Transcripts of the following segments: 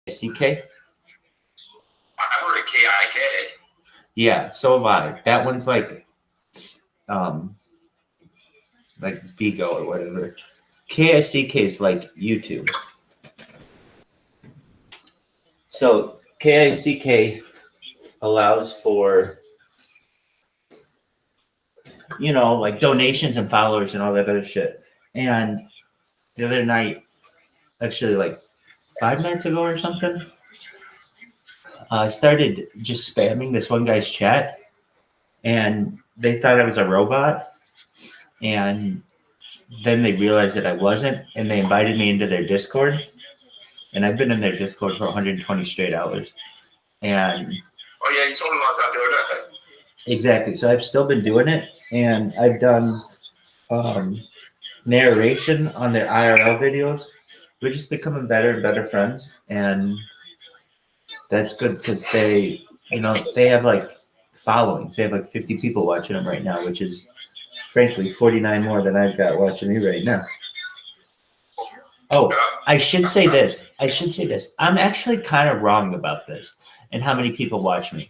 CK? I've heard of KIK. Yeah, so have I. That one's like Bigo or whatever. KICK is like YouTube. So KICK allows for, like donations and followers and all that other shit. And the other night, actually like 5 minutes ago or something, I started just spamming this one guy's chat, and they thought I was a robot, and then they realized that I wasn't, and they invited me into their Discord, and I've been in their Discord for 120 straight hours. And oh yeah, you told me about that the other day. Exactly. So I've still been doing it, and I've done narration on their IRL videos. We're just becoming better and better friends, and that's good because they have like followings. They have like 50 people watching them right now, which is frankly 49 more than I've got watching me right now. Oh, I should say this. I'm actually kind of wrong about this and how many people watch me.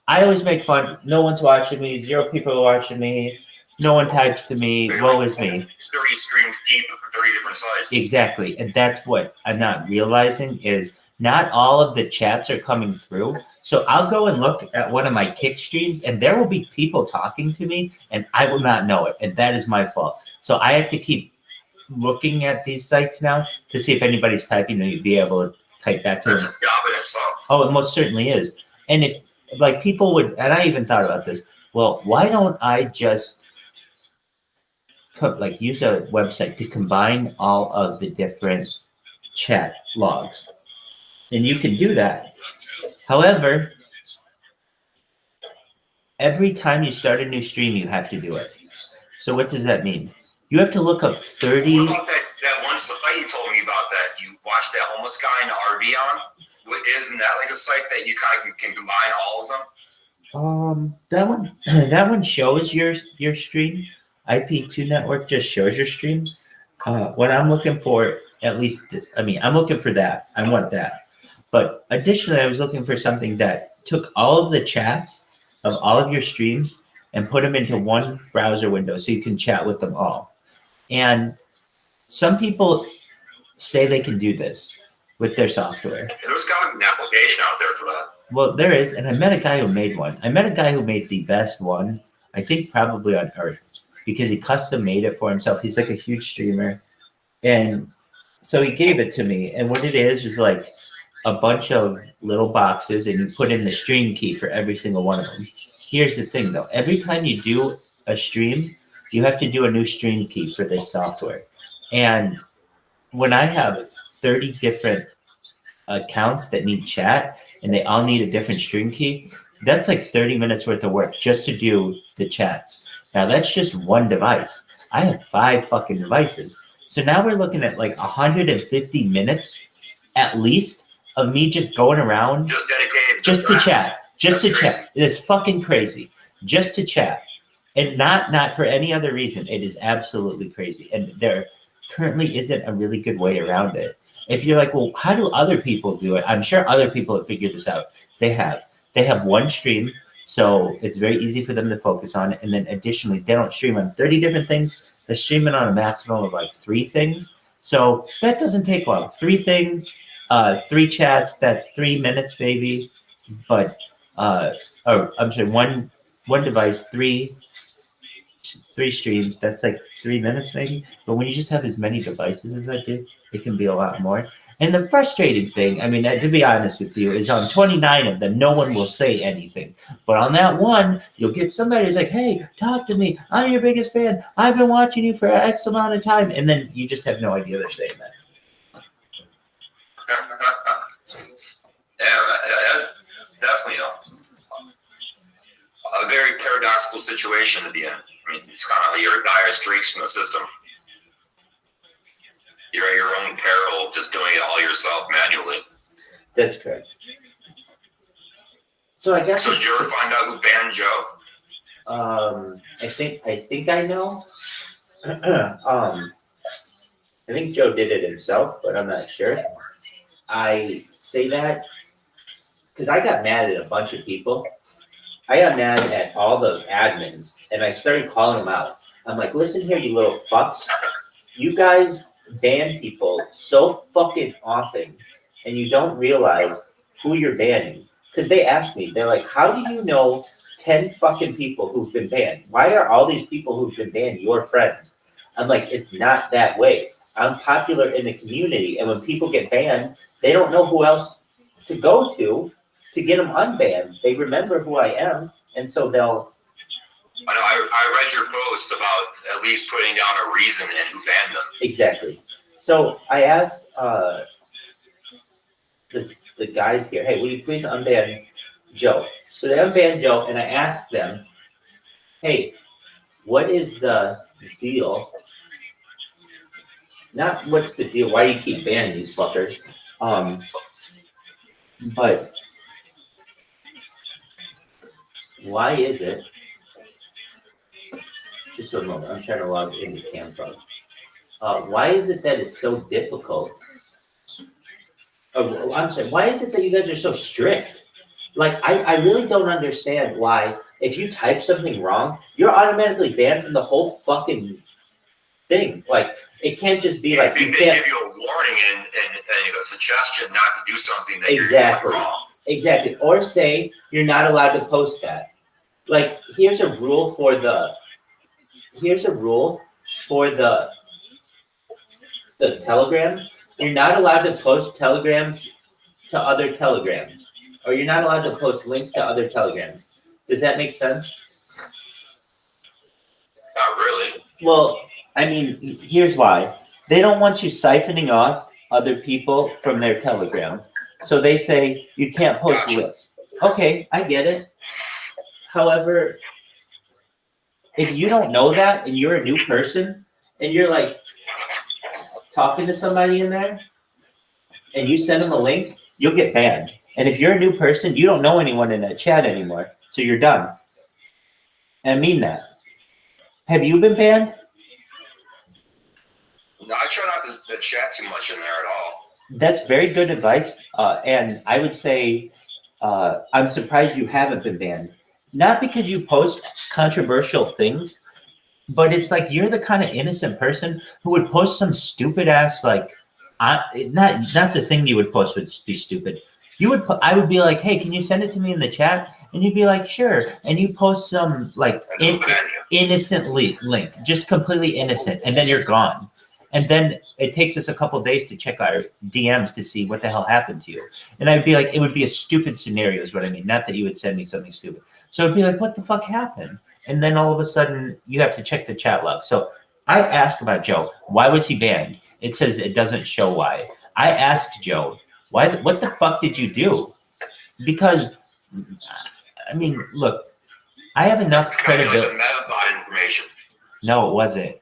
I always make fun. No one's watching me. 0 people are watching me. No one types to me. Woe is me. 30 streams deep for 30 different sites. Exactly. And that's what I'm not realizing is not all of the chats are coming through. So I'll go and look at one of my kick streams, and there will be people talking to me, and I will not know it. And that is my fault. So I have to keep looking at these sites now to see if anybody's typing and be able to type back to them. That's a job in itself. Oh, it most certainly is. And if like people would, and I even thought about this, well, why don't I just like use a website to combine all of the different chat logs? And you can do that. However, every time you start a new stream, you have to do it. So what does that mean? You have to look up 30. What about that one site you told me about that you watched that homeless guy in the RV on? Isn't that like a site that you kind of can combine all of them? That one shows your stream. IP2 network just shows your stream. What I'm looking for, at least, I'm looking for that. I want that. But additionally, I was looking for something that took all of the chats of all of your streams and put them into one browser window so you can chat with them all. And some people say they can do this with their software. There's got to be an application out there for that. Well, there is, and I met a guy who made one. I met a guy who made the best one, I think probably on Earth, because he custom made it for himself. He's like a huge streamer. And so he gave it to me. And what it is like a bunch of little boxes, and you put in the stream key for every single one of them. Here's the thing, though. Every time you do a stream, you have to do a new stream key for this software. And when I have 30 different accounts that need chat, and they all need a different stream key, that's like 30 minutes worth of work just to do the chats. Now, that's just one device. I have 5 fucking devices. So now we're looking at like 150 minutes at least of me just going around. Just dedicated. Just to chat. Just to chat. It's fucking crazy. Just to chat. And not for any other reason. It is absolutely crazy. And there currently isn't a really good way around it. If you're like, well, how do other people do it? I'm sure other people have figured this out. They have one stream, so it's very easy for them to focus on. And then additionally, they don't stream on 30 different things. They're streaming on a maximum of like 3 things. So that doesn't take long. 3 things, 3 chats, that's 3 minutes, baby. But, I'm sorry, one device, 3 streams, that's like 3 minutes maybe. But when you just have as many devices as I do, it can be a lot more. And the frustrating thing, to be honest with you, is on 29 of them, no one will say anything. But on that one, you'll get somebody who's like, hey, talk to me. I'm your biggest fan. I've been watching you for X amount of time. And then you just have no idea they're saying that. Yeah, that's definitely a very paradoxical situation at the end. It's kind of like you're dire straits from the system. You're at your own peril, just doing it all yourself manually. That's correct. So did you ever find out who banned Joe? I think I know. I think Joe did it himself, but I'm not sure. I say that because I got mad at a bunch of people. I got mad at all the admins, and I started calling them out. I'm like, listen here, you little fucks. You guys ban people so fucking often, and you don't realize who you're banning. Because they asked me, they're like, how do you know 10 fucking people who've been banned? Why are all these people who've been banned your friends? I'm like, it's not that way. I'm popular in the community, and when people get banned, they don't know who else to go to get them unbanned. They remember who I am, and so they'll. I read your post about at least putting down a reason and who banned them. Exactly. So I asked the guys here, hey, will you please unban Joe? So they unbanned Joe, and I asked them, hey, what is the deal? Not what's the deal, why do you keep banning these fuckers? But why is it? Just a moment, I'm trying to log into Canva. Why is it that it's so difficult? I'm saying, why is it that you guys are so strict? Like, I really don't understand why, if you type something wrong, you're automatically banned from the whole fucking thing. Like, it can't just be like, you can't give you a warning and a suggestion not to do something that you're doing wrong. Exactly. Or say you're not allowed to post that. Like, here's a rule for the Telegram. You're not allowed to post telegrams to other telegrams, or you're not allowed to post links to other telegrams. Does that make sense? Not really. Well, I mean, here's why. They don't want you siphoning off other people from their Telegram. So they say you can't post links. Okay, I get it. However, if you don't know that and you're a new person and you're like talking to somebody in there and you send them a link, you'll get banned. And if you're a new person, you don't know anyone in that chat anymore. So you're done. And I mean that. Have you been banned? No, I try not to chat too much in there at all. That's very good advice. And I would say I'm surprised you haven't been banned. Not because you post controversial things, but it's like you're the kind of innocent person who would post some stupid ass, like, not the thing you would post would be stupid. I would be like, hey, can you send it to me in the chat? And you'd be like, sure. And you post some like innocent link, just completely innocent, and then you're gone. And then it takes us a couple of days to check our DMs to see what the hell happened to you. And I'd be like, it would be a stupid scenario is what I mean. Not that you would send me something stupid. So it'd be like, what the fuck happened? And then all of a sudden you have to check the chat log. So I asked about Joe. Why was he banned? It says it doesn't show why. I asked Joe, what the fuck did you do? Because, I mean, look, I have enough credibility. Like information. No, it wasn't.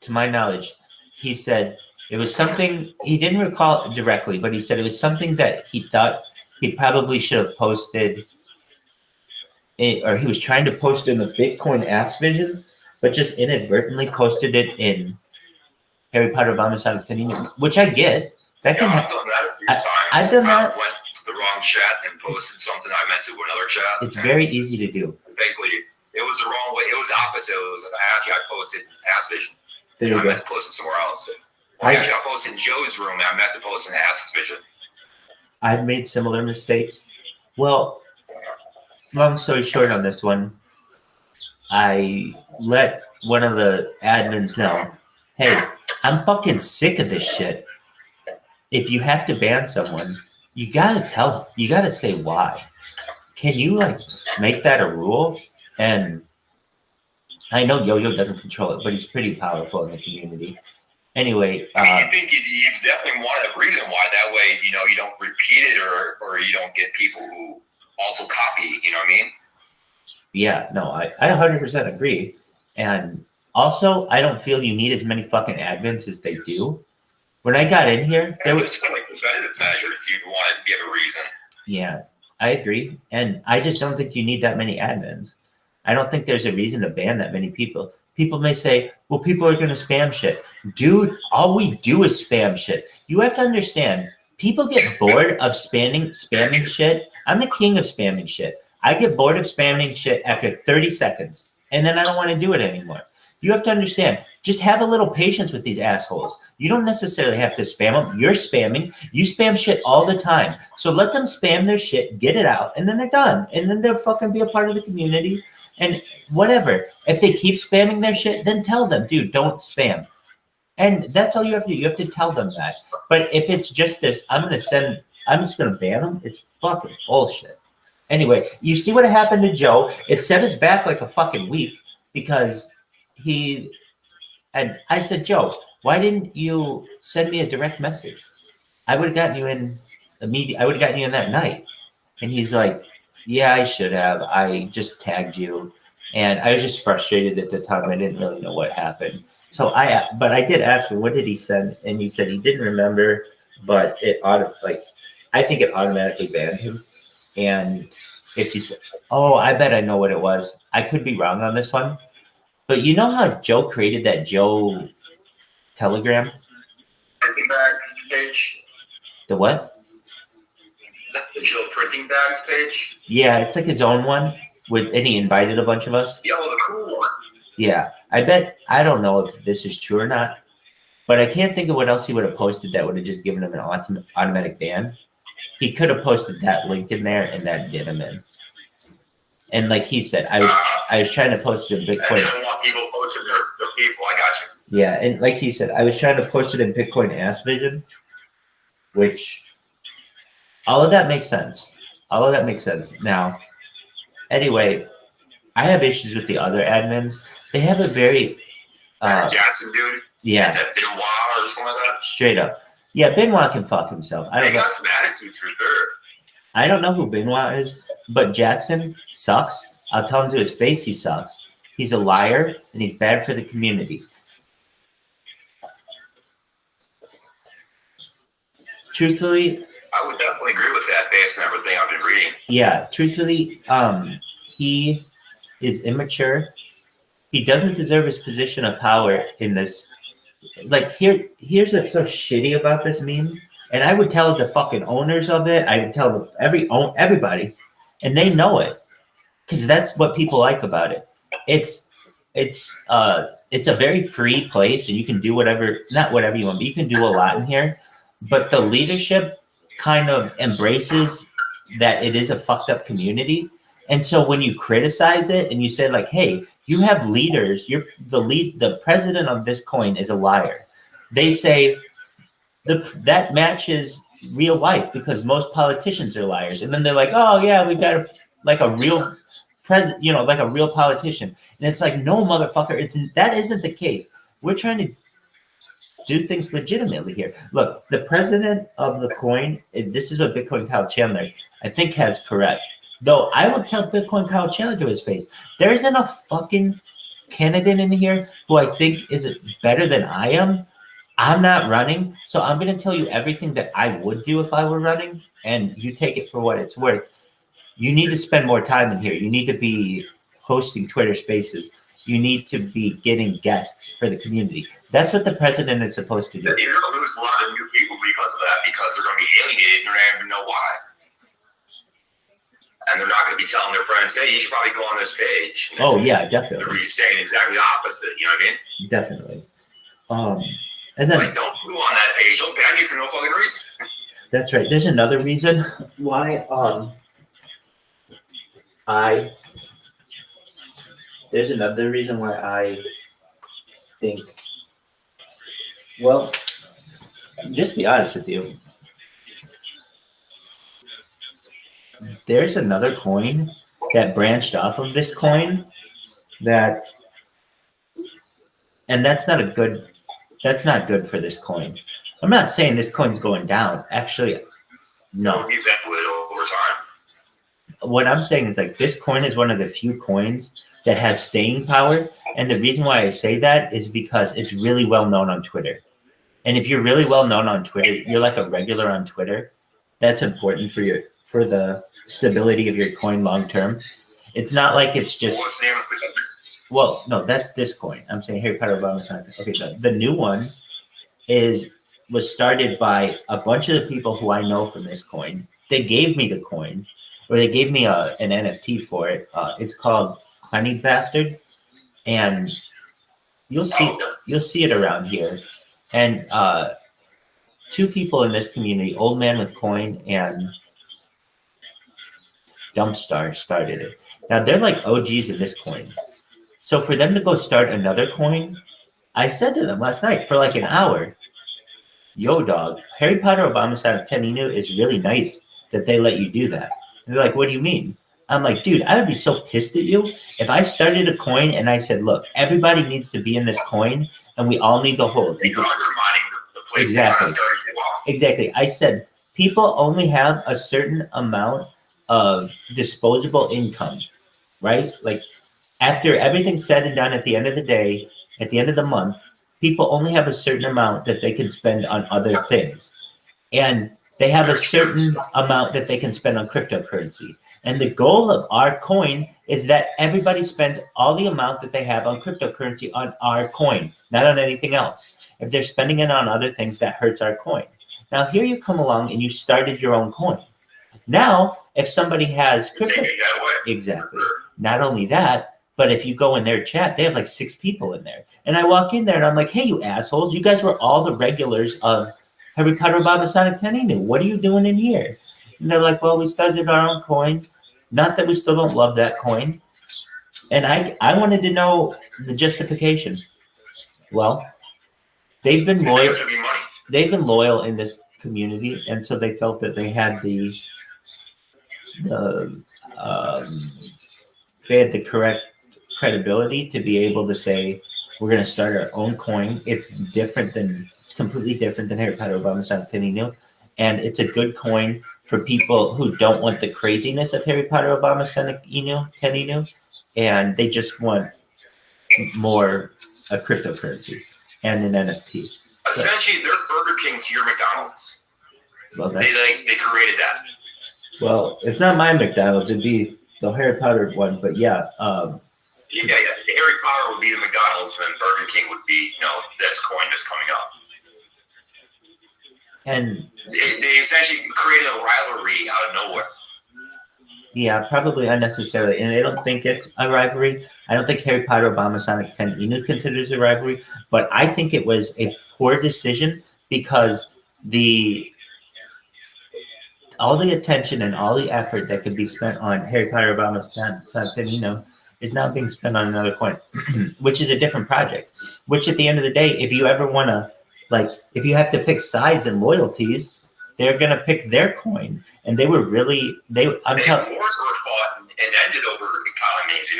To my knowledge, he said it was something, he didn't recall it directly, but he said it was something that he thought he probably should have posted, or he was trying to post in the Bitcoin ass vision, but just inadvertently posted it in Harry Potter Bombers Out of Thin, which I get. That can I've done that a few times. I've done that. I went to the wrong chat and posted something I meant to another chat. It's very easy to do. Thankfully, it was the wrong way. It was opposite. It was I posted ass vision. There you I go. meant to post it somewhere else. Actually, I posted in Joe's room, and I meant to post in ass vision. I've made similar mistakes. Well, long story short on this one, I let one of the admins know, hey, I'm fucking sick of this shit. If you have to ban someone, you gotta say why. Can you like make that a rule? And I know Yo-Yo doesn't control it, but he's pretty powerful in the community. Anyway, I think you definitely want a reason why. That way, you don't repeat it or you don't get people who also copy. You know what I mean? Yeah, no, I 100% agree. And also, I don't feel you need as many fucking admins as they do. When I got in here, there was like preventative measures. You want to give a reason. Yeah, I agree, and I just don't think you need that many admins. I don't think there's a reason to ban that many people. people may say, well, people are going to spam shit. Dude, all we do is spam shit. You have to understand, people get bored of spamming shit. I'm the king of spamming shit. I get bored of spamming shit after 30 seconds, and then I don't want to do it anymore. You have to understand, just have a little patience with these assholes. You don't necessarily have to spam them. You're spamming. You spam shit all the time. So let them spam their shit, get it out, and then they're done. And then they'll fucking be a part of the community. And whatever. If they keep spamming their shit, then tell them, dude, don't spam. And that's all you have to do. You have to tell them that. But if it's just this, I'm just going to ban them, it's fucking bullshit. Anyway, you see what happened to Joe? It set us back like a fucking week because and I said, Joe, why didn't you send me a direct message? I would have gotten you in immediately. I would have gotten you in that night. And he's like, yeah, I should have. I just tagged you. And I was just frustrated at the time. I didn't really know what happened. But I did ask him, what did he send? And he said he didn't remember, but I think it automatically banned him. And if he said, oh, I bet I know what it was. I could be wrong on this one. But you know how Joe created that Joe Telegram? Printing bags page. The what? The Joe printing bags page. Yeah, it's like his own one. And he invited a bunch of us. Yeah, well, the cool one. Yeah, I don't know if this is true or not, but I can't think of what else he would have posted that would have just given him an automatic ban. He could have posted that link in there and that did him in. And like he said, I was trying to post it in Bitcoin. I don't want people posting their people. I got you. Yeah, and like he said, I was trying to post it in Bitcoin Ass Vision, which all of that makes sense. Now, anyway, I have issues with the other admins. They have a very Jackson dude. Yeah. That Benoit or something like that. Straight up. Yeah, Benoit can fuck himself. He got some attitudes for sure. I don't know who Benoit is, but Jackson sucks. I'll tell him to his face he sucks. He's a liar, and he's bad for the community. Truthfully, I would definitely agree with that based on everything I've been reading. Yeah, truthfully, he is immature. He doesn't deserve his position of power in this. Like, here's what's so shitty about this meme. And I would tell the fucking owners of it. I would tell everybody, and they know it, because that's what people like about it. It's a very free place, and you can do not whatever you want, but you can do a lot in here. But the leadership kind of embraces that it is a fucked up community. And so when you criticize it and you say like, hey, you have leaders, the president of this coin is a liar. They say that matches real life because most politicians are liars. And then they're like, oh yeah, we got a real president, like a real politician. And it's like, no, motherfucker, that isn't the case. We're trying to do things legitimately here. Look, the president of the coin, this is what Bitcoin Kyle Chandler, I think, has correct. Though I would tell Bitcoin Kyle Chandler to his face, there isn't a fucking candidate in here who I think is better than I am. I'm not running, so I'm going to tell you everything that I would do if I were running, and you take it for what it's worth. You need to spend more time in here. You need to be hosting Twitter Spaces. You need to be getting guests for the community. That's what the president is supposed to do. You're going to lose a lot of new people because of that, because they're going to be alienated and they're not even know why. And they're not going to be telling their friends, hey, you should probably go on this page. Oh, yeah, definitely. They're saying exactly the opposite, you know what I mean? Definitely. And then, like, don't go on that page. Don't ban you for no fucking reason. That's right. There's another reason why I think, well, just be honest with you. There's another coin that branched off of this coin and that's not good for this coin. I'm not saying this coin's going down. Actually, no. Over time. What I'm saying is like this coin is one of the few coins that has staying power. And the reason why I say that is because it's really well known on Twitter. And if you're really well known on Twitter, you're like a regular on Twitter. That's important for the stability of your coin long term. It's not like it's just. What's the name of it? Well, no, that's this coin. I'm saying Harry Potter Obama sign. Okay, the new one was started by a bunch of the people who I know from this coin. They gave me the coin, or they gave me an NFT for it. It's called Honey Bastard, and you'll see it around here. And two people in this community, Old Man with Coin and Dumpstar, started it. Now they're like OGs in this coin. So for them to go start another coin, I said to them last night for like an hour, yo, dog, Harry Potter Obama Sonic Teninu is really nice that they let you do that. And they're like, what do you mean? I'm like, dude, I would be so pissed at you if I started a coin and I said, look, everybody needs to be in this coin and we all need to hold. You're undermining the place exactly. Exactly. I said, people only have a certain amount of disposable income, right? Like after everything's said and done at the end of the day, at the end of the month, people only have a certain amount that they can spend on other things. And they have a certain amount that they can spend on cryptocurrency. And the goal of our coin is that everybody spends all the amount that they have on cryptocurrency on our coin, not on anything else. If they're spending it on other things, that hurts our coin. Now, here you come along and you started your own coin. Now, if somebody has crypto, exactly. Not only that, but if you go in their chat, they have like 6 people in there. And I walk in there and I'm like, hey, you assholes, you guys were all the regulars of Harry Potter Obama Sonic Teninu. What are you doing in here? And they're like, well, we started our own coin. Not that we still don't love that coin. And I wanted to know the justification. Well, they've been loyal. They've been loyal in this community, and so they felt that they had the correct credibility to be able to say we're going to start our own coin. It's completely different than Harry Potter Obama Sonic Teninu, and it's a good coin for people who don't want the craziness of Harry Potter Obama Sonic Teninu, and they just want more a cryptocurrency and an NFT. Essentially, they're Burger King to your McDonald's. Well, they created that. Well, it's not my McDonald's. It'd be the Harry Potter one, but yeah. Yeah. Harry Potter would be the McDonald's, and Burger King would be, this coin that's coming up. And they essentially created a rivalry out of nowhere. Yeah, probably unnecessarily. And I don't think it's a rivalry. I don't think Harry Potter Obama Sonic 10 Inu considers a rivalry, but I think it was a poor decision because all the attention and all the effort that could be spent on Harry Potter Obama Sonic 10 Inu is now being spent on another coin, which is a different project, which at the end of the day, if you ever want to, if you have to pick sides and loyalties, they're going to pick their coin. And they were really, wars were fought and ended over economies,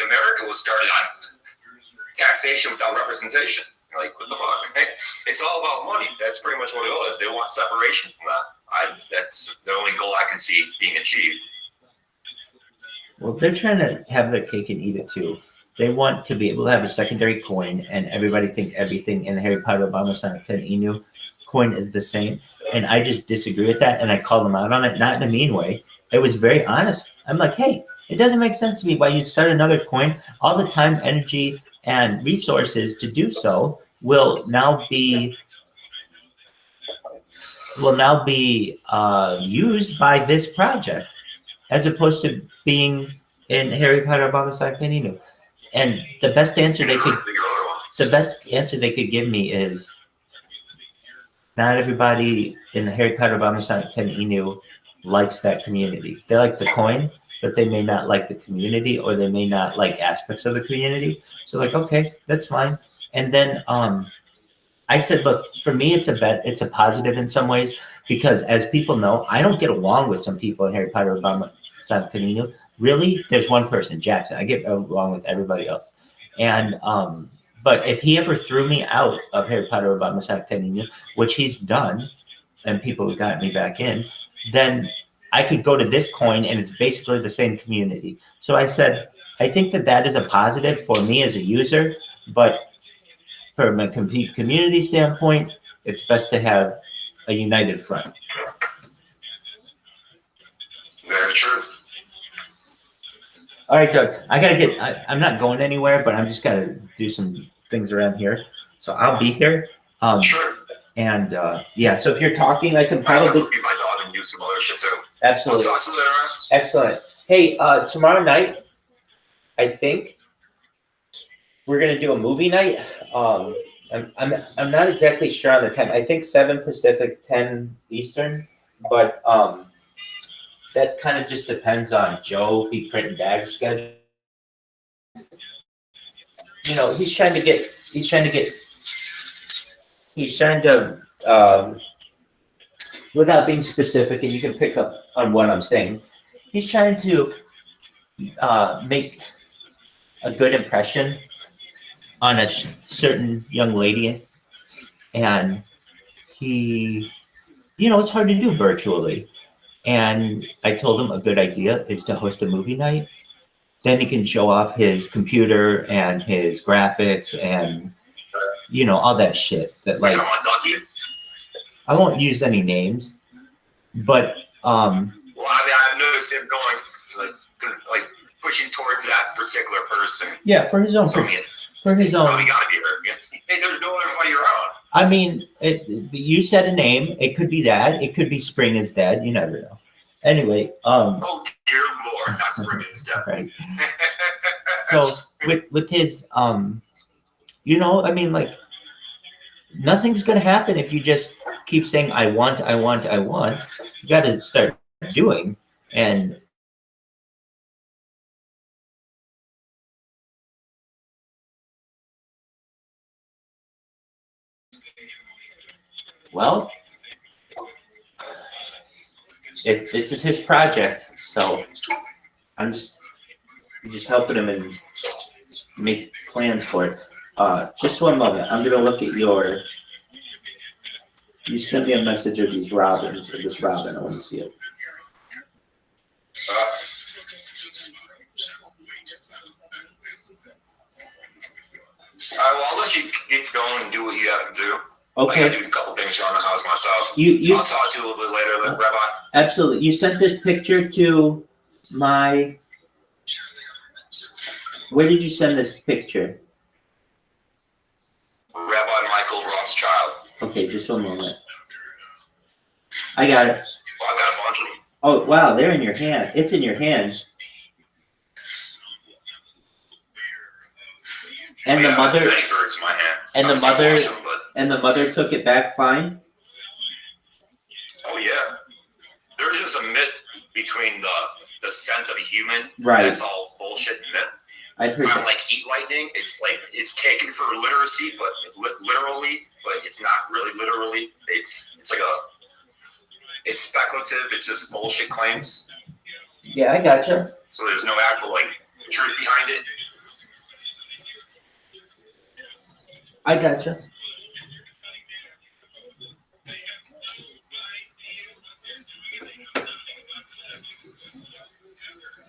America was started on taxation without representation. Like, what the fuck? It's all about money. That's pretty much what it was. They want separation from that. That's the only goal I can see being achieved. Well, they're trying to have their cake and eat it too. They want to be able to have a secondary coin and everybody think everything in Harry Potter Obama Sonic 10 Inu coin is the same. And I just disagree with that. And I call them out on it, not in a mean way. It was very honest. I'm like, hey, it doesn't make sense to me why you'd start another coin. All the time, energy, and resources to do so will now be used by this project as opposed to being in Harry Potter Obama Sonic 10 Inu. And the best answer they could give me is not everybody in the Harry Potter Obama Sonic 10 Inu likes that community. They like the coin, but they may not like the community, or they may not like aspects of the community. So okay, that's fine. And then I said, look, for me, it's a positive in some ways, because as people know, I don't get along with some people in Harry Potter Obama Sonic 10 Inu. Really, there's one person, Jackson. I get along with everybody else. And but if he ever threw me out of Harry Potter Obama Sonic 10 Inu, which he's done, and people have gotten me back in, then I could go to this coin and it's basically the same community. So I said, I think that is a positive for me as a user, but from a community standpoint, it's best to have a united front. Very true. All right, Doug. I'm not going anywhere, but I'm just gotta do some things around here. So I'll be here. Sure. And yeah. So if you're talking, I can I probably. can feed my dog and do some other shit too. Absolutely. I'll talk to you later on. Excellent. Hey, tomorrow night, I think we're gonna do a movie night. I'm not exactly sure on the time. I think 7 Pacific, 10 Eastern, but that kind of just depends on Joe, Print and Bag's schedule. You know, he's trying to without being specific, and you can pick up on what I'm saying. He's trying to make a good impression on a certain young lady, and he, it's hard to do virtually. And I told him a good idea is to host a movie night. Then he can show off his computer and his graphics and all that shit. That like I won't use any names, but well, I mean, I've noticed him going like pushing towards that particular person. Yeah, for his own. So, for his own. Probably gotta be her. Hey, they're doing it on your own. I mean, you said a name. It could be that. It could be Spring is Dead. You never know. Anyway, oh dear Lord, not Spring is Dead. Right. So with his I mean, like, nothing's gonna happen if you just keep saying I want. You got to start doing. And well, this is his project, so I'm just helping him and make plans for it. Just one moment. I'm gonna look at you sent me a message of these robins, or this robin. I want to see it. Well, I'll let you get going and do what you have to do. Okay. I gotta do a couple things around the house myself. I'll talk to you a little bit later, Rabbi. Absolutely. You sent this picture to my. Where did you send this picture? Rabbi Michael Rothschild. Okay, just one moment. I got it. Well, I've got a bunch of them. Oh wow, they're in your hand. It's in your hand. And the mother. Many birds in my hand. And the mother. And the mother took it back fine. Oh yeah. There's just a myth between the scent of a human. Right. That's all bullshit myth. I've heard kind that. of like heat lightning. It's like it's taken for literacy, but literally, but it's not really literally. It's like it's speculative. It's just bullshit claims. Yeah, I gotcha. So there's no actual like truth behind it. I gotcha.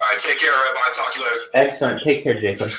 All right, take care, Rabbi. I'll talk to you later. Excellent. Take care, Jacob.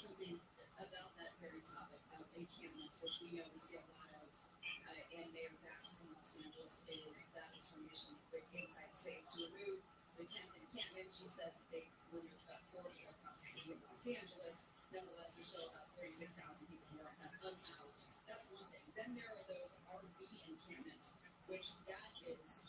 something about that very topic of encampments, which we know we see a lot of, and Mayor Bass in Los Angeles is that was her mission to bring inside safe to remove the tent encampment. She says that they removed about 40 across the city of Los Angeles. Nonetheless, there's still about 36,000 people who are unhoused. That's one thing. Then there are those RV encampments, which that is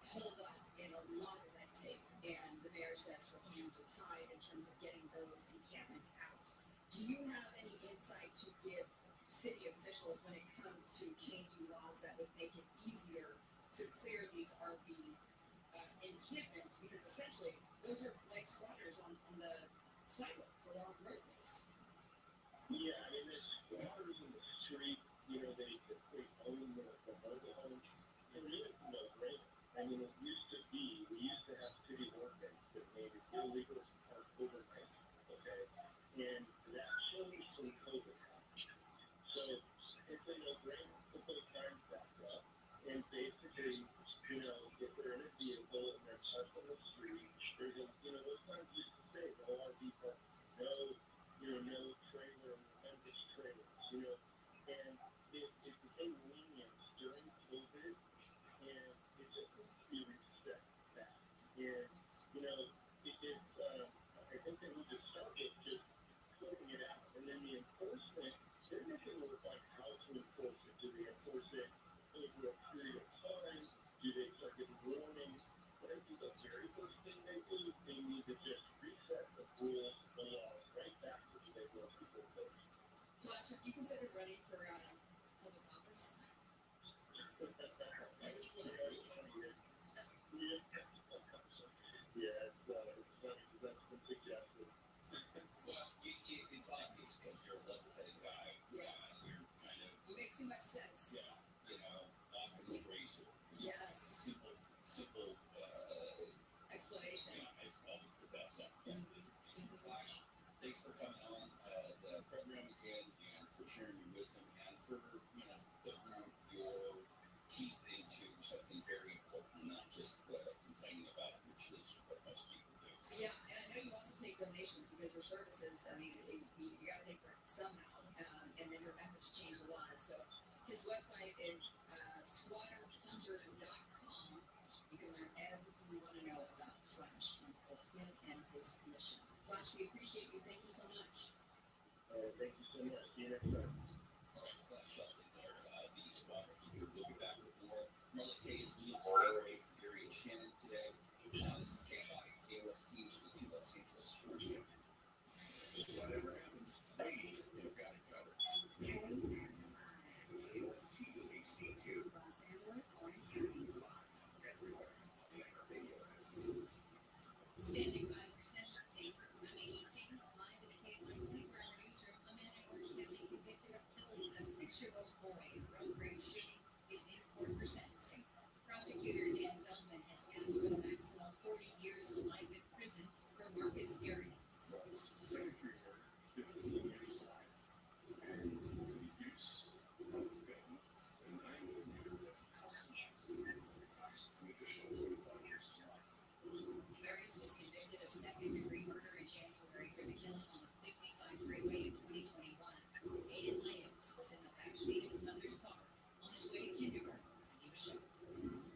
pulled up in a lot of red tape, and the mayor says her hands are tied in terms of getting those encampments out. Do you have any insight to give city officials when it comes to changing laws that would make it easier to clear these RV encampments? Because essentially, those are like squatters on the sidewalks along roadways. Yeah, I mean, there's squatters in the street, they typically own the mobile homes. It really is no brainer. I mean, it used to be, we used to have city ordinance that made it illegal to park overnight, okay? And that changed when COVID happened. So it's a no-brainer to put signs back up. And basically, if they're in a vehicle and they're parked on the street, they're going, those signs used to say, no RV park, no trailer, members trailers, and it became lenient during COVID, and it just needs to be reset back. And, I think they need to start with just putting it out. And then the enforcement, they're making it look like how to enforce it. Do they enforce it over a period of time? Do they start giving warnings? But I think the very first thing they do, they need to just reset the rules, the laws, right back to the way they were before COVID. Flash, have you considered running for public office? Yeah, it's funny because that's been suggested. Well, it's obvious because you're a level-headed guy. Yeah. You're kind of, You make too much sense. Occam's razor. Yes. Simple, Explanation. yeah, it's always the best. Flash, thanks for coming on the program again and for sharing your wisdom and for, putting your teeth into something very important, not just complaining about it, which is what most people do. Yeah, and I know you also take donations because your services, I mean, you got to pay for it somehow, and then your effort to change the laws. So his website is squatterhunters.com. You can learn everything you want to know about Flash and him and his mission. Flash, we appreciate you. Thank you so much. Thank you so much. See you next time. All right, Flash Shelton there, the squatter. We'll be back with more. Relative is Neil Stay for Gary and Shannon today. This is KFI, KOST, HD2 Los Angeles Sports. Whatever happens, they've got it covered. KOST, HD2 Los Angeles, Orange County, Fox, everywhere. Standing by for sentencing, Rabbi King, live in the KFI 24-hour newsroom. A man in Orange County convicted of killing a 6-year-old boy in road rage shooting is in court for sentencing. Prosecutor Dan Feldman has asked for the maximum 40 years to life in prison for Marcus Arias. 15 years life, and for the use of gun, and 9 years custody, an additional 45 years to life. Arias was convicted of second-degree murder in January for the killing on the 55 freeway in 2021. Aiden Lambs was in the backseat of his mother's car on his way to kindergarten when he was shot.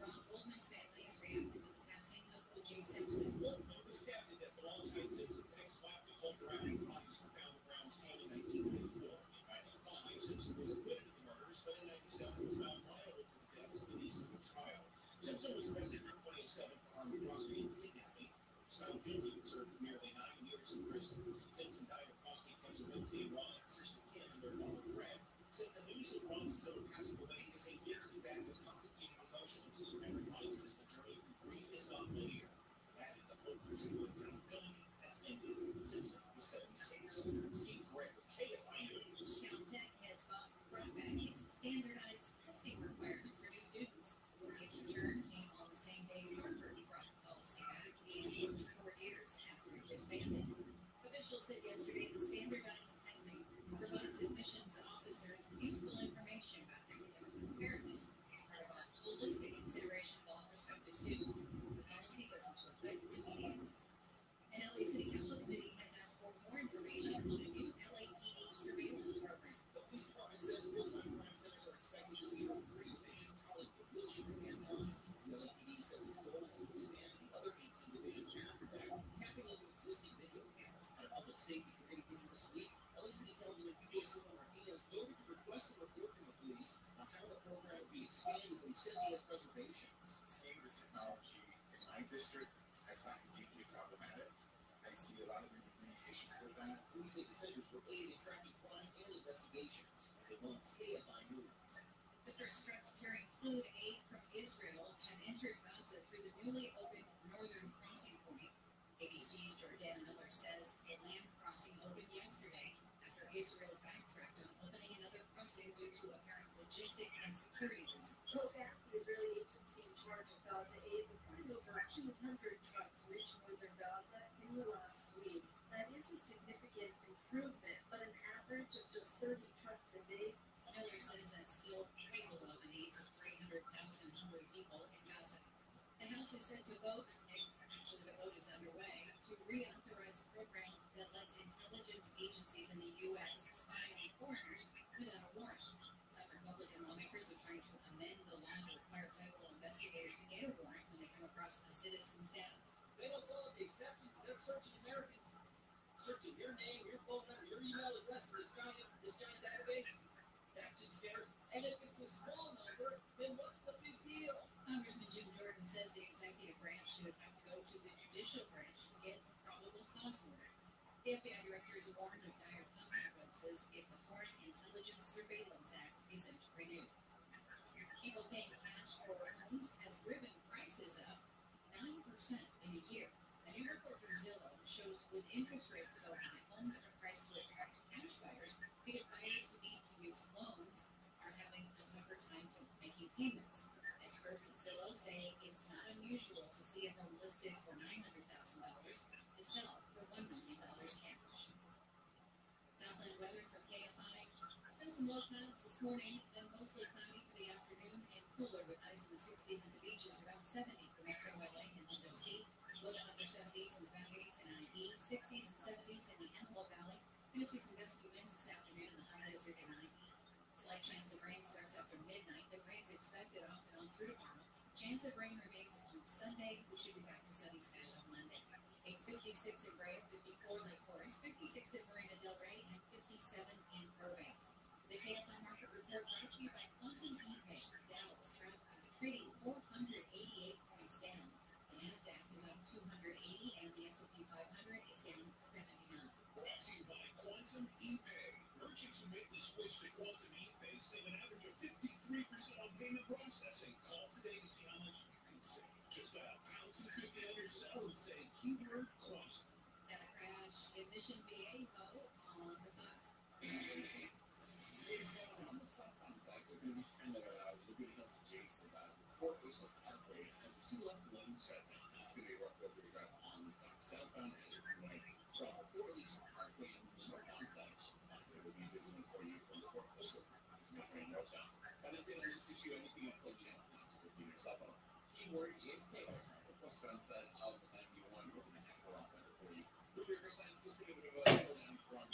Ron Goldman's family has reacted to the passing of O.J. Simpson. Goldman was stabbed to death alongside Simpson's ex-wife, Nicole Brown. Bodies were found in Brown's home in 1994. In 95, Simpson was acquitted of the murders, but in 97 was found liable for the deaths in the Eastern trial. Simpson was arrested in 2007 for armed robbery and kidnapping. He was found guilty and served nearly 9 years in prison. Simpson died of prostate cancer Wednesday. Ron's sister Kim and their father Fred said the news of Ron's killer passing away is a mixed bag of complicated emotions and reminds us the journey through grief is not linear. Added the hope for true accountability has ended. Simpson was 76. Steve Gregg with KFI News. Caltech has brought back its standardized testing requirements for new students. Its return came on the same day Harvard brought the policy expanding, but he says he has reservations. Seeing this technology in my district, I find deeply problematic. I see a lot of many issues with that. Police centers were aiding in tracking crime and investigations. It belongs KFI News. The first trucks carrying food aid from Israel have entered Gaza through the newly opened northern crossing point. ABC's Jordan Miller says a land crossing opened yesterday after Israel backtracked on opening another crossing due to apparent logistic and security reasons. Rothschild, the Israeli agency in charge of Gaza aid, reported over 200 trucks reached northern Gaza in the last week. That is a significant improvement, but an average of just 30 trucks a day. Miller says that's still way below the needs of 300,000 hungry people in Gaza. The House is set to vote, actually the vote is underway, to reauthorize a program that lets intelligence agencies in the U.S. spy on foreigners without a warrant. Some Republican lawmakers are trying to amend the law to require federal investigators to get a warrant when they come across a citizen's data. They don't follow the exceptions. They're searching Americans. Searching your name, your phone number, your email address in this giant database. That just scares. And if it's a small number, then what's the big deal? Congressman Jim Jordan says the executive branch should have to go to the judicial branch to get a probable cause warrant. The FBI director is warned of dire consequences if the Foreign Intelligence Surveillance Act isn't renewed. People paying cash for homes has driven prices up 9% in a year. A new report from Zillow shows with interest rates so high, homes are priced to attract cash buyers because buyers who need to use loans are having a tougher time to making payments. Experts at Zillow say it's not unusual to see a home listed for $900,000 to sell for $1 million cash. Southland weather for KFI. Still some low clouds this morning, then mostly cloudy for the afternoon and cooler with highs in the 60s at the beaches, around 70 for Metro LA and Lindo Sea. Low to upper 70s in the valleys and IE, 60s and 70s in the Antelope Valley. Going to see some gusty winds this afternoon in the high desert and IE. Slight chance of rain starts after midnight. Then rain's expected off and on through tomorrow. Chance of rain remains on Sunday. We should be back to sunny skies on Monday. It's 56 in Brea, 54 Lake Forest, 56 in Marina Del Rey, and 57 in Burbank. The KFI Market Report brought to you by Quantum ePay. The Dow is trading 488 points down. The NASDAQ is up 280, and the S&P 500 is down 79. Brought to you by Quantum ePay. Merchants who make the switch to Quantum ePay save an average of 53% on payment processing. Call today to see how much you can save. Just dial #250 on your cell and say keyword Quantum. Got a crash in Mission Viejo on the 5. On the southbound side, so going to be kind of looking at Jason. Port Oso Parkway has the 2 left lanes shut down. That's going to be rough over your drive on the southbound edge of the way from Port Oso Parkway and the northbound side of the parkway will be visiting for you from the Port Oso Parkway northbound. An update on this issue, anything else let you know, not to repeat yourself on. Keyword is Taylor, westbound side of the 91. We're going to have a lot better for you. The Riverside still seeing a bit of a slowdown from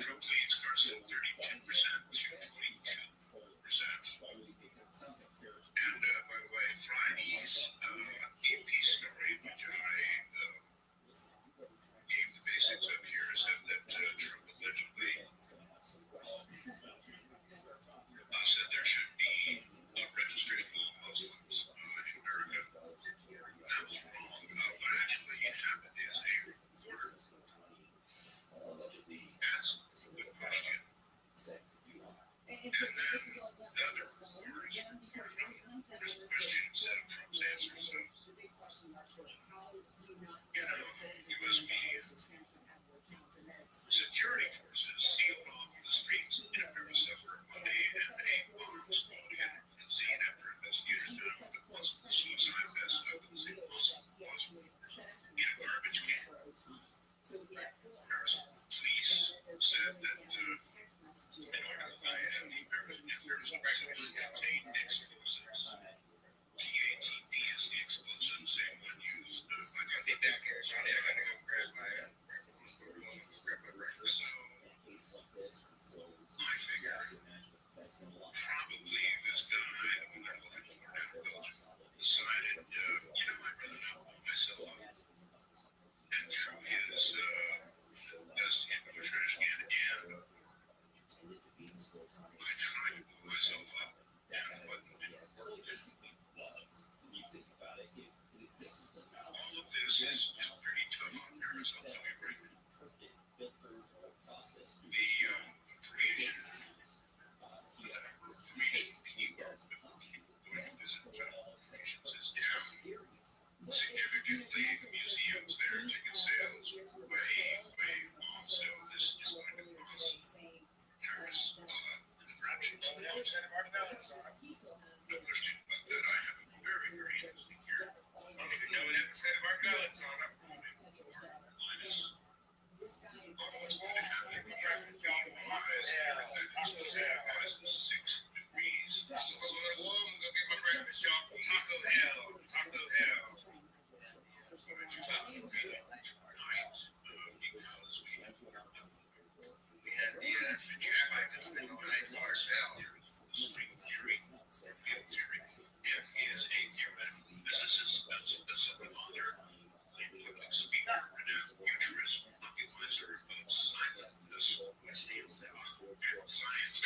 Complete starts at 32%, which is 22%. Why would he take that? Sounds like fair. And by the way, Friday's AP story, which I gave the basics of here, said that Trump allegedly said there should be registered Muslims in America. That was wrong. What actually happened is a reporter asked the question. And so this was all done on the phone, yeah, because there was one thing when this was happening, and there was the big question marks were, how do you not get a $30 million versus transferring out of accounts, and that's Security forces sealed off the streets in Minnesota Monday and a bomb exploded in scene after investigators found the suicide vest of the Muslim was in a garbage can. So we had full access, Police and then there's said really that down text messages. in order to find the American, if there was a regularly contained explosive, TATP is the explosive, same one used. I gotta get back here, Johnny. I gotta go grab my breakfast. So I figured probably this guy, when I was looking at it, decided, I'd rather not put myself up and threw his best in the trash can, and I tried to pull myself up, and it wasn't working. All of this is pretty tough on nerves, I'll tell you right now. The creation people before people going to visit medical patients is down significantly. Museums there, ticket sales way off. So this is going to cause terrorist interruption. No question about that. I have a very interesting here. I don't even know what episode of our ballots on it. This guy is Almost going to have a breakfast on the line. Yeah, 6 degrees. So I'm going to go get my breakfast, y'all. Taco hell. We had the this thing on Rothschild. If he is a human physicist, that's an author, a public speaker, and a futurist occupizer of science. This see himself and science.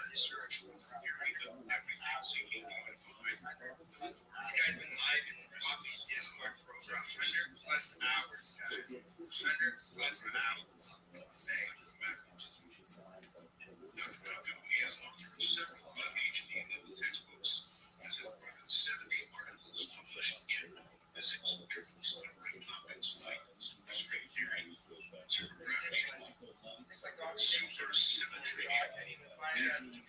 Research theory of everything seeking to find. This guy's been live in Bobby's Discord for over 100 plus hours, guys. 100 plus hours. It's insane. He has authored several PhD level textbooks. Has more than 70 articles published in physics, contemporary topics like string theory, supergravity, supersymmetry, and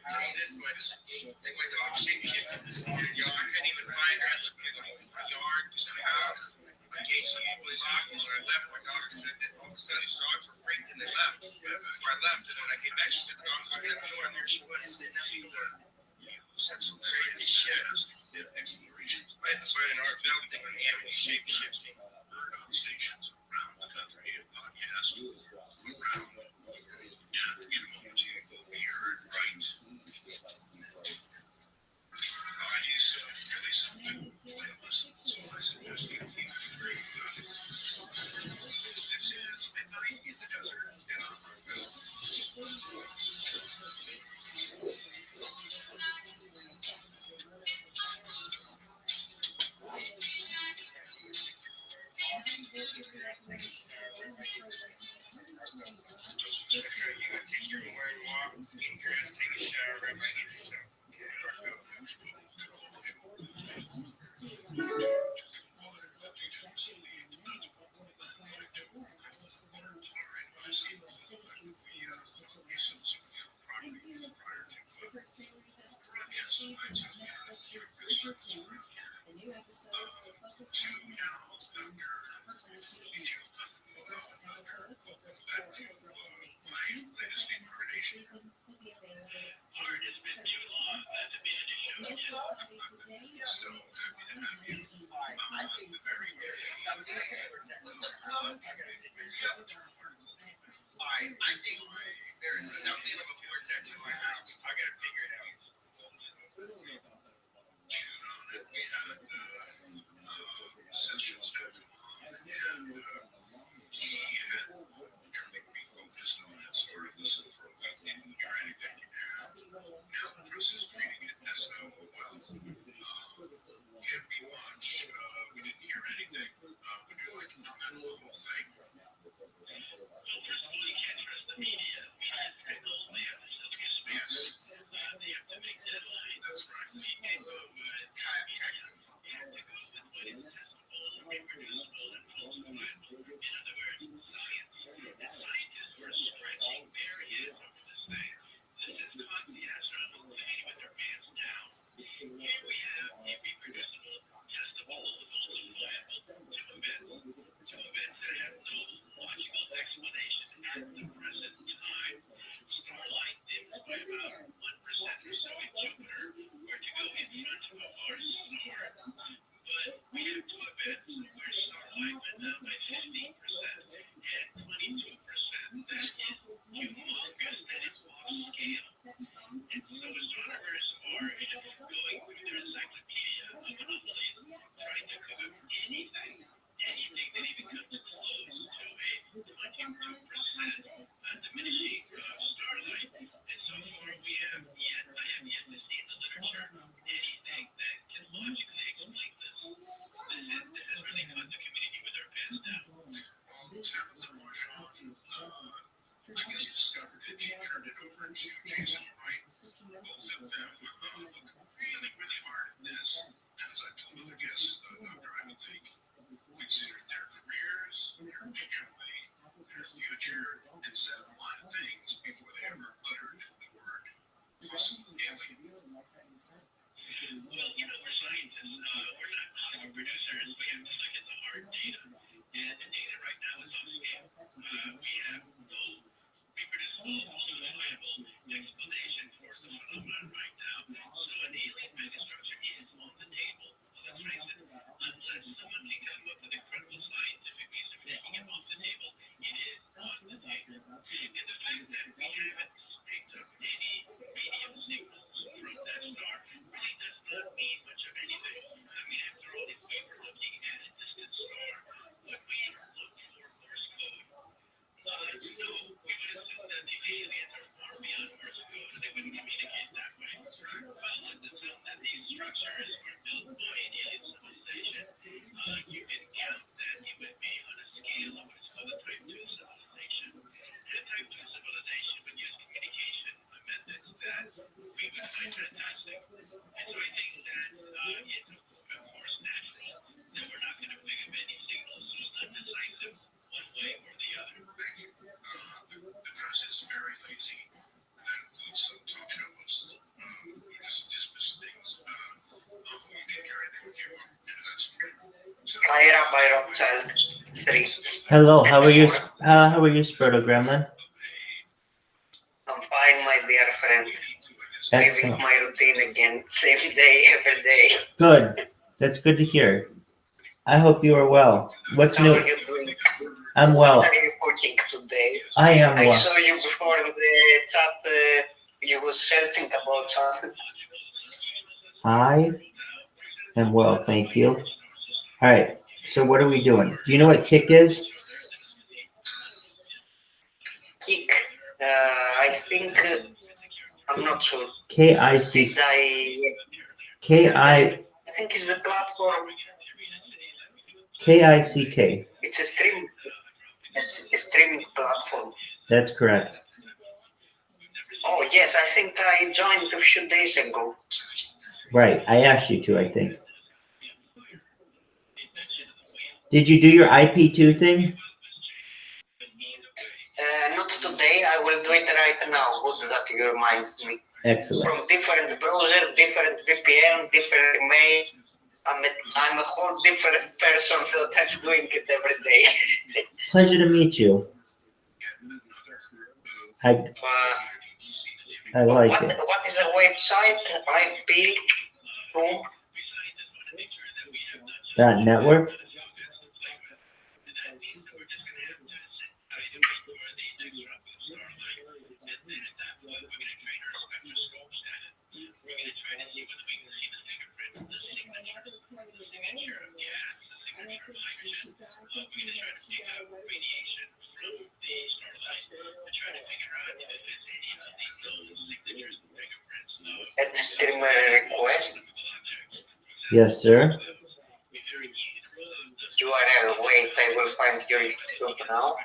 tell me this much. Like my dog shape-shifted this morning, y'all. I couldn't even find her. I looked like a yard, just a house. My gates were usually locked. When I left, my daughter said that all of a sudden the dogs were freaked and they left. Before I left, and then I came back, she said the dogs were in the door, and there she was sitting up in the door. That's some crazy shit. I had to find an art belt thing on animal shape-shifting. Bird observations around the country and podcasts around. Yeah, you know, to be heard right. He's really something. I suggest you keep it very good. This is Midnight in the Desert in Oakville. Make sure you go take your morning walk, get dressed, take a shower, right by yourself. The new episodes will focus on the first episodes, the first 4 will drop on May 15th. The second half of the season will be available June 30th. Most likely today, tomorrow has been 6 months I think there is something of a vortex in my house. I gotta figure it out. Hi, Rabbi Rothschild. 3. Hello, how are you? How are you, Sproto Gremlin? I'm fine, my dear friend. Living Excellent. my routine again. Same day, every day. Good. That's good to hear. I hope you are well. What's How new? are you doing? I'm What well. are you cooking today? I am I well. saw you before in the chat. You were searching about something. I am well, thank you. All right. So what are we doing? Do you know what kick is? Kick. I think I'm not sure. K-I-C. Did I K-I think it's the platform. K-I-C-K. It's a streaming platform. That's correct. Oh yes, I think I joined a few days ago. Right. I asked you to, I think. Did you do your IP2 thing? Not today. I will do it right now. Good that you remind me. Excellent. From different browser, different VPN, different email. I'm a whole different person that I'm doing it every day. Pleasure to meet you. I like it. What is the website? IP2. That network? Add streamer request. Yes, sir. URL. Wait, I will find your YouTube now.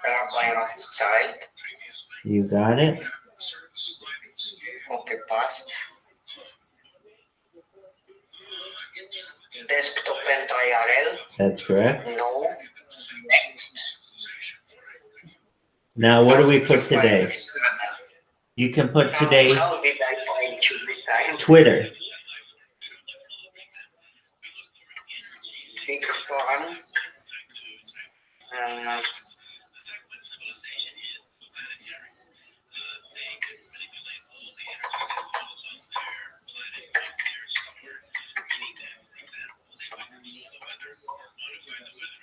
Rabbi Rothschild. You got it. Copy paste. Desktop and IRL. That's correct. No. Now, what do we put today? You can put today How did I find you this time? Twitter. Big fun.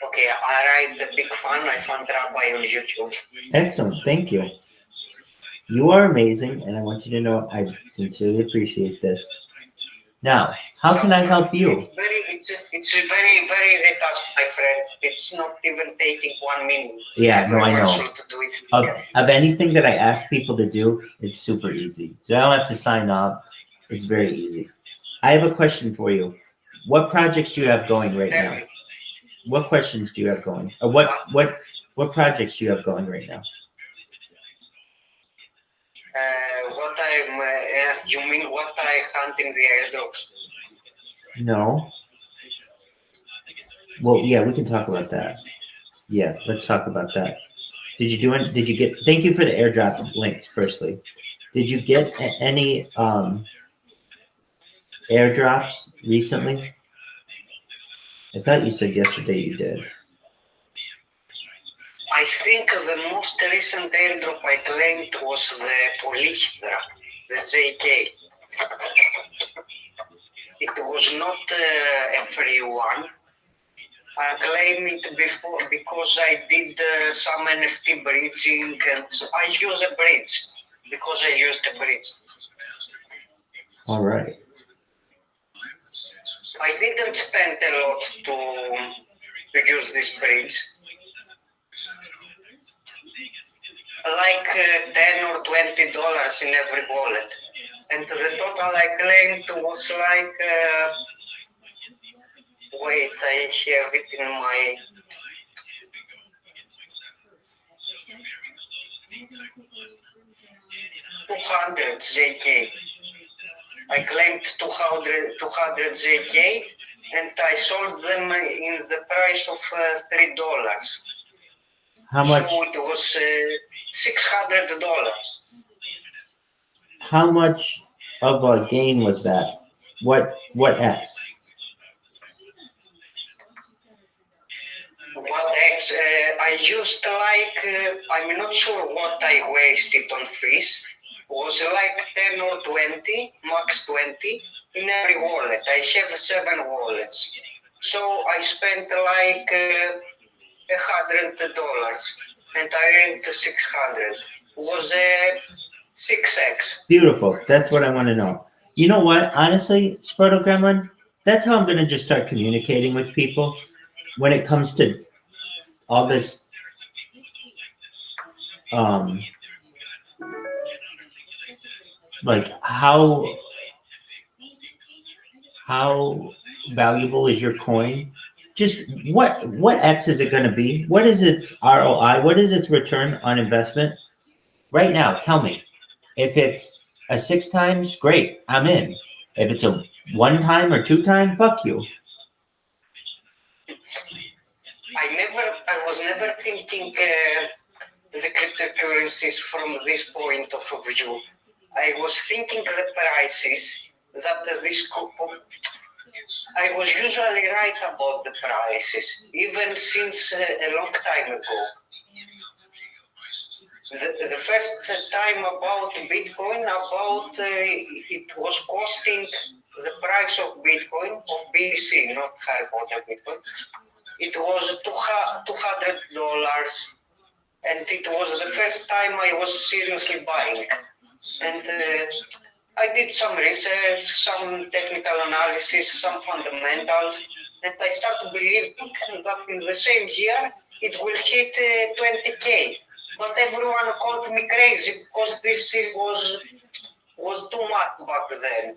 Okay, I write the big fun. I found Rabbi on YouTube. Excellent. Thank you. You are amazing, and I want you to know I sincerely appreciate this. Now, how can I help you? It's very, very easy task, my friend. It's not even taking 1 minute. Yeah, no, I know. To do it. Of anything that I ask people to do, it's super easy. So I don't have to sign up. It's very easy. I have a question for you. What projects do you have going right Tell now? me. What questions do you have going? Or what projects do you have going right now? What I'm, you mean what I hunt in the airdrops? No. Well, yeah, we can talk about that. Yeah, let's talk about that. Did you get, thank you for the airdrop links, firstly. Did you get any airdrops recently? I thought you said yesterday you did. I think the most recent airdrop I claimed was the Polyhydra, the JK. It was not a free one. I claimed it before because I did some NFT bridging, and I use a bridge because I used a bridge. All right. I didn't spend a lot to use this bridge. Like $10 or $20 in every wallet. And the total I claimed was like, wait, I have it in my, $200 JK. I claimed 200 JK and I sold them in the price of $3. How much? So it was $600. How much of a gain was that? What X? What X? I used like, I'm not sure what I wasted on fees. Was like 10 or 20, max 20 in every wallet. I have 7 wallets. So I spent like $100 and I earned 600. Was a 6x. Beautiful. That's what I want to know. You know what? Honestly, Sproto Gremlin, that's how I'm going to just start communicating with people when it comes to all this like how valuable is your coin? Just what X is it going to be? What is its ROI? What is its return on investment? Right now, tell me. If it's a 6 times, great, I'm in. If it's a 1 time or 2 time, fuck you. I was never thinking the cryptocurrencies from this point of view. I was thinking the prices that this I was usually right about the prices, even since a long time ago. The first time about Bitcoin, it was costing the price of Bitcoin, of BTC, not Harry Potter Bitcoin. It was $200, and it was the first time I was seriously buying. And I did some research, some technical analysis, some fundamentals, and I started believing that in the same year it will hit 20K. But everyone called me crazy because this was too much back then.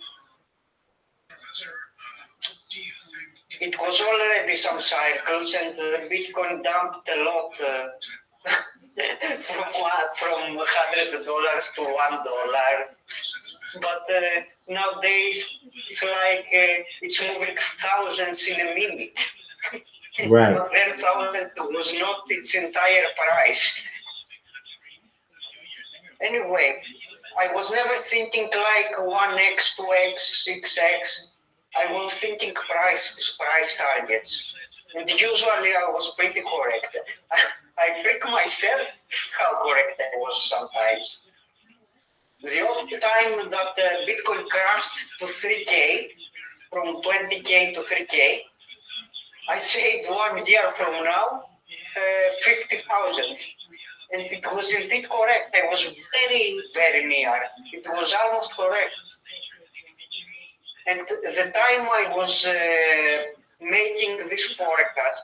It was already some cycles, and the Bitcoin dumped a lot from $100 to $1. But nowadays it's like it's moving thousands in a minute. Right. But then thousand was not its entire price. Anyway, I was never thinking like 1x, 2x, 6x. I was thinking price targets. And usually I was pretty correct. I trick myself how correct I was sometimes. The only time that Bitcoin crashed to 3K, from 20K to 3K, I said 1 year from now, 50,000. And it was indeed correct. I was very, very near. It was almost correct. And the time I was making this forecast,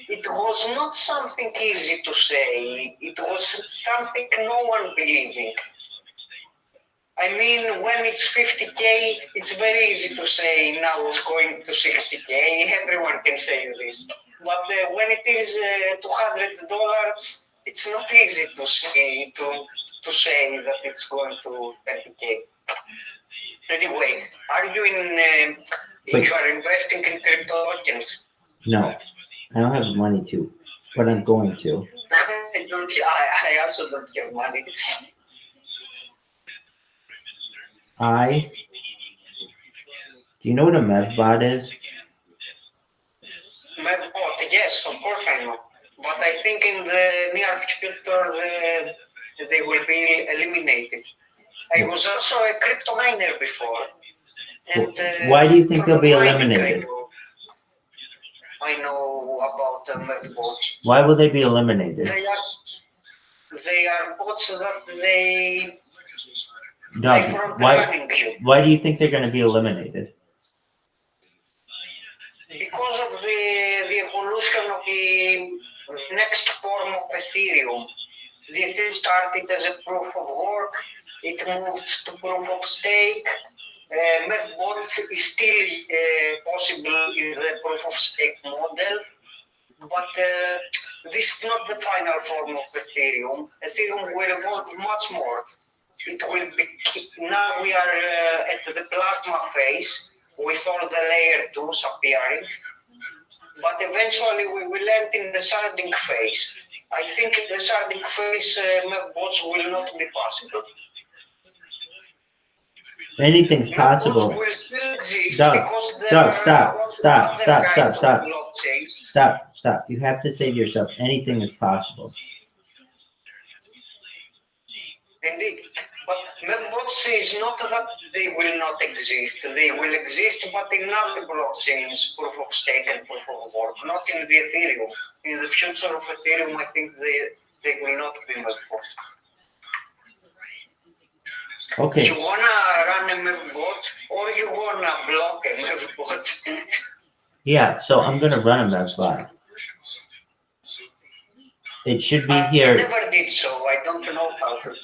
it was not something easy to say. It was something no one believing. I mean, when it's 50K, it's very easy to say now it's going to 60K. Everyone can say this. But when it is $200, it's not easy to say that it's going to 30K. Anyway, are you you are investing in crypto tokens? No, I don't have money to, but I'm going to. I also don't have money. Do you know what a mevbot is? Mevbot, yes, of course I know. But I think in the near future they will be eliminated. I was also a crypto miner before. And, why do you think they'll be eliminated? I know about mevbots. Why will they be eliminated? They are bots that they Doug, why do you think they're going to be eliminated? Because of the evolution of the next form of Ethereum. The Ethereum started as a proof of work, it moved to proof of stake. Mevbots is still possible in the proof of stake model, but this is not the final form of Ethereum. Ethereum will evolve much more. It will be, now we are at the plasma phase with all the layer 2s appearing, but eventually we will end in the sharding phase. I think in the sharding phase, mevbots will not be possible. Anything's possible. Will still exist Doug, stop. You have to say to yourself, anything is possible. Indeed. But mevbots is not that they will not exist. They will exist, but in other blockchains, proof of stake and proof of work, not in the Ethereum. In the future of Ethereum, I think they will not be mevbots. Okay. You wanna run a mevbot or you wanna block a mevbot? Yeah, so I'm gonna run a mevbot. It should be here. I never did so. I don't know how to.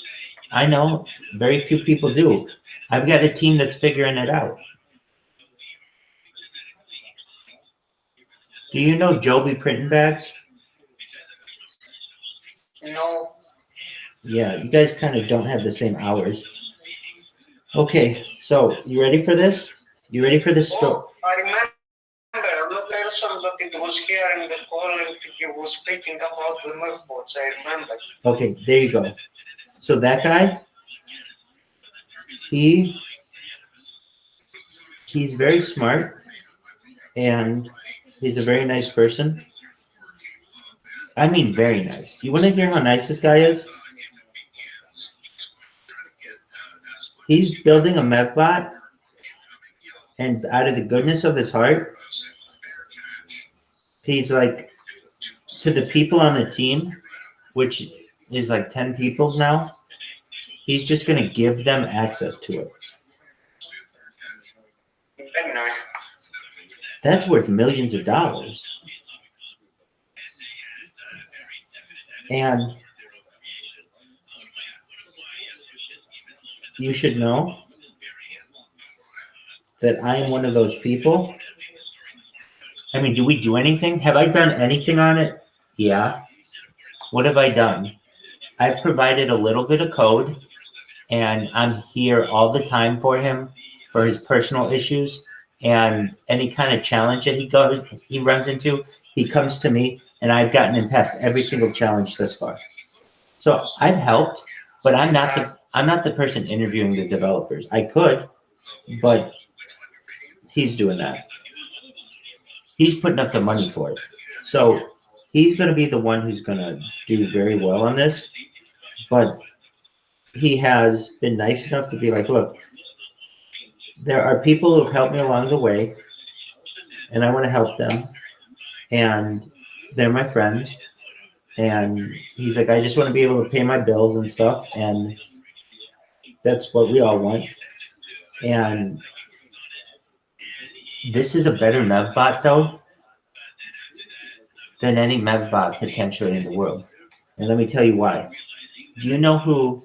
I know, very few people do. I've got a team that's figuring it out. Do you know Joby Printing Bags? No. Yeah, you guys kind of don't have the same hours. Okay, so you ready for this? You ready for this story? I remember the person that it was here in the call and he was speaking about the mevbots. I remember. Okay, there you go. So that guy, he he's very smart and he's a very nice person. I mean, very nice. You want to hear how nice this guy is? He's building a mevbot, and out of the goodness of his heart, he's like, to the people on the team, which is like 10 people now, he's just going to give them access to it. Very nice. That's worth millions of dollars. And you should know that I am one of those people. I mean, do we do anything? Have I done anything on it? Yeah. What have I done? I've provided a little bit of code, and I'm here all the time for him for his personal issues and any kind of challenge that he runs into. He comes to me, and I've gotten him past every single challenge thus far. So I've helped, but I'm not the person interviewing the developers. I could, but he's doing that. He's putting up the money for it. So he's going to be the one who's going to do very well on this. But he has been nice enough to be like, look, there are people who have helped me along the way, and I want to help them. And they're my friends. And he's like, I just want to be able to pay my bills and stuff. And that's what we all want. And this is a better mevbot, though, than any mevbot potentially in the world. And let me tell you why. Do you know who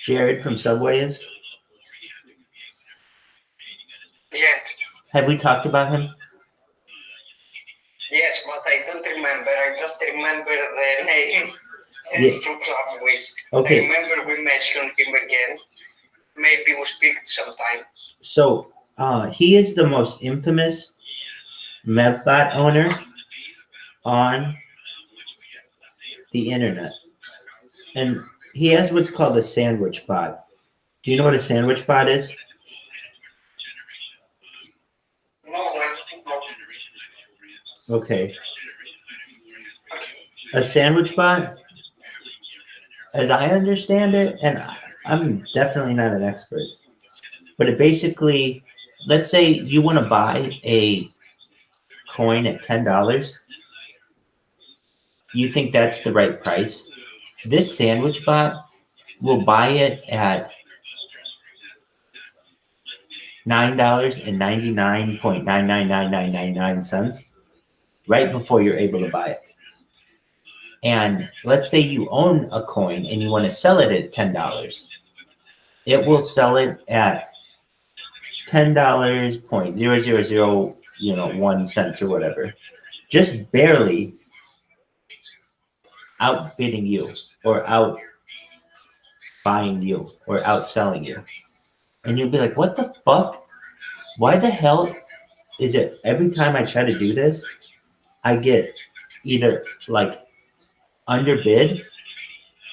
Jared from Subway is? Yeah. Have we talked about him? Yes, but I don't remember. I just remember the name Yeah. from Club Wiz. Okay. I remember we mentioned him again. Maybe we speak sometime. So he is the most infamous mevbot owner on the internet. And he has what's called a sandwich bot. Do you know what a sandwich bot is? No, I don't know. Okay. A sandwich bot, as I understand it, and I'm definitely not an expert, but it basically, let's say you want to buy a coin at $10. You think that's the right price. This sandwich bot will buy it at $9.99.999999 right before you're able to buy it. And let's say you own a coin and you want to sell it at $10. It will sell it at $10.0001 or whatever, just barely outbidding you or out buying you or outselling you. And you'll be like, what the fuck? Why the hell is it every time I try to do this, I get either like underbid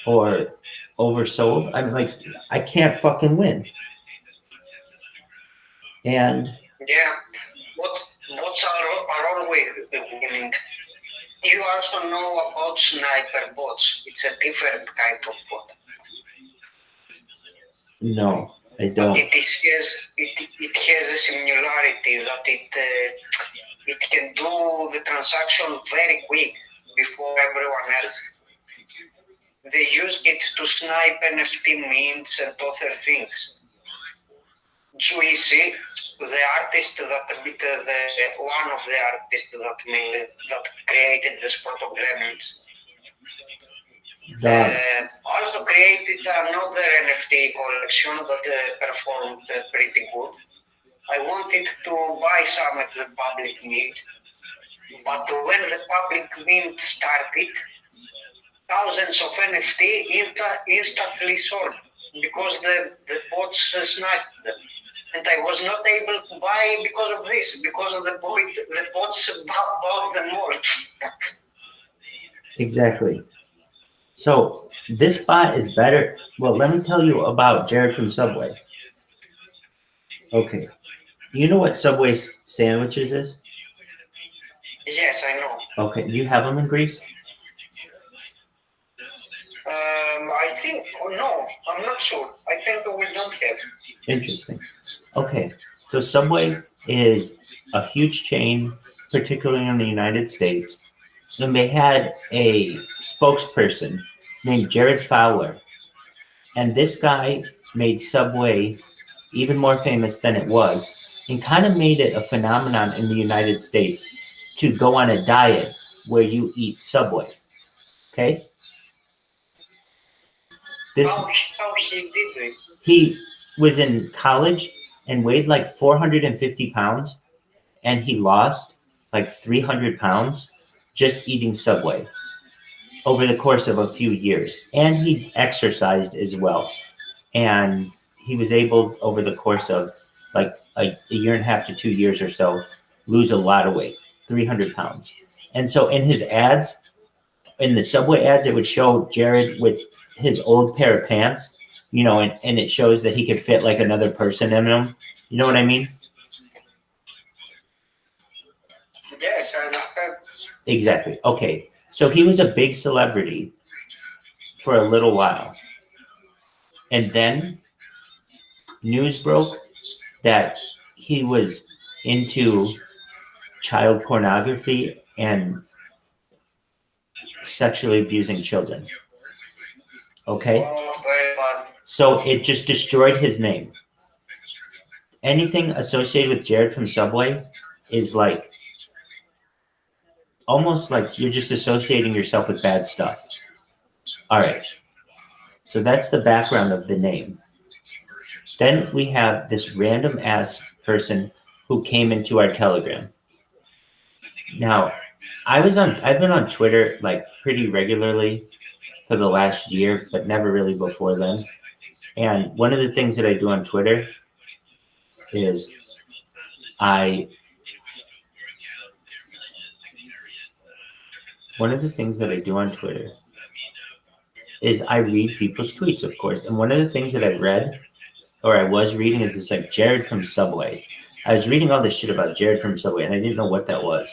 or oversold? I'm like, I can't fucking win. And Yeah. Bots are always winning. You also know about sniper bots. It's a different kind of bot. no, I But don't. it has a similarity that it can do the transaction very quick before everyone else. They use it to snipe NFT mints and other things. Juicy, the artist that one of the artists that created the Sport of Gremlins, also created another NFT collection that performed pretty good. I wanted to buy some at the public need, but when the public mint started, thousands of NFT instantly sold because the bots sniped them. And I was not able to buy because of this, because of the bots bought them all. Exactly. So this bot is better. Well, let me tell you about Jared from Subway. Okay. You know what Subway sandwiches is? Yes, I know. Okay, do you have them in Greece? I think, no, I'm not sure. I think we don't have. Interesting. Okay, so Subway is a huge chain, particularly in the United States, and they had a spokesperson named Jared Fowler, and this guy made Subway even more famous than it was, and kind of made it a phenomenon in the United States to go on a diet where you eat Subway. Okay? How he did it? He was in college and weighed like 450 pounds, and he lost like 300 pounds just eating Subway over the course of a few years. And he exercised as well. And he was able, over the course of like a year and a half to 2 years or so, lose a lot of weight, 300 pounds. And so in his ads, in the Subway ads, it would show Jared with his old pair of pants, you know, and it shows that he could fit like another person in them. You know what I mean? Yes, I understand. Exactly. Okay. So he was a big celebrity for a little while. And then news broke that he was into child pornography and sexually abusing children. Okay? Oh, very bad. So it just destroyed his name. Anything associated with Jared from Subway is like almost like you're just associating yourself with bad stuff. All right. So that's the background of the name. Then we have this random ass person who came into our Telegram. Now, I've been on Twitter like pretty regularly for the last year, but never really before then. And one of the things that I do on Twitter is I read people's tweets, of course. And one of the things that I read, or I was reading, is this like Jared from Subway. I was reading all this shit about Jared from Subway, and I didn't know what that was.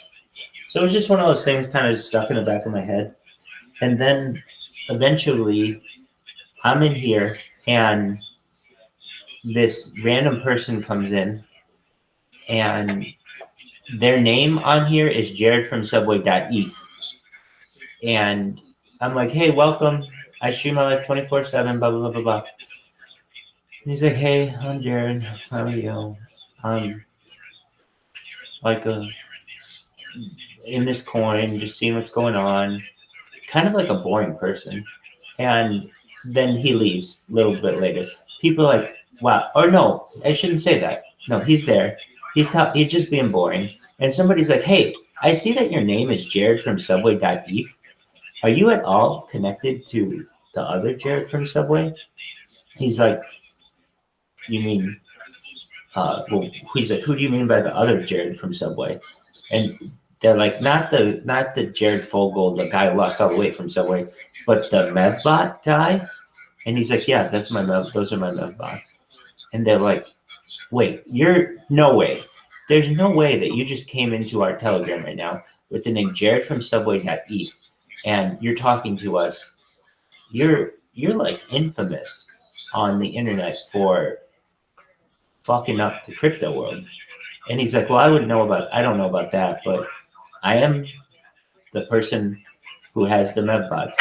So it was just one of those things kind of stuck in the back of my head. And then eventually I'm in here and this random person comes in and their name on here is Jared from Subway.eth. And I'm like, hey, welcome. I stream my life 24/7, blah, blah, blah, blah, blah. And he's like, hey, I'm Jared. How are you? I'm like in this coin, just seeing what's going on. Kind of like a boring person. And then he leaves a little bit later. People are like, wow. Or no, I shouldn't say that. No, he's there. He's just being boring. And somebody's like, hey, I see that your name is Jared from Subway.eth. Are you at all connected to the other Jared from Subway? He's like, you mean, he's like, who do you mean by the other Jared from Subway? And they're like, not the Jared Fogle, the guy who lost all the weight from Subway, but the Mevbot guy. And he's like, yeah, those are my Mevbots. And they're like, wait, no way. There's no way that you just came into our Telegram right now with the name Jared from Subway.eth and you're talking to us. You're like infamous on the internet for fucking up the crypto world. And he's like, well, I don't know about that, but I am the person who has the Mevbots.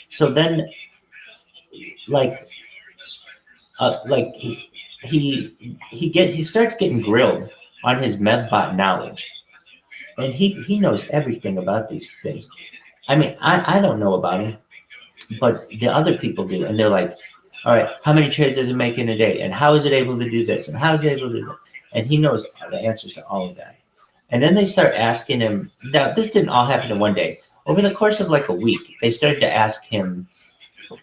So then, he starts getting grilled on his Mevbot knowledge, and he knows everything about these things. I mean, I don't know about him, but the other people do, and they're like, all right, how many trades does it make in a day, and how is it able to do this, and how is it able to do that? And he knows the answers to all of that. And then they start asking him. Now, this didn't all happen in one day. Over the course of like a week, they started to ask him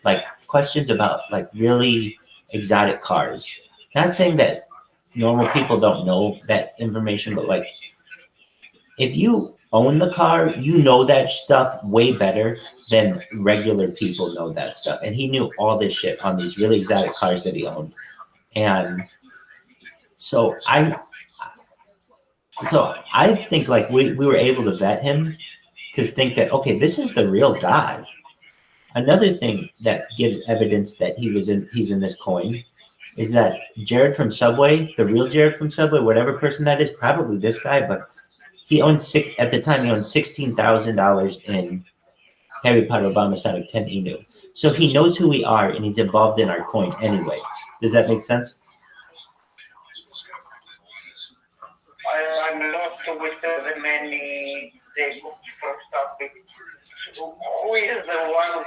like questions about like really exotic cars. Not saying that normal people don't know that information, but like if you own the car, you know that stuff way better than regular people know that stuff. And he knew all this shit on these really exotic cars that he owned. And so So I think like we were able to vet him to think that, okay, this is the real guy. Another thing that gives evidence that he's in this coin is that Jared from Subway, the real Jared from Subway, whatever person that is, probably this guy, but he owned at the time he owned $16,000 in Harry Potter Obama Sonic 10 Inu. So he knows who we are and he's involved in our coin anyway. Does that make sense? I'm not with the many they book from stuff. Who is the one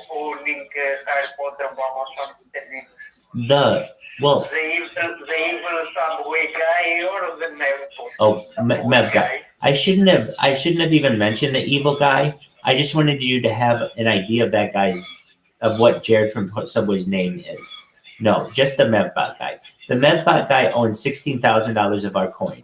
who link Harry Potter Obama Sonic 10 Inu? The evil Subway guy or the Mev guy. I shouldn't have even mentioned the evil guy. I just wanted you to have an idea of that guy's, of what Jared from Subway's name is. No, just the Mevbot guy. The Mevbot guy owns $16,000 of our coin.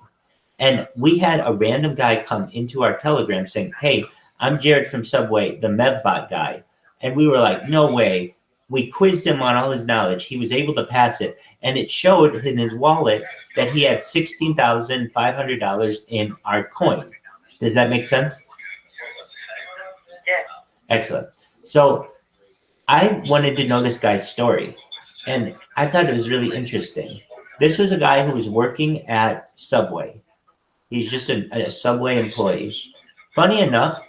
And we had a random guy come into our Telegram saying, hey, I'm Jared from Subway, the Mevbot guy. And we were like, no way. We quizzed him on all his knowledge. He was able to pass it. And it showed in his wallet that he had $16,500 in our coin. Does that make sense? Yeah. Excellent. So I wanted to know this guy's story. And I thought it was really interesting. This was a guy who was working at Subway. He's just a Subway employee. Funny enough,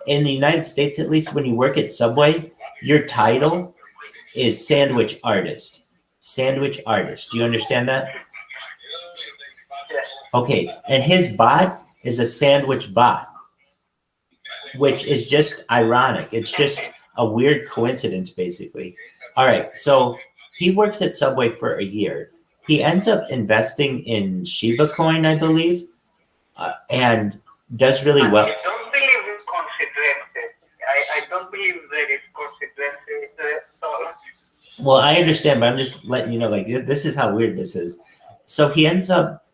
in the United States, at least, when you work at Subway, your title is sandwich artist. Sandwich artist. Do you understand that? Okay. And his bot is a sandwich bot, which is just ironic. It's just a weird coincidence, basically. All right. So he works at Subway for a year. He ends up investing in Shiba coin, I believe, and does really well. I don't believe it's consequences. I don't believe there is consequences. Well, I understand, but I'm just letting you know, like, this is how weird this is. So he ends up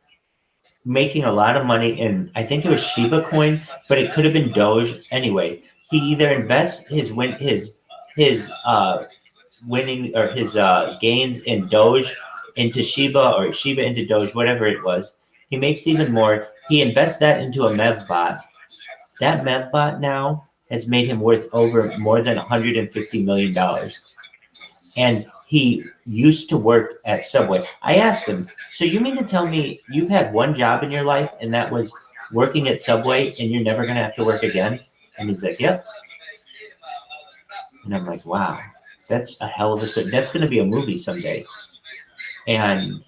making a lot of money in, I think it was Shiba coin, but it could have been Doge. Anyway, he either invests his winning or his gains in Doge into Shiba or Shiba into Doge, whatever it was. He makes even more. He invests that into a Mevbot. That Mevbot now has made him worth over more than $150 million. And he used to work at Subway. I asked him, so you mean to tell me you've had one job in your life and that was working at Subway and you're never going to have to work again? And he's like, yep. And I'm like, wow, that's a hell of a story. That's going to be a movie someday. And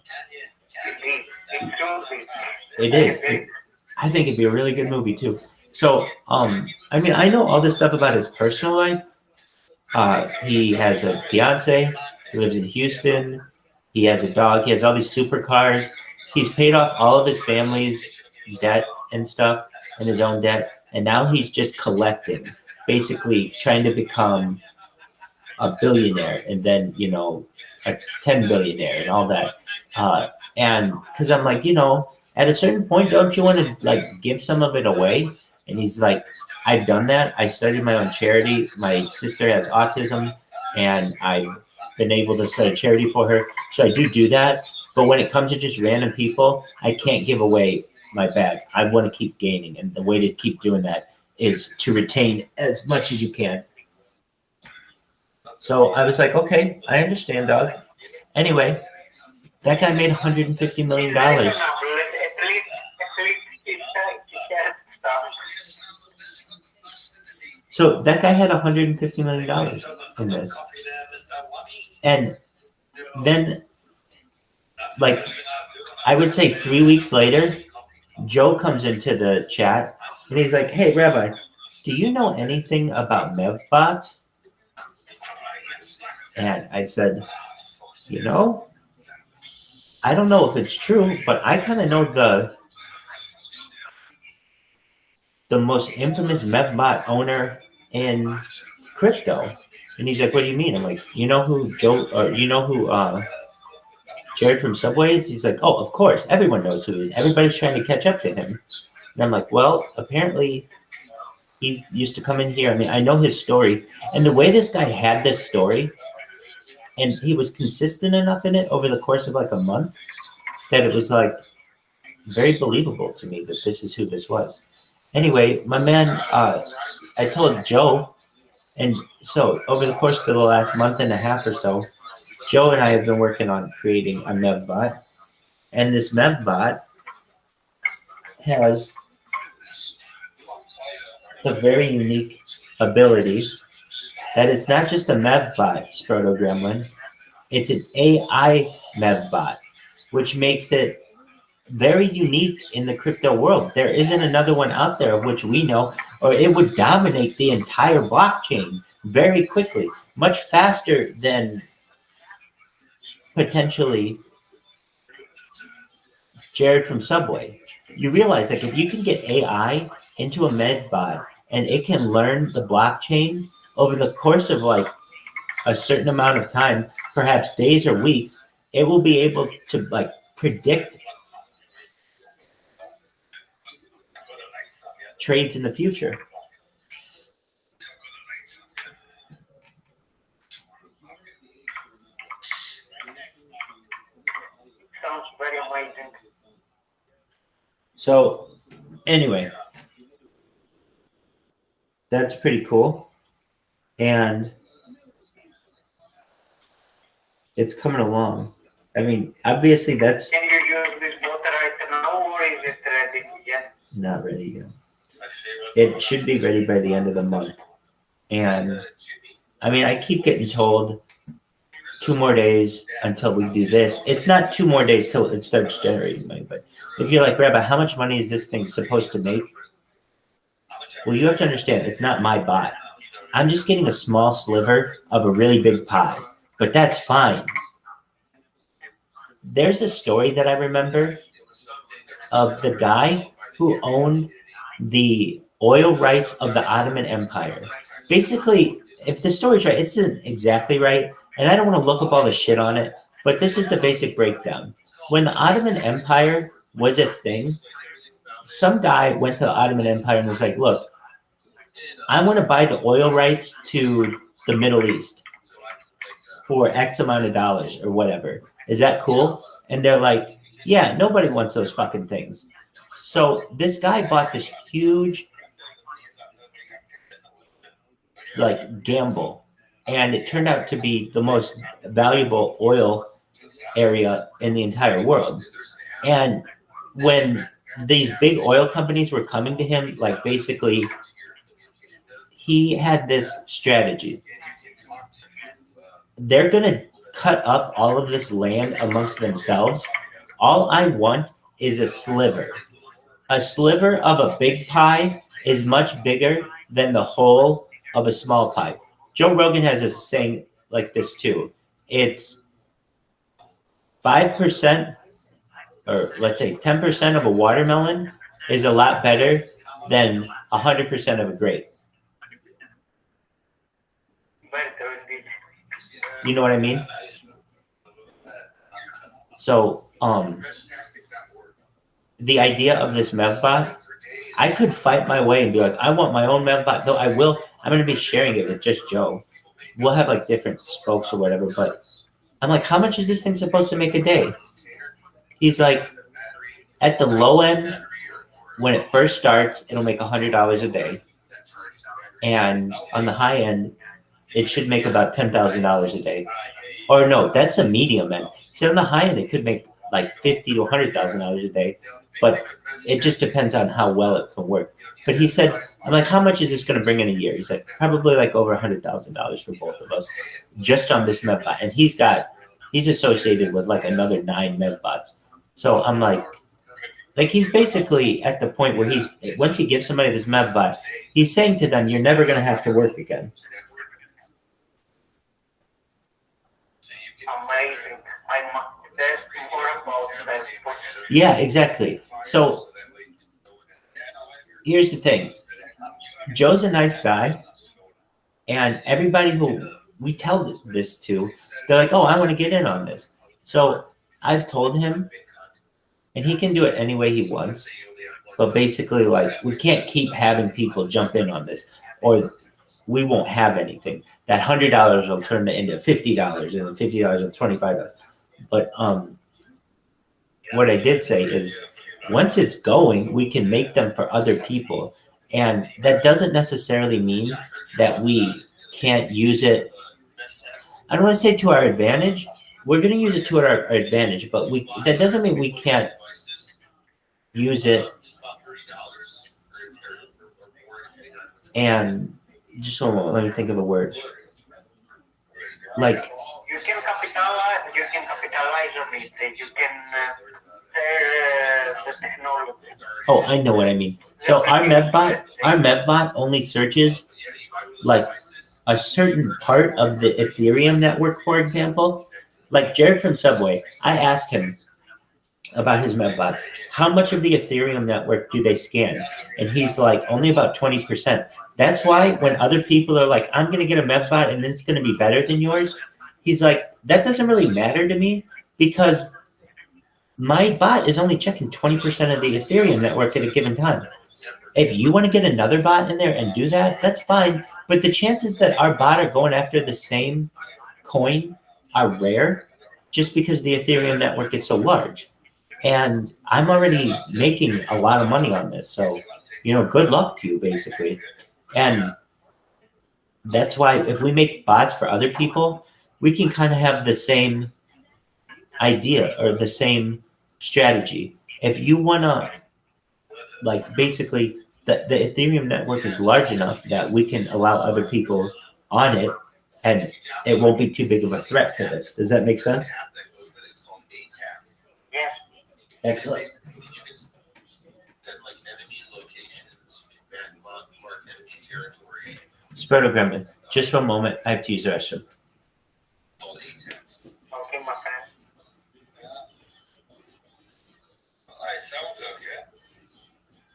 it is. I think it'd be a really good movie too. So, I mean, I know all this stuff about his personal life. He has a fiance. He lives in Houston. He has a dog. He has all these supercars. He's paid off all of his family's debt and stuff and his own debt. And now he's just collecting, basically trying to become a billionaire and then, you know, a 10 billionaire and all that. And because I'm like, you know, at a certain point, don't you want to like give some of it away? And he's like, I've done that. I started my own charity. My sister has autism and I've been able to start a charity for her. So I do that. But when it comes to just random people, I can't give away my bag. I want to keep gaining. And the way to keep doing that is to retain as much as you can. So I was like, okay, I understand, dog. Anyway, that guy made $150 million. So that guy had $150 million in this. And then, like, I would say 3 weeks later, Joe comes into the chat and he's like, hey, Rabbi, do you know anything about Mevbots? And I said, you know, I don't know if it's true, but I kind of know the most infamous Mevbot owner in crypto. And he's like, what do you mean? I'm like, you know who Jared from Subway is? He's like, oh, of course. Everyone knows who he is. Everybody's trying to catch up to him. And I'm like, well, apparently he used to come in here. I mean, I know his story. And the way this guy had this story, and he was consistent enough in it over the course of like a month that it was like, very believable to me that this is who this was. Anyway, my man, I told Joe, and so over the course of the last month and a half or so, Joe and I have been working on creating a MEVBot, and this MEVBot has the very unique ability that it's not just a MEVBot, Sproto Gremlin, it's an AI MEVBot, which makes it very unique in the crypto world. There isn't another one out there of which we know, or it would dominate the entire blockchain very quickly, much faster than potentially Jared from Subway. You realize, like, if you can get AI into a MEVBot and it can learn the blockchain over the course of like a certain amount of time, perhaps days or weeks, it will be able to like predict trades in the future. Sounds very amazing. So anyway, that's pretty cool. And it's coming along. I mean, obviously that's Can you use this bot right now, or is it ready yet? not ready yet. It should be ready by the end of the month. And I mean, I keep getting told 2 more days until we do this. It's not 2 more days till it starts generating money. But if you're like, Rabbi, how much money is this thing supposed to make? Well, you have to understand, it's not my bot. I'm just getting a small sliver of a really big pie. But that's fine. There's a story that I remember of the guy who owned the oil rights of the Ottoman Empire. Basically, if the story's right, it isn't exactly right, and I don't want to look up all the shit on it, but this is the basic breakdown. When the Ottoman Empire was a thing, some guy went to the Ottoman Empire and was like, look, I want to buy the oil rights to the Middle East for X amount of dollars or whatever. Is that cool? And they're like, yeah, nobody wants those fucking things. So this guy bought this huge like gamble, and it turned out to be the most valuable oil area in the entire world. And when these big oil companies were coming to him, like basically he had this strategy. They're going to cut up all of this land amongst themselves. All I want is a sliver. A sliver of a big pie is much bigger than the whole of a small pie. Joe Rogan has a saying like this too. It's 5%, or let's say 10% of a watermelon is a lot better than 100% of a grape. You know what I mean? So, the idea of this MEVBot, I could fight my way and be like, I want my own MEVBot. Though I will, I'm going to be sharing it with just Joe. We'll have like different spokes or whatever, but I'm like, how much is this thing supposed to make a day? He's like, at the low end, when it first starts, it'll make $100 a day. And on the high end, it should make about $10,000 a day. Or no, that's the medium end. So on the high end, it could make like $50,000 to $100,000 a day. But it just depends on how well it can work. But he said, I'm like, how much is this going to bring in a year? He's like, probably like over $100,000 for both of us, just on this MEVBot. And he's associated with like another 9 MEVBots. So I'm like he's basically at the point where once he gives somebody this MEVBot, he's saying to them, you're never going to have to work again. Amazing. There's more about that. Yeah, exactly. So here's the thing. Joe's a nice guy, and everybody who we tell this to, they're like, oh, I want to get in on this. So I've told him, and he can do it any way he wants, but basically, like, we can't keep having people jump in on this, or we won't have anything. That $100 will turn into $50, and then $50 will $25. But what I did say is, once it's going, we can make them for other people. And that doesn't necessarily mean that we can't use it. I don't want to say to our advantage. We're going to use it to our advantage, but that doesn't mean we can't use it. And just a moment, let me think of the word. Like, You can capitalize on it. You can the technology. oh, I know what I mean. So our MEVBot only searches like a certain part of the Ethereum network, for example. Like Jared from Subway, I asked him about his MEVBots. How much of the Ethereum network do they scan? And he's like, only about 20%. That's why when other people are like, I'm going to get a MEVBot and it's going to be better than yours, he's like, that doesn't really matter to me because my bot is only checking 20% of the Ethereum network at a given time. If you want to get another bot in there and do that, that's fine. But the chances that our bot are going after the same coin are rare just because the Ethereum network is so large. And I'm already making a lot of money on this. So, good luck to you, basically. And that's why if we make bots for other people, we can kind of have the same idea or the same strategy. If you want to, basically, the Ethereum network is large enough that we can allow other people on it and it won't be too big of a threat to this. Does that make sense? Yes. Excellent. Sprotogramming. Just one moment. I have to use the restroom. Okay, my friend.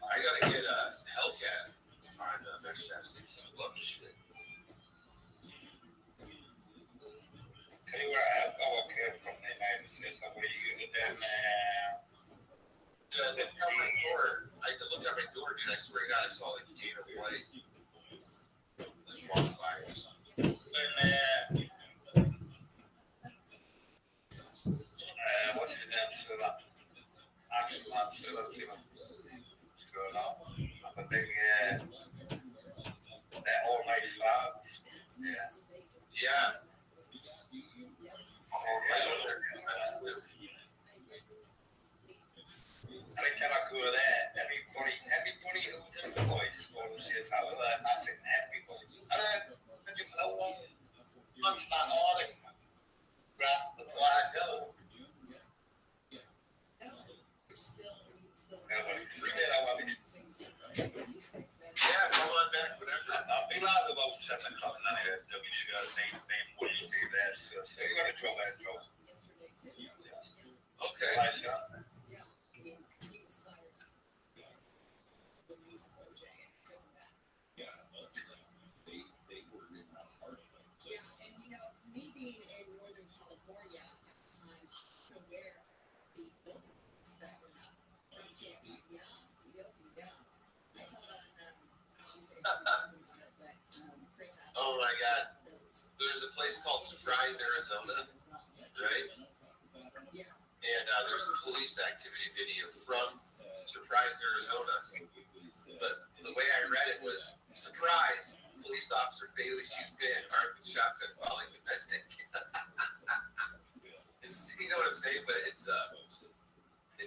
I gotta get a Hellcat on Fantastic. I love this shit. Tell you where I have Hellcat from the United States. What are you using that, man? The door. I looked at my door, dude. I swear to God, I saw like a gator white. Just walking by or something. Man. What's your name? So let's see what's going on. I'm a big, that all night clouds. Yeah. Anytime I go there, everybody who's in the voice always says how I said everybody. I don't know what's not all the right before I go. Yeah, call on back, whatever. I'll be live about 7 o'clock. None of that W got a name what do you do that? So you gotta draw that draw. Okay. Nice shot. They were in the heart of it. Yeah, and me being in Northern California at the time, I'm aware of the buildings that were up. I saw that Chris. Oh my God. There's a place called Surprise, Arizona, right? And there's a police activity video from Surprise, Arizona. But the way I read it was, surprise, police officer fatally shoots man armed with shotgun following domestic. You know what I'm saying? But it's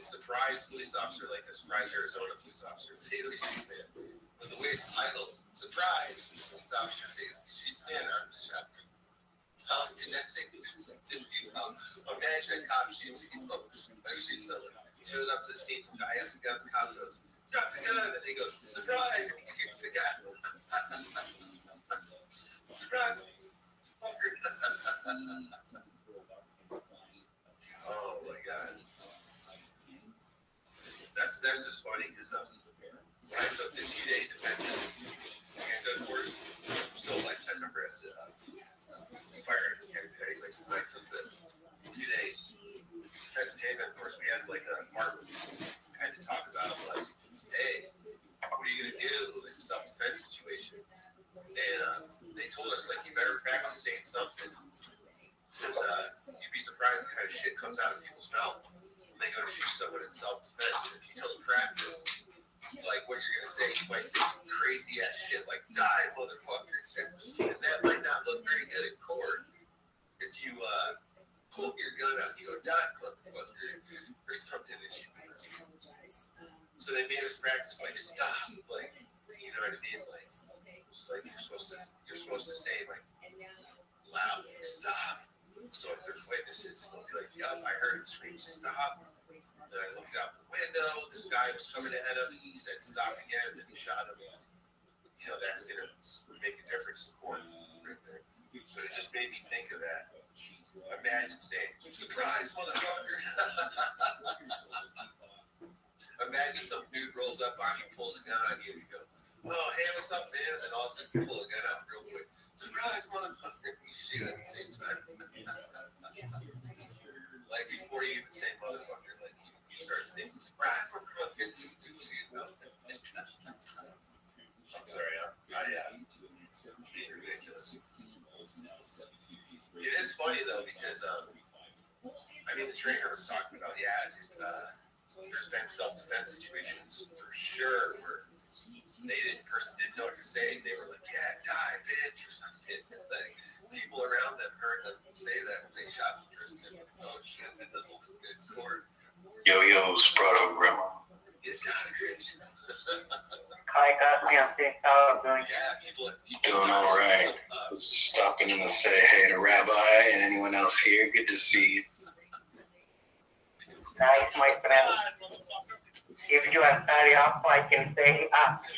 surprise police officer, like the Surprise, Arizona police officer fatally shoots man. But the way it's titled, surprise, police officer fatally shoots man armed with shotgun. Imagine a cop shoots someone. He shows up to the scene, some guy has a gun, the cop goes, drop the gun, and he goes, surprise, and he shoots the guy. Surprise, fucker. Oh my God. That's just funny because when I took the 2-day defensive, and of course, I'm still a lifetime member at the Fire Academy. When I took the 2-day defensive haven, of course, we had like a mark kind of talk about like, hey, what are you gonna do in a self-defense situation? And they told us like, you better practice saying something because you'd be surprised the kind of shit comes out of people's mouth when they go to shoot someone in self-defense, if you don't practice, like what you're gonna say, you might say some crazy ass shit like "die, motherfucker," and that might not look very good in court. If you pull your gun out, you go "die, motherfucker," or something that you do. So they made us practice like "stop," like you know what I mean, like you're supposed to say like loud "stop." So if there's witnesses, they'll be like, "Yup, I heard him scream stop." Then I looked out the window. This guy was coming ahead of me. He said stop again, and then he shot him. You know, that's gonna make a difference in court right there. But it just made me think of that. Imagine saying, "Surprise, motherfucker!" Imagine some dude rolls up on you, pulls a gun on you, and you go, "Oh, hey, what's up, man?" And then all of a sudden you pull a gun out real quick. "Surprise, motherfucker!" You shoot at the same time. Like before you even say "motherfucker," like you start saying "surprise, motherfucker." I'm sorry, I'm being ridiculous. It is funny though because I mean the trainer was talking about there's been self-defense situations for sure where person didn't know what to say. They were like, "Yeah, die, bitch," or something. Like people around them heard them say that when they shot the person. Oh shit, that doesn't look good in court. Yo, Sprato Grandma. Get out of here. Hi, Caspian. How are you doing? Yeah, people Doing all right. Stopping in to say hey to Rabbi and anyone else here. Good to see you. Nice, my friend. If you are sorry off, I can say,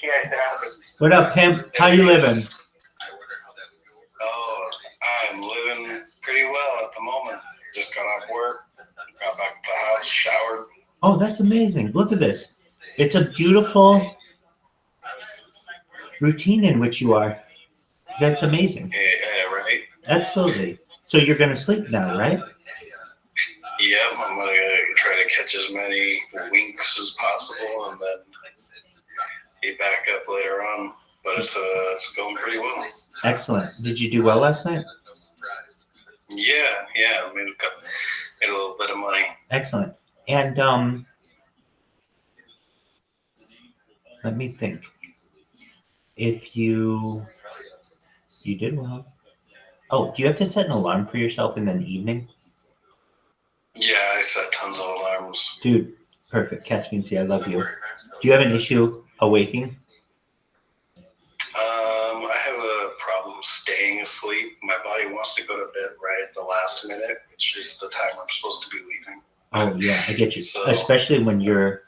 cheers, Rabbi. What up, pimp? How you living? I wonder how that would go. Oh, I'm living pretty well at the moment. Just got off work, got back to the house, showered. Oh, that's amazing. Look at this. It's a beautiful routine in which you are. That's amazing. Yeah, right? Absolutely. So you're going to sleep now, right? Yep, I'm going to try to catch as many winks as possible and then get back up later on. But it's going pretty well. Excellent. Did you do well last night? Yeah, I made a little bit of money. Excellent. And let me think. If you did well. Oh, do you have to set an alarm for yourself in the evening? Yeah, I set tons of alarms. Dude, perfect. Caspian C, I love you. Do you have an issue awaking? I have a problem staying asleep. My body wants to go to bed right at the last minute, which is the time I'm supposed to be leaving. Oh, yeah, I get you. Especially when you're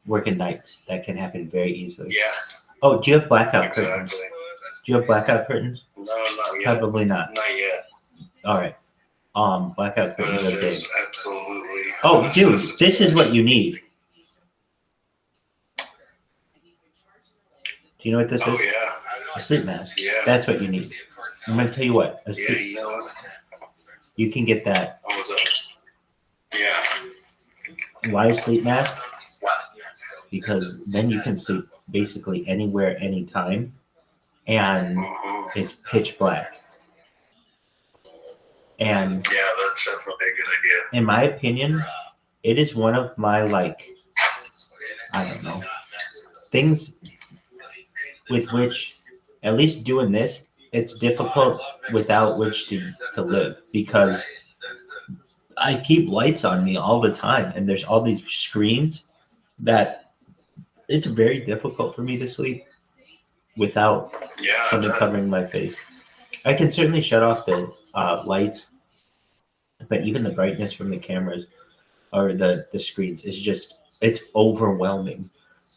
working nights. That can happen very easily. Yeah. Oh, do you have blackout Exactly. curtains? Do you have blackout curtains? No, not yet. Probably not. Not yet. All right. Blackout But curtains it are big. is absolutely. Oh, dude, this is what you need. Do you know what this Oh, is? yeah. A sleep mask. Yeah. That's what you need. I'm going to tell you what. Yeah, you know. You can get that. What was that? Yeah. Why sleep mask? Because then you can sleep basically anywhere, anytime, and Mhm. it's pitch black. And Yeah, that's definitely a good idea. in my opinion, it is one of my, I don't know, things with which, at least doing this, it's difficult without which to live, because I keep lights on me all the time, and there's all these screens that it's very difficult for me to sleep without Yeah. something covering my face. I can certainly shut off the lights, but even the brightness from the cameras or the screens is just, it's overwhelming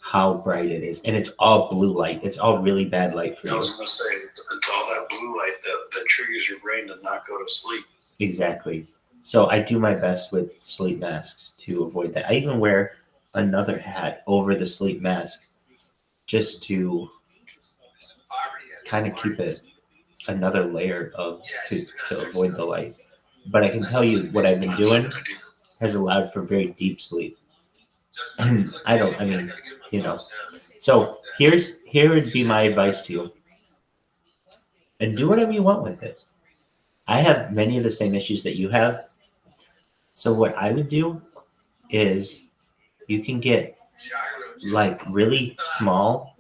how bright it is. And it's all blue light. It's all really bad light for I you. was going to say, it's all that blue light that triggers your brain to not go to sleep. Exactly. So I do my best with sleep masks to avoid that. I even wear another hat over the sleep mask just to kind of keep it another layer to avoid the light. But I can tell you what I've been doing has allowed for very deep sleep. And so here would be my advice to you. And do whatever you want with it. I have many of the same issues that you have. So what I would do is you can get like really small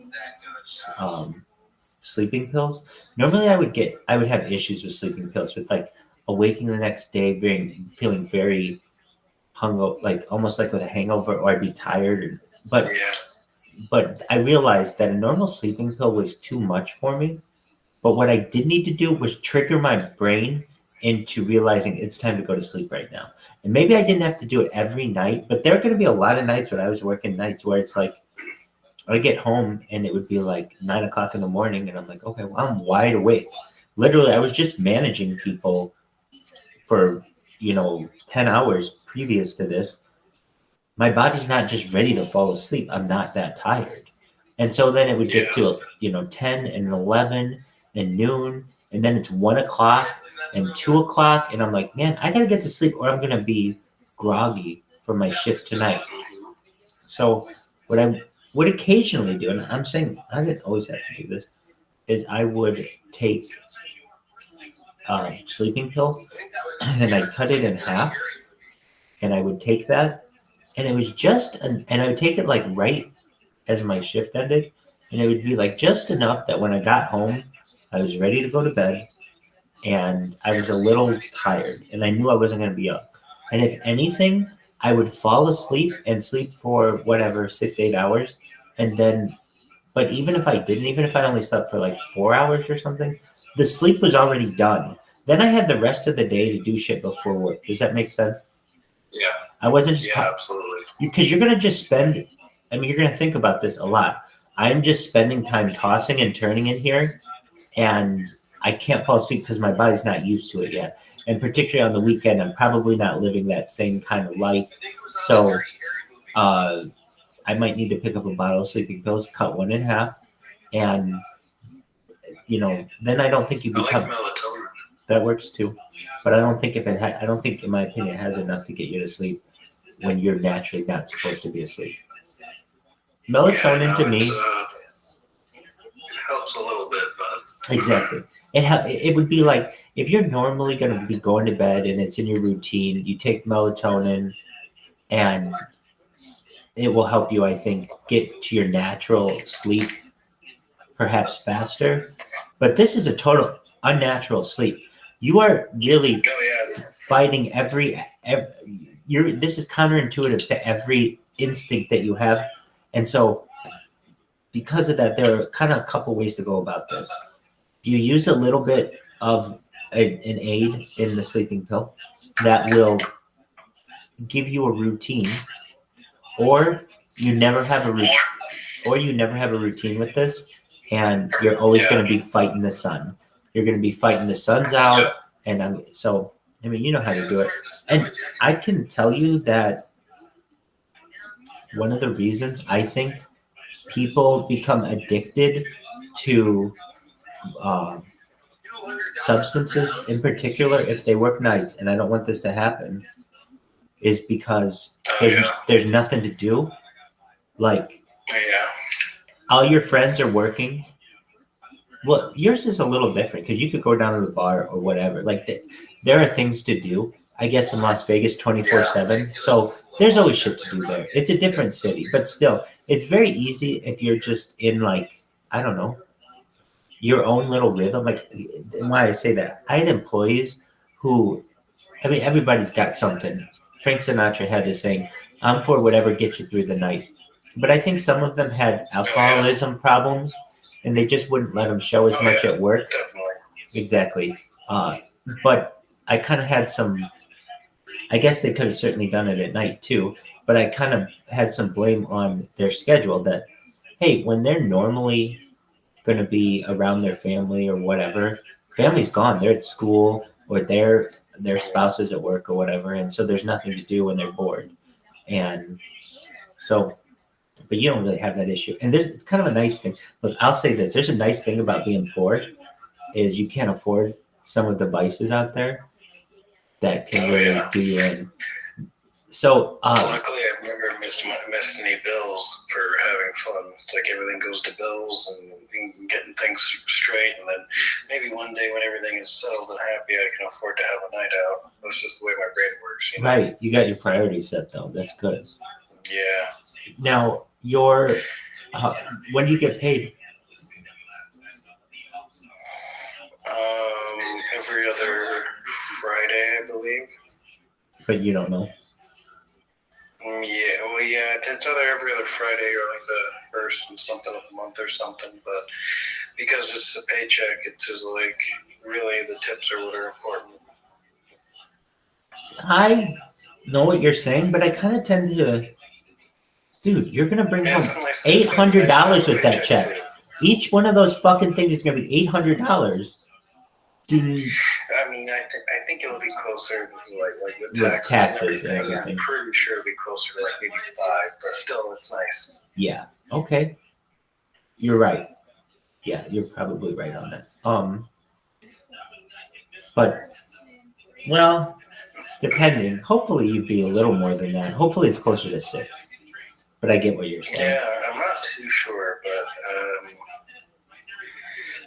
sleeping pills. Normally I would have issues with sleeping pills with like awaking the next day feeling very hungover, like almost like with a hangover, or I'd be tired. But I realized that a normal sleeping pill was too much for me. But what I did need to do was trigger my brain into realizing it's time to go to sleep right now. And maybe I didn't have to do it every night, but there are going to be a lot of nights when I was working nights where it's like I get home and it would be like 9 o'clock in the morning, and I'm like, okay, well, I'm wide awake. Literally, I was just managing people for 10 hours previous to this. My body's not just ready to fall asleep. I'm not that tired. And so then it would get to 10 and 11 and noon, and then it's 1 o'clock and 2 o'clock, and I'm like, man, I gotta get to sleep or I'm gonna be groggy for my shift tonight. So what I would occasionally do, and I'm saying I didn't always have to do this, is I would take a sleeping pill and I'd cut it in half, and I would take that, and it was and I would take it like right as my shift ended, and it would be like just enough that when I got home, I was ready to go to bed, and I was a little tired, and I knew I wasn't going to be up. And if anything, I would fall asleep and sleep for whatever 6-8 hours, and then. But even if I only slept for like 4 hours or something, the sleep was already done. Then I had the rest of the day to do shit before work. Does that make sense? Yeah. I wasn't just absolutely. Because you're going to just spend. I mean, you're going to think about this a lot. I'm just spending time tossing and turning in here, and I can't fall asleep because my body's not used to it yet. And particularly on the weekend, I'm probably not living that same kind of life. So I might need to pick up a bottle of sleeping pills, cut one in half, and then I don't think you become. I like melatonin. That works too, but I don't think I don't think, in my opinion, it has enough to get you to sleep when you're naturally not supposed to be asleep. Melatonin to me it helps a little bit, but exactly. It would be like if you're normally going to be going to bed and it's in your routine, you take melatonin, and it will help you, I think, get to your natural sleep perhaps faster. But this is a total unnatural sleep. You are really fighting this is counterintuitive to every instinct that you have. And so because of that, there are kind of a couple ways to go about this. You use a little bit of an aid in the sleeping pill that will give you a routine, or you never have a routine with this, and you're always going to be fighting the sun. You're going to be fighting the sun's out, and I mean, you know how to do it. And I can tell you that one of the reasons I think people become addicted to substances, in particular, if they work nights, and I don't want this to happen, is because there's nothing to do. Like, all your friends are working. Well, yours is a little different because you could go down to the bar or whatever. Like, there are things to do, I guess, in Las Vegas 24/7. So there's always shit to do there. It's a different city, but still, it's very easy if you're just in, like, I don't know, your own little rhythm. Like, and why I say that, I had employees who, I mean, everybody's got something. Frank Sinatra had this saying, I'm for whatever gets you through the night. But I think some of them had alcoholism problems, and they just wouldn't let them show as much at work. Exactly. But I kind of had some, I guess they could have certainly done it at night too, but I kind of had some blame on their schedule that, hey, when they're normally going to be around their family or whatever, family's gone. They're at school, or their spouse is at work or whatever, and so there's nothing to do when they're bored. And so, but you don't really have that issue. And it's kind of a nice thing. Look, I'll say this. There's a nice thing about being poor is you can't afford some of the vices out there that can really do you in. So, Luckily, I've never missed any bills for having fun. It's like everything goes to bills and getting things straight, and then maybe one day when everything is settled and happy, I can afford to have a night out. That's just the way my brain works. You know? right, you got your priorities set though. That's good. Yeah. Now, when do you get paid? Every other Friday, I believe. But you don't know. Yeah, well, yeah, it's either every other Friday or like the first and something of the month or something. But because it's a paycheck, it's just like really the tips are what are important. I know what you're saying, but I kind of tend to. Dude, you're gonna bring home $800 with that check. Each one of those fucking things is gonna be $800. Dude. I mean, I think it'll be closer to like with With taxes and everything. I'm pretty sure it'll be closer to like maybe 5, but still, it's nice. Yeah. Okay. You're right. Yeah, you're probably right on that. But well, depending. Hopefully, you'd be a little more than that. Hopefully, it's closer to 6. But I get what you're saying. Yeah, I'm not too sure, but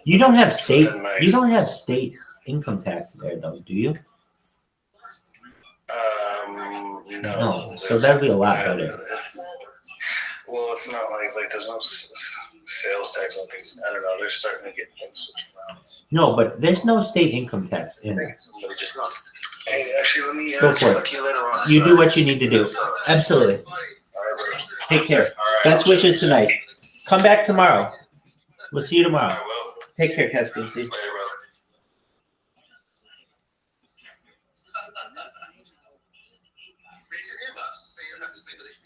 you don't have state. You don't have state income tax there, though, do you? No. So that'd be a lot better. Well, it's not like there's no sales tax on things. I don't know. They're starting to get things switched around. No, but there's no state income tax in it. Hey, actually, let me go for it. You later on. You do what you need to do. Absolutely. Take care. Best wishes tonight. Come back tomorrow. We'll see you tomorrow. I will. Take care, Caspian. See you. Later, brother. Raise your hand up so you don't have to say this.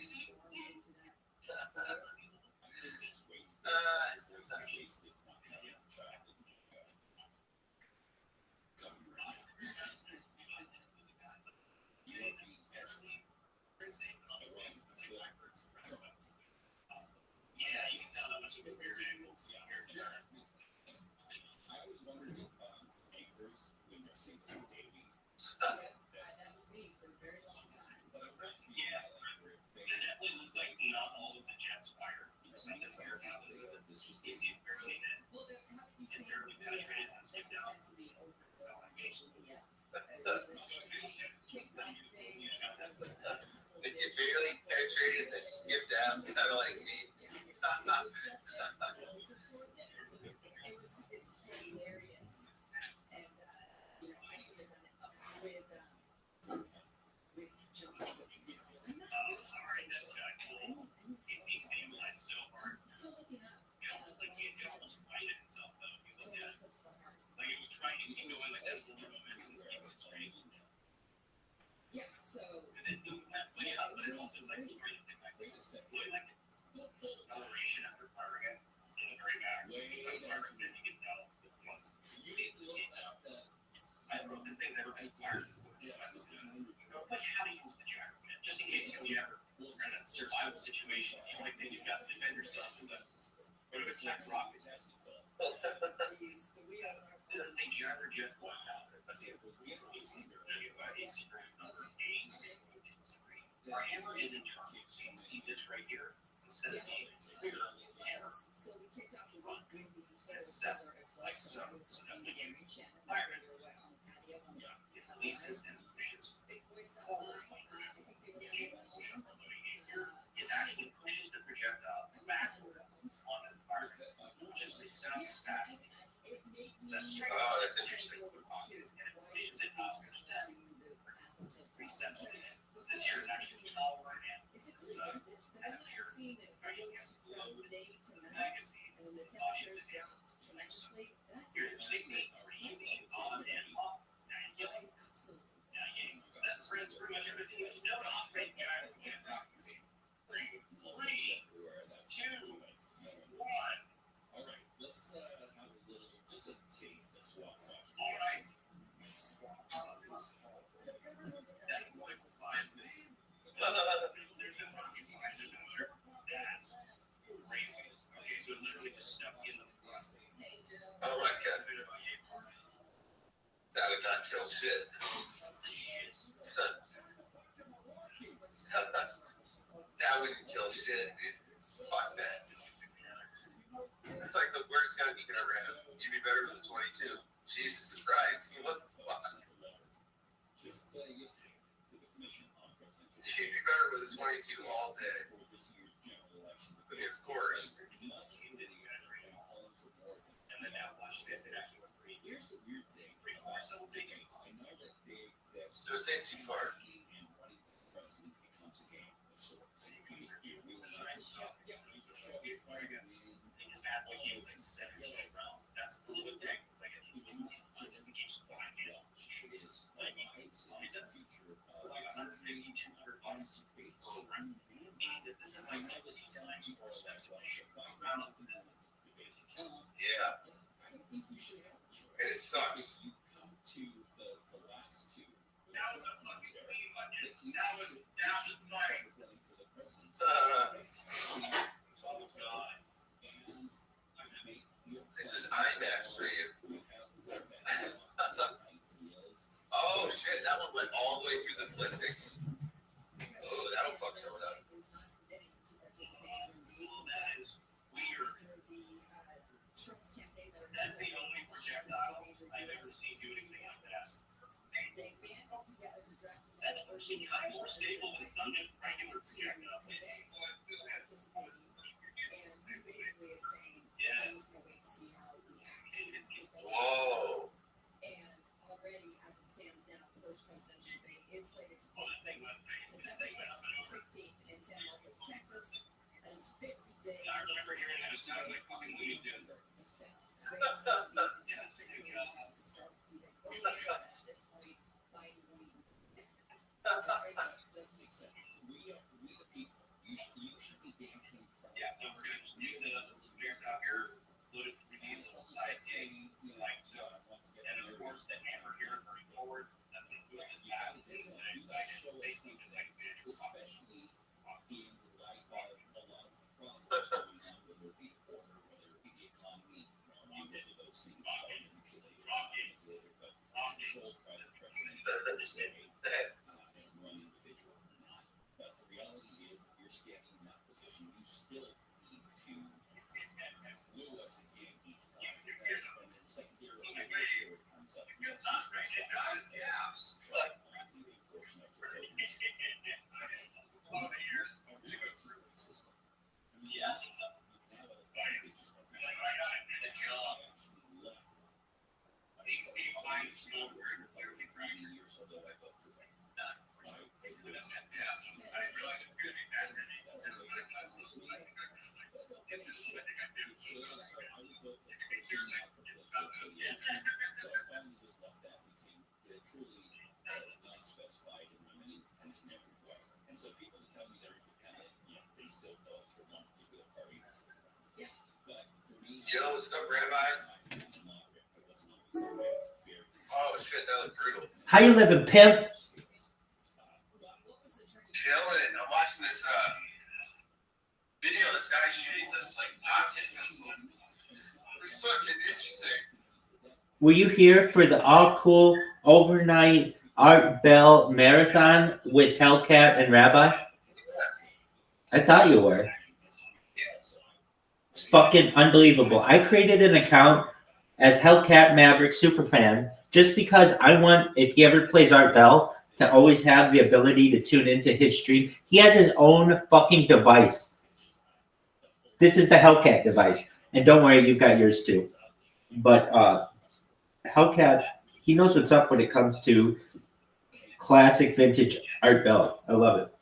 That was me for a very long time. Well, you say said to me over on social media. TikTok thing. If you barely penetrated and skipped out, kind of like me. It's hilarious. And, I should have done it with John. I'm still looking up. Yeah, so. Just in case you ever in a survival situation, the only thing you've got to defend yourself is what if it's like rock is asking for? Jeez, the wheels are Didn't think you ever jet one out. Let's see if it's number 8. Our hammer is in charge. You can see this right here. Instead of being clear, hammer. So we kicked out the week with the total Seven. seller Like so. So then we can reach in and they were on the patio on the Leases and pushes. big boys stopped by. I think they were kind of well. It actually pushes the projectile backward on the target, which is recessed back. Oh, that's interesting. And it pushes it up instead. Resets it. This here is actually taller and Is it really worth it? But I'm not seeing it go from day to night, and then the temperatures dropped tremendously. That here's is the technique. Breathing on and off. absolutely. That brings pretty much everything you know to operate gyro. 3, 2, 1. All right, let's have a little, just a taste of swap watch. All right. That's Michael Klein. There's no rocket science. There's no other. That's crazy. Okay, so it literally just stuck in the front. Oh my god. That would not kill shit. Son. That wouldn't kill shit, dude. Fuck that. It's like the worst gun you can ever have. You'd be better with a 22. Jesus Christ. What the fuck? Just yesterday, the commission on presidential You'd be better with a 22 all day. for this year's general election. But of course. And then now watch this. It actually went pretty. Here's the weird thing. I know that So it stays too far. and running for president becomes a game of sorts. You really That's a little bit thing. It's like a just flying it up. it is It's a future $150, $200 program. Meaning that this is like design people that's around. Yeah. I don't think you should have a choice. And it sucks. If you come to the last two, Now it's not much. Now it's money. for the president. Oh God. And make your This is IMAX for you. who has the best ideas. Oh shit, that one went all the way through the ballistics. Oh, that'll fuck someone up. Is not committing to participating in these. That is weird. Through the Trump's campaign that are. That's the only projectile I've ever seen do anything like that. They banded together to draft. That's actually kind of more stable than some just regular projectile. Participating, and he basically is saying, Yeah. I'm just gonna wait to see how he acts. Whoa. And already, as it stands now, the first presidential debate is slated to take place September 16th in San Marcos, Texas. That is 50 days. I remember hearing that it sounded like fucking Looney Tunes. So they want to be in Trump wants to start even earlier at this point. Biden won't even. It doesn't make sense. We the people, you should be dancing from Yeah, so we're gonna just leave the weird out here, put it redeem the side thing, like so. And of course, the hammer here going forward, that's the boost is out. This is like basically just like natural. especially in light of a lot of problems going on, whether it be the border, whether it be the economy, whether those things are manipulated, not manipulated, but controlled by the president per se, as one individual or not. But the reality is, if you're standing in that position, you still need to woo us again each time. And then secondarily, make sure it comes up. It's not right, it does, yeah. Try to leave a portion of your vote. A lot of years. System. Yeah. You can have other things that just Like, I got a job. actually left. AC flying school very clearly, right? 30 years ago, I voted for that. It would have been passed. I didn't realize it was gonna be that many. This is like, I was like, if this is what they're gonna do, So I would vote for they the can do that. So I finally just left that, became truly non-specified and I'm an independent in every way. And so people that tell me they're independent, they still vote for one particular party. Yeah. But for me, Yo, what's up, Rabbi? I wasn't always the way. Very Oh shit, that looked brutal. How you living, pimp? What was the turning? Chilling. I'm watching this video. This guy shooting this like rocket missile. It's fucking interesting. Were you here for the all cool overnight Art Bell marathon with Hellcat and Rabbi? I thought you were. It's fucking unbelievable. I created an account as Hellcat Maverick Superfan just because I want, if he ever plays Art Bell, to always have the ability to tune into his stream. He has his own fucking device. This is the Hellcat device. And don't worry, you've got yours too. But Hellcat, he knows what's up when it comes to classic vintage Art Bell. I love it.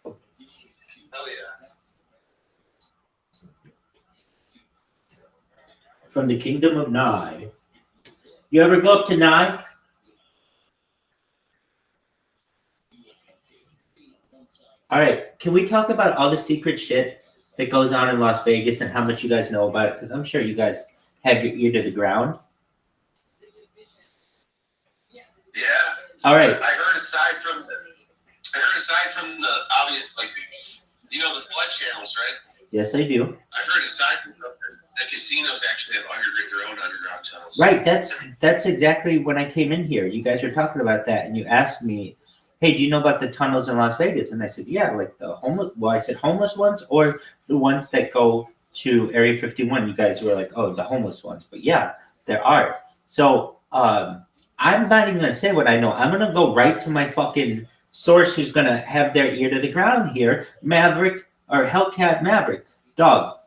Hell yeah. From the Kingdom of Nye. You ever go up to Nye? All right, can we talk about all the secret shit that goes on in Las Vegas and how much you guys know about it? Because I'm sure you guys have your ear to the ground. Yeah. All right. I heard aside from the obvious, like, you know, the flood channels, right? Yes, I do. I've heard aside from the casinos actually have their own underground tunnels. Right, that's exactly when I came in here. You guys were talking about that, and you asked me hey, do you know about the tunnels in Las Vegas? And I said, yeah, like the homeless. Well, I said homeless ones or the ones that go to Area 51. You guys were like, oh, the homeless ones. But yeah, there are. So I'm not even gonna say what I know. I'm gonna go right to my fucking source, who's gonna have their ear to the ground here, Maverick or Hellcat Maverick. Dog,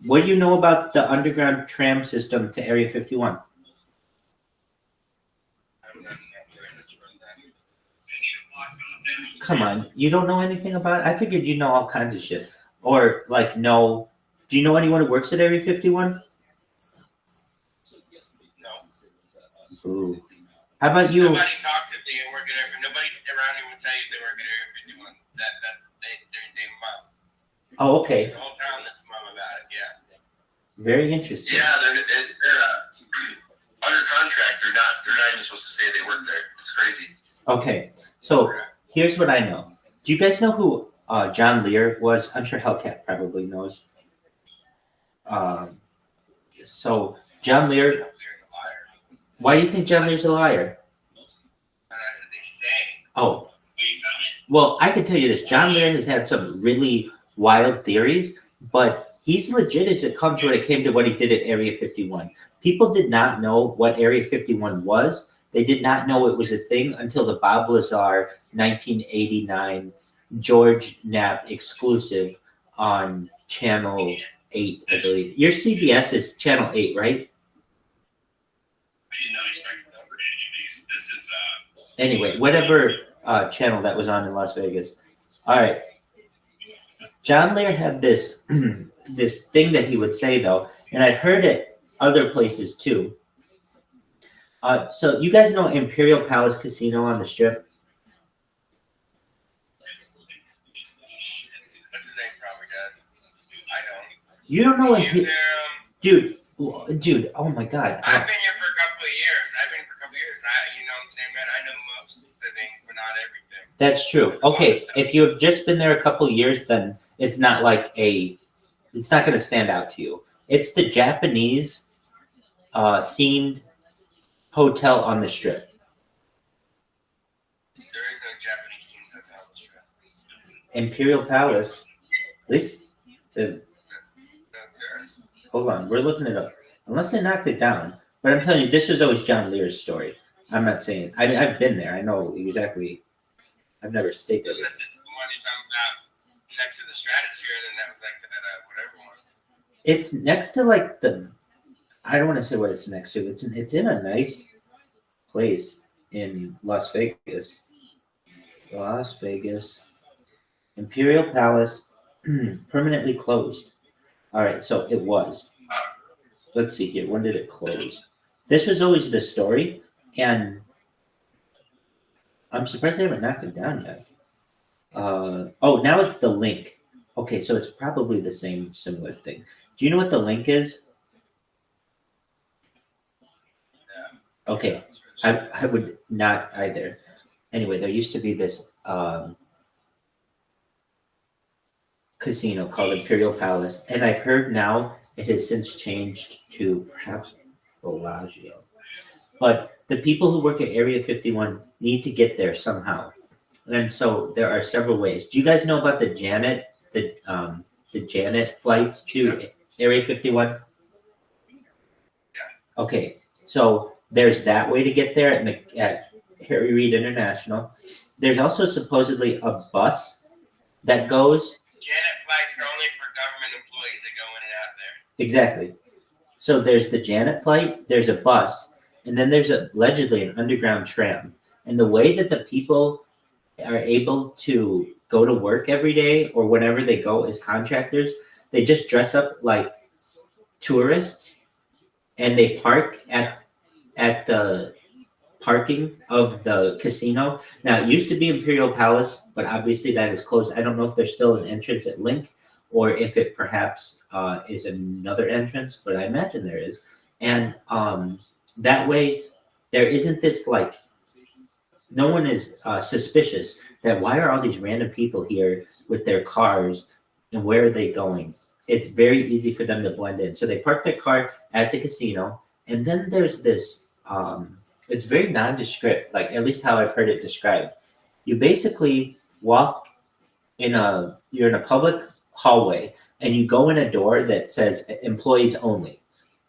what do you know about the underground tram system to Area 51? Come on, you don't know anything about it? I figured you know all kinds of shit. Or like no, do you know anyone who works at Area 51? Ooh. How about you? Nobody talks if they work at Area. Nobody around here would tell you if they work at Area 51. They mum. Oh, okay. The whole town that's mum about it. Yeah. Very interesting. Yeah, they're under contract. They're not even supposed to say they work there. It's crazy. Okay, so here's what I know. Do you guys know who John Lear was? I'm sure Hellcat probably knows. So John Lear. Why do you think John Lear's a liar? They say. Oh, well, I can tell you this. John Lear has had some really wild theories, but he's legit as it comes when it came to what he did at Area 51. People did not know what Area 51 was. They did not know it was a thing until the Bob Lazar 1989 George Knapp exclusive on Channel 8, I believe. Your CBS is Channel 8, right? I did not expect this for any of these. This is Anyway, whatever channel that was on in Las Vegas. All right. John Lear had this this thing that he would say though, and I've heard it other places too. So you guys know Imperial Palace Casino on the Strip? What's his name probably does. I don't. You don't know You Dude, dude, oh my God. I've been here for a couple of years. You know what I'm saying, man? I know most of the things, but not everything. That's true. Okay, if you have just been there a couple of years, then it's not like it's not going to stand out to you. It's the Japanese themed hotel on the Strip. There is no Japanese team that's on the Strip. Imperial Palace. At least, That's there. hold on, we're looking it up. Unless they knocked it down. But I'm telling you, this was always John Lear's story. I'm not saying, I've been there. I know exactly. I've never stayed there. Unless it's the one you're talking about next to the Stratosphere, then that was like that whatever one. It's next to like I don't want to say what it's next to. It's in a nice place in Las Vegas. Las Vegas. Imperial Palace permanently closed. All right, so it was. Let's see here. When did it close? This was always the story, and I'm surprised they haven't knocked it down yet. Oh, now it's the Link. Okay, so it's probably the same similar thing. Do you know what the Link is? Okay, I would not either. Anyway, there used to be this casino called Imperial Palace, and I've heard now it has since changed to perhaps Bellagio. But the people who work at Area 51 need to get there somehow. And so there are several ways. Do you guys know about the Janet flights to Area 51? Okay, so there's that way to get there at Harry Reid International. There's also supposedly a bus that goes. Janet flights are only for government employees that go in and out there. Exactly. So there's the Janet flight, there's a bus, and then there's allegedly an underground tram. And the way that the people are able to go to work every day or whenever they go as contractors, they just dress up like tourists and they park at the parking of the casino. Now, it used to be Imperial Palace, but obviously that is closed. I don't know if there's still an entrance at Link or if it perhaps is another entrance, but I imagine there is. And that way, there isn't this like, no one is suspicious that why are all these random people here with their cars and where are they going? It's very easy for them to blend in. So they park their car at the casino, and then there's this, it's very nondescript, like at least how I've heard it described. You basically you're in a public hallway, and you go in a door that says employees only.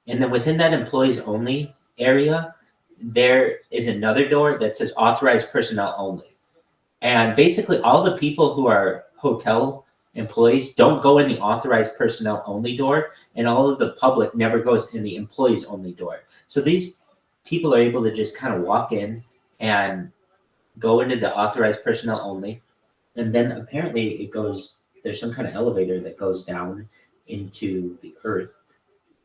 And then within that employees only area, there is another door that says authorized personnel only. And basically all the people who are hotel employees don't go in the authorized personnel only door, and all of the public never goes in the employees only door. So these people are able to just kind of walk in and go into the authorized personnel only. And then apparently there's some kind of elevator that goes down into the earth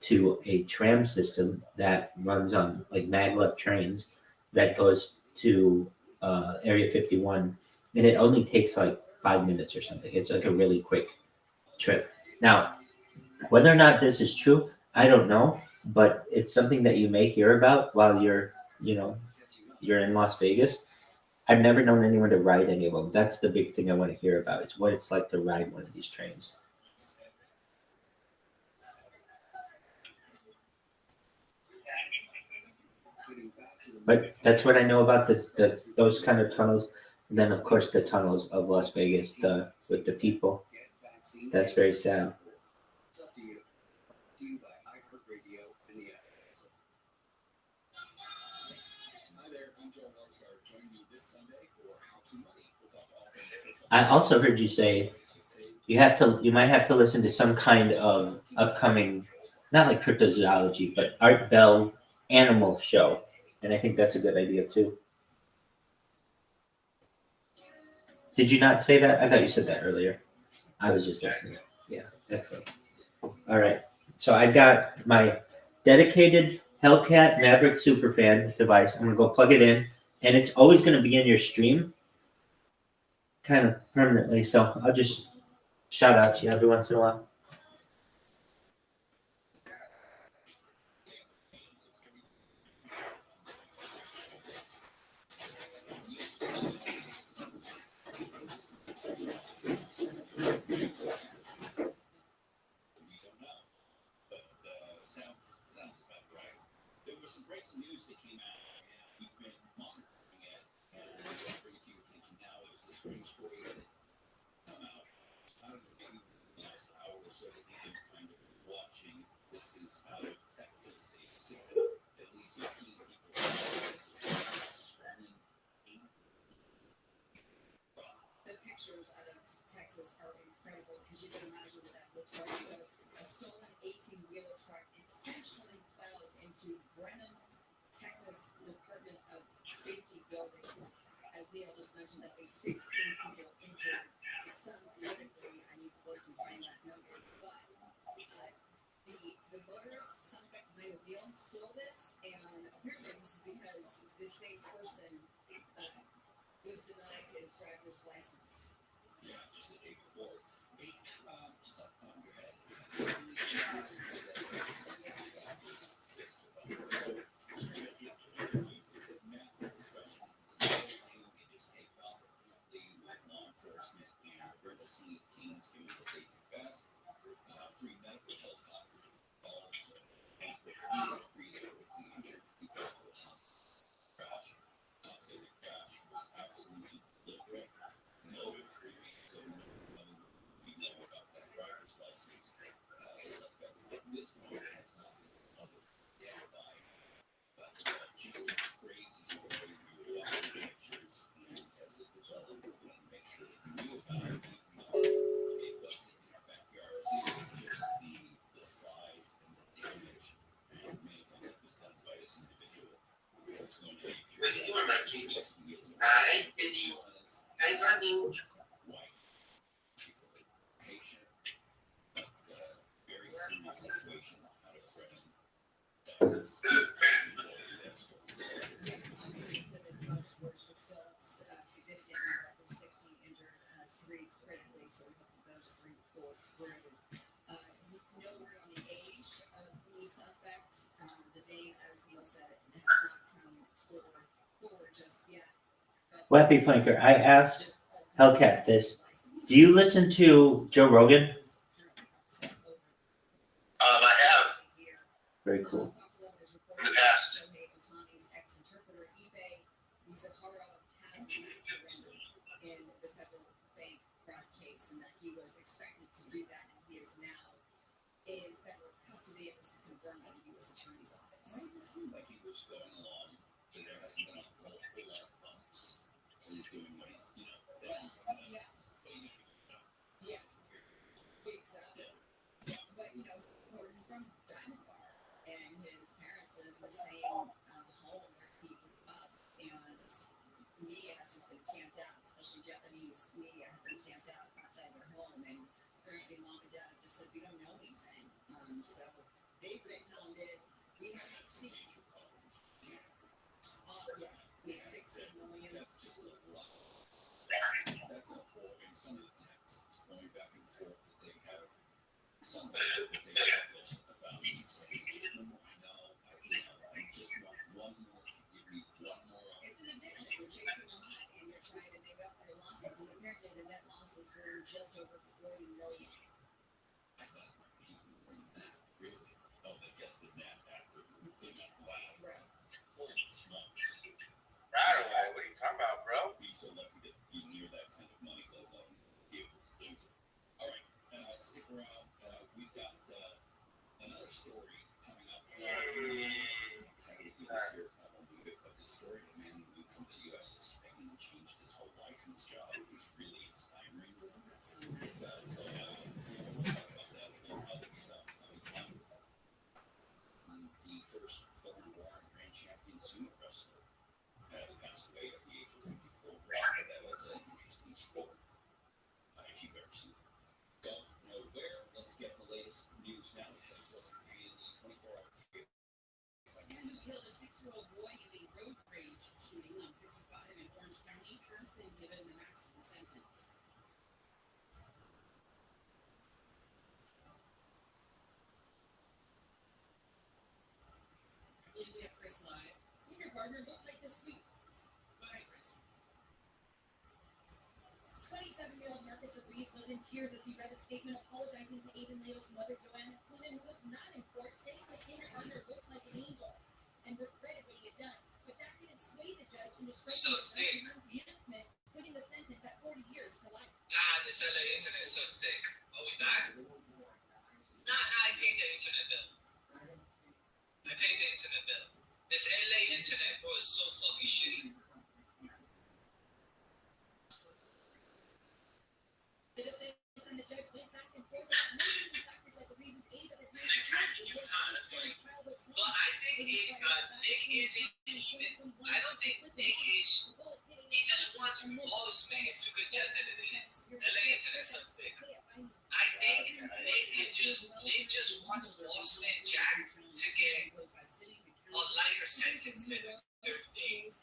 to a tram system that runs on like maglev trains that goes to Area 51, and it only takes like 5 minutes or something. It's like a really quick trip. Now, whether or not this is true, I don't know, but it's something that you may hear about while you're in Las Vegas. I've never known anyone to ride any of them. That's the big thing I want to hear about, is what it's like to ride one of these trains. But that's what I know about those kind of tunnels. And then, of course, the tunnels of Las Vegas with the people. That's very sad. I also heard you say you might have to listen to some kind of upcoming, not like cryptozoology, but Art Bell animal show. And I think that's a good idea too. Did you not say that? I thought you said that earlier. I was just listening. Yeah, excellent. All right. So I got my dedicated Hellcat Maverick Superfan device. I'm going to go plug it in, and it's always going to be in your stream kind of permanently. So I'll just shout out to you every once in a while. Texas are incredible because you can imagine what that looks like. So a stolen 18-wheeler truck intentionally plows into Brenham, Texas Department of Safety building. As Neil just mentioned, at least 16 people injured. It's some critically, I need to look and find that number. But the motorist, suspect behind the wheel, stole this, and apparently this is because this same person was denied his driver's license. Yeah, just the day before. Hey, just off the top of your head. It's a massive discussion. It is taken off the law enforcement and emergency teams doing what they do best. 3 medical helicopters involved. I'm sure people go to the hospital. Crash. I'll say the crash was absolutely deliberate. No freeways, so we know about that driver's license. The suspect in this one has not been publicly identified. But crazy story. We were watching pictures, and as it developed, we wanted to make sure that we knew about it. It wasn't in our backyard. Just the size and the damage and mayhem that was done by this individual. It's going to be curious. Patient, but very serious situation out of Brenham, Texas. Obviously, could have been much worse, but still, it's significant number. At least 16 injured, 3 critically. So we hope that those 3 pull through. No word on the age of the suspect. The name, as Neil said, has not come forward just yet. Wappy Flanker, I asked Hellcat this. Do you listen to Joe Rogan? I have Very cool. in the past. firm at a U.S. attorney's office. It seemed like he was going along, but there hasn't been a whole lot of bumps. And he's doing what he's, Yeah. Yeah. Exactly. But we're from Diamond Bar, and his parents live in the same home where he grew up, and media has just been camped out, especially Japanese media have been camped out outside their home, and apparently mom and dad have just said we don't know anything. So they've been hounded. We haven't seen. Yeah, we had 16 million. That's just a lot. That's a whole, and some of the texts going back and forth that they have, some of it that they publish about saying, I just want one more to give me one more. It's an addiction. You're chasing the high, and you're trying to make up for your losses, and apparently the net losses were just over 40 million. I thought it might be even more than that, really. Oh, they guessed the net after. Wow. Right. Holy smokes. Right away. What are you talking about, bro? Be so lucky to be near that kind of money, let alone be able to lose it. All right, stick around. We've got another story coming up. I would do this here if I won't do it, but this story of a man who moved from the U.S. to Spain and changed his whole life and his job is really inspiring. Doesn't that sound It nice? does. So, we'll talk about that and other stuff coming up. The first foreign-born grand champion sumo wrestler has passed away at the age of 54. That was an interesting sport, if you've ever seen it. Don't know where. Let's get the latest news now. In the 24-hour period. Man who killed a 6-year-old boy in a road rage shooting on 55 in Orange County has been given the maximum sentence. I believe we have Chris live. Kindergartner looked like this week. Go ahead, Chris. 27-year-old Marcus Reese was in tears as he read a statement apologizing to Aiden Leo's mother, Joanna Coonan, who was not in court, saying the kindergartner looked like an angel and regretted what he had done. But that didn't sway the judge into striking the enhancement, putting the sentence at 40 years to life. God, this LA internet sucks dick. Are we back? Nah, I paid the internet bill. I paid the internet bill. This LA internet, bro, is so fucking shitty. The defense and the judge went back and forth about many factors like Reese's age at the time. That's funny. Well, I think Nick isn't even. I don't think Nick is. He just wants Boss Man to good just as it is. LA internet sucks dick. I think Nick just wants Boss Man Jack to get a lighter sentence than 30 days.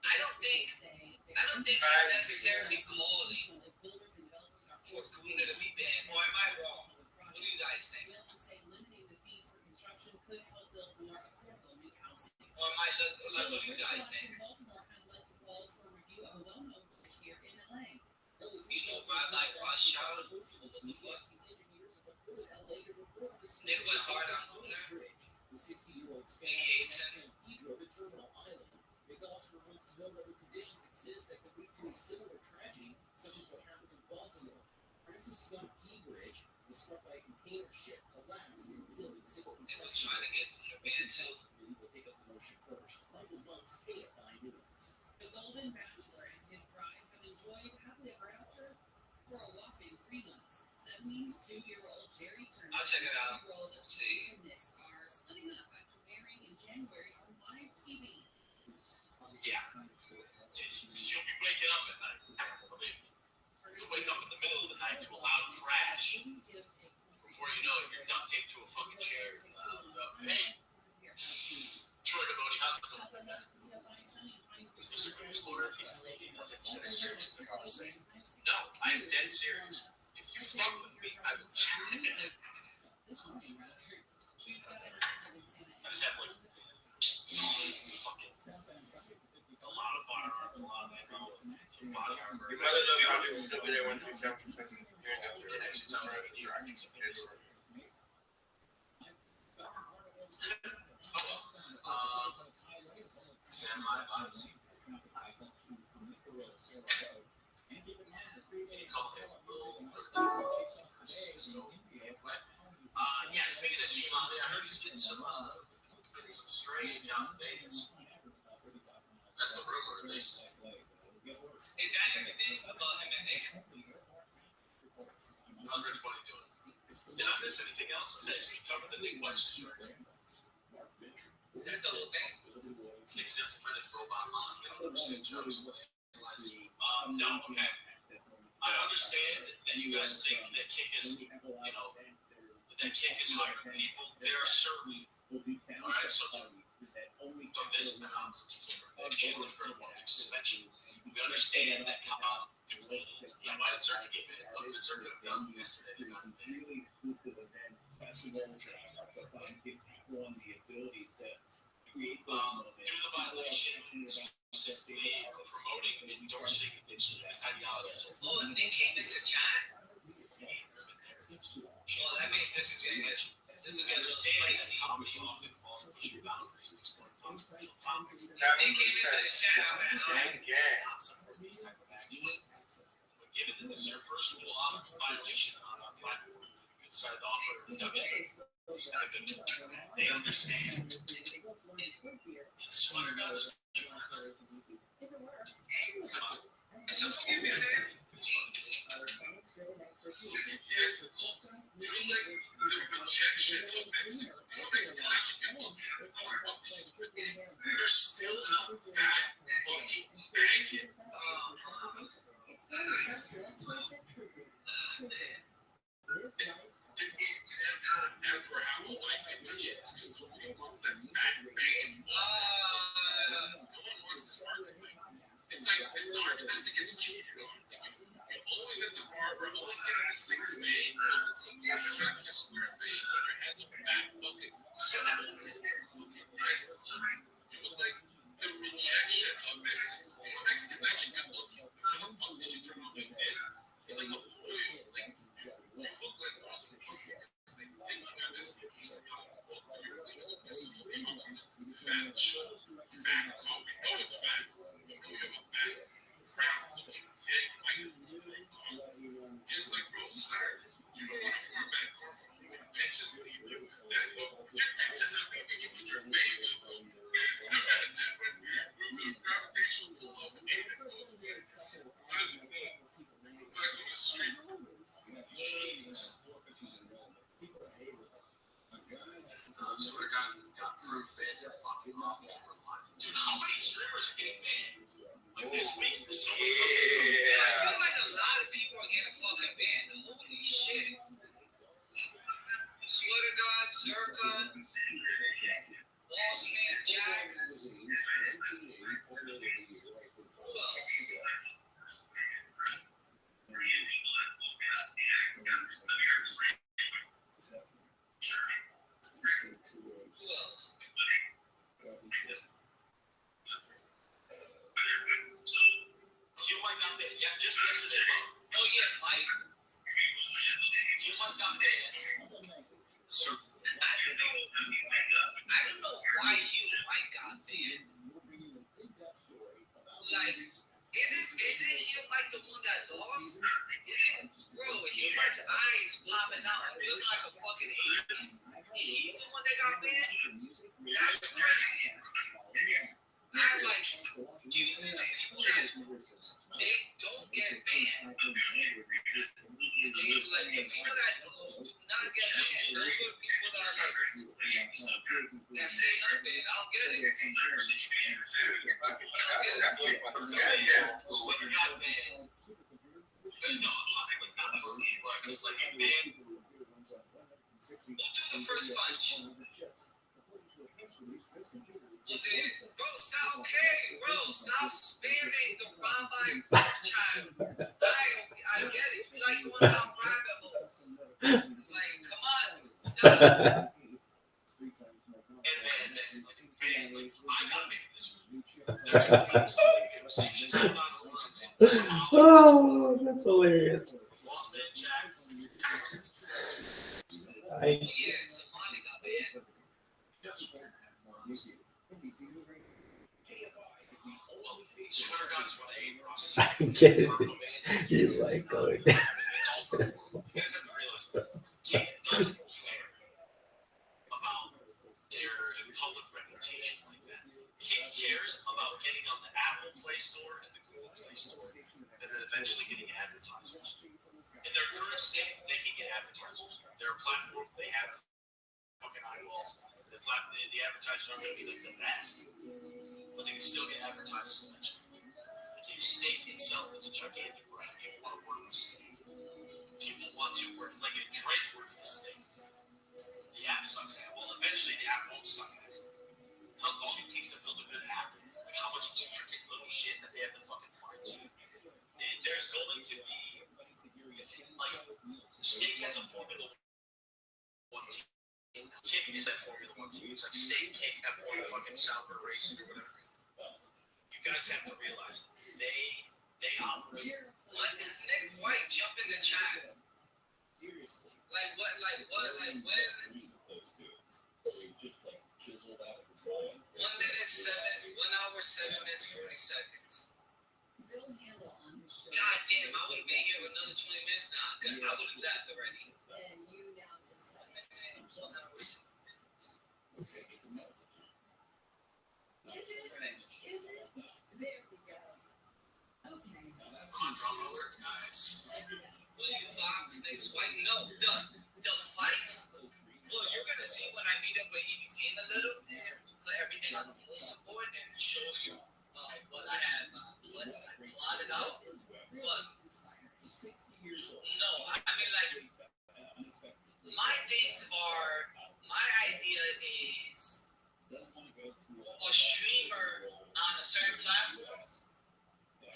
I don't think it's necessarily calling for Kuna to be banned. Or am I wrong? What do you guys think? Limiting the fees for construction could help build more affordable new housing. Or am I what do you guys think? Baltimore has led to calls for review of a well-known bridge here in LA. You know, if I like Rothschild, what the fuck? Nick went hard on Kuna. The 60-year-old Nick hates him. he drove to Terminal Island. Nick also wants to know whether conditions exist that could lead to a similar tragedy, such as what happened in Baltimore. Francis Scott Key Bridge was struck by a container ship, collapsed, and killed 6 Nick was trying to get to the man too. We will take up the motion first. Michael Monk's AFI News. The Golden Bachelor and his bride have enjoyed happily ever after for a whopping 3 months. 72-year-old Jerry Turner I'll check it out. and 60-year-old See. Jason Nist are splitting up after marrying in January on live TV. Yeah. You'll be waking up at night. You'll wake up in the middle of the night to a loud crash. Before you know it, you're duct taped to a fucking chair. Hey, Troy Devoni, how's it going? Is Mr. Cruz lawyer if he's Canadian? I think he's serious thing I was saying. No, I am dead serious. If you fuck with me, I will. This morning, I just have like fucking a lot of firearms, a lot of ammo, body armor. Your mother knows how to still be there 137. You're not sure. And actually, tell her everything you're acting some years. Sam Live Odyssey. Yeah, speaking of G-Molly, I heard he's some strange out in Vegas. That's the rumor, at least. Is that everything about him and Nick? How's Rich Buddy doing? Did I miss anything else? Okay, so you covered the Nick White situation. That's the whole thing. Nick Simpson and his robot moms, they don't understand jokes. No, okay. I understand that you guys think that Kick is, that Kick is hiring people. There are certain, all right, so this announcement Jalen Curtis won't be suspension. We understand that he invited Zerk to get banned. What could Zerk have done yesterday? They got banned. Due to the violation, specifically promoting and endorsing extremist ideologies. Oh, and they came into chat? Well, that means this is another spicy comedy often falls pushing boundaries. They came into the chat and but given that this is your first rule on violation on our platform, you decided to offer a reduction. They understand. Sweater got this. Someone give me a hand. Here's the goal. You like the rejection of Mexico. Mexican people they're still not fat, fucking faggot. Ever have a wife and kids because nobody wants that fat faggot. No one wants this archetype. It's like it's the archetype that gets cheated on. You're always at the barber, always getting a sick fade. It's like you're having a square fade, but your head's a fat fucking priceless. You look like the rejection of Mexico. Mexicans actually good looking. How the fuck did you turn on like this? You're like a foil. Like, you look like awesome. They take my this. This is fat chill, fat coffee. Oh, it's fat. You know you have a fat crap looking dick. It's like, bro, start. You don't want to form bad karma. Bitches leave you. Your bitches are leaving you when you're famous. Imagine when the gravitational pull of it goes away. Imagine that. Back on the street. Jesus. I swear to God, got proof that they're fucking off camera. Dude, how many streamers are getting banned? Like this week, I feel like a lot of people are getting fucking banned. Holy shit. Swear to God, Zerka, Boss Man Jack. Who else? Who else? You might not be. Yeah, just yesterday. Oh yeah, Mike. You might not be. So, I don't know why you Mike got banned. Like, isn't he like the one that lost? Bro, he Mike's eyes popping out. It looks like a fucking alien. He's the one that got banned. That's crazy. I'm like, usually people that they don't get banned. They like the people that do not get banned. Those are people that are like that say I'm banned. I don't get it. Sweater got banned. No, I'm talking about not like a banned. We'll do the first punch. Bro, stop, okay, bro, stop spamming the Rabbi Rothschild. I get it. You like going down rabbit holes. Like, come on, stop. And I got made this one. Oh, that's hilarious. I get it. He's like going down. Store and the Google Play Store, and then eventually getting advertisers. In their current state, they can get advertisers. They're a platform, they have fucking eyeballs. The advertisers aren't going to be like the best, but they can still get advertisers eventually. The state itself is a gigantic brand. People want to work with state. People want to work like a Drake works with state. The app sucks at. Well, eventually the app won't suck at. How long it takes to build a good app? Like how much intricate little shit that they have to fucking fine tune. There's going to be like Steak has a Formula 1 team. Kick is that Formula 1 team. It's like Steak, Kick, F1, fucking Sauber Racing or whatever. You guys have to realize they operate. What is Nick White? Jump in the chat. Like what? When? 1 minute 1 hour 7 minutes 40 seconds. Bill Handel on his show. God damn, I would have been here another 20 minutes now. I would have left already. And you now just said, 1 hour 7 minutes. is it? Is it? There we go. Okay. On drum roller, guys. Will you box next white? No, the fights. Well, you're gonna see when I meet up with EBT in a little, and we put everything on the poster board and show you what I have plotted out. But no, I mean like my things are. My idea is a streamer on a certain platform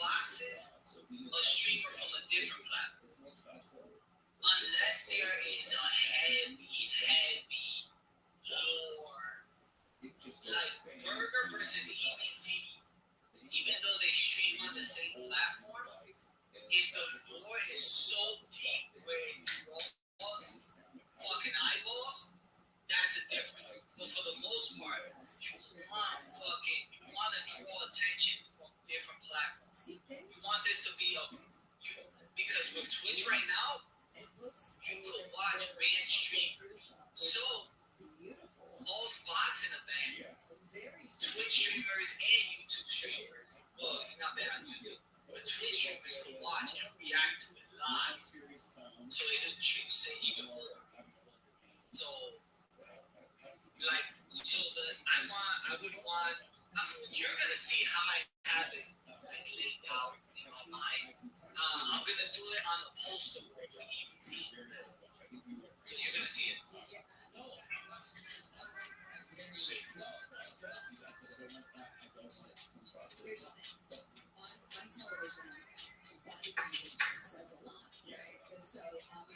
boxes a streamer from a different platform. Unless there is a heavy lore. Like Burger versus EBT, even though they stream on the same platform, if the lore is so deep where it draws fucking eyeballs, that's a difference. But for the most part, you want to draw attention from different platforms. You want this to be because with Twitch right now, you could watch band streamers. So most boxing event, Twitch streamers and YouTube streamers. Well, it's not bad on YouTube, but Twitch streamers can watch and react to it live. So it'll juice it even more. So you're gonna see how I have it like laid out in my mind. I'm gonna do it on the poster board with EBT. So you're gonna see it. See. On television, body language says a lot, right? So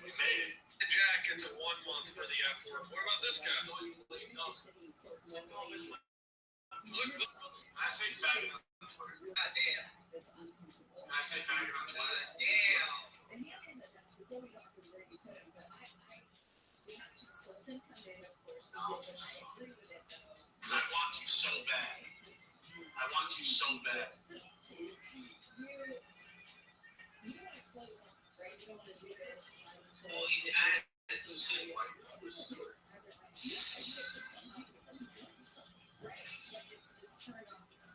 We made it. Jack, it's a 1 month for the F word. What about this guy? I say faggot on Twitter. God damn. I say faggot on Twitter. Damn. The handle that that's was always awkward where you put him, but we had a consultant come in, of course, we did, but I agree with it though. Because I want you so bad. I want you so bad. You don't want to close up, right? You don't want to do this. Well, he's added to it.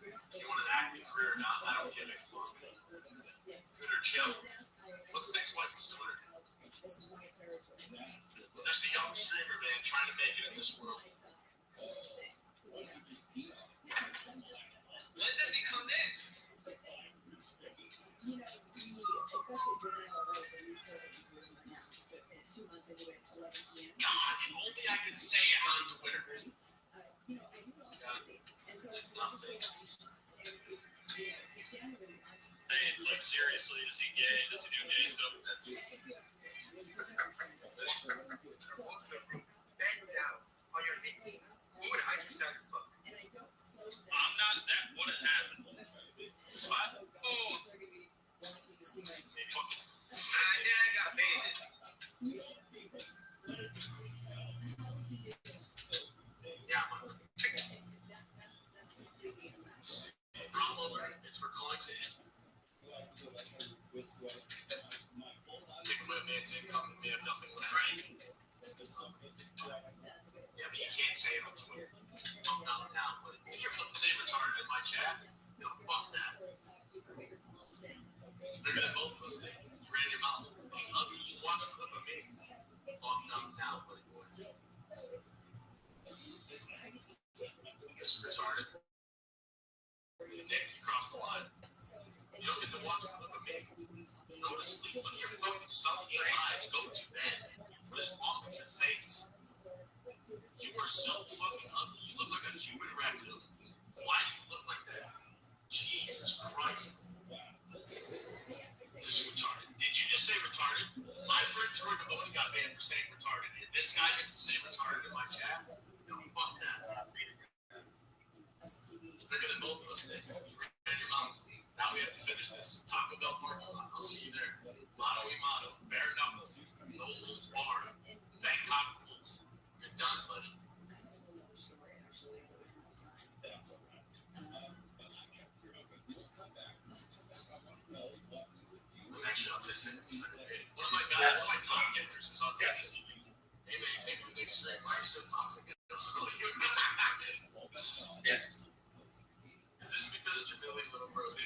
If you want an acting career or not, I don't give a fuck. Good or chill. What's next White's Twitter? That's the young streamer, man, trying to make it in this world. When does he come in? You know, especially when I like when you say that you're doing right now, just in 2 months into it, 11 p.m. God, if only I could say it on Twitter. You know, I do it all the time. And so it's like body shots. And you know, you're standing with an accent. Hey, like seriously, is he gay? Does he do gay stuff? That's it. Bend down on your knees. Who would hide your fuck? And I don't close that. I'm not that. What happened? What? Oh. I got banned. Yeah, man. Problem, it's for collection. Take away a man's income and they have nothing with Frank. Yeah, but you can't say it on Twitter. I'm not now, but if you're flipping say retarded in my chat, no, fuck that. You don't get to watch a clip of me. Go to sleep. Look your fucking sun in your eyes. Go to bed. What is wrong with your face? You are so fucking ugly. You look like a human raccoon. Why do you look like that? Jesus Christ. This is retarded. Did you just say retarded? My friend Jordan Owen got banned for saying retarded. And this guy gets to say retarded in my chat? No, fuck that. It's bigger than both of us did. You read your mouth. Now we have to finish this. Taco Bell parking lot. I'll see you there. Motto y motto. Bare knuckles. No holds barred. Bangkok rules. You're done, buddy. I'm actually autistic. One of my guys, one of my top gifters is autistic. Hey man, you came from a big stream. Why are you so toxic? Yes. Is this because of Jamili's little protein?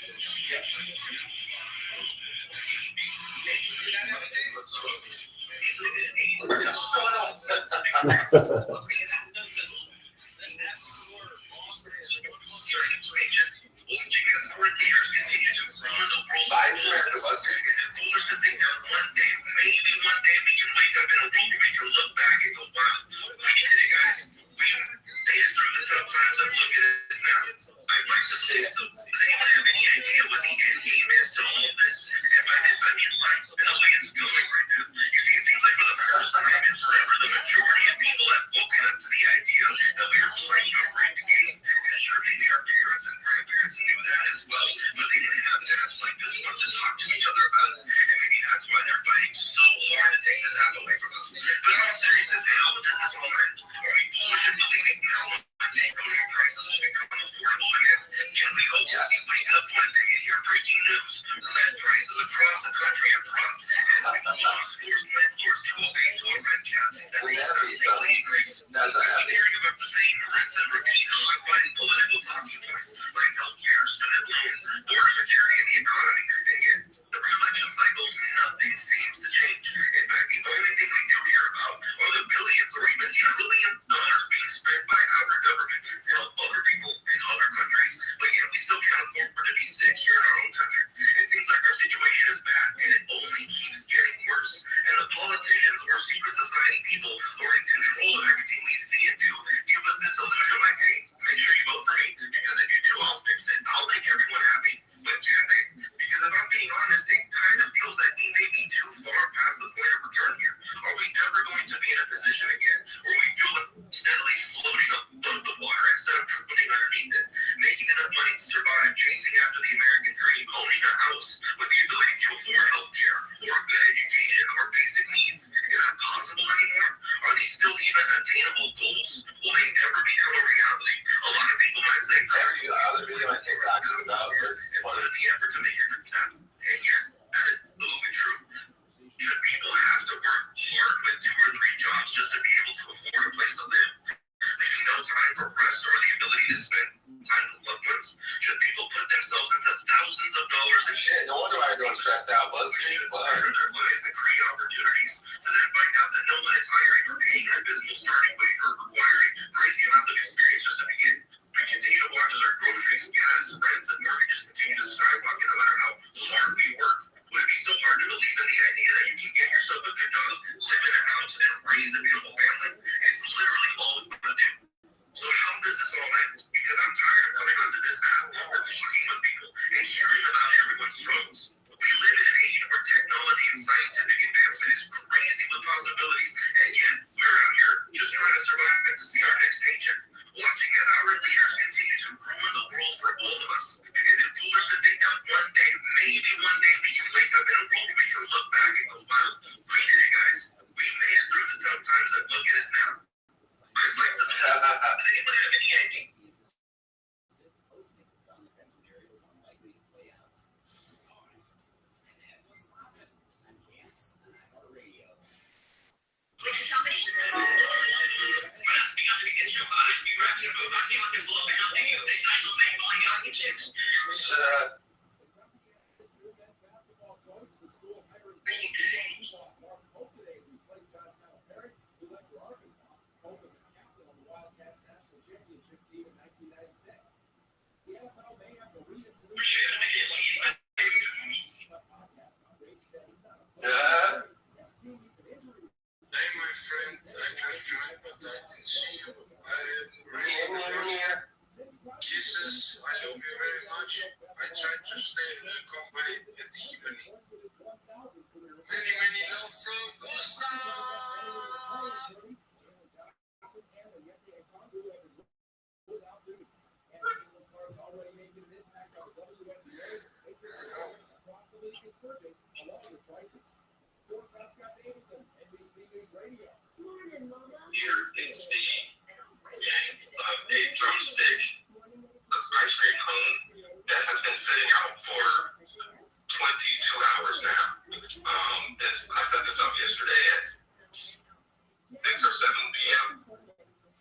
the company at Tiffany. Many love from Gustav. Here is the a drumstick ice cream cone that has been sitting out for 22 hours now. I set this up yesterday at 6 or 7 p.m.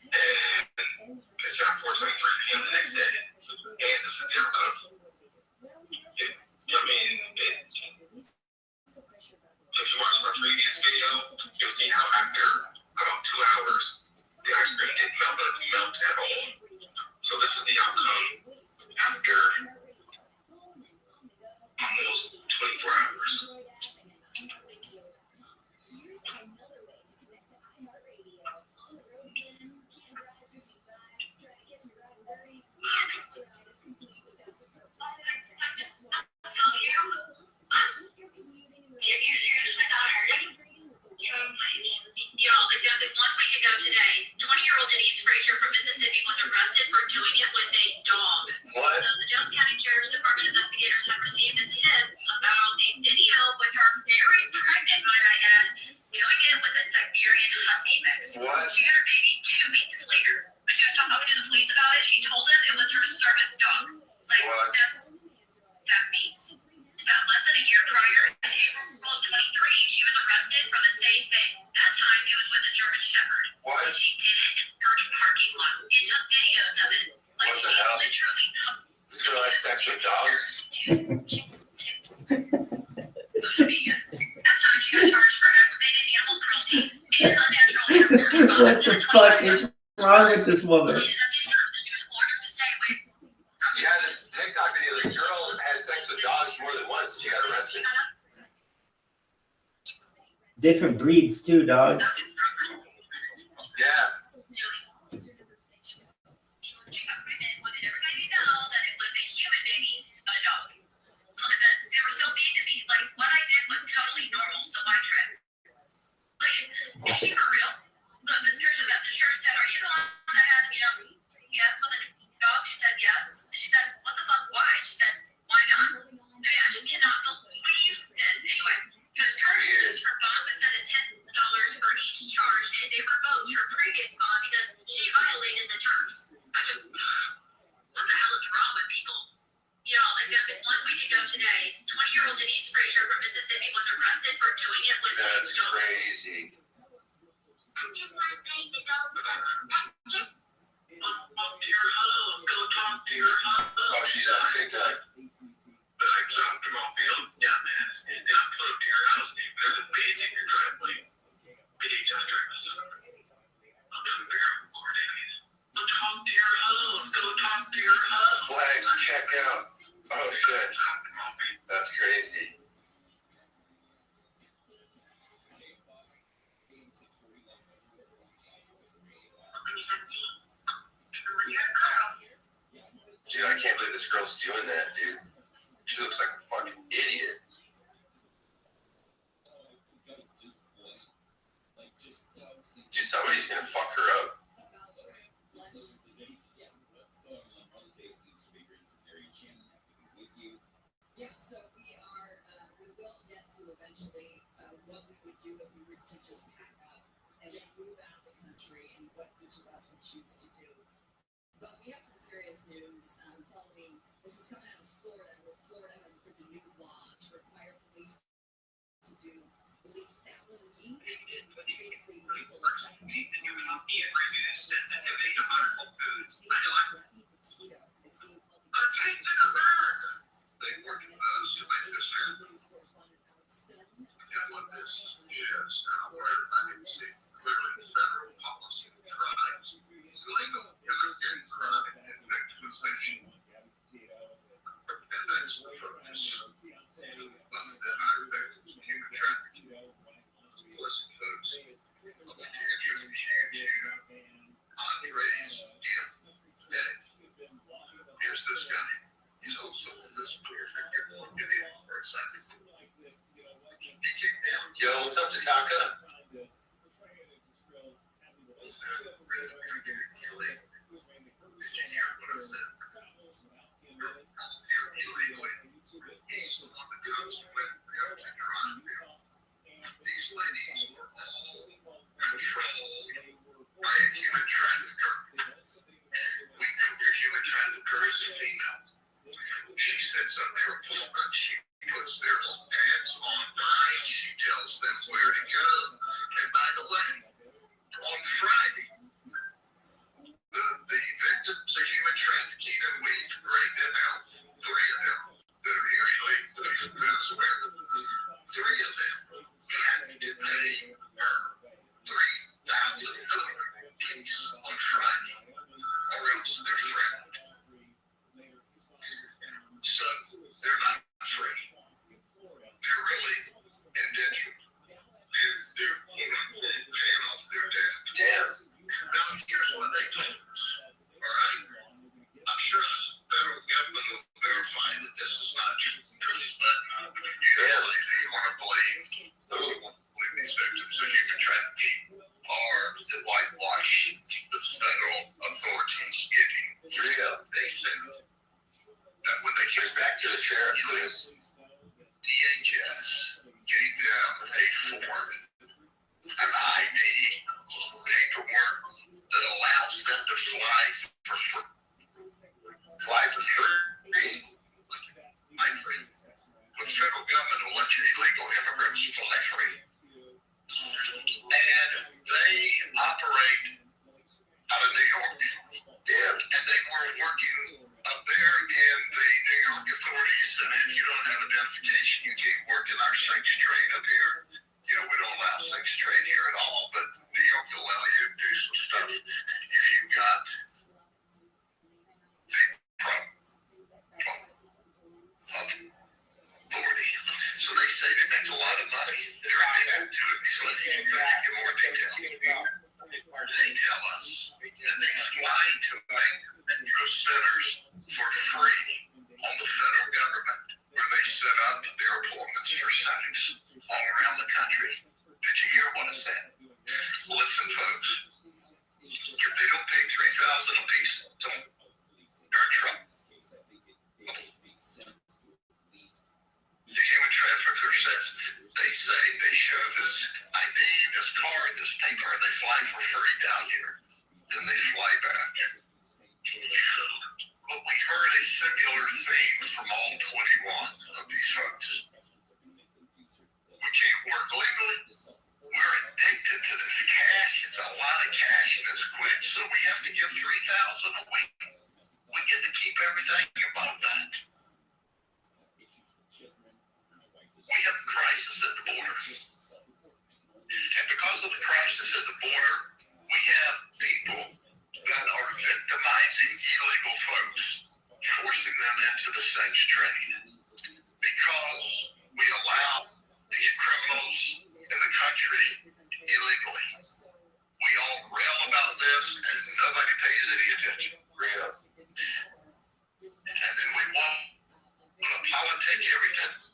and it's now 4:23 p.m. the next day. And this is the outcome. If you watch my previous video, you'll see how after about 2 hours, the ice cream didn't melt at all. So this is the outcome after almost 24 hours. Y'all, exactly 1 week ago today, 20-year-old Denise Frazier from Mississippi was arrested for doing it with a dog. What? So the Jones County Sheriff's Department investigators have received a tip about a video with her very pregnant, might I add, doing it with a Siberian Husky mix. What? She had her baby 2 weeks later. When she was talking to the police about it, she told them it was her service dog. Like, What? that means. So less than a year prior, in April of 23, she was arrested for the same thing. That time, it was with a German Shepherd. What? She did it in a church parking lot. It took videos of it. Like, What the she hell? literally... This girl had sex with dogs? Social media. That time, she got charged for aggravated animal cruelty and unnatural animal What the fuck is wrong with this woman? She was ordered to stay away from Yeah, this TikTok video, this girl had sex with dogs more than once and she got arrested. Different breeds too, dog. Yeah. wanted everybody to know that it was a human baby, not a dog. Look at this. They were so mean to me. Like, what I did was totally normal, so why trip? Like, is she for real? Look, this person messaged her and said, are you the one that had, yes, with a dog? She said, yes. And she said, what the fuck, why? She said, why not? I mean, I just cannot believe this. Anyway, because her bond was set at $10 for each charge, and they revoked her previous bond because she violated the terms. I just, what the hell is wrong with people? Y'all, exactly 1 week ago today, 20-year-old Denise Frazier from Mississippi was arrested for doing it with That's a dog. crazy. I just want to thank the dog. Up to your house, go talk to your house. Oh, she's on TikTok. But I dropped him off the dumbass, and then I put him to your house. There's a bitch in your driveway. Bitch, I drive my son. I'm gonna be here for 4 days. Go talk to your house. Go talk to your house. Flags, check out. Oh shit. That's crazy. Dude, I can't believe this girl's doing that, dude. She looks like a fucking idiot. Dude, somebody's gonna fuck her up. Yeah, so we will get to eventually what we would do if we were to just pack up and move out of the country and what each of us would choose to do. But we have some serious news following, this is coming out of Florida, where Florida has approved a new law to require police to do lethality, basically lethal assessment. Sensitivity to harmful foods. It's being called They work in those who make this yes, however, I didn't see clearly federal policy tribes illegal immigrant crime and victimization. What's the taco? He's the one that goes with the other drunk. These ladies were all controlled by a human trafficker. We think their human trafficker is a female. She sets up their appointment. She puts their little pads on behind. She tells them where to go. And by the way, on Friday, the victims of human trafficking, and we've graded them out, 3 of them that are here illegally from Venezuela, 3 of them have to pay her $3,000 piece on Friday, or else they're threatened. So they're not free. They're really indentured. They're paying off their debt. Damn. Now here's what they told us. All right. I'm sure the federal government will verify that this is not true, but usually they want to believe these victims of human trafficking are the whitewash the federal authorities giving. They said that when they get back to the sheriff, DHS gave them a form, an ID, paperwork that allows them to fly for free. Fly for free. Fly free. The federal government will let you illegal immigrants fly free. And they operate out of New York. And they were working up there in the New York authorities, and if you don't have identification, you can't work in our sex trade up here. You know, we don't allow sex trade here at all, but New York will allow you to do some stuff if you've got authority. So they say they make a lot of money. They're addicted to it. So you can get more detail. They tell us that they fly to metro centers for free on the federal government, where they set up their appointments for sex all around the country. Did you hear what I said? Listen, folks, if they don't pay $3,000 a piece, they're in trouble. The human trafficker says they say they show this ID, this card, this paper, and they fly for free down here. Then they fly back. But we heard a similar theme from all 21 of these folks. We can't work legally. We're addicted to this cash. It's a lot of cash and it's quick, so we have to give $3,000 a week. We get to keep everything above that. We have a crisis at the border. And because of the crisis at the border, we have people that are victimizing illegal folks, forcing them into the sex trade. Because we allow these criminals in the country illegally. We all rail about this and nobody pays any attention. And then we want to politic everything.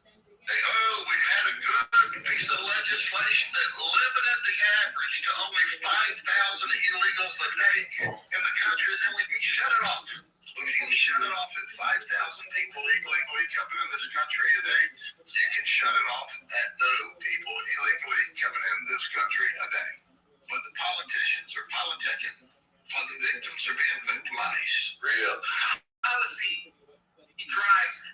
We had a good piece of legislation that limited the average to only 5,000 illegals a day in the country, then we can shut it off. If you can shut it off at 5,000 people illegally coming in this country a day, you can shut it off at no people illegally coming in this country a day. But the politicians are politicking while the victims are being victimized. Real policy drives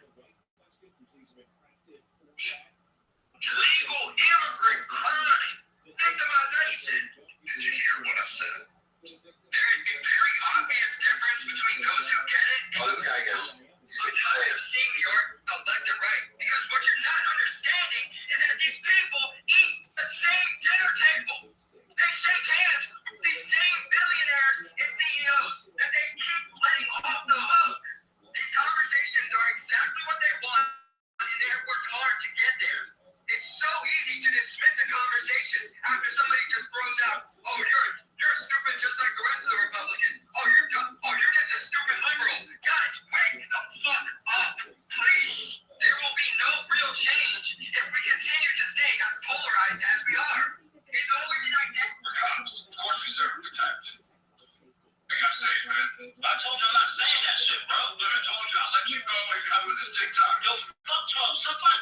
illegal immigrant crime, victimization. Did you hear what I said? There is a very obvious difference between those who get it and those who don't. Sometimes you're seeing the art of left and right, because what you're not understanding is that these people eat the same dinner table. They shake hands with these same billionaires and CEOs that they keep letting off the hook.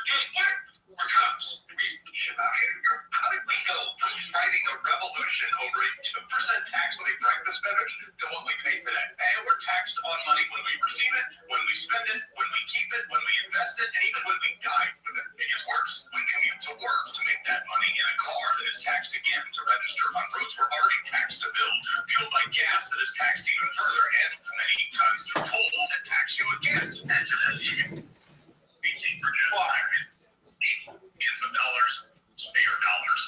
What? We're cops. How did we go from fighting a revolution over a 2% tax on a breakfast beverage to what we pay today? And we're taxed on money when we receive it, when we spend it, when we keep it, when we invest it, and even when we die with it. It gets worse. We commute to work to make that money in a car that is taxed again to register on roads we're already taxed to build, fueled by gas that is taxed even further, and many times through tolls that tax you again. And so that's millions of dollars, spare dollars,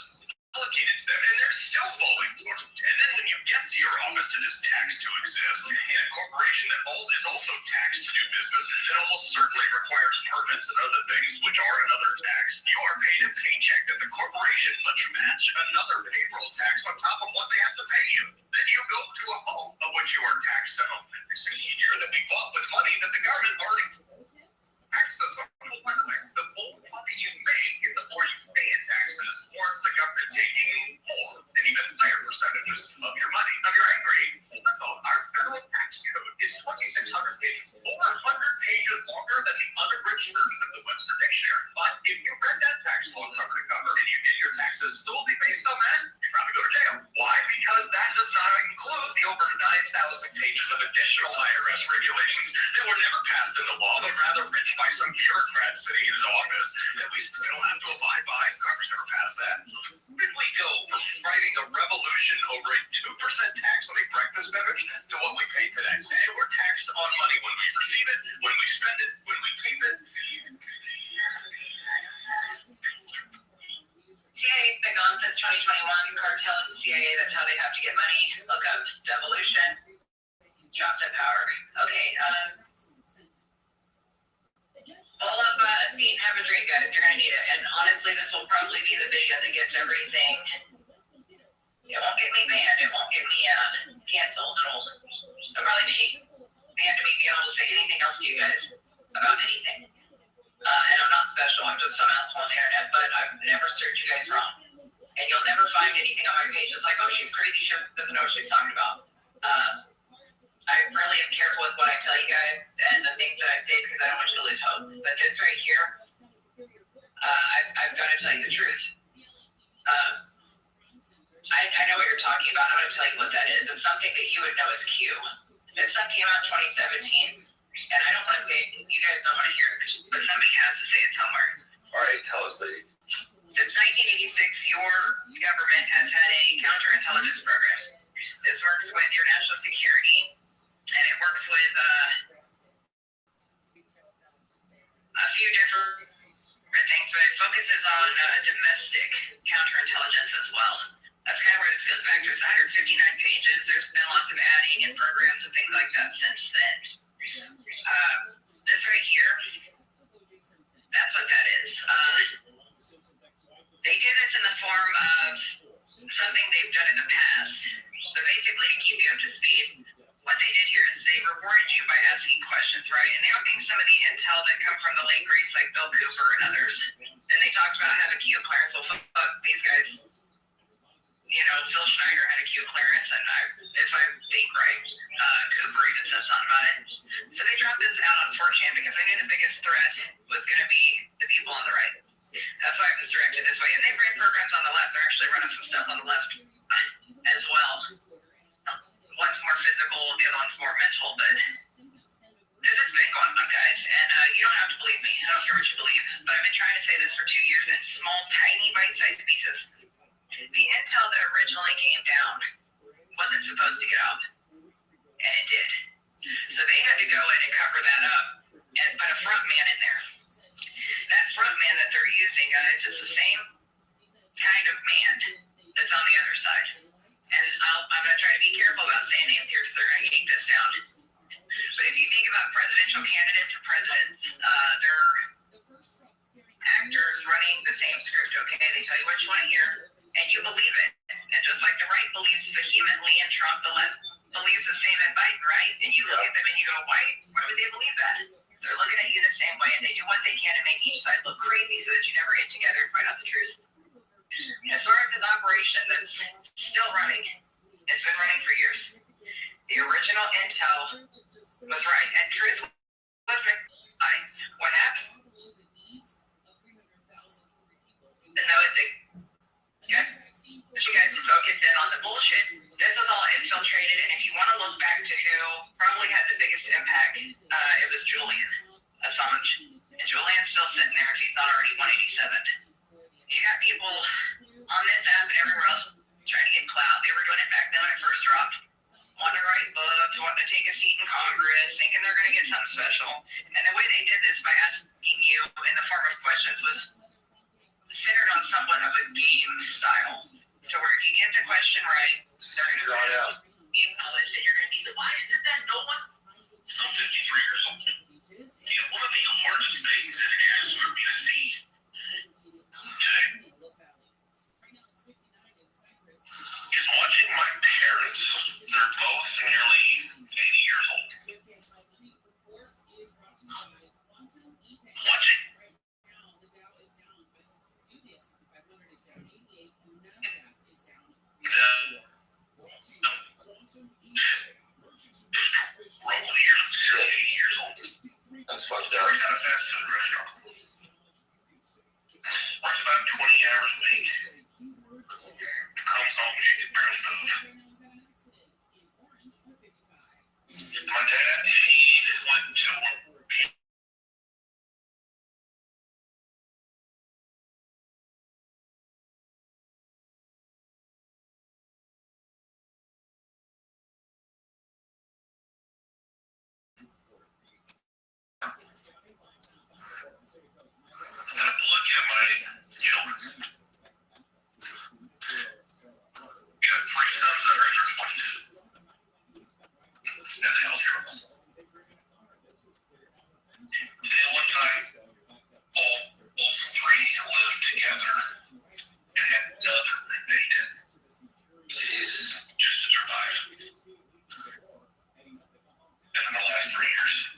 allocated to them, and they're still falling for it. And then when you get to your office, it is taxed to exist. And a corporation that is also taxed to do business, that almost certainly requires permits and other things, which are another tax. You are paid a paycheck that the corporation must match another payroll tax on top of what they have to pay you. Then you go to a home of which you are taxed to own. It's a year that we bought with money that the government already taxed us on. The more money you make, the more you pay in taxes, or it's the government taking more and even higher percentages of your money. Now, you're angry. Our federal tax code is 2,600 pages, over 100 pages longer than the unabridged version of the Webster Dictionary. But if you read that tax law cover to cover and you did your taxes solely based on that, you'd probably go to jail. Why? Because that does not include the over 9,000 pages of additional IRS regulations that were never passed into law, but rather written by some bureaucrat sitting in his office that we don't have to abide by. Congress never passed that. Did we go from fighting a revolution over a 2% tax on a breakfast beverage to what we pay today? And we're taxed on money when we receive it, when we spend it, when we keep it. CIA been gone since 2021. Cartel is CIA. That's how they have to get money. Look up devolution. Drops at power. Okay. Pull up a seat and have a drink, guys. You're gonna need it. And honestly, this will probably be the video that gets everything. It won't get me banned. It won't get me canceled. It'll probably be banned to me being able to say anything else to you guys about anything. And I'm not special. I'm just some asshole on the internet. But I've never served you guys wrong. And you'll never find anything on my page. It's like, oh, she's crazy. She doesn't know what she's talking about. I really am careful with what I tell you guys and the things that I say because I don't want you to lose hope. But this right here, I've got to tell you the truth. I know what you're talking about. I'm going to tell you what that is. It's something that you would know as Q. This stuff came out in 2017, and I don't want to say it. You guys don't want to hear it, but somebody has to say it somewhere. All right, tell us, lady. Since 1986, your government has had a counterintelligence program. This works with your national security, and it works with a few different things, but it focuses on domestic counterintelligence as well. That's kind of where this goes back to. It's 159 pages. There's been lots of adding and programs and things like that since then. This right here, that's what that is. They do this in the form of something they've done in the past, but basically to keep you up to speed. What they did here is they rewarded you by asking questions, right? And they don't think some of the intel that come from the late greats like Bill Cooper and others, and they talked about having Q clearance. Well, fuck these guys. You know, Phil Schneider had a Q clearance, and if I think right, Cooper even said something about it. So they dropped this out on 4chan because I knew the biggest threat was going to be the people on the right. That's why it was directed this way. And they've ran programs on the left. They're actually running some stuff on the left as well. One's more physical, the other one's more mental, but this has been going on, guys. And you don't have to believe me. I don't care what you believe. But I've been trying to say this for 2 years in small, tiny, bite-sized pieces. The intel that originally came down wasn't supposed to get out. And it did. So they had to go in and cover that up and put a front man in there. That front man that they're using, guys, is the same kind of man that's on the other side. And I'm going to try to be careful about saying names here because they're going to yank this down. But if you think about presidential candidates or presidents, they're actors running the same script, okay? They tell you what you want to hear, and you believe it. And just like the right believes vehemently in Trump, the left believes the same in Biden, right? And you look at them and you go, why would they believe that? They're looking at you the same way, and they do what they can to make each side look crazy so that you never get together and find out the truth. As far as his operation that's still running, it's been running for years. The original intel was right, and truth was right. What happened? questions was centered on somewhat of a game style, to where if you get the question right, they're going to be acknowledged, and you're going to be, why is it that no one? I'm 53 years old. And one of the hardest things it is for me to see today is watching my parents. They're both nearly 80 years old. Watching roughly you're 80 years old. That's fucked up. Works at a fast food restaurant. Works about 20 hours a week. Comes home, she can barely move. My dad, he went to look at my children. Got 3 sons that are in their 20s. And they all struggle. Then one time, all 3 lived together and had another roommate. Jesus, just to survive. And in the last 3 years,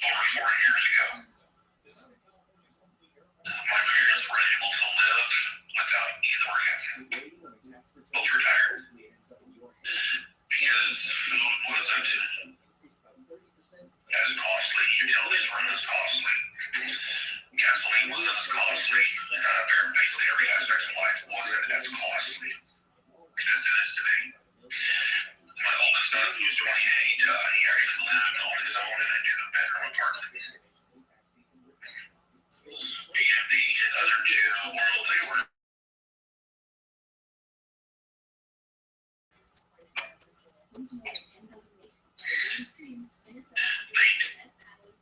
over 4 years ago, my parents were able to live without either of them. Both retired. Because food wasn't as costly, utilities weren't as costly, gasoline wasn't as costly, basically every aspect of life wasn't as costly as it is today. My oldest son, who's 28, he actually lived on his own in a 2-bedroom apartment. And the other 2, well, they were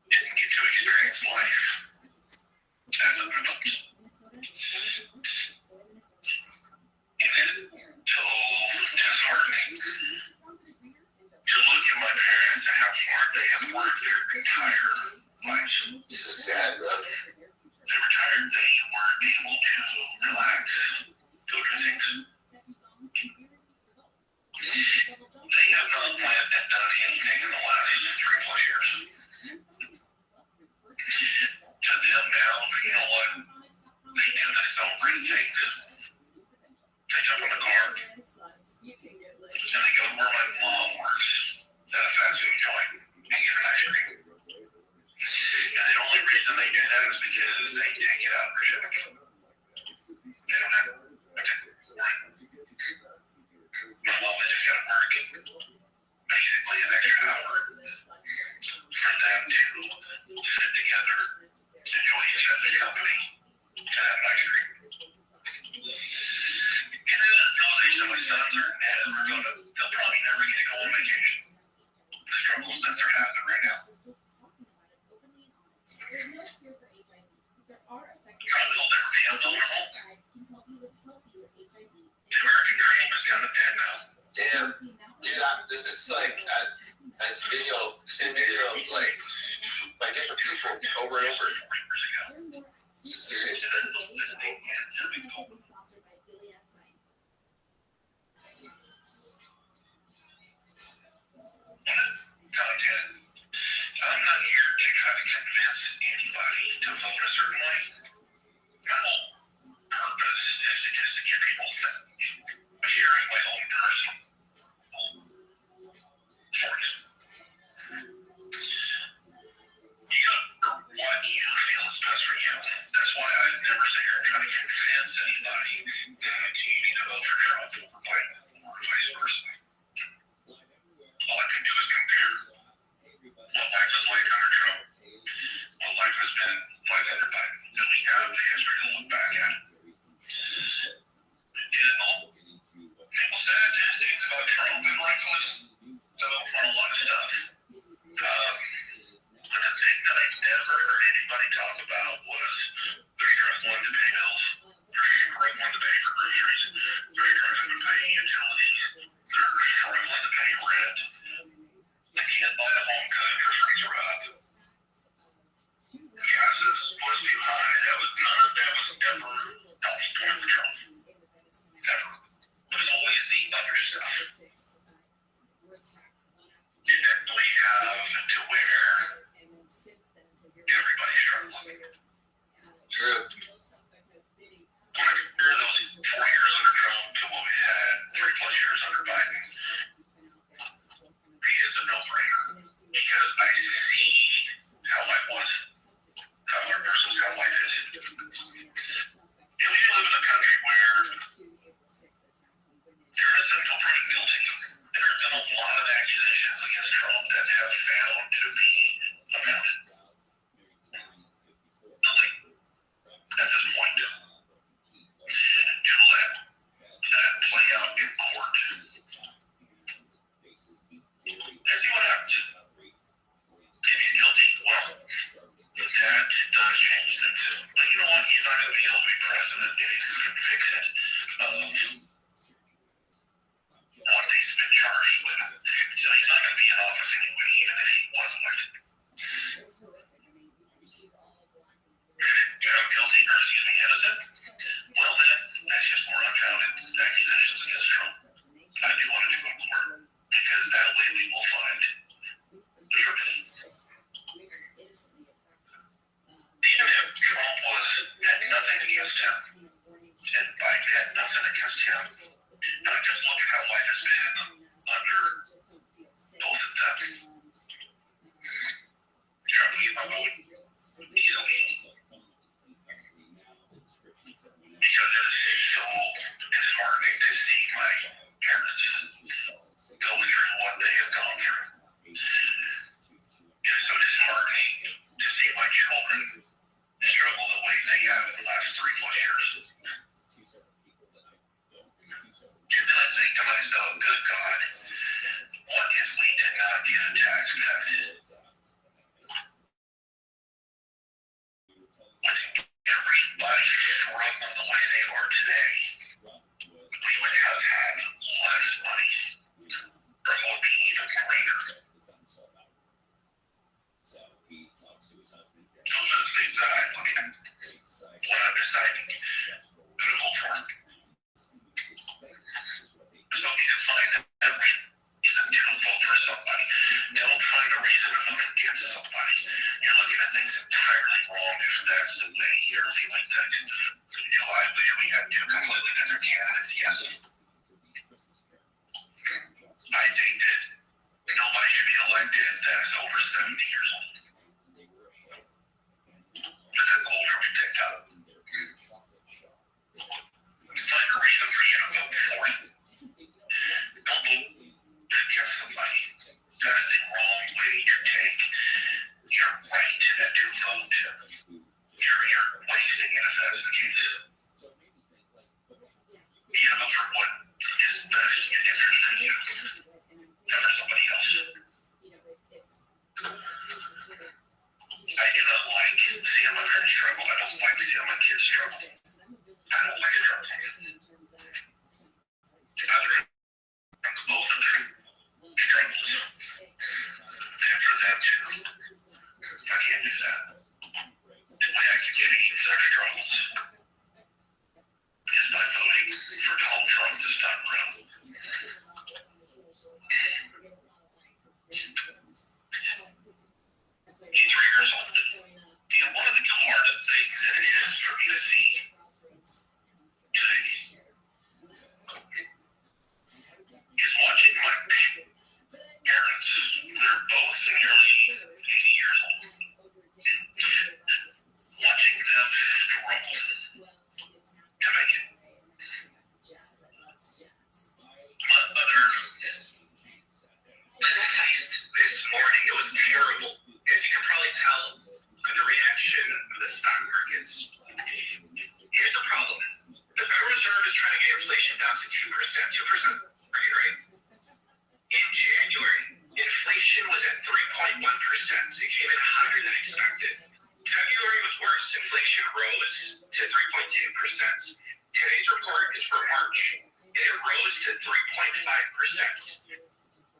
didn't get to experience life as an adult. And it's so disheartening to look at my parents and how hard they have worked their entire lives. This is sad, bro. They retired, they weren't able to relax, go do things. They have not lived and done anything in the last 3+ years. To them now, you know what? They do to celebrate things. They jump on the car and they go where my mom works at a fast food joint and get an ice cream. And the only reason they do that is because they take it out of their check. They don't have right. My mom has just got to work basically an extra hour for them to sit together, enjoy each other's company, and have an ice cream. And nowadays, my sons are never they'll probably never get to go on vacation. The struggles that they're having right now. Probably will never be able to own a home. The American dream is kind of dead now. Damn. Dude, this is like, I see video, like different people over and over. It's serious. Listening and having hope. Content. I'm not here to try to convince anybody to vote a certain way. My whole purpose is to just get people sharing my own personal stories. What you Trump was settled for a lot of stuff. But the thing that I never heard anybody talk about was they're struggling to pay bills. They're struggling to pay for groceries. They're struggling to pay utilities. They're struggling to pay rent. They can't buy a home because interest rates are up. Gas was too high. None of that was ever talking toward Trump. Ever. It was always the other stuff.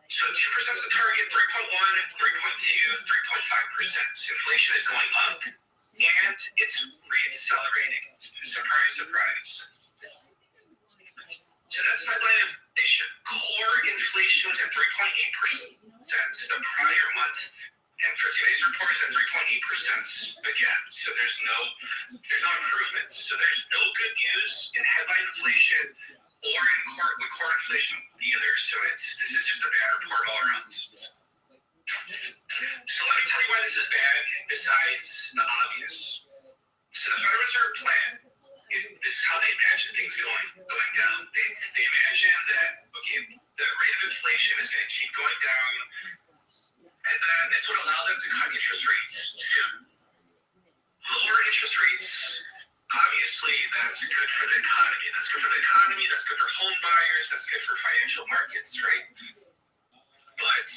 So 2% is the target, 3.1, 3.2, 3.5%. Inflation is going up, and it's reaccelerating. Surprise, surprise. So that's headline inflation. Core inflation was at 3.8% the prior month, and for today's report is at 3.8% again. So there's no improvement. So there's no good news in headline inflation or in core inflation either. So this is just a bad report all around. So let me tell you why this is bad, besides the obvious. So the Federal Reserve plan, this is how they imagine things going down. They imagine that, okay, the rate of inflation is going to keep going down, and then this would allow them to cut interest rates soon. Lower interest rates, obviously, that's good for the economy. That's good for the economy, that's good for home buyers, that's good for financial markets, right? But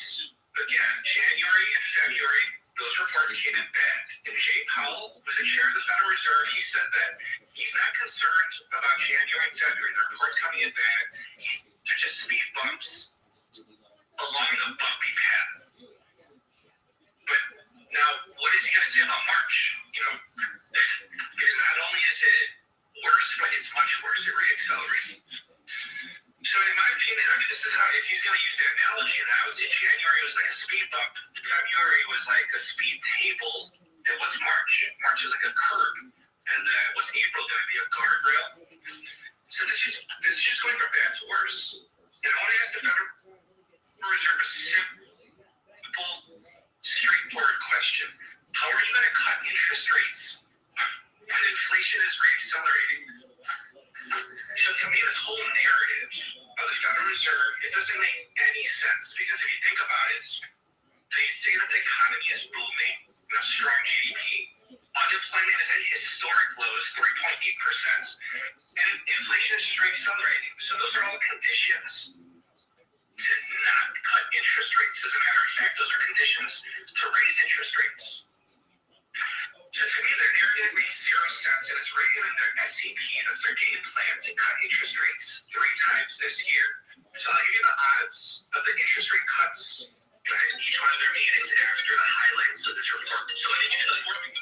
again, January and February, those reports came in bad. And Jay Powell was the chair of the Federal Reserve. He said that he's not concerned about January and February. The reports coming in bad. They're just speed bumps along the bumpy path. But now, what is he going to say about March? Because not only is it worse, but it's much worse. It reaccelerated. So in my opinion, this is how, if he's going to use that analogy, and I would say January was like a speed bump, February was like a speed table, and what's March? March is like a curb, and what's April going to be, a guardrail? So this is just going from bad to worse. And I want to ask the Federal Reserve a simple, straightforward question. How are you going to cut interest rates when inflation is reaccelerating? So to me, this whole narrative of the Federal Reserve, it doesn't make any sense, because if you think about it, they say that the economy is booming, strong GDP, unemployment is at historic lows, 3.8%, and inflation is just reaccelerating. So those are all conditions to not cut interest rates. As a matter of fact, those are conditions to raise interest rates. So to me, their narrative makes zero sense, and it's written in their SEP, that's their game plan, to cut interest rates 3 times this year. So I'll give you the odds of the interest rate cuts in each one of their meetings after the highlights of this report. So let me give you the for me.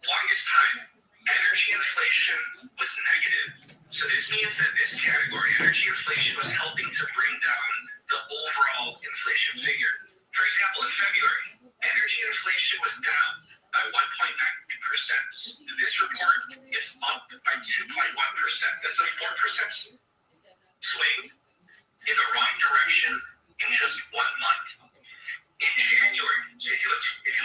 Longest time, energy inflation was negative. So this means that this category, energy inflation, was helping to bring down the overall inflation figure. For example, in February, energy inflation was down by 1.9%. This report is up by 2.1%. That's a 4% swing in the wrong direction in just 1 month. In January, so if you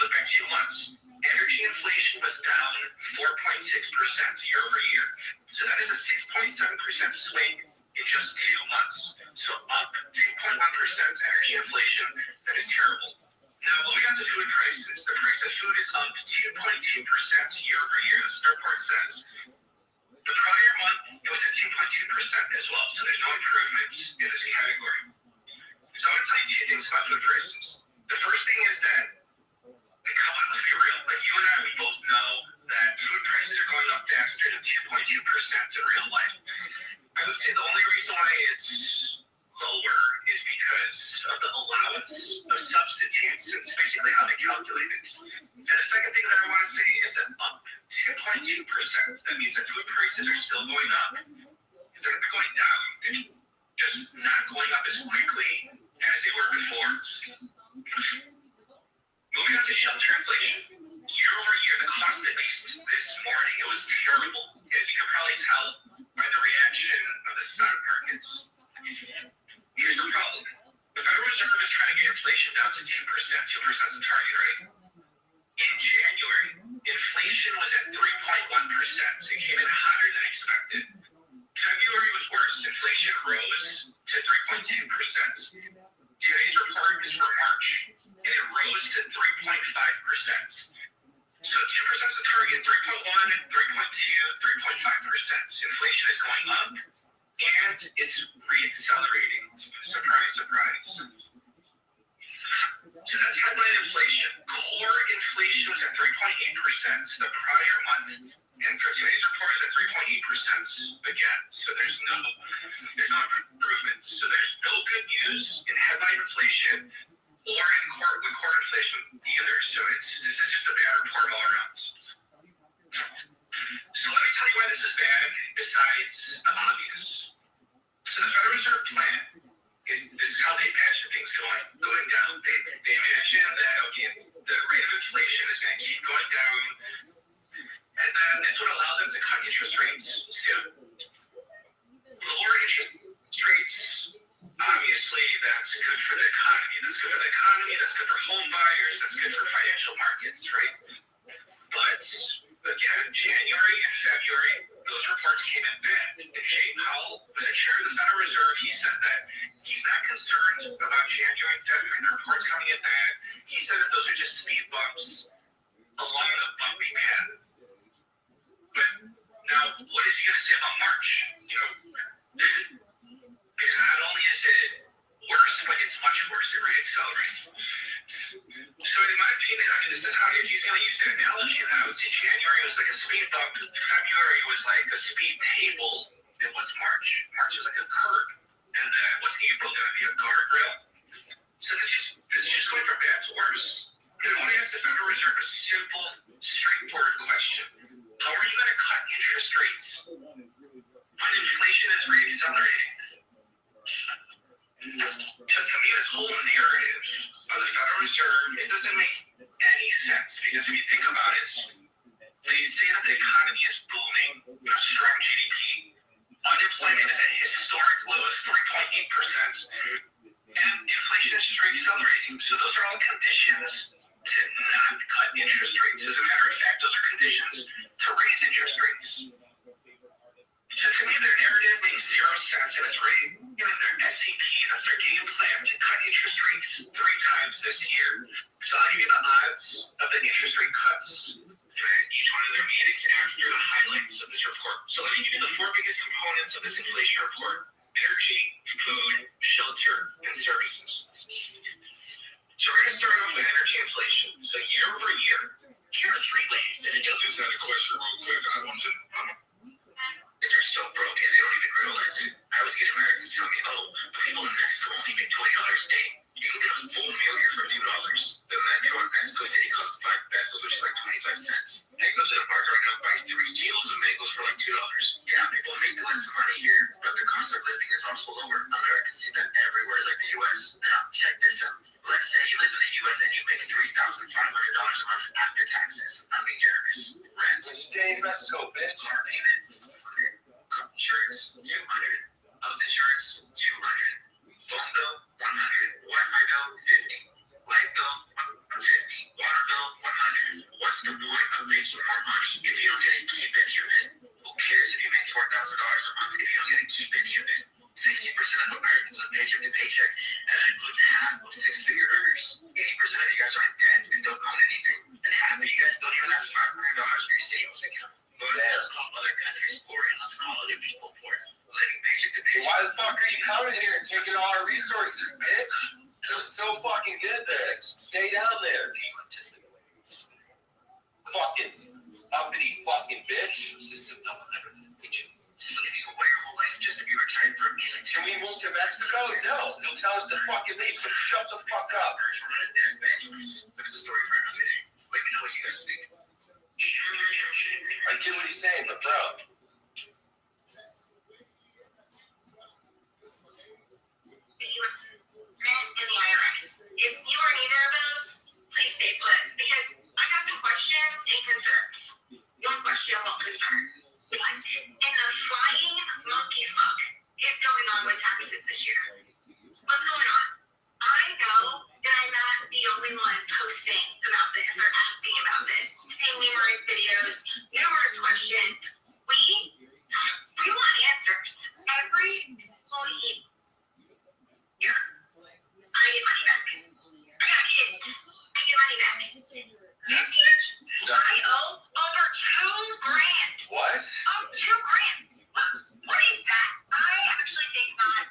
look back 2 months, energy inflation was down 4.6% year over year. So that is a 6.7% swing in just 2 months. So up 2.1% energy inflation. That is terrible. Now, moving on to food prices. The price of food is up 2.2% year over year. The report says. The prior month, it was at 2.2% as well. So there's no improvements in this category. So I'm going to tell you 2 things about food prices. The first thing is that, come on, let's be real. Like you and I, we both know that food prices are going up faster than 2.2% in real life. I would say the only reason why it's lower is because of the allowance of substitutes, and it's basically how they calculate it. And the second thing that I want to say is that up 2.2%, that means that food prices are still going up. They're going down. They're just not going up as quickly as they were before. Moving on to shelter inflation. Year over year, the cost, at least this morning, it was terrible. As you can probably tell by the reaction of the stock markets. Here's the problem. The Federal Reserve is trying to get inflation down to 2%. 2% is the target, right? In January, inflation was at 3.1%. It came in hotter than expected. February was worse. Inflation rose to 3.2%. Today's report is for March, and it rose to 3.5%. So 2% is the target, 3.1, 3.2, 3.5%. Inflation is going up, and it's re-accelerating. Surprise, surprise. So that's headline inflation. Core inflation was at 3.8% the prior month, and for today's report is at 3.8% again. So there's no improvement. So there's no good news in headline inflation or in core inflation either. So this is just a bad report all around. So let me tell you why this is bad, besides the obvious. So the Federal Reserve plan, this is how they imagine things going down. They imagine that, okay, the rate of inflation is going to keep going down, and then this would allow them to cut interest rates soon. Lower interest rates, obviously, that's good for the economy. That's good for the economy, that's good for home buyers, that's good for financial markets, right? But again, January and February, those reports came in bad. And Jay Powell was the chair of the Federal Reserve. He said that he's not concerned about January and February, the reports coming in bad. He said that those are just speed bumps along a bumpy path. But now, what is he going to say about March? You know, because not only is it worse, but it's much worse. It re-accelerates. So in my opinion, I mean, this is how, if he's going to use that analogy, I would say January was like a speed bump, February was like a speed table, and what's March? March is like a curb, and what's April going to be, a guardrail? So this is just going from bad to worse. And I want to ask the Federal Reserve a simple, straightforward question. How are you going to cut interest rates when inflation is re-accelerating? To me, this whole narrative of the Federal Reserve, it doesn't make any sense, because if you think about it, they say that the economy is booming, strong GDP, unemployment is at historic lows, 3.8%, and inflation is accelerating. So those are all conditions to not cut interest rates. As a matter of fact, those are conditions to raise interest rates. So to me, their narrative makes zero sense, and it's right, their SCP, that's their game plan, to cut interest rates 3 times this year. So I'll give you the odds of the interest rate cuts at each one of their meetings after the highlights of this report. So let me give you the 4 biggest components of this inflation report: energy, food, shelter, and services. So we're going to start off with energy inflation. So year over year, here are 3 ways. And you'll just have a question real quick. I want to. They're so broken, they don't even realize it. I was getting Americans tell me, oh, people in Mexico only make $20 a day. You can get a full meal here for $2. The metro in Mexico City costs 5 pesos, which is like 25 cents. I go to the market right now, buy 3 kilos of mangoes for like $2. Yeah, people make less money here, but the cost of living is also lower. Americans see that everywhere, like the U.S. Now, check this out. Let's say you live in the U.S. and you make $3,500 a month after taxes. I mean, your rent. Stay in Mexico, bitch. Car payment. Insurance, 200. Health insurance, 200. Phone bill, 100. Wi-Fi bill, 50. Light bill, 150. Water bill, 100. What's the point of making more money if you don't get to keep any of it? Who cares if you make $4,000 a month if you don't get to keep any of it? 60% of Americans live paycheck to paycheck, and that includes half of 6-figure earners. 80% of you guys are in debt and don't own anything, and half of you guys don't even have $500 in your savings account. But let's call other countries poor, and let's call other people poor. Living paycheck to paycheck. Why the fuck are you coming here and taking all our resources, bitch? It looks so fucking good there. Stay down there. Fucking uppity fucking bitch. Can we move to Mexico? No. They'll tell us to fucking leave, so shut the fuck up. That's a story for another day. Let me know what you guys think. I get what he's saying, but bro. And the IRS. If you are neither of those, please stay put, because I got some questions and concerns. One question, one concern. What in the flying monkey fuck is going on with taxes this year? What's going on? I know that I'm not the only one posting about this or asking about this, seeing numerous videos, numerous questions. We want answers. Every employee here. I get money back. I got kids. I get money back. This year, I owe over $2,000. What? Oh, $2,000. What is that? I actually think not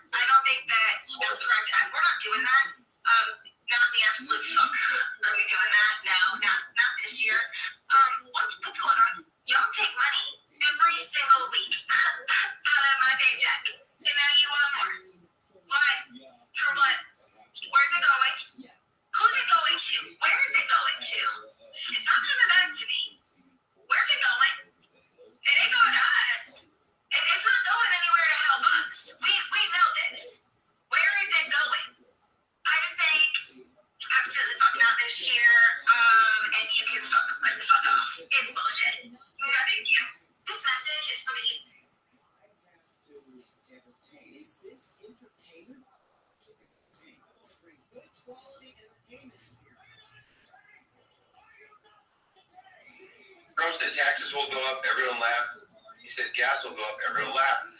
Trump said taxes will go up, everyone laughed. He said gas will go up, everyone laughed.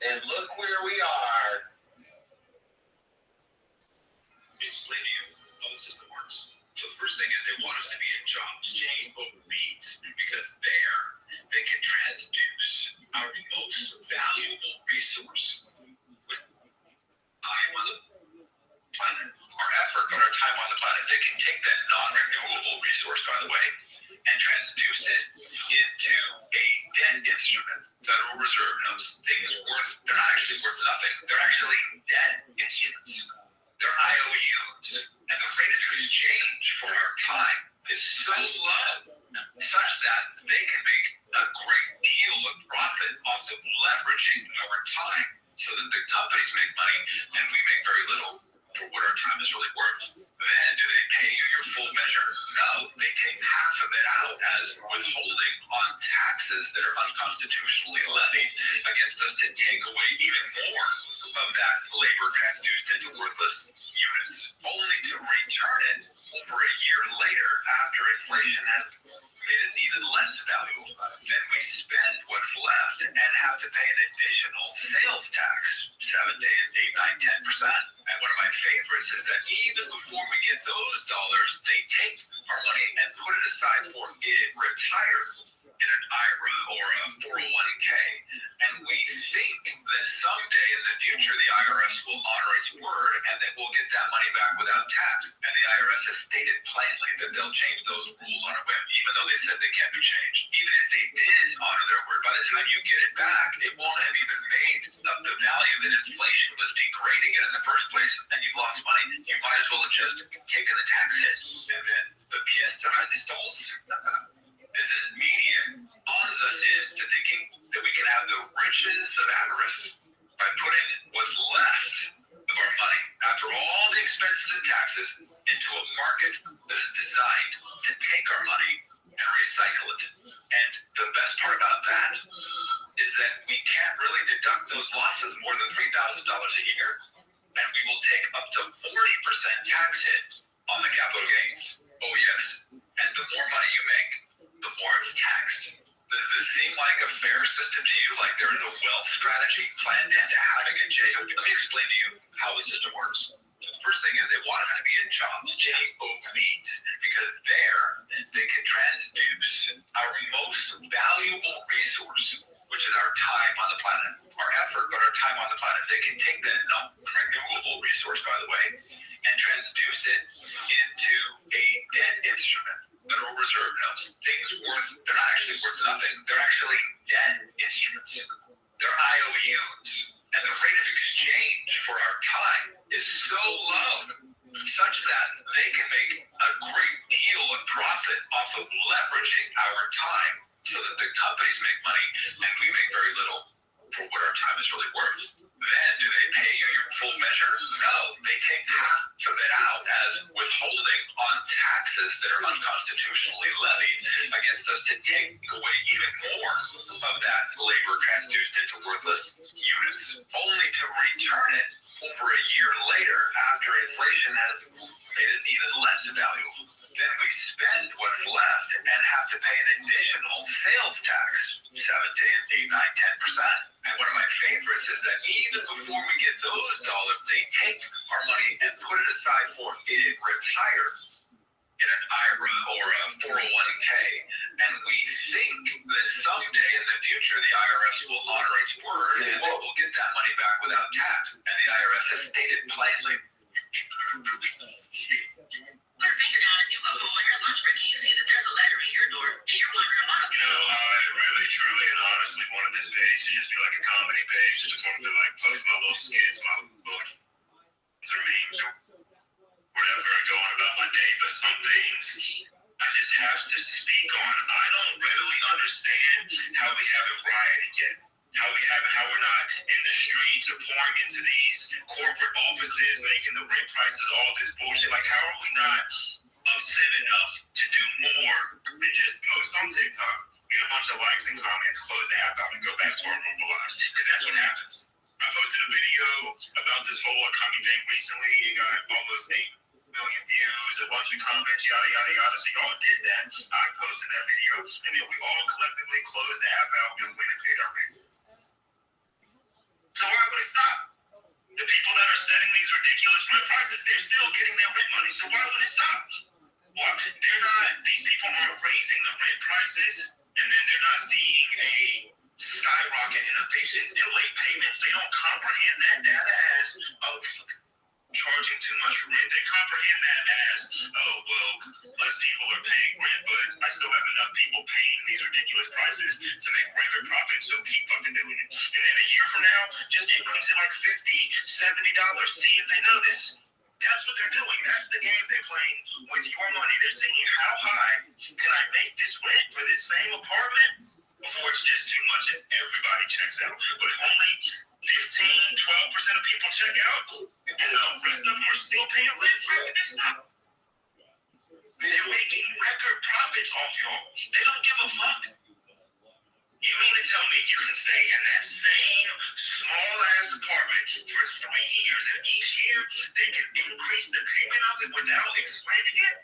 And look where we are. Explain to you how the system works. So the first thing is they want us to be in jobs, JOBs, because there they can transduce our most valuable resource with time on the planet. Our effort and our time on the planet, they can take that non-renewable resource, by the way, and transduce it into a debt instrument. Federal Reserve notes things they're not actually worth nothing. They're actually debt instruments. They're IOUs. And the rate of exchange for our time is so low, such that they can make a great deal of profit off of leveraging our time so that the companies make money and we make very little for what our time is really worth. Then do they pay you your full measure? No, they take half of it out as withholding on taxes that are unconstitutionally levied against us to take away even more of that labor transduced into worthless units, only to return it over a year later after inflation has made it even less valuable. Then we spend what's left and have to pay an additional sales tax, 7 to 8, 9, 10%. And one of my favorites is that even before we get those dollars, they take our money and put it aside for it retired in an IRA or a 401k. And we think that someday in the future, the IRS will honor its word and that we'll get that money back without tax. And the IRS has stated plainly that they'll change those rules on a whim, even though they said they can't be changed. Even if they did honor their word, by the time you get it back, it won't have even made up the value that inflation was degrading it in the first place, and you lost money. You might as well have just taken the tax hit. And then the pièce de résistance is that media awes us into thinking that we can have the riches of avarice by putting what's left of our money, after all the expenses and taxes, into a market that is designed to take our money and recycle it. And the best part about that is that we can't really deduct those losses more than $3,000 a year, and we will take up to 40% tax hit on the capital gains. Oh yes, and the more money you make, the more it's taxed. Does this seem like a fair system to you? Like there is a wealth strategy planned into having a jail? Let me explain to you how the system works. The first thing is they want us to be in jobs, JOBs, because there they can transduce our most valuable resource, which is our time on the planet. Our effort, but our time on the planet. They can take that non-renewable resource, by the way, and transduce it into a debt instrument. Federal Reserve notes things they're not actually worth nothing. They're actually debt instruments. They're IOUs. And the rate of exchange for our time is so low, such that they can make a great deal of profit off of leveraging our time so that the companies make money and we make very little for what our time is really worth. Then do they pay you your full measure? No, they take half of it out as withholding on taxes that are unconstitutionally levied against us to take away even more of that labor transduced into worthless units, only to return it over a year later after inflation has made it even less valuable. Then we spend what's left and have to pay an additional sales tax, 7 to 8, 9, 10%. And one of my favorites is that even before we get those dollars, they take our money and put it aside for it retired in an IRA or a 401k. And we think that someday in the future, the IRS will honor its word and that we'll get that money back without tax. And the IRS has stated plainly. Put your finger down if you go home on your lunch break and you see that there's a letter in your door and you're wondering what. You know, I really, truly, and honestly wanted this page to just be like a comedy page. I just wanted to like post my little skits, my little or memes or whatever, and go on about my day. But some things I just have to speak on. I don't readily understand how we haven't rioted yet. How we're not in the streets or pouring into these corporate offices, making the rent prices all this bullshit. Like, how are we not upset enough to do more than just post on TikTok, get a bunch of likes and comments, close the app out, and go back to our normal lives? Because that's what happens. I posted a video about this whole economy thing recently. It got almost 8 million views, a bunch of comments, yada, yada, yada. So y'all did that. I posted that video, and then we all collectively closed the app out and went and paid our rent. So why would it stop? The people that are setting these ridiculous rent prices, they're still getting their rent money. So why would it stop? Well, these people aren't raising the rent prices, and then they're not seeing a skyrocket in evictions and late payments. They don't comprehend that data as, oh, charging too much for rent. They comprehend that as, oh, well, less people are paying rent, but I still have enough people paying these ridiculous prices to make record profits, so keep fucking doing it. And then a year from now, just increase it like $50, $70. See if they know this. That's what they're doing. That's the game they're playing with your money. They're saying, how high can I make this rent for this same apartment before it's just too much and everybody checks out? But if only 15, 12% of people check out, and the rest of them are still paying rent, why would they stop? They're making record profits off y'all. They don't give a fuck. You mean to tell me you can stay in that same small-ass apartment for 3 years, and each year they can increase the payment of it without explaining it?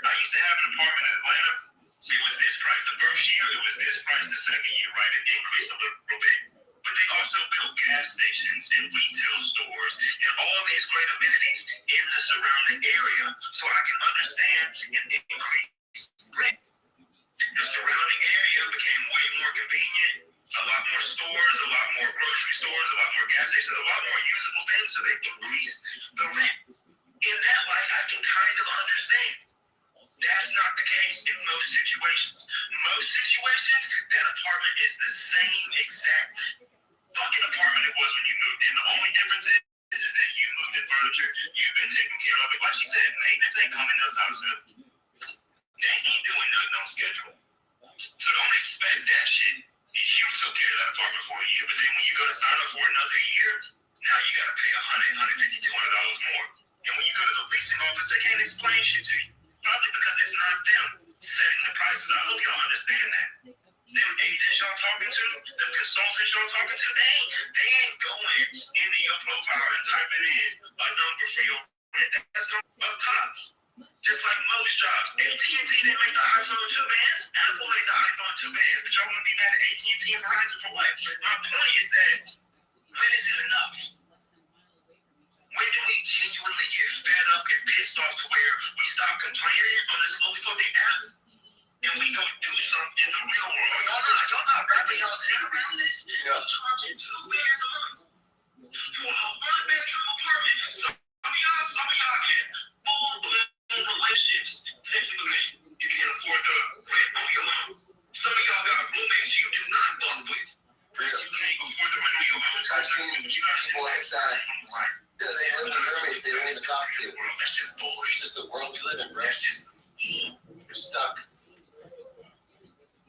I used to have an apartment in Atlanta. It was this price the first year. It was this price the second year, right? It increased a little bit. But they also built gas stations and retail stores and all these great amenities in the surrounding area, so I can understand and increase rent. The surrounding area became way more convenient, a lot more stores, a lot more grocery stores, a lot more gas stations, a lot more usable things, so they increased the rent. In that light, I can kind of understand. That's not the case in most situations. Most situations, that apartment is the same exact fucking apartment it was when you moved in. The only difference is that you moved in furniture, you've been taking care of it. Like she said, maintenance ain't coming no time soon. They ain't doing nothing on schedule. So don't expect that shit. You took care of that apartment for a year, but then when you go to sign up for another year, now you gotta pay $100, $150, $200 more. And when you go to the leasing office, they can't explain shit to you. Probably because it's not them setting the prices. I hope y'all understand that. Them agents y'all talking to, them consultants y'all talking to, they ain't going into your profile and typing in a number for your rent. That's up top. Just like most jobs. AT&T, they make the iPhone 2 bands. Apple made the iPhone 2 bands. But y'all want to be mad at AT&T and Verizon for what? My point is that, when is it enough? When do we genuinely get fed up and pissed off to where we stop complaining on this little fucking app and we go do something in the real world? Y'all not rapping, y'all sitting around this. Y'all charging $2 bands a month for a one-bedroom apartment. Some of y'all get full-blown relationships simply because you can't afford the rent on your own. Some of y'all got roommates you do not bunk with. You can't afford the rent on your own. I've seen people like that. They live in roommates they don't even talk to. That's just bullshit. It's just the world we live in, bro. We're stuck.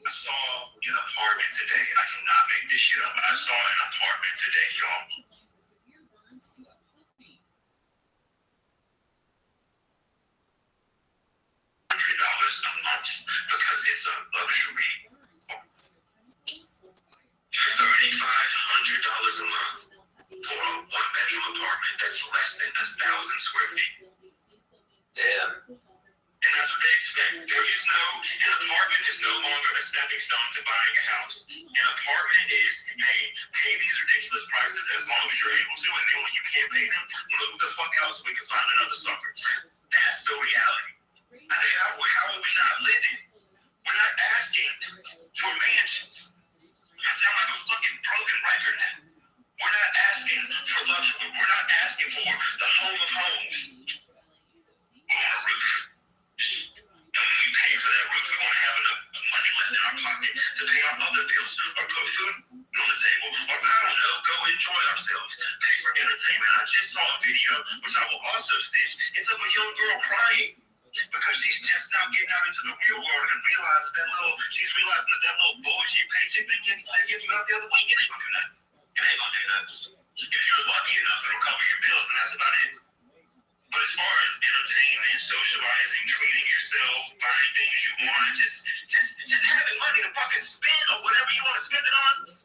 I saw an apartment today. I cannot make this shit up. I saw an apartment today, y'all. $100 a month because it's a luxury. $3,500 a month for a one-bedroom apartment that's less than 1,000 square feet. Damn. And that's what they expect. An apartment is no longer a stepping stone to buying a house. An apartment is, hey, pay these ridiculous prices as long as you're able to, and then when you can't pay them, move the fuck out so we can find another sucker. That's the reality. How are we not living? We're not asking for mansions. I sound like a fucking broken record now. We're not asking for luxury. We're not asking for the home of homes. We want a roof. And when we pay for that roof, we want to have enough money left in our pocket to pay our other bills or put food on the table or, I don't know, go enjoy ourselves. Pay for entertainment. I just saw a video, which I will also stitch. It's of a young girl crying because she's just now getting out into the real world and she's realizing that little bullshit paycheck they give you out the other week, it ain't gonna do nothing. It ain't gonna do nothing. If you're lucky enough, it'll cover your bills, and that's about it. But as far as entertainment, socializing, treating yourself, buying things you want, just having money to fucking spend on whatever you want to spend it on,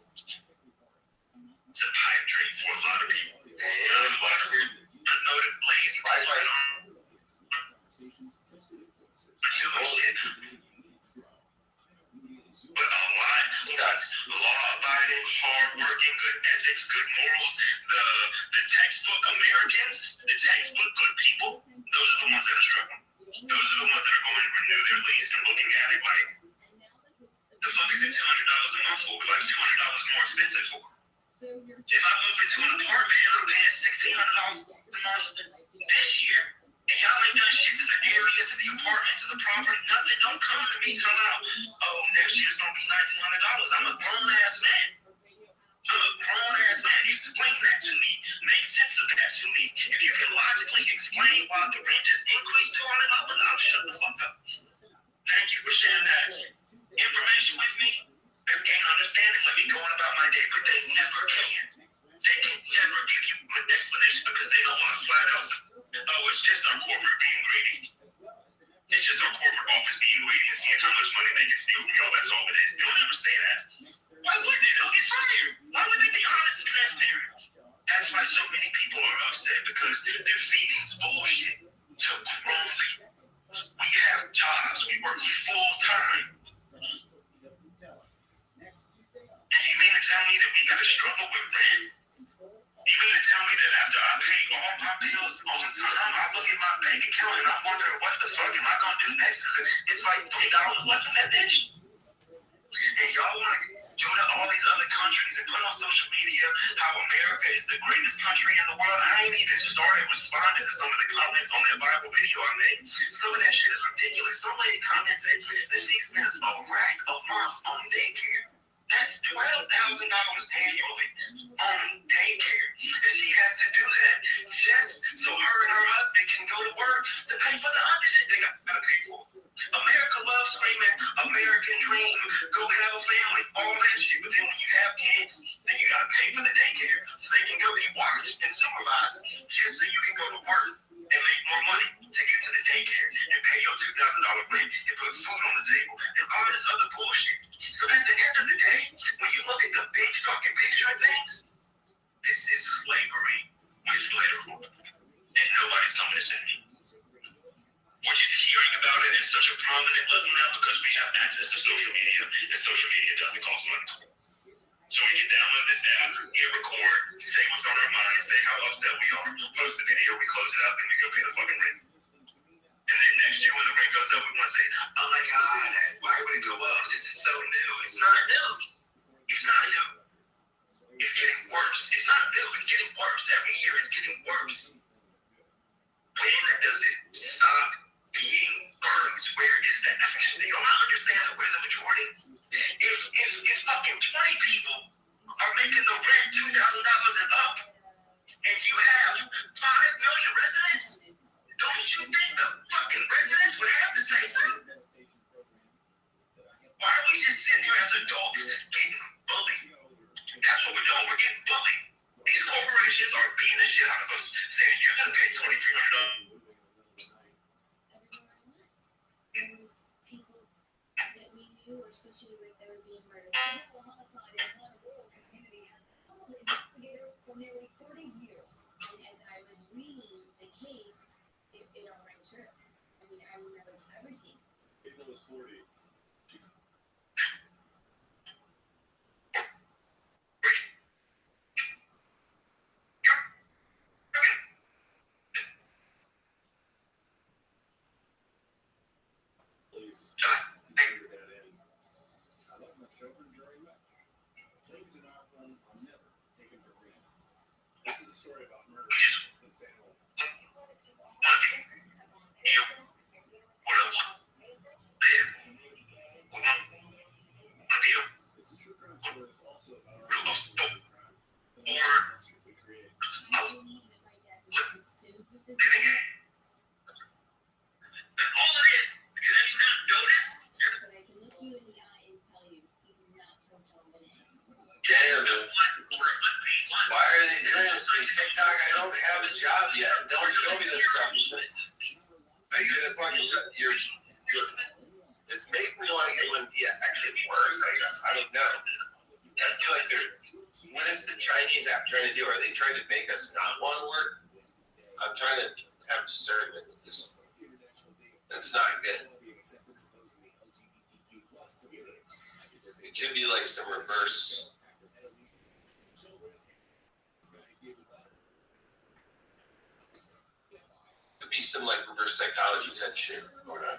it's a pipe dream for a lot of people. Unnoted lazy people. this year, and y'all ain't done shit to the area, to the apartment, to the property, nothing. Don't come to me talking about, oh, next year's gonna be $1,900. I'm a grown ass man. I'm a grown ass man. Explain that to me. Make sense of that to me. If you can logically explain why the rent just increased $200, I'll shut the fuck up. Thank you for sharing that information with me. If gain understanding, let me go on about my day, but they never can. They can never give you an explanation because they don't want to flat out say, oh, it's just our corporate being greedy. It's just our corporate office being greedy and seeing how much money they can steal from y'all. That's all it is. They'll never say that. Why would they? They'll get fired. Why would they be honest and transparent? That's why so many people are upset, because they're feeding bullshit to grown people. We have jobs. We work full time. And you mean to tell me that we got to struggle with rent? You mean to tell me that after I pay all my bills on time, I look at my bank account and I'm wondering what the fuck am I going to do next? It's like $3 left in that bitch. And y'all want to go to all these other countries and put on social media how America is the greatest country in the world. I ain't even started responding to some of the comments on that viral video I made. Some of that shit is ridiculous. Some lady commented that she spends a rack a month on daycare. That's $12,000 annually on daycare. And she has to do that just so her and her husband can go to work to pay for the other shit they got to pay for. America loves screaming, American dream, go have a family, all that shit. But then when you have kids, then you got to pay for the daycare so they can go be watched and supervised just so you can go to work and make more money to get to the daycare and pay your $2,000 rent and put food on the table and all this other bullshit. So at the end of the day, when you look at the big fucking picture of things, this is slavery with literal. And nobody's telling me this in me. We're just hearing about it at such a prominent level now because we have access to social media, and social media doesn't cost money. So we can download this app, hit record, say what's on our mind, say how upset we are, post the video, we close it up, and we go pay the fucking rent. And then next year when the rent goes up, we want to say, oh my God, why would it go up? This is so new. It's not new. It's not new. It's getting worse. It's not new. It's getting worse. Every year it's getting worse. When does it stop being burns? Where is that action? You don't understand that we're the majority. If fucking 20 people are making the rent $2,000 and up, and you have 5 million residents, don't you think the fucking residents would have to say something? Why are we just sitting here as adults getting bullied? That's what we're doing. We're getting bullied. These corporations are beating the shit out of us, saying you're going to pay $2,300. People that we knew or associated with that were being murdered. Criminal homicide in one rural community has puzzled investigators for nearly 30 years. And as I was reading the case, it all rang true. I mean, I remembered everything. April was 40. Please. I left my children during that. Things in our home are never taken for granted. This is a story about murder and family. It's a true crime story. It's also about our crime. The monsters we create. That's all it is. Because have you not noticed? But I can look you in the eye and tell you he's not from John Bonet. Damn, why are they doing this to TikTok? I don't have a job yet. Don't show me this stuff. Are you gonna fucking it's making me want to get one actually worse, I guess. I don't know. I feel like what is the Chinese app trying to do? Are they trying to make us not want to work? I'm trying to have discernment with this. That's not good. It could be like some reverse. Could be some like reverse psychology type shit going on.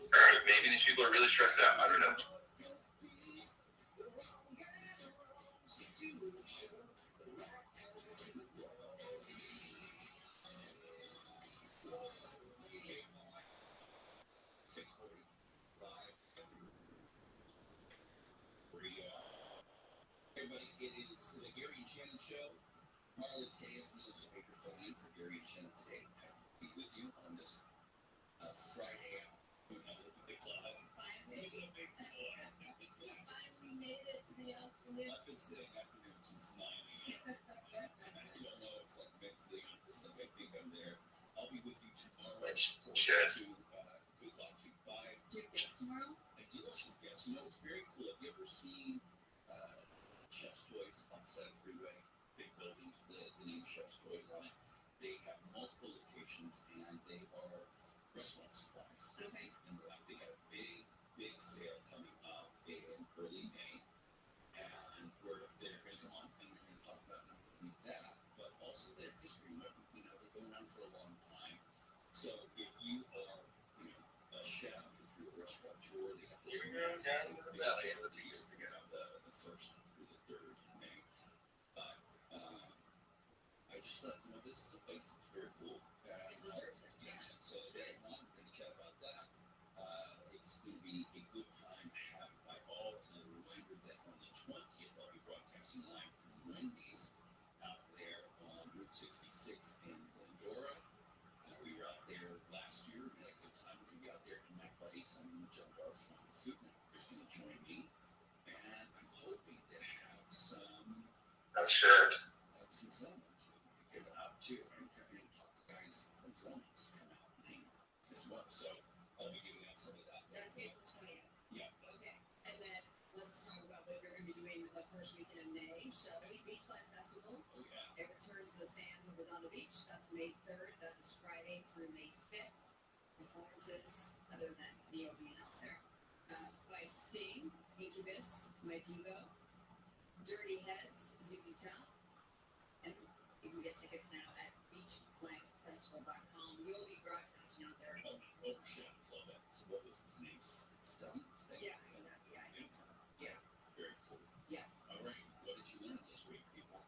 Or maybe these people are really stressed out. I don't know. Shannon Show. Marla Tejas, newspaper fill-in for Gary and Shannon today. He's with you on this Friday afternoon at the club. Finally made it to the afternoon. I've been saying afternoon since 9 a.m. I don't know, it's like mentally, I'm just like, I think I'm there. I'll be with you tomorrow. Chef. Good luck to 5. Do you guess tomorrow? I do have some guests. You know, it's very cool. Have you ever seen Chef's Toys on the side of the freeway? Big buildings, the name Chef's Toys on it. They have multiple locations and they are restaurant supplies. Okay. And they got a big sale coming up in early May. And they're going to come on and they're going to talk about not only that, but also their history. You know, they've been around for a long time. So if you are, you know, a chef, if you're a restaurateur, they got this sale of the year. They're going to have the 1st through the 3rd in May. But I just thought, you know, this is a place that's very cool. It deserves it. Yeah. And so we're going to chat about that. It's going to be a good time had by all. And a reminder that on the 20th, I'll be broadcasting live from Wendy's out there on Route 66 in Glendora. We were out there last year and had a good time. We're going to be out there, and my buddy Simon Jumbar from Food Network is going to join me. And I'm hoping to have some. I'm sure. Some Zelmans to give it out too. I'm going to talk to guys from Zelmans to come out and hang out as well. So I'll be giving out some of that. That's April 20th. Yeah. Okay. And then let's talk about what we're going to be doing the first weekend in May. Shelley Beachlight Festival. Oh, yeah. It returns to the sands of Redondo Beach. That's May 3rd. That is Friday through May 5th. Performances other than Neo being out there. By Sting, Incubus, My Devo, Dirty Heads, ZZ Top. And you can get tickets now at beachlifefestival.com. We'll be broadcasting out there. Overshadowed. Love that. So what was his name? Sting? Yeah, exactly. Yeah, I think so. Yeah. Very cool. Yeah. All right. What did you learn this week, people?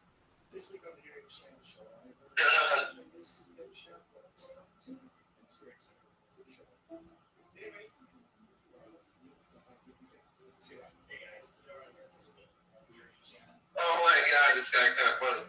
This week on the Gary and Shannon Show, I heard this is a good show. It's great. Good show. Anyway, see what? Hey guys, you know what I learned this week on Gary and Shannon? Oh my God, it's kind of funny.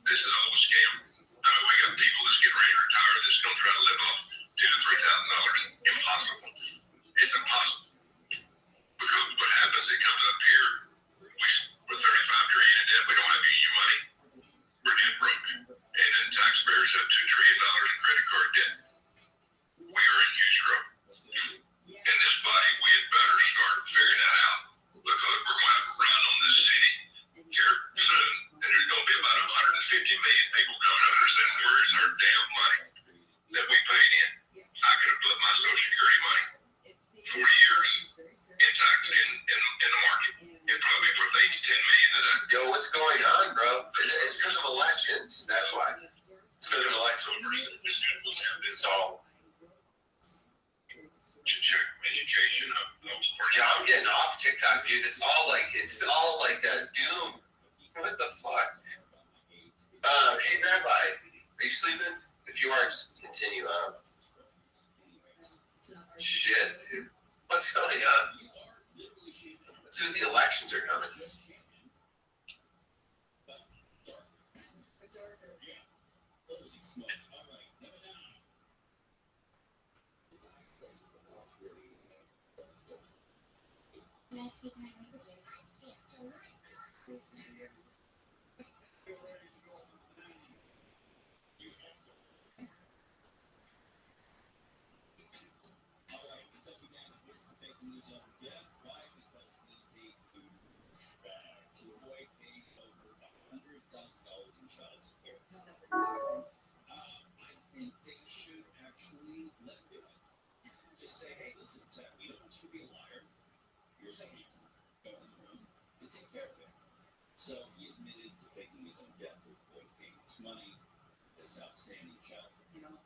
This is all a scam. I mean, we got people that's getting ready to retire that's going to try to live off $2,000 to $3,000. Impossible. It's impossible. Because what happens, it comes up here, we're 35 grand in debt, we don't have any of your money. We're debt broke. And then taxpayers have $2 trillion in credit card debt. We are in huge trouble. In this body, we had better start figuring that out. Because we're going to have a run on this city here soon. And there's going to be about 150 million people coming out there saying, where is our damn money that we paid in? I could have put my Social Security money 40 years intact in the market. It probably worth 8 to 10 million today. Yo, what's going on, bro? It's because of elections. That's why. It's because of elections. It's all education. Yeah, I'm getting off TikTok, dude. It's all like that doom. What the fuck? Hey, Rabbi, are you sleeping? If you are, continue on. Shit, dude. What's going on? As soon as the elections are coming. say, hey, listen, Ted, we don't want you to be a liar. Here's how you go on the room and take care of it. So he admitted to taking his own death to avoid paying this money, this outstanding child. You know,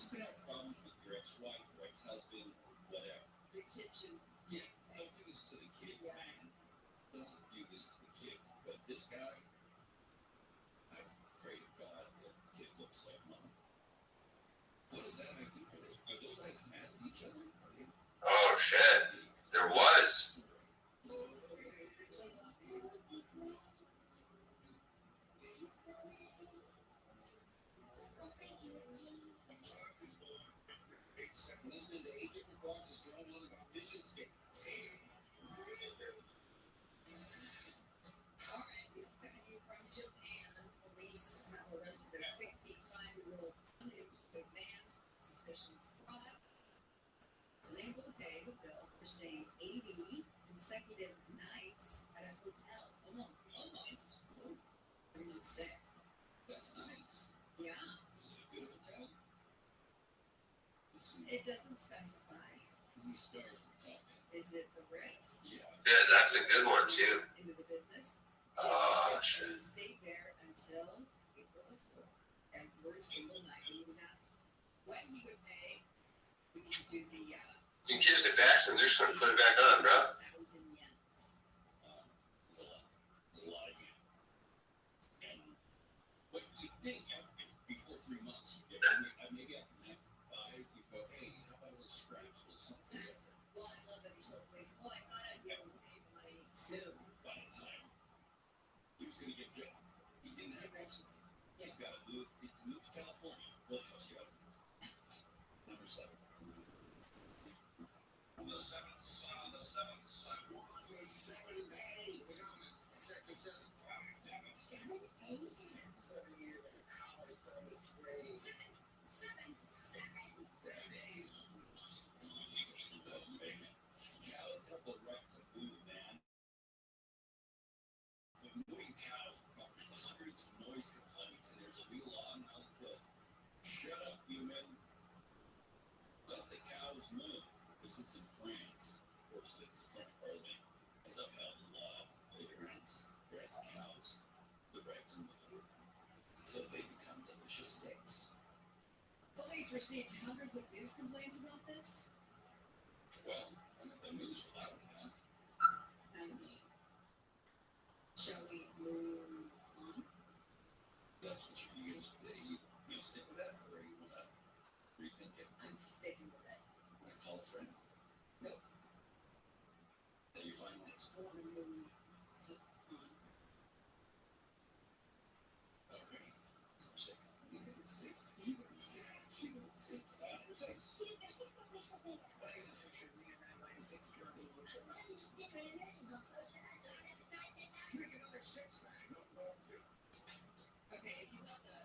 you could have problems with your ex-wife or ex-husband or whatever. The kitchen. Yeah, don't do this to the kid, man. Don't do this to the kid. But this guy, I pray to God that kid looks like mom. What is that idea? Are those guys mad at each other? Oh shit, there was. Listening to 8 different bosses drawing on about mission statements. All right, this is coming to you from Japan. Police have arrested a 65-year-old man, suspicion of fraud. He's unable to pay the bill for staying 80 consecutive nights at a hotel. Almost. 3-month stay. That's nice. Yeah. Is it a good hotel? It doesn't specify. How many stars we're talking? Is it the Ritz? Yeah. Yeah, that's a good one too. Into the business. Oh And shit. he stayed there until April the 4th, every single night. When he was asked when he would pay, we need to do the You can just fax them. They're just gonna put it back on, bro. 1,000 yens. It's a lot. It's a lot of you. And what you think before 3 months, you get maybe after that 5, you go, hey, how about a little scratch or something different? Well, I love that he's so place. Well, I thought I'd be able to pay money soon. By the time he was going to get a job, he didn't have that. He's got to move to California. What else you got to do? Number 7. On the 7th. Check this out. Cows have the right to move, man. When moving cows, hundreds of noise complaints, and there's a new law now that says, shut up, human. Let the cows move. This is in France. Of course, the French Parliament has upheld the law that grants cows the right to move until they become delicious steaks. Police received hundreds of news complaints about this. Well, the news were loud enough. I mean, shall we move on? That's what you use today. You gonna stick with that, or you wanna rethink it? I'm sticking with it. Wanna call a friend? No. Then you finalize. I want to move on. Alright. Number 6. Even 6. Even 6. Even 6. Number 6. Drink another 6-pack. No problem, too. Okay, if you thought the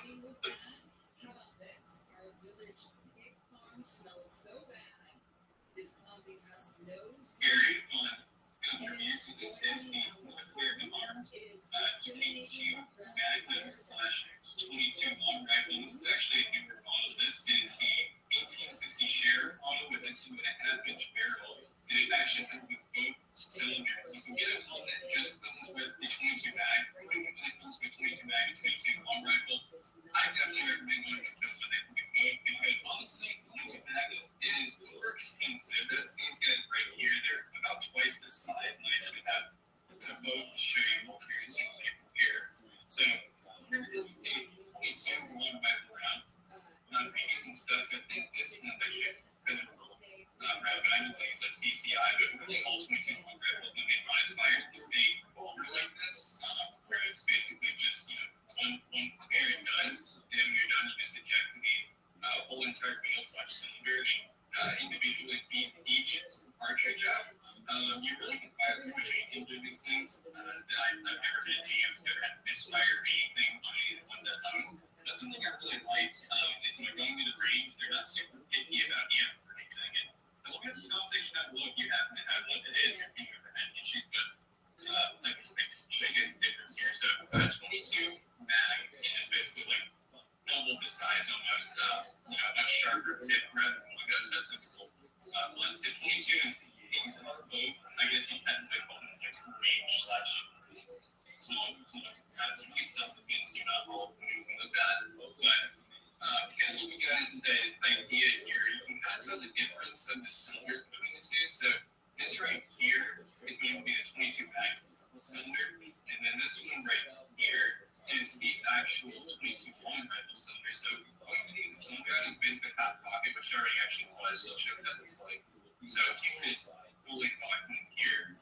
thing was bad, how about this? Our village pig farm smells so bad, it's causing us nose Very bleeds. fun. Good review. So this is the Clear MR 22 Magnum / 22 Long Rifle. This is actually a newer model. This is the 1860 share auto with a 2.5-inch barrel. And it actually comes with both cylinders. You can get a one that just comes with the 22 mag, or one that comes with 22 mag and 22 long rifle. I definitely recommend going with them, but they can be both because honestly, 22 mag is more expensive. That's these guys right here. They're about twice the size, and I actually have the both to show you more clearly so you can compare. So we're going to do a sample one rifle round. Previous and stuff, I think this one actually kind of Rabbi, I don't think it's like CCI, but really all 22 long rifles when they rise fire through a boulder like this, where it's basically just, one fire and done, and then when you're done, you just eject the whole entire wheel / cylinder and individually feed each cartridge out. You really can fire pretty much anything doing these things. I've never had GMs never had misfire anything on any of the ones I've done. That's something I really like. It's when you're going to the range, they're not super picky about amp or anything. And we'll have a conversation down below if you happen to have what it is, if you've ever had issues, but like I said, show you guys the difference here. So 22 mag is basically like double the size almost, much sharper tip rather than like That's typical. So 22 games are both, I guess you technically call it like range / small guys who make self defense, do not roll anything like that. But kind of looking at the idea here, you can kind of tell the difference of the cylinders between the two. So this right here is going to be the 22 bag cylinder, and then this one right here is the actual 22 long rifle cylinder. So all you need the cylinder out is basically half pocket, which already actually was, so I'll show what that looks like. So keep this fully locked in here.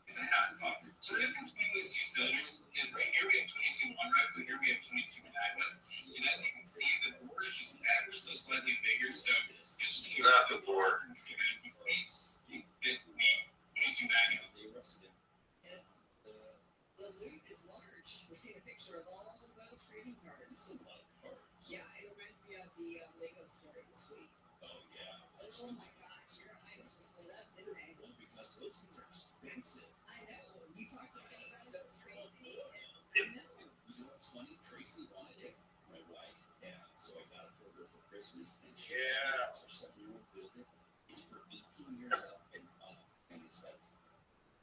Is a half pocket. So the difference between these two cylinders is right here we have 22 long rifle, here we have 22 magnum. And as you can see, the bore is just ever so slightly bigger. So just Not the bore. 22 magnum. The loot is large. We're seeing a picture of all of those trading cards. Yeah, it reminds me of the Lego story this week. Oh, yeah. Oh my gosh, your eyes just lit up, didn't they? Well, because those things are expensive. I know. You talked about it so crazy. You know what's funny? Tracy wanted it, my wife, and so I got it for her for Christmas. And she her 7-year-old built it. It's for 18 years up, and it's like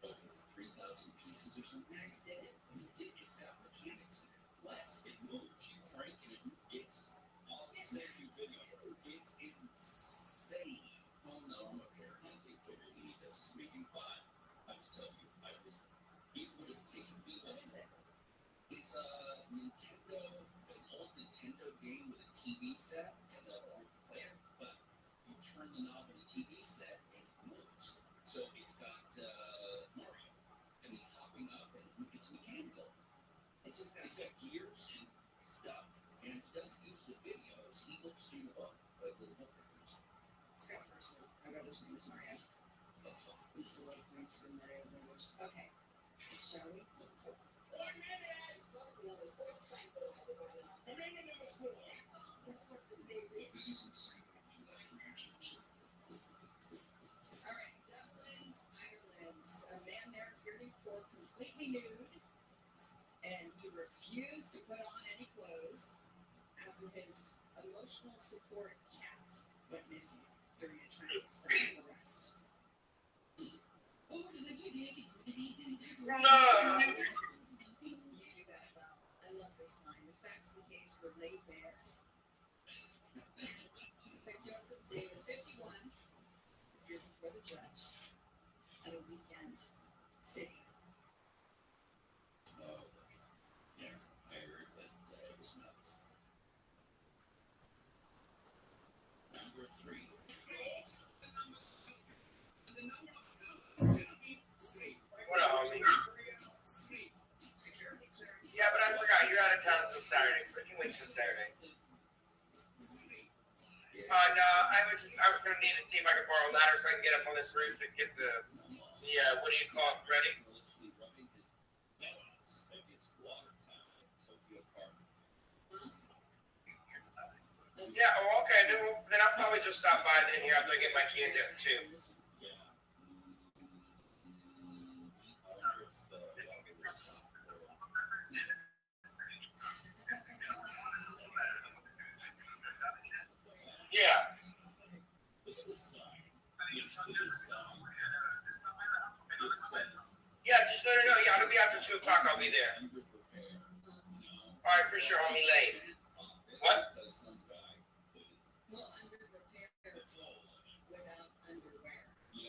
over 3,000 pieces or something. Nice, did it? It's got mechanics in it. What? It moves. You crank it, and it's. I'll send you video. It's insane. Oh no, I'm a parent. I think everything he does is amazing. But I will tell you, it would have taken me. What is it? It's a Nintendo, an old Nintendo game with a TV set and a player. But you turn the knob on the TV set and it moves. So it's got Mario, and he's hopping up, and it's mechanical. It's got gears and stuff, and he doesn't use the videos. He looks through the book, the little book that comes with it. Scott Person. My brother's name is Mario. We used to love points for Mario Brothers. Okay. Shall we? All right, Dublin, Ireland. A man there appeared in court completely nude, and he refused to put on any clothes after his emotional support cat went missing during a traffic stop arrest. No. You do that well. I love this line. The facts of the case were laid bare. Joseph Davis, 51, appeared before the judge at a weekend city. Oh, yeah, I heard that it was nuts. Number 3. What up, homie? Yeah, but I forgot. You're out of town until Saturday, so you can wait till Saturday. No, I was going to need to see if I could borrow a ladder so I can get up on this roof to get the what do you call it, ready? Yeah, oh, okay. Then I'll probably just stop by then here after I get my key in there too. Yeah. Yeah, just let her know. Yeah, it'll be after 2 o'clock. I'll be there. All right, for sure, homie. Late. What?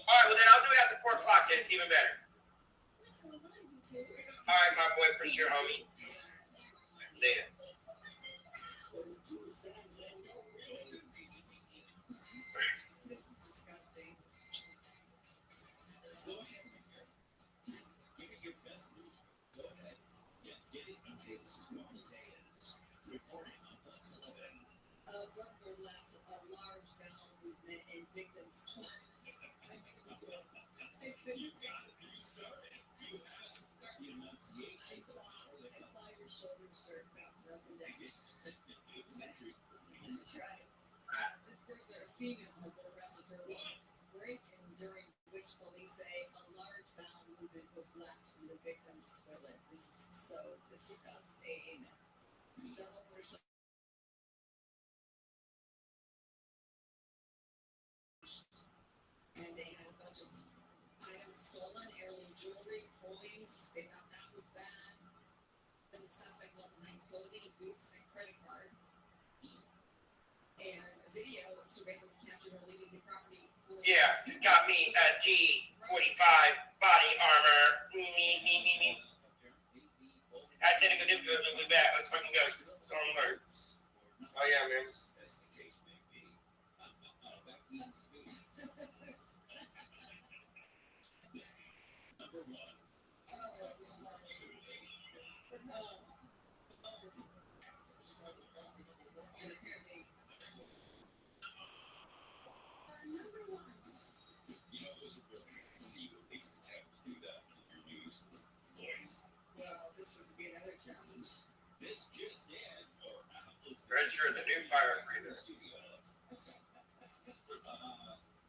All right, well then I'll do it after 4 o'clock. Then it's even better. All right, my boy, for sure, homie. Later. This is disgusting. Go ahead. Give it your best move. Go ahead. Get it. Okay, this is Norman Zayas reporting on Fox 11. Rutherford left a large bowel movement in victims' twice. You got it. You started. You had the enunciation. I saw your shoulders start bouncing after leaving the property. Yeah, got me a T-45 body armor. Me. I did a good we back. Let's fucking go. Go on work. Oh yeah, man. As the case may be. Back to the experience. Number one. You know, it was a real treat to see you at least attempt to do that with your news voice. Well, this would be another challenge. This just in, or Register the new fire breather.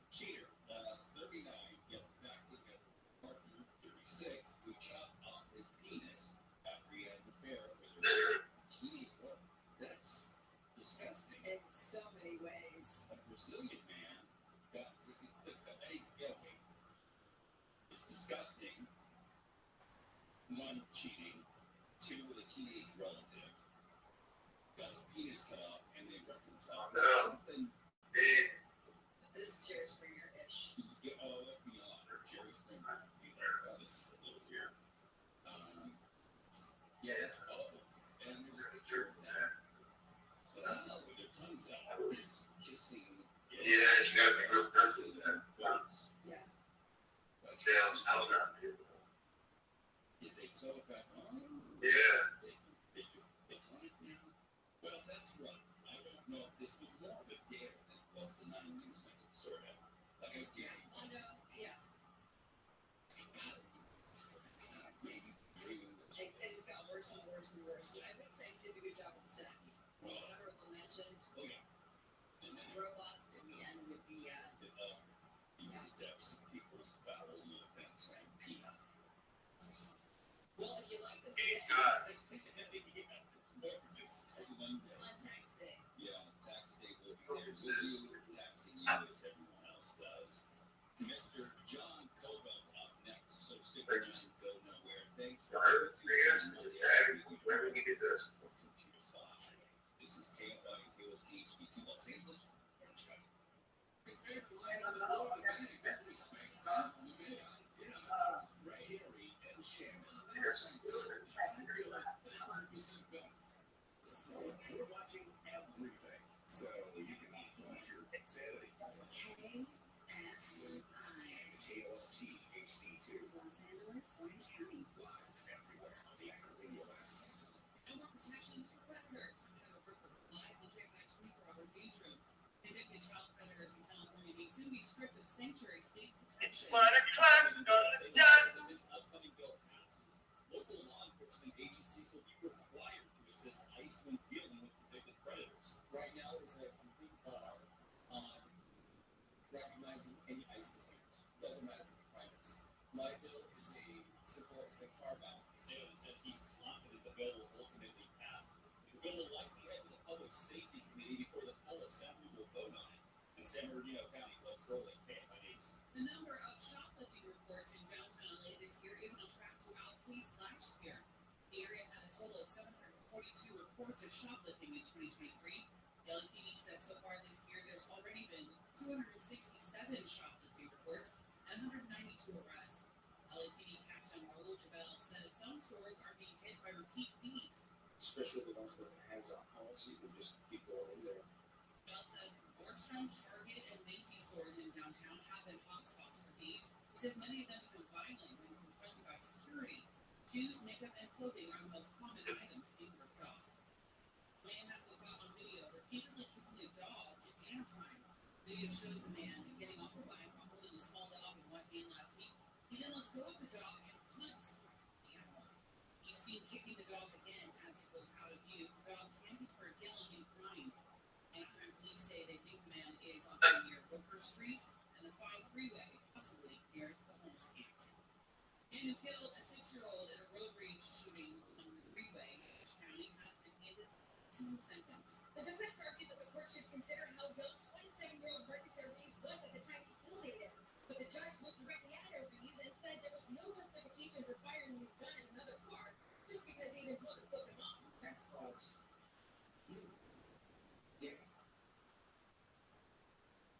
Cheater, 39 gets back together with partner 36 who chopped off his penis after he had an affair with her teenage wife. That's disgusting. In so many ways. A Brazilian man got okay. It's disgusting. One, cheating. Two, with a teenage relative. Got his penis cut off and they reconciled. Something. This is Jerry Springer-ish. Oh, let's be honest. Jerry Springer. This is a little weird. Yeah. Oh, and there's a picture of that. With their tongues out, it's kissing. Yeah, she got the girl dancing that. Yeah. Tails out on people. Did they sew it back on? Yeah. They caught it now? Well, that's rough. I don't know if this was more of a dare than it was the 9 rings method, sort of. Like a dare. Oh, no. Yeah. It just got worse and worse and worse. And I would say he did a good job with the stacking. Honorable mentioned. Oh, yeah. Robots in the end would be, The depths of people's battle in the events and peanut. well, if you like this on tax day. Yeah, tax day will be there. We'll be taxing you as everyone else does. Mr. John Cobalt up next, so stick around and go nowhere. Thanks for Where did we get this? This is KFI KOST HD2 Los Angeles. We're watching everything, so you can flush your insanity. KOST HD2 Los Angeles, Orange County. live everywhere on the Anchor Radio app. And more protections for predators. Have a Brooker live in the KFI 24-hour newsroom. Convicted child predators in California may soon be stripped of sanctuary state protection. It's 1 o'clock on the dot. As this upcoming bill passes, local law enforcement agencies will be required to assist ICE when dealing with convicted predators. Right now, there's a complete bar on recognizing any ICE detainers. Doesn't matter if they're privates. My bill is a simple, it's a carve-out. Salem says he's confident the bill will ultimately pass. The bill will likely head to the Public Safety Committee before the full assembly will vote on it. In San Bernardino County, Bill Trolling, KFI News. The number of shoplifting reports in downtown LA this year is on track to outpace last year. The area had a total of 742 reports of shoplifting in 2023. The LAPD said so far this year there's already been 267 shoplifting reports and 192 arrests. LAPD Captain Raul Jabel said some stores are being hit by repeat thieves. Especially the ones with the hands-on policy, you can just keep going in there. Jabel says Nordstrom, Target, and Macy's stores in downtown have been hotspots for thieves. He says many of them become violent when confronted by security. Shoes, makeup, and clothing are the most common items being ripped off. Man has been caught on video repeatedly kicking a dog in Anaheim. Video shows a man getting off a bike while holding a small dog in one hand last week. He then lets go of the dog and hunts the animal. He's seen kicking the dog again as it goes out of view. The dog can be heard yelling and crying. Anaheim police say they think the man is on near Booker Street and the 5 freeway, possibly near the homeless camps. Man who killed a 6-year-old in a road rage shooting on the freeway in Orange County has been handed a maximum sentence. The defense argued that the court should consider how young 27-year-old Marcus Reese was at the time he killed him. But the judge looked directly at Reese and said there was no justification for firing his gun in another car just because he didn't want to flip him off. That caused you. Yeah.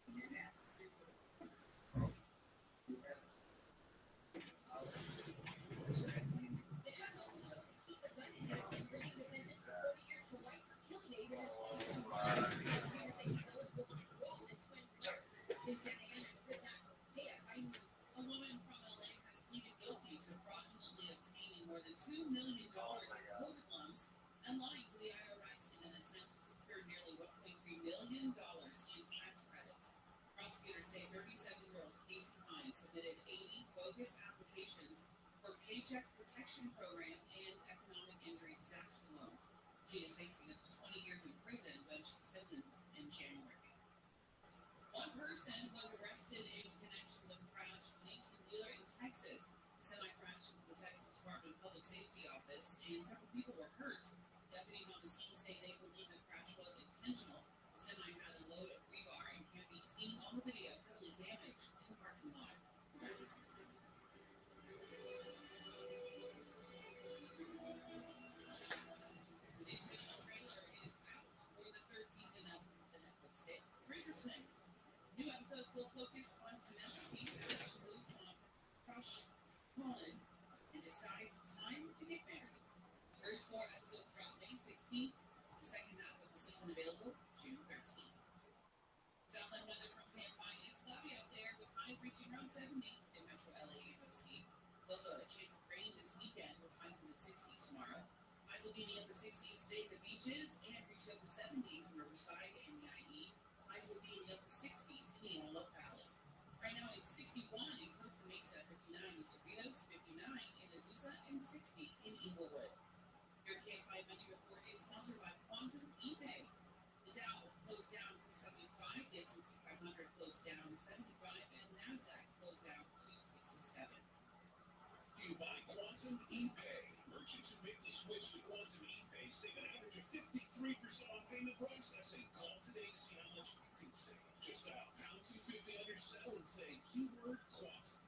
And you're $2 million in COVID loans and lying to the IRS in an attempt to secure nearly $1.3 million in tax credits. Prosecutors say 37-year-old Casey Hines submitted 80 bogus applications for Paycheck Protection Program and Economic Injury Disaster loans. She is facing up to 20 years in prison when she was sentenced in January. One person was arrested in connection with a crash of an 18-wheeler in Texas. The semi crashed into the Texas Department of Public Safety office, and several people were hurt. Deputies on the scene say they believe the crash was intentional. The semi had a load of rebar and can be seen on the video heavily damaged in the parking lot. The official trailer is out for the third season of the Netflix hit Bridgerton. New episodes will focus on Penelope as she moves off crush Colin and decides it's time to get married. The first 4 episodes drop May 16th. The second half of the season available June 13th. Southland weather from Pampa. It's cloudy out there with highs reaching around 70 in Metro LA and OC. There's also a chance of rain this weekend with highs in the mid-60s tomorrow. Highs will be in the upper 60s today at the beaches and reach the upper 70s in Riverside and the IE. Highs will be in the upper 60s in the Antelope Valley. Right now it's 61 in Costa Mesa, 59 in Cerritos, 59 in Azusa, and 60 in Inglewood. Your K5 Money Report is sponsored by Quantum ePay. The Dow closed down 475, the S&P 500 closed down 75, and NASDAQ closed down 267. You buy Quantum ePay. Merchants who make the switch to Quantum ePay save an average of 53% on payment processing. Call today to see how much you can save. Just dial #250 on your cell and say keyword Quantum.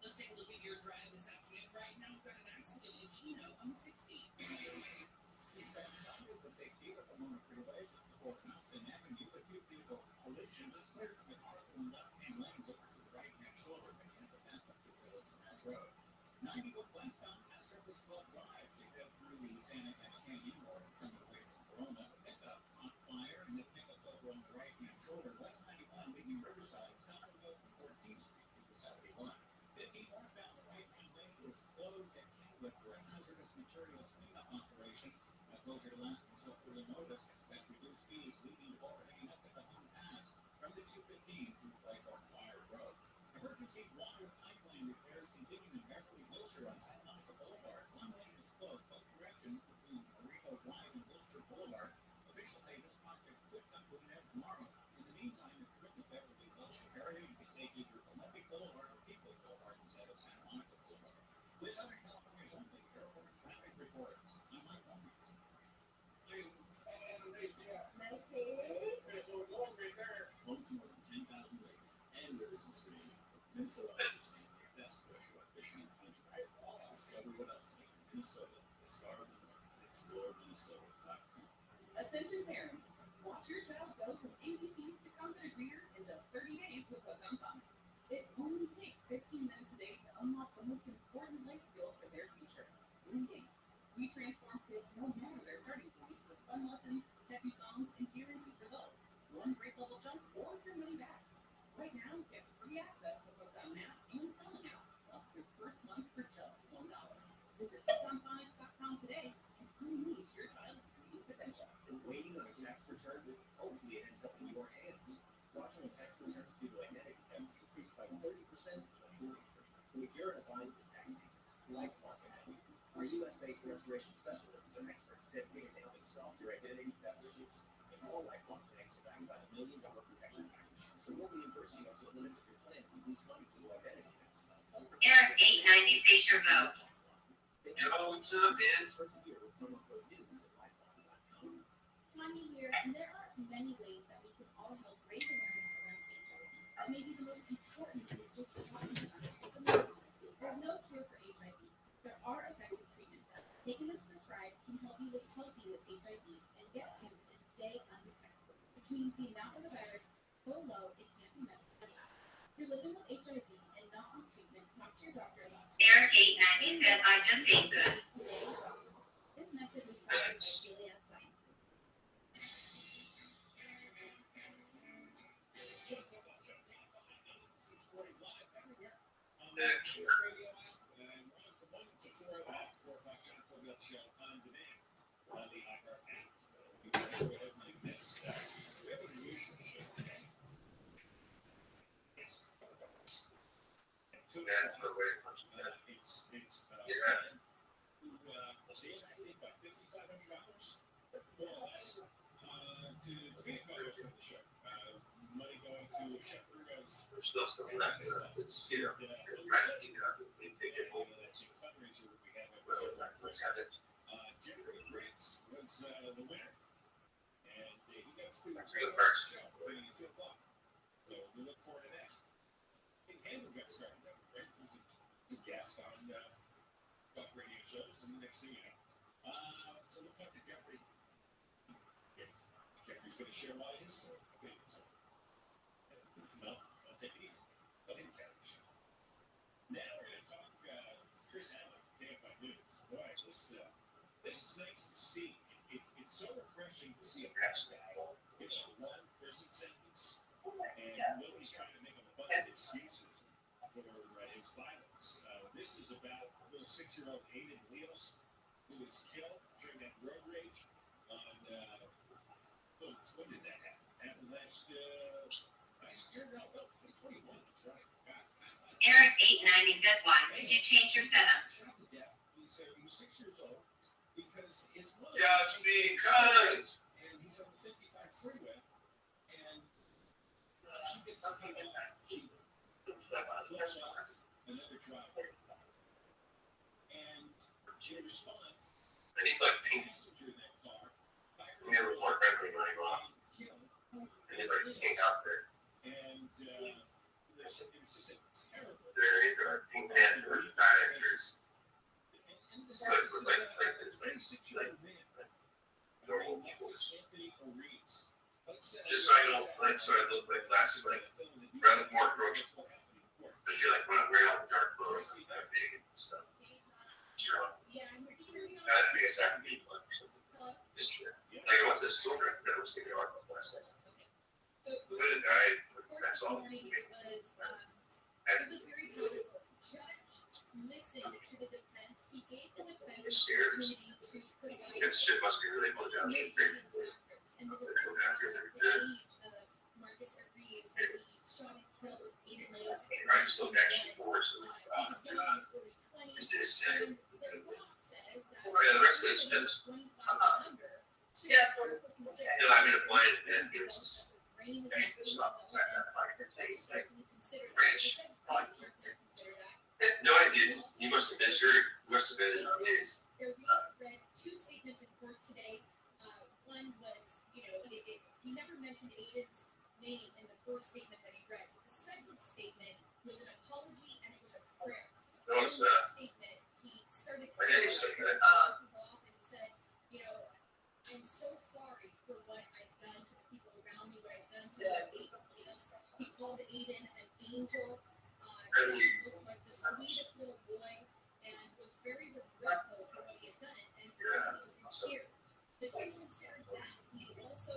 Let's take a look at your drive this afternoon. Right now, we've got an accident in Chino on the 60. East Bend South the 60 at the Pomona Freeway, just before Mountain Avenue, a two-vehicle collision just cleared from the car in the left-hand lanes over to the right-hand shoulder, making it the fastest to Village Smash Road. 90 westbound past Surface Club Drive, they head through the Santa Ana Canyon Road from the way from Corona. Pickup on fire, and the pickup's over on the right-hand shoulder. West 91 leaving Riverside, stopping to go from 14th Street to 71. 50 northbound, the right-hand lane is closed at Kingwood for a hazardous materials cleanup operation. That closure lasts until further notice. Expect reduced speeds leading to overhanging up to the Home Pass from the 215 to Flycorn Fire Road. Emergency water pipeline repairs continue in Beverly Wilshire on Santa Monica Boulevard. One lane is closed both directions between Moreno Drive and Wilshire Boulevard. Officials say this project could come to an end tomorrow. In the meantime, if you're in the Beverly Wilshire area, you can take either Olympic Boulevard or People Boulevard instead of Santa Monica Boulevard. With Southern California's only airport traffic reports, I'm Mike Holmes. Home to more than 10,000 lakes and rivers and streams. Minnesota is the best freshwater fishing in the country. Discover what else makes Minnesota the star of the north at exploreminnesota.com. Attention parents, watch your child go from ABCs to confident readers in just 30 days with Hooked on Phonics. It only takes 15 minutes a day to unlock the most important life skill for their future, reading. We transform kids no matter their starting point with fun lessons, catchy songs, and guaranteed results. One grade level jump or your money back. Right now, get free access to Hooked on Math and spelling apps, plus your first month for just $1. Visit hookedonphonics.com today and unleash your child's reading potential. Been waiting on a tax return? Hopefully it ends up in your hands. Fraudulent tax returns due to identity theft increased by 30% in 2023. With your divided this tax season, LifeLock can help you. Our U.S.-based restoration specialists are experts dedicated to helping solve your identity theft issues. And all LifeLock connects are backed by the $1 million protection package. So we'll reimburse you up to the limits of your plan if you lose money to identity theft. Eric 890 says your vote. Yo, what's up, man? First year with promo code news at LifeLock.com. Tanya here, and there are many ways that we can all help raise awareness around HIV. But maybe the most important is just talking about it openly and honestly. There's no cure for HIV. There are effective treatments that, taken as prescribed, can help you live healthy with HIV and get to and stay undetectable, which means the amount of the virus so low it can't be measured as that. If you're living with HIV and not on treatment, talk to your doctor about it. Eric 890 says I just ate good. This message was sponsored by Gilead Sciences. On the Radio app and once a month to 4 o'clock for o'clock John Cordell Show on demand on the iHeart app. You can go ahead and like this. We have an unusual show today. It's 2 o'clock. It's man who paid, I think, about $5,500 more or less to be a co-host of the show. Money going to Shepherd as There's still stuff like that. It's, you know, fundraiser we have at Jeffrey Briggs was the winner, and he got to the first show beginning at 2 o'clock. So we look forward to that. And we got started. Right? He was a guest on talk radio shows, and the next thing you know, so we'll talk to Jeffrey. Jeffrey's going to share a lot of his opinions. No, I'll take it easy. Let him carry the show. Now we're going to talk Chris Allen, KFI News. Boy, this is nice to see. It's so refreshing to see a pass guy get a one-person sentence, and nobody's trying to make him a bunch of excuses for his violence. This is about little 6-year-old Aiden Leos, who was killed during that road rage on, when did that happen? Happened last year? No, 2021, that's right. Eric 890 says, why did you change your setup? Shot to death. He's 6 years old because his mother... Just because! And he's on the 55 freeway, and she gets a hit off. She flips off another driver. And in response, I think like the passenger in that car we never want revenue money wrong. And they like hang out there. And it was just a terrible. There is a pink man for the directors. And this So it was like is a 26-year-old man. normal people. Anthony O'Reilly. Just so I look like last like rather more approachable. I feel like when I wear all the dark clothes and that big and stuff. Sure. That'd be a second meat one or something. Just true. Like I went to the store that I was thinking about last night. So The guy, that's all. it was very powerful. Judge listened to the defense. He gave the defense an opportunity to provide That shit must be really low down there. mitigating factors. And the defense found the age of Marcus Arias when he shot and killed Aiden Leos. I'm still actually bored, so He was young in his early 20s. this is sick. And the law says that Oh, yeah, the rest of this is 25 and under should Yeah, be considered. Yeah, I mean, apply it and give us some. Brain is Thanks, it's not like that, like, it's definitely consider Rich. that. Consider that. No, I didn't. You must have misheard. You must have been on days. Arias read 2 statements in court today. One was, he never mentioned Aiden's name in the first statement that he read. The second statement was an apology and it was a prayer. Notice In that. statement, he started I didn't even say that. off and he said, I'm so sorry for what I've done to the people around me, what I've done to Aiden. He called Aiden an angel. He looked like the sweetest little boy and was very regretful for what he had done and he was sincere. The judge considered that. He also,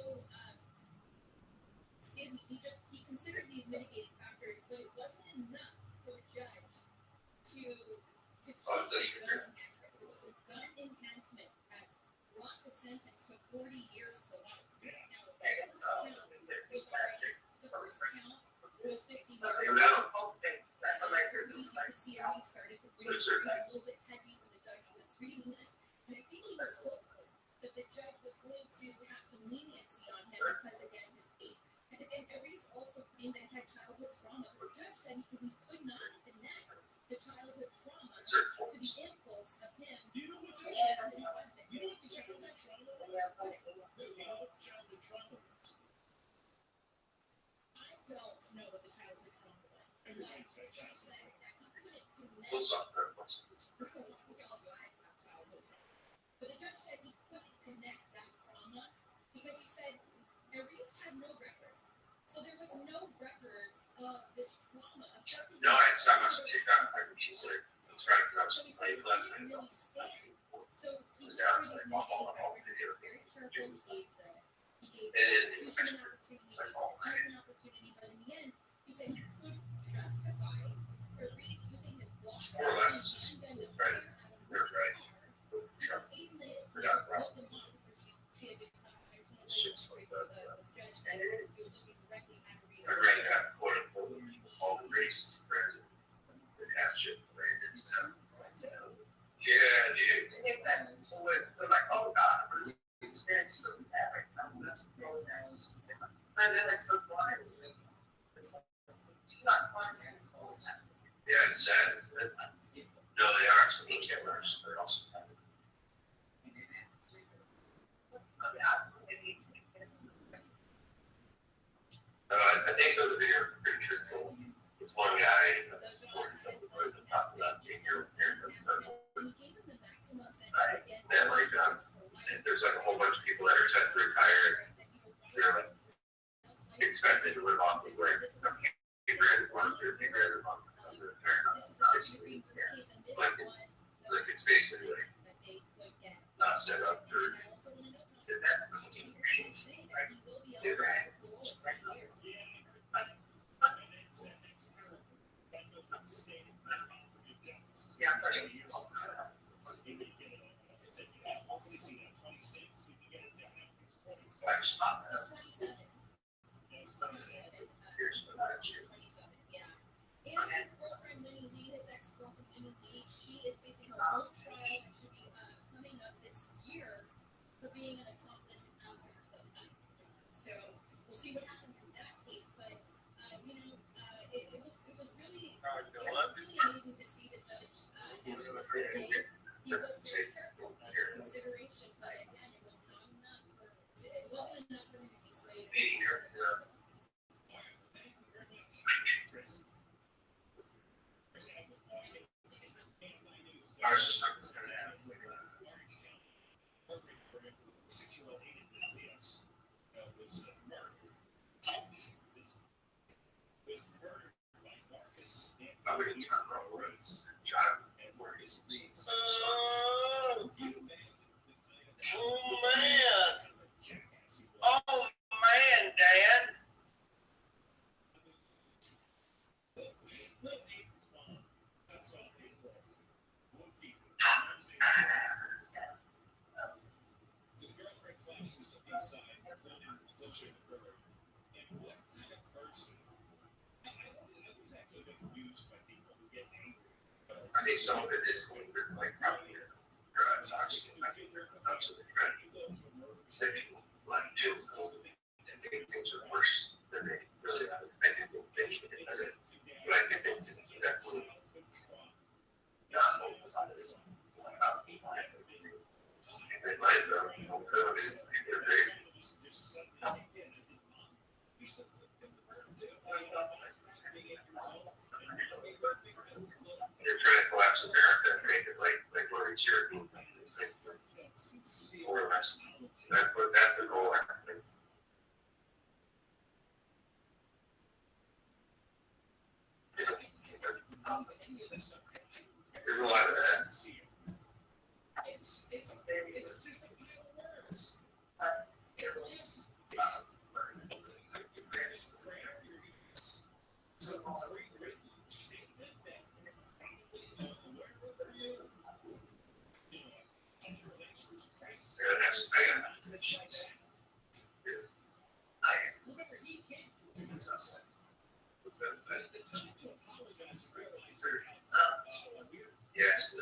he considered these mitigating factors, but it wasn't enough for the judge to keep the gun enhancement. It was a gun enhancement that brought the sentence to 40 years to life. Now, the first count was 15 years. You could see how he started to breathe a little bit heavy when the judge was reading this. And I think he was hopeful that the judge was going to have some leniency on him because, again, his age. And Arias also claimed that he had childhood trauma. The judge said he could not connect the childhood trauma to the impulse of him. Do you know what the childhood trauma was? I don't know what the childhood trauma was. Like, the judge said that he couldn't connect. We'll stop there. We all know I have childhood trauma. But the judge said he couldn't connect that trauma because he said Arias had no record. So there was no record of this trauma affecting No, I just not much to take out. I consider that's right. Because I was playing last night. really stand. So he Yeah, yeah, it's like, he was very careful. He gave the prosecution an opportunity, he gave the defense an opportunity, but in the end, he said he couldn't justify Arias using his block More or less, it's just and then to right. fire at him You're right. Yeah, it's sad. No, they are absolutely cameras. They're also. I think those videos are pretty truthful. It's one guy that's talking about being your parent. Then there's like a whole bunch of people that are set to retire. They're like expected to live off of like $50,000 a month or $50,000 a month. Like it's basically not set up for And his girlfriend, Winnie Lee, his ex-girlfriend, Winnie Lee, she is facing her own trial that should be coming up this year for being an accomplice after the fact. So we'll see what happens in that case. But it was really amazing to see the judge handle this today. He was very careful of his consideration, but again, it wasn't enough for him to be swayed. I was just talking about that. I would turn over job and work his disease. Oh man! Oh man, Dad! I think some of it is going to like probably toxic. Absolutely right. They people like do and think things are worse than they really are. I think they should be better. But I think they definitely not hold us on this. They might they're very they're trying to collapse America and make it like where it's European countries, more or less. That's the goal, I think. There's a lot of that. It's just a pile of words. So great statement that yes.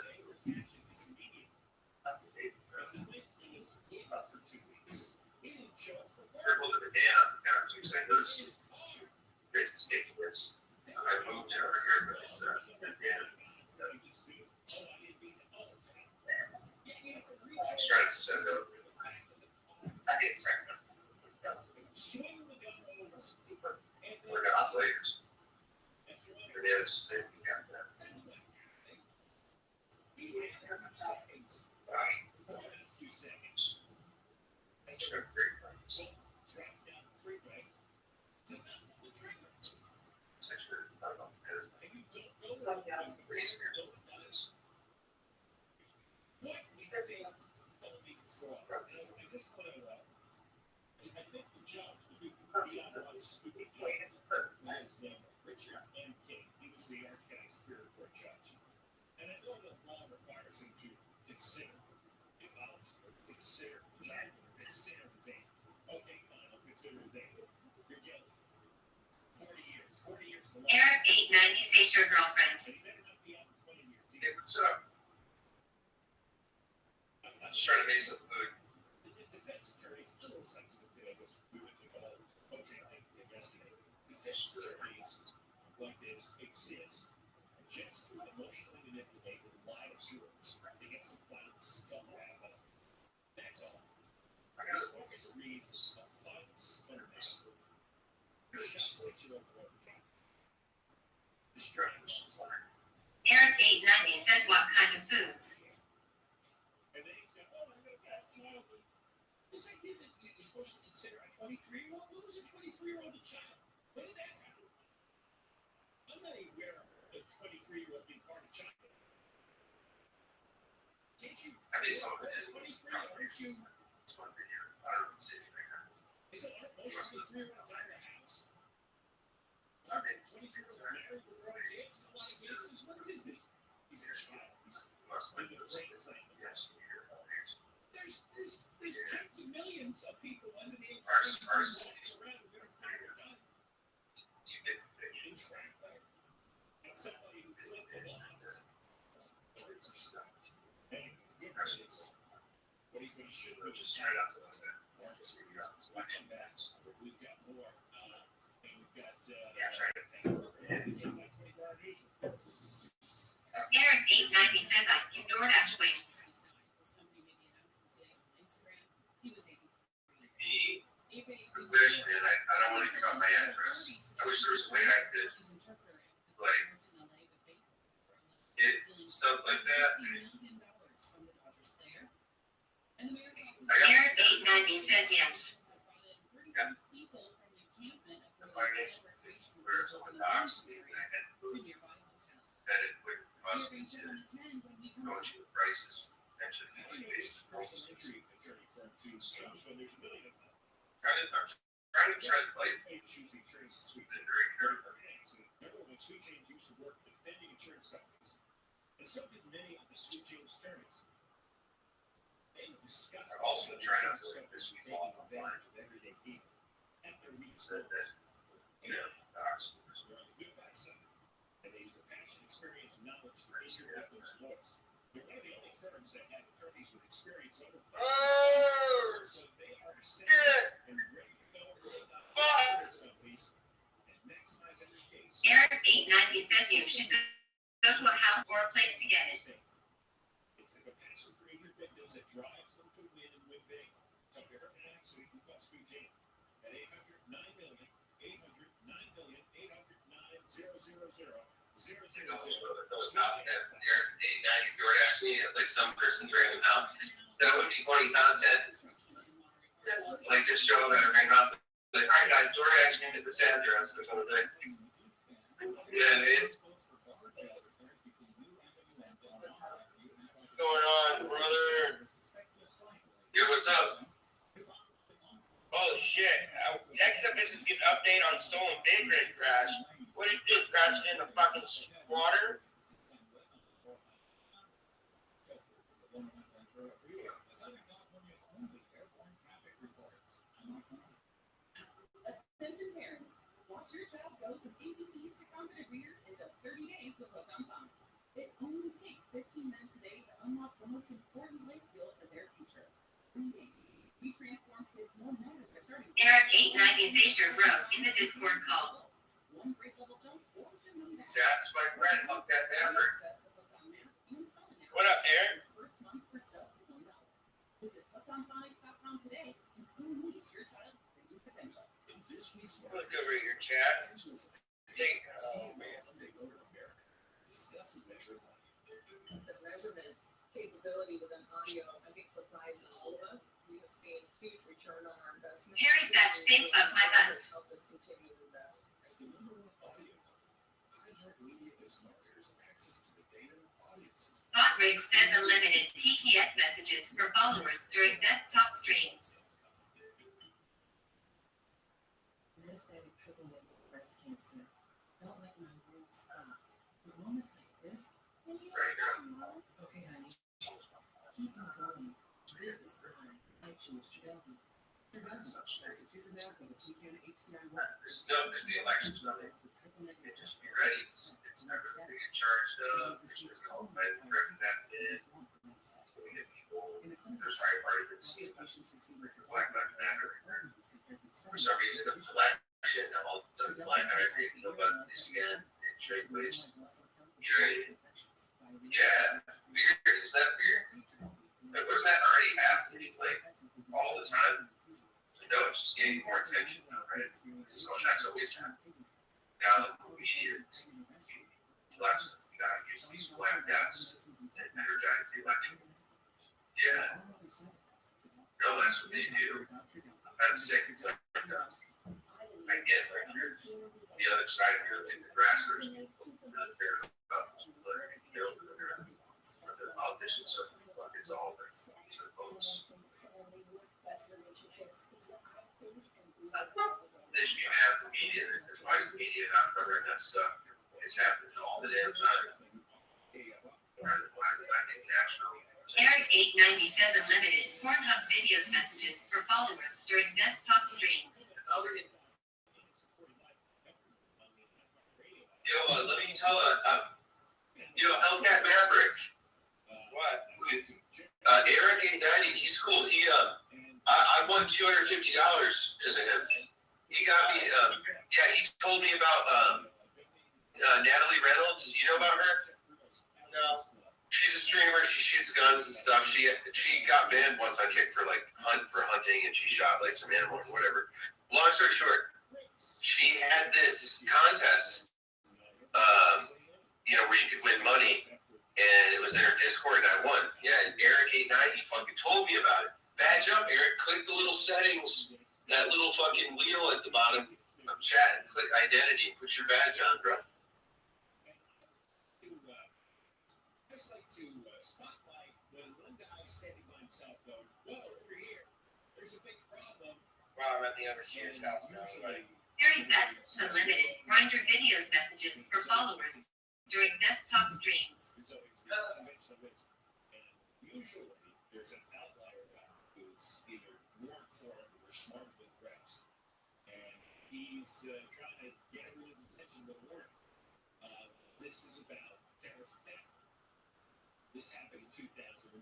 Careful to the dam, you say this. There's a sticky words. I moved over here, but it's a dam. I was trying to send out. I didn't send them. We're not players. It is. They got that. I think the judge, Richard M. King, he was the Orange County Superior Court judge. And I know that law requires him to consider the apology, consider his argument, consider his aim. Okay, fine, I'll consider his aim. You're guilty. 40 years to life. Eric 890, say your girlfriend. He better not be out in 20 years. Hey, what's up? I'm just trying to make some food. The defense attorney's a little sensitive today because we went to the whole thing. stories like this exist just to emotionally manipulate and lie to jurors to get some violent scumbag out of it. That's all. This book is a reason of violent scumbag. Your shot 6-year-old boy. Eric 890 says what kind of foods? And then he's got, oh, I'm going to get a child. This idea that you're supposed to consider a 23-year-old? What was a 23-year-old a child? When did that happen? I'm not even aware of the 23-year-old being part of childhood. Can't you? I mean, some of it is 23, aren't you? it's one video. I don't know if it's right now. Is it most 23-year-olds out of the house? I mean, 23-year-olds married with their own kids? In a lot of cases, what is this? He's a child. He's must in be the brain thing. yes, There's tens of millions of people under the age of Ours- 23 ours- walking around with everything they're done. you get In track, right? And somebody who flipped them off. And goodness, what he should have just straight out to the side. Marcus, we'll come back. We've got more. And we've got Eric 890 says I can DoorDash wings. The position, and I don't want to give out my address. I wish there was a way I could, like, get stuff like that. Eric 890 says yes. Yeah. The financial position where it's on the docks, and I had to move, that it would cause me to go into the prices, potentially, based on prices. I'm trying to tread light. Been very careful. Remember when Sweet James used to work defending insurance companies, and so did many of the Sweet James attorneys. They discussed I'm also trying not to let this be all online. everyday people at their meetings. Said that, you know, docs. They're on the good guy side, and they use their passion, experience, and knowledge to raise their victims' voice. They're one of the only firms that have attorneys with experience over 5 years. So they are essential and ready to go with insurance companies and maximize every case. Eric 890 says you should go to a house or a place to get it. It's the compassion for injured victims that drives them to win and win big. So if you're hurt in an accident, you call Sweet James at 800-9-million, 800-9-million, 800-9-000-000. You were asking me, like some person's random house, that would be funny content. Like just show that ring up. Like, all right, guys, door asking at this address or something. Yeah, man. What's going on, brother? Yeah, what's up? Oh shit! Texas is getting an update on stolen big rig crash. What did it do? Crash it in the fucking water? Attention parents, watch your child go from ABCs to confident readers in just 30 days with Hooked on Phonics. It only takes 15 minutes a day to unlock the most important life skill for their future. Reading. We transform kids no matter their starting point. Eric 890 says you're broke in the Discord call. One grade level jump or your money back. That's my friend, Huck that hammer. Access to Hooked on Math and spelling now. What up, Eric? First month for just $1. Visit hookedonphonics.com today and unleash your child's creative potential. This week's Look over at your chat. Hey, discusses measurement. The measurement capability within audio, I think, surprises all of us. We have seen huge return on our investment. Harry Satch, Facebook, my butt. Has helped us continue to invest. As the number one audio company, iHeartMedia gives marketers access to the data audiences. Botrig says unlimited TTS messages for followers during desktop streams. Metastatic triple-negative breast cancer. Felt like my world stopped. But moments like this. Okay, honey. Keep on going. This is why I chose Trodelvy. Trodelvy substitutes America with GCAN HCI1. There's no, because the election's coming. It just be ready. It's never going to get charged up. There's no fight for that is. There's right party that's black lives matter. For some reason, the black shit. I'm all done flying. I agree. No about this again. It's straight place. You're ready. Yeah. Weird. Is that weird? Like, what does that already happen? Like, all the time? So, no, it's just getting more attention now, right? So that's always happened. Now, the media, less, you gotta use these black deaths and energize the election. Yeah. No, that's what they do. I'm kind of sick. It's like, I get like the other side of your the grassroots. The politicians, so it's all the votes. This you have the media, there's why the media not covering that stuff. It's happening all the damn time. Eric890 says unlimited Pornhub videos messages for followers during desktop streams. Yo, let me tell Hellcat Maverick. What? Eric890, he's cool. I won $250 because of him. He got me. He told me about Natalie Reynolds. You know about her? No. She's a streamer. She shoots guns and stuff. She got banned once on Kick for hunting, and she shot like some animals or whatever. Long story short, she had this contest, where you could win money, and it was in her Discord, and I won. Yeah, and Eric890 fucking told me about it. Badge up, Eric. Click the little settings, that little fucking wheel at the bottom of chat, and click identity, and put your badge on, bro. I just like to spotlight when one guy standing by himself going, whoa, over here, there's a big problem. Wow, I'm at the overseer's house now. Harry said it's unlimited Grindr videos messages for followers during desktop streams. Usually, there's an outlier guy who's either more informed or smarter than the rest. And he's trying to get everyone's attention with a warning. This is about terrorist attack. This happened in 2001.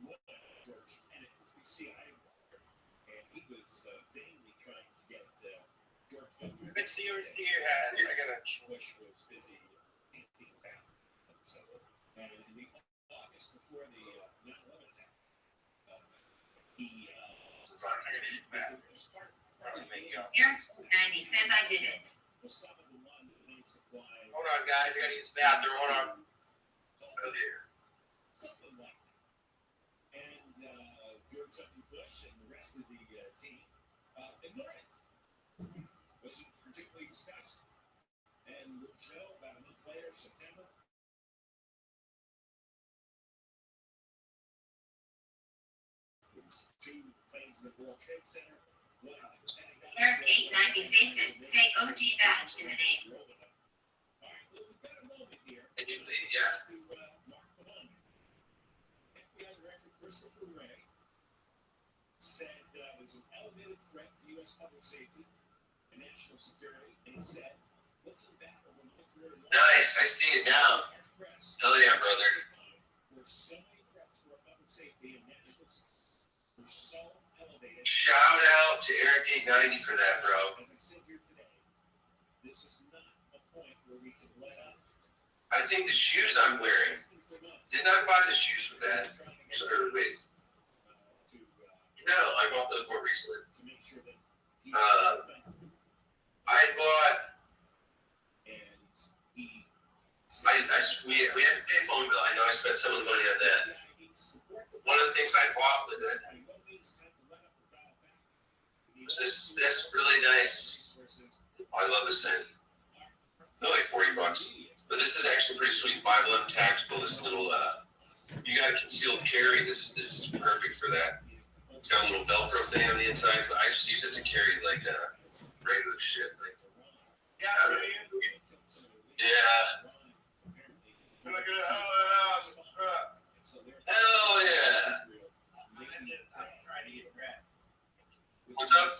George Tenet was the CIA director, and he was vainly trying to get George W. What's the overseer hat? I gotta. Bush was busy anti-attack. And in the August before the 9/11 attack, he was on Eric90 says I did it. Osama bin Laden wants to fly. Hold on, guys. I gotta use the bathroom. Hold on. Oh dear. Something like that. And George W. Bush and the rest of the team ignored it. Wasn't particularly discussed. And we'll show about a month later, September. Two planes in the World Trade Center. Eric890 say OG badge in the name. All right, well, we've got a moment here. Can you please, yes? To mark the moment. FBI Director Christopher Wray said it was an elevated threat to U.S. public safety and national security, and he said, looking back over my career. Nice, I see it now. Hell yeah, brother. Where so many threats to our public safety and national security were so elevated. Shout out to Eric890 for that, bro. As I sit here today, this is not a point where we can let up. I think the shoes I'm wearing. Didn't I buy the shoes with that? Or wait. No, I bought those more recently. I bought. We had to pay phone bill. I know I spent some of the money on that. One of the things I bought with it was this really nice. Oh, I love this thing. They're like $40, but this is actually pretty sweet. 511 tactical. This little you got a concealed carry. This is perfect for that. It's got a little Velcro thing on the inside, but I just use it to carry like regular shit. Like, yeah. Hell yeah. What's up?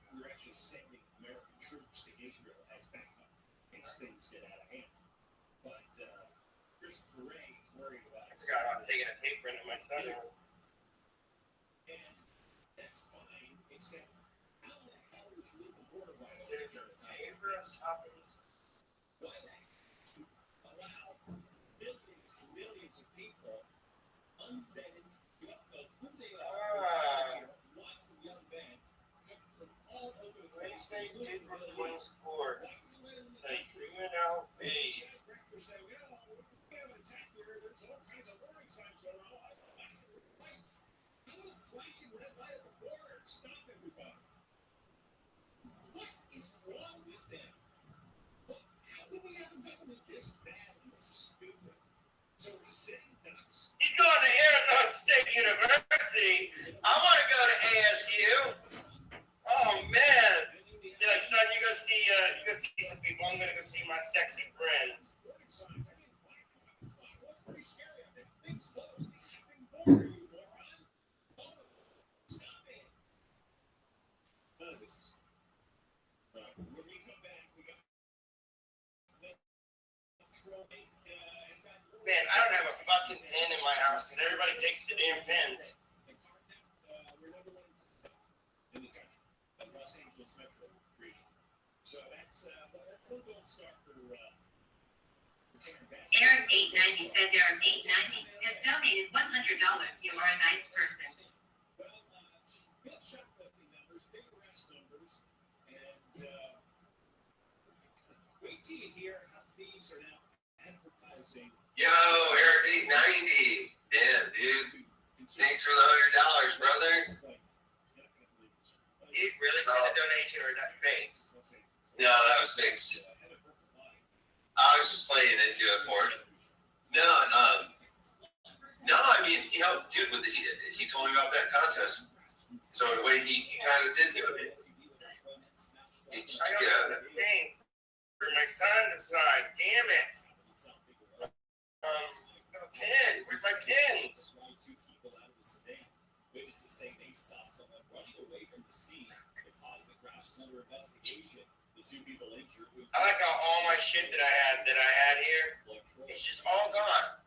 We're actually sending American troops to Israel as backup in case things get out of hand. But Christopher Wray is worried about it. I forgot I'm taking a paper into my son. And that's fine, except Pay for us toppings. Why not allow millions and millions of people unvetted, you don't know who they are, lots of young men coming from all over the place. Wednesday, April 24th. Like, UNLV. Directors say, well, we have an attack here. There's all kinds of warning signs going on. Right. How is flashing red light at the border stop everybody? What is wrong with them? How can we have a government this bad and stupid? So we're sitting ducks. He's going to Arizona State University. I want to go to ASU. Oh man! You're like, son, you go see some people. I'm gonna go see my sexy friends. Man, I don't have a fucking pen in my house because everybody takes the damn pens. In the country, the Los Angeles metro region. So that's we're going to start for Aaron 890 says Aaron 890 has donated $100. You are a nice person. Well, big shoplifting numbers, big arrest numbers, and wait till you hear how thieves are now advertising. Yo, Eric 890. Damn, dude. Thanks for the $100, brother. You really sent a donation or is that fake? No, that was fake. I was just playing into it for it. No, I mean, dude, he told me about that contest. So the way he kind of did do it. I got the thing for my son to sign. Damn it. Pen. Where's my pins? Witnesses say they saw someone running away from the scene. The cause of the crash is under investigation. The two people injured. I like how all my shit that I had here, it's just all gone.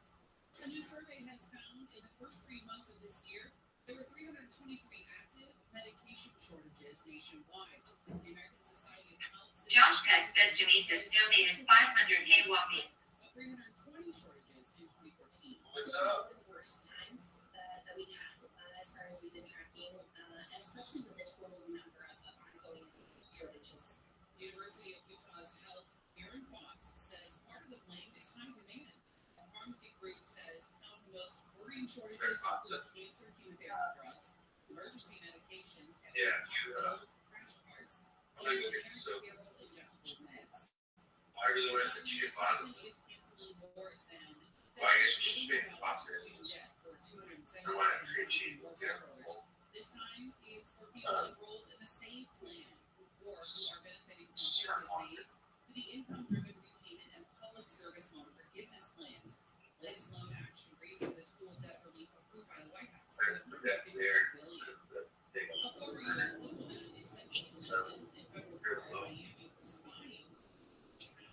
A new survey has found in the first 3 months of this year, there were 323 active medication shortages nationwide. The American Society of Health Josh Peck says Denise has donated 500 hay walking. 320 shortages in 2014. What's up? One of the worst times that we've had as far as we've been tracking, especially with the total number of ongoing shortages. University of Utah's Health, Aaron Fox, says part of the blame is high demand. The pharmacy group says some of the most worrying shortages include cancer chemotherapy drugs, emergency medications, and hospital crash parts, and generic sterile injectable meds. I really wanted to cheap on it. Is canceling more than Well, I guess you should make it possible. for 277 I want to create cheap. more dollars. This time, it's for people enrolled in the SAVE plan or who are benefiting from choices made to the income-driven repayment and public service loan forgiveness plans. Latest loan action raises the total debt relief approved by the White House to $150 billion. A former U.S. diplomat is sentenced in federal court in Miami for spying.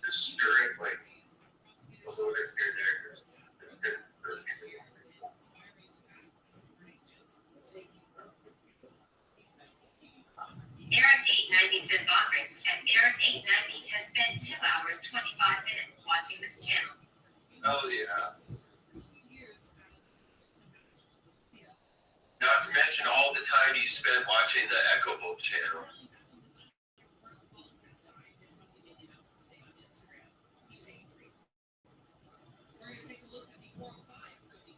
The spirit, like, although they're there. Aaron 890 says Vagrants, and Aaron 890 has spent 2 hours 25 minutes watching this channel. Oh, yeah. Not to mention all the time you spent watching the Echo Book channel.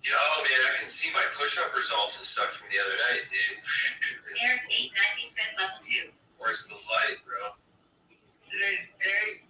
Yo, man, I can see my push-up results and stuff from the other night, dude. Aaron 890 says level 2. Where's the light, bro? Today's day.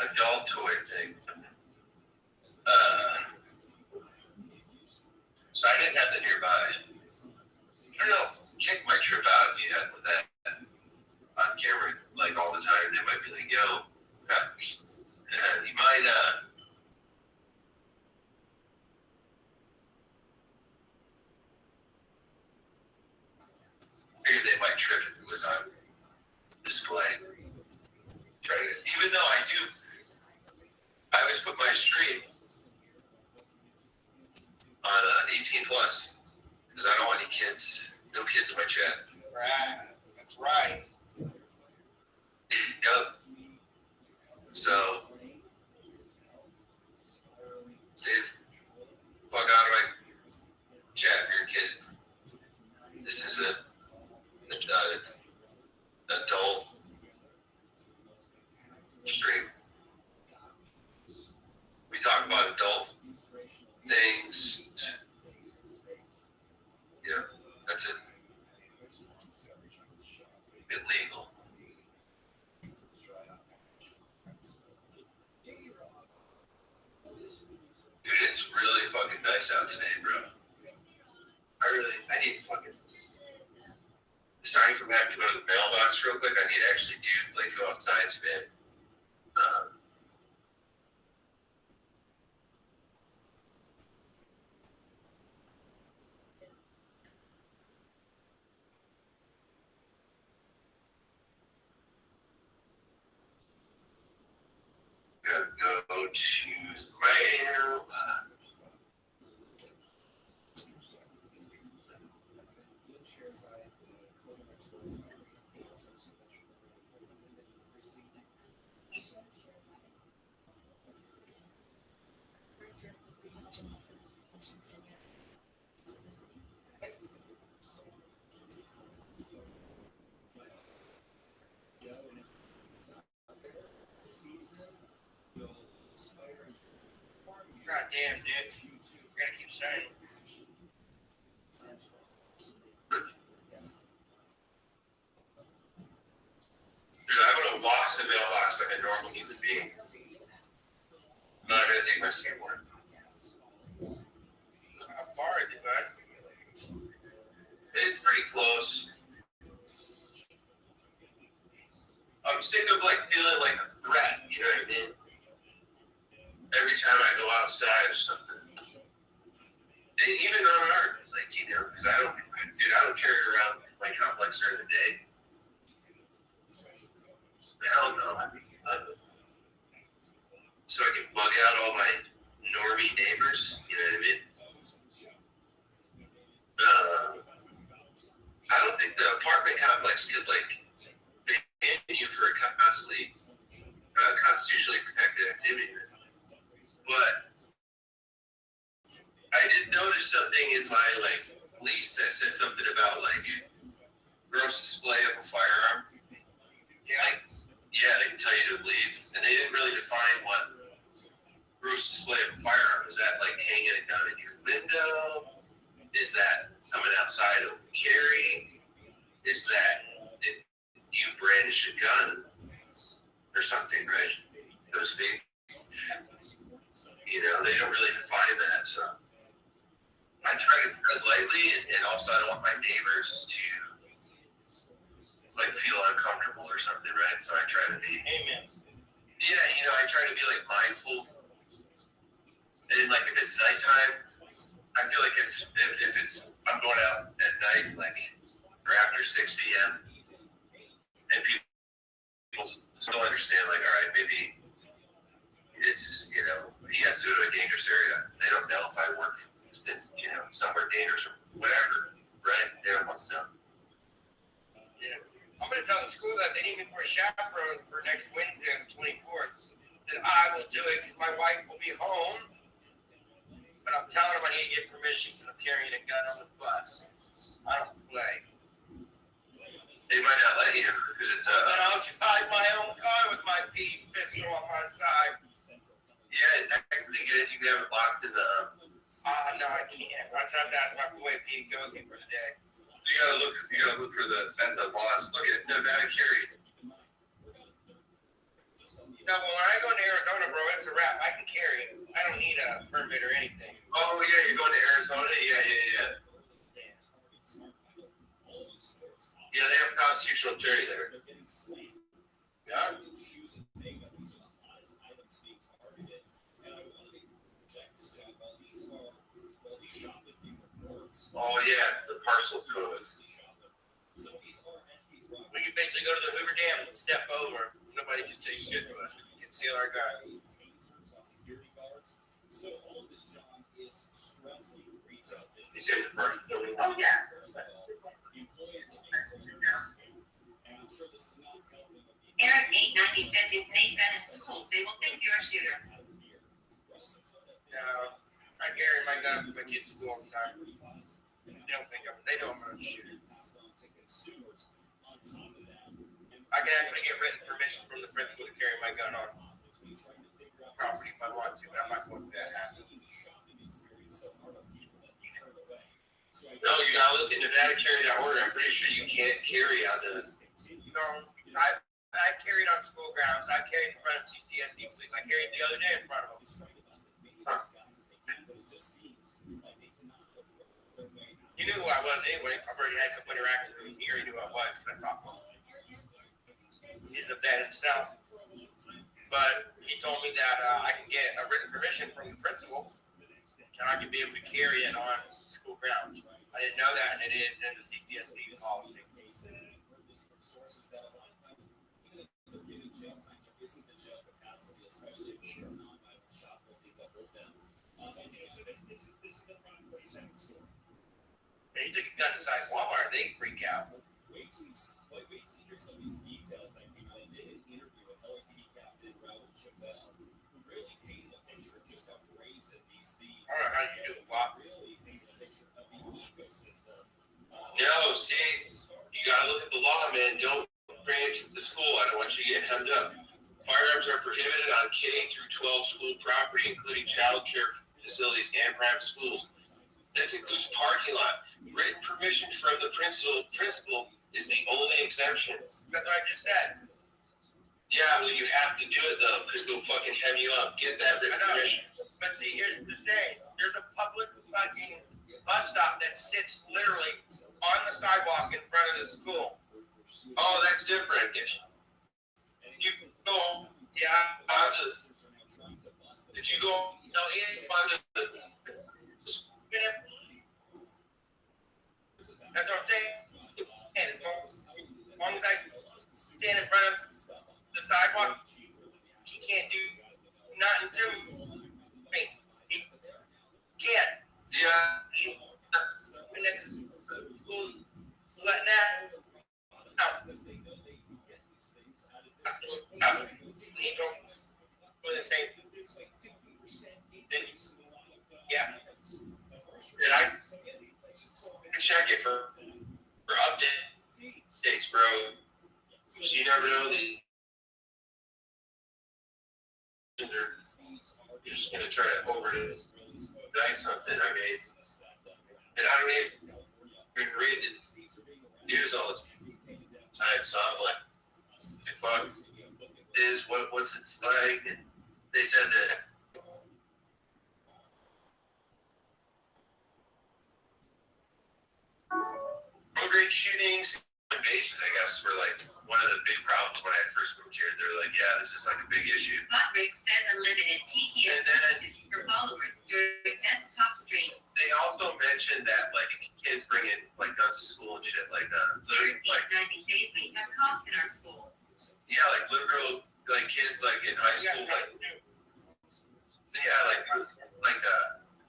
adult toy thing. So I didn't have that nearby. I don't know, check my trip out if you had with that on camera like all the time. They might be like, yo, you might maybe they might trip if it was on display. Try to, even though I always put my stream on 18 plus because I don't want any kids, no kids in my chat. Right. That's right. Yep. So, stay the fuck out of my chat if you're a kid. This is a adult stream. We talk about adult things. Yeah, that's it. Illegal. Dude, it's really fucking nice out today, bro. I need to fucking, aside from having to go to the mailbox real quick, I need to actually go outside today. Gotta go to the mail. God damn, dude. You gotta keep saying. Dude, I'm gonna walk to the mailbox like a normal human being. I'm not gonna take my skateboard. How far is it, bud? It's pretty close. I'm sick of feeling like a rat, you know what I mean? Every time I go outside or something. And even on art, it's because I don't carry around my complex during the day. Hell no. So I can bug out all my normie neighbors, you know what I mean? I don't think the apartment complex could ban you for a constitutionally protected activity. But I did notice something in my lease that said something about gross display of a firearm. Yeah, they can tell you to leave, and they didn't really define what gross display of a firearm is. That hanging it down in your window? Is that coming outside of carry? Is that if you brandish a gun or something, right? So to speak. They don't really define that, so I try to tread lightly, and also I don't want my neighbors to feel uncomfortable or something, right? So I try to be, Amen. Yeah, I try to be mindful, and if it's nighttime, I feel like if it's I'm going out at night, or after 6 p.m. and people still understand, all right, maybe it's, he has to go to a dangerous area. They don't know if I work in, somewhere dangerous or whatever, right? They don't want to know. Yeah. I'm going to tell the school that they need me for a chaperone for next Wednesday on the 24th. That I will do it because my wife will be home. But I'm telling them I need to get permission because I'm carrying a gun on the bus. I don't play. They might not let you because it's But I'll drive my own car with my pistol on my side. Yeah, technically you can have it locked in the. No, I can't. I tried to ask my boy if he'd go get for the day. You gotta look for the boss. Look at Nevada carry. No, but when I go to it's a wrap. I can carry it. I don't need a permit or anything. Oh yeah, you're going to Arizona? Yeah. Yeah, they have constitutional carry there. Yeah. Oh yeah, the parcel code. We can basically go to the Hoover Dam and step over. Nobody can say shit to us. We can conceal our gun. You say the parcel code? Oh, yeah. Eric 890 says if Nate been in school, they will think you're a shooter. No, I carry my gun for my kids to school all the time. They know I'm a shooter. I can actually get written permission from the principal to carry my gun on property if I want to, but I'm not going to that happen. No, you gotta look into that carry that order. I'm pretty sure you can't carry on this. No, I carried on school grounds. I carried in front of CCSD police. I carried the other day in front of them. You knew who I was anyway. I've already had some interactions with him here. He knew who I was because I talked to him. He's a vet himself. But he told me that I can get a written permission from the principal and I can be able to carry it on school grounds. I didn't know that, and it is in the CCSD policy. They took a gun inside Walmart, they freak out. Wait till you hear some of these details that came out. I did an interview with LAPD Captain Rothschild, who really painted a picture of just how brazen these thieves I don't know how you do it, Bob. really painted a picture of the ecosystem. No, see, you gotta look at the law, man. Don't bring it to the school. I don't want you to get hemmed up. Firearms are prohibited on K through 12 school property, including child care facilities and private schools. This includes parking lot. Written permission from the principal is the only exemption. That's what I just said. Yeah, well, you have to do it though, because they'll fucking hem you up. Get that written permission. But see, here's the thing. There's a public fucking bus stop that sits literally on the sidewalk in front of the school. Oh, that's different. If you go onto if you go onto the that's what I'm saying. And as long as I stand in front of the sidewalk, he can't do nothing to me. He can't. Yeah. And then school letting that out. He don't do the same. Then, yeah. And I check it for updates, bro. So you never know that they're just gonna try to overnight something. I mean, and I don't even read the news all the time, so I'm like, the fuck is what's it like? And they said that. Road rage shootings, invasions, I guess, were like one of the big problems when I first moved here. They're like, yeah, this is like a big issue. Buckrick says unlimited TTS for followers during desktop streams. They also mentioned that like kids bring in like guns to school and shit, like like 90 says we have cops in our school. Yeah, like liberal like kids like in high school, like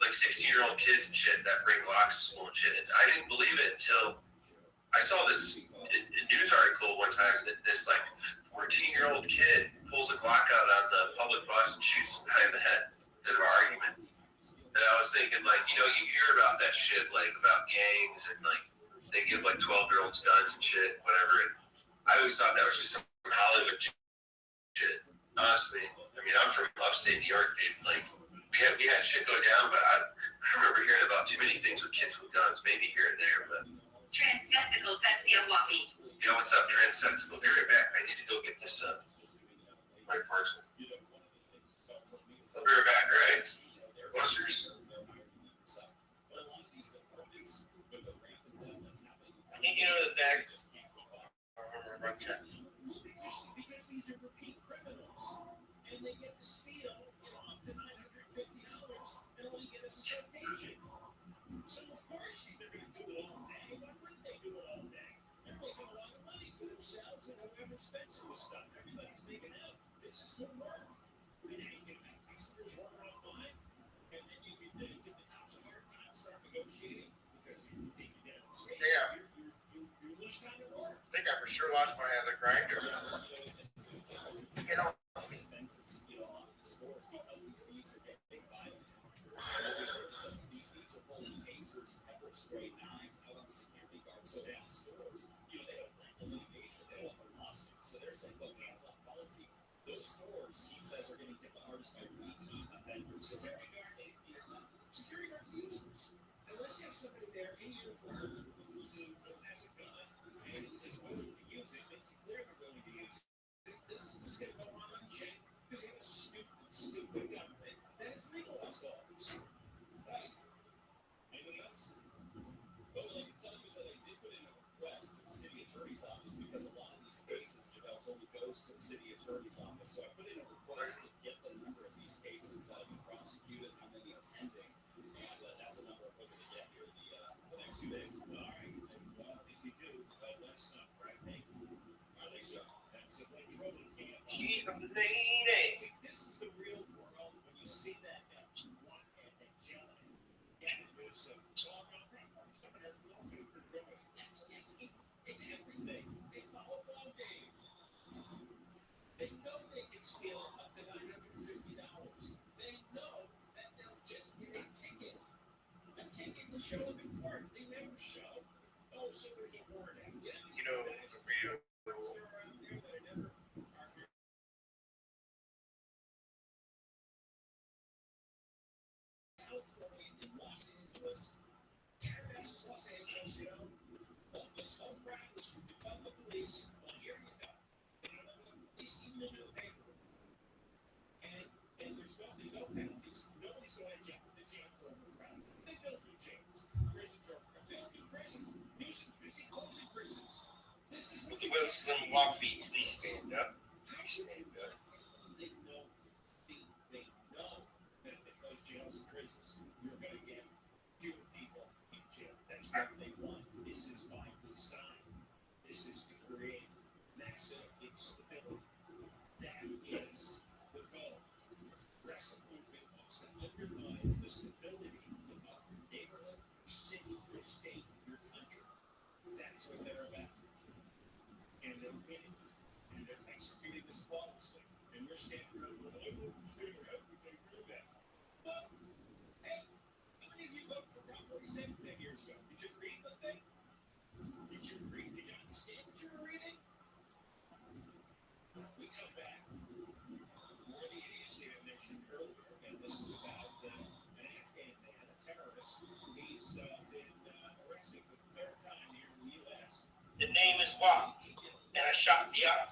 like 16-year-old kids and shit that bring locks to school and shit. And I didn't believe it until I saw this news article one time that this like 14-year-old kid pulls a Glock out on the public bus and shoots some guy in the head because of an argument. And I was thinking, like, you know, you hear about that shit, like about gangs and like they give like 12-year-olds guns and shit, whatever. And I always thought that was just some Hollywood shit. Honestly, I mean, I'm from upstate New York, dude. Like, we had shit go down, but I remember hearing about too many things with kids with guns, maybe here and there, but. Trans testicles, that's the Milwaukee. Yo, what's up, Trans Testicle? Be right back. I need to go get this my parcel. expensive with stuff. Everybody's making out. This is the work. And then you can make customers order online, and then you can give the cops a hard time, start negotiating, because if you take it down the stage, Yeah. you lose time at work. I think I for sure lost my hand at grinder. You know, A lot of the stores, because these thieves are getting violent. These thieves are pulling tasers, pepper spray, knives out on security guards. So they have stores, they don't like the litigation, they don't want the lawsuit. So they're saying, look, hands-off policy. Those stores, he says, are going to get the hardest by repeat offenders. Security guards are useless. Unless you have somebody there in uniform who has a gun and is willing to use it, makes it clear they're willing to use it. This is going to go on unchecked because you have a stupid government that has legalized all this. Right? Anything else? Well, what I can tell you is that I did put in a request to the city attorney's office because a lot of these cases, Javel's only goes to the city attorney's office. So I put in a request to get the number of these cases that have been prosecuted, how many are pending, and that's a number I'm hoping to get here the next 2 days. All right, and if you do, let us know. Right? Thank you. All right, so that's it. Like trouble can't. Chief of the lady. This is the real world. When you see that one and jelly, there's some talk on someone has a lawsuit for doing it's everything. It's the whole ball game. They know they can steal up to $950. They know that they'll just get a ticket to show up in court. They never show. Oh, so there's a warning. Yeah, You know, for you. there are out there that are never. California and Los Angeles, Calabasas, Los Angeles, this whole crowd was from defund the police. Well, here you go. And you know what? Police even into the paper. And there's no penalties. Nobody's going to jail. The jail program. They build new jails. Prison program. Build new prisons. Closing prisons. This is what Will Slim Walkby, please stand up. Please stand up. They know that if they close jails and prisons, you're going to get fewer people in jail. That's what they want. This is by design. This is to create maximum instability. That is the goal. Progressive movement wants to undermine the stability of your neighborhood, your city, your state, your country. That's what they're about. And they're winning. And they're executing this flawlessly. And we're standing around going, I vote for state or everything for that. Well, hey, how many of you voted for Prop 47 10 years ago? Did you read the thing? Did you read? Did you understand what you were reading? We come back. More of the idiocy I mentioned earlier, and this is about an Afghan man, a terrorist. He's been arrested for the third time here in the U.S. The name is Bob, and I shot the op.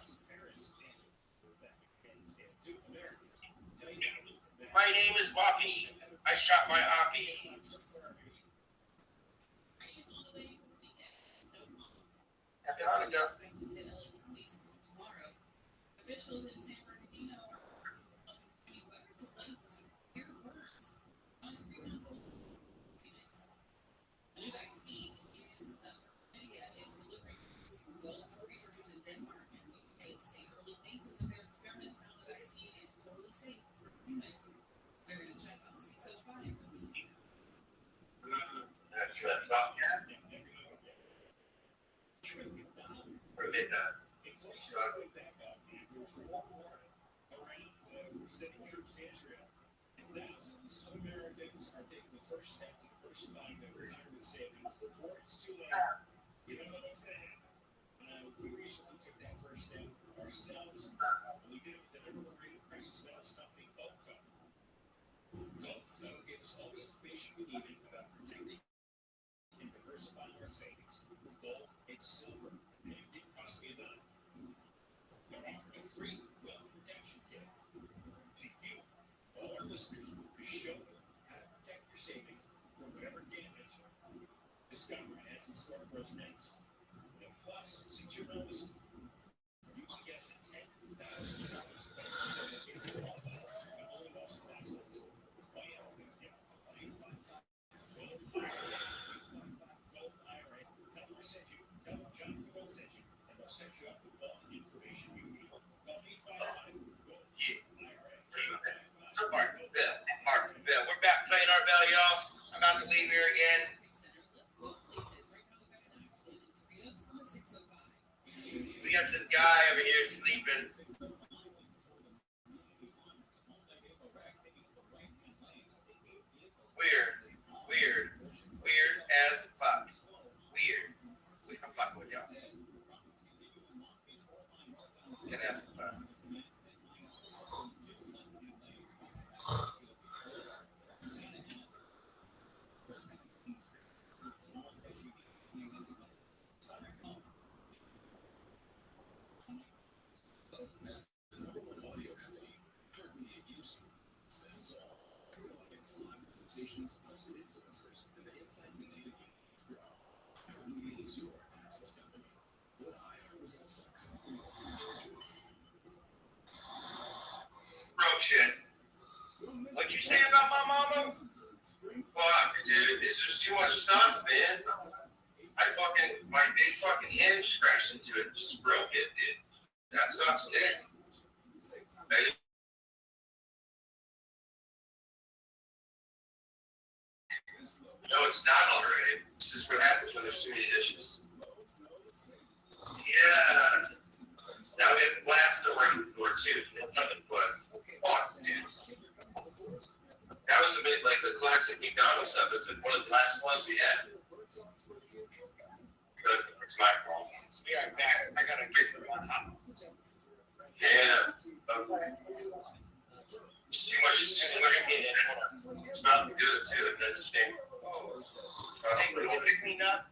My name is Bobby. I shot my oppie. Happy Hanukkah. Officials in San Bernardino are finding weapons to blame for severe burns on a 3-month-old. A new vaccine is delivering results. Researchers in Denmark and the UK say early phases of their experiments found the vaccine is totally safe for humans. We're going to check on 605. That's about Inflation is going back up, and there's more around sending troops to Israel. And thousands of Americans are taking the first step to diversifying their retirement savings before it's too late. You don't know what's going to happen. We recently took that first step ourselves, and we did it with the number one rated precious metals company, Goldco. Goldco gives us all the information we needed about protecting and diversifying our savings with gold and silver. And it didn't cost me a dime. We're offering a free wealth protection kit to you, all our listeners, to show you how to protect your savings from whatever damage this government has in store for us next. And plus, since you're not listening, you can get up to $10,000 if you qualify. And only those supplies those. All you have to do is get 855 Gold IRA. Tell them I sent you. Tell them John Gold sent you. And they'll set you up with all the information sleeping. Weird as fuck. Weird. I'm fucking with y'all. Weird as fuck. Stations, trusted influencers, and the insights and data you grow. iHeartMedia is your access company. Go to iHeartResults.com. Bro, shit. What you say about my mama? Fuck, dude. It's just too much stuff, man. My big fucking hand scratched into it, just broke it, dude. That sucks, dude. No, it's not already. This is what happens when there's too many dishes. Yeah. Now we have glass to work with door too. But fuck, dude. That was a bit like the classic McDonald's stuff. It's one of the last ones we had. Good. It's my fault. Be right back. I gotta get the one hot. Yeah. It's too much in it. It's not good too. That's a shame. Hey, will you pick me up?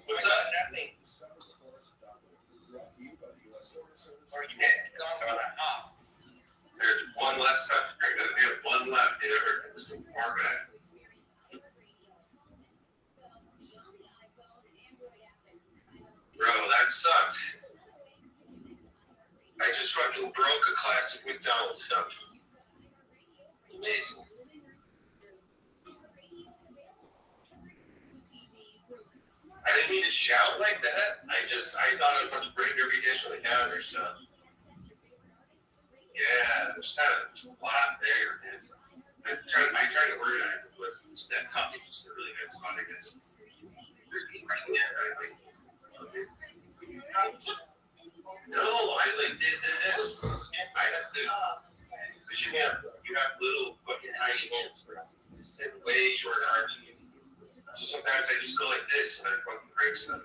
What's up? Nothing. Or you gone on a hop. There's one less country. We have one left here. This is far back. Bro, that sucked. I just fucking broke a classic McDonald's cup. Amazing. I didn't mean to shout like that. I thought I was going to break every dish on the counter, so. Yeah, there's kind of a lot there, man. I tried to organize it with that company, just a really good spot, I guess. No, I did this. I have to, because you have little fucking tiny hands, bro. And way short arms. So sometimes I just go like this and I fucking break stuff.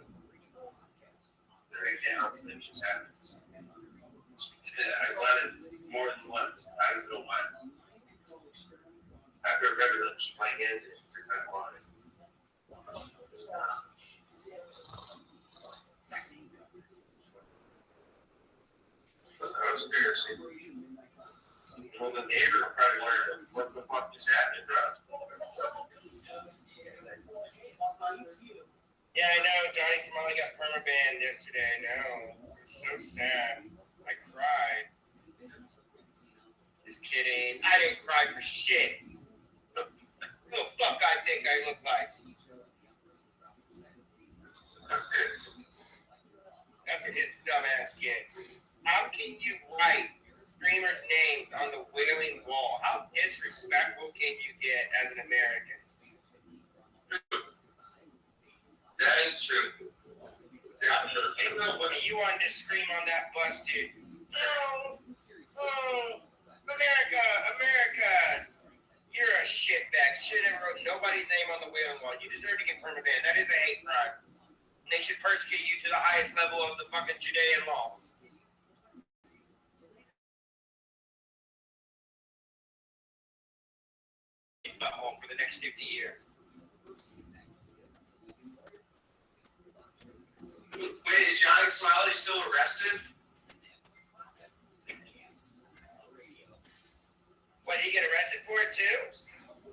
Right down, and then it just happens. Yeah, I've done it more than once. I don't know why. After a regular, just my hand is kind of on it. Conspiracy. Well, the neighbor will probably wonder what the fuck is happening, bro. Yeah, I know. Johnny Somali got permabanned yesterday. I know. It was so sad. I cried. Just kidding. I didn't cry for shit. Who the fuck I think I look like? That's what his dumb ass gets. How can you write streamers' names on the Wailing Wall? How disrespectful can you get as an American? That is true. When you wanted to scream on that bus, dude. Oh, America. You're a shitbag. You should have wrote nobody's name on the Wailing Wall. You deserve to get permabanned. That is a hate crime. And they should persecute you to the highest level of the fucking Judean law. Home for the next 50 years. Wait, is Johnny Smiley still arrested? What, did he get arrested for it too?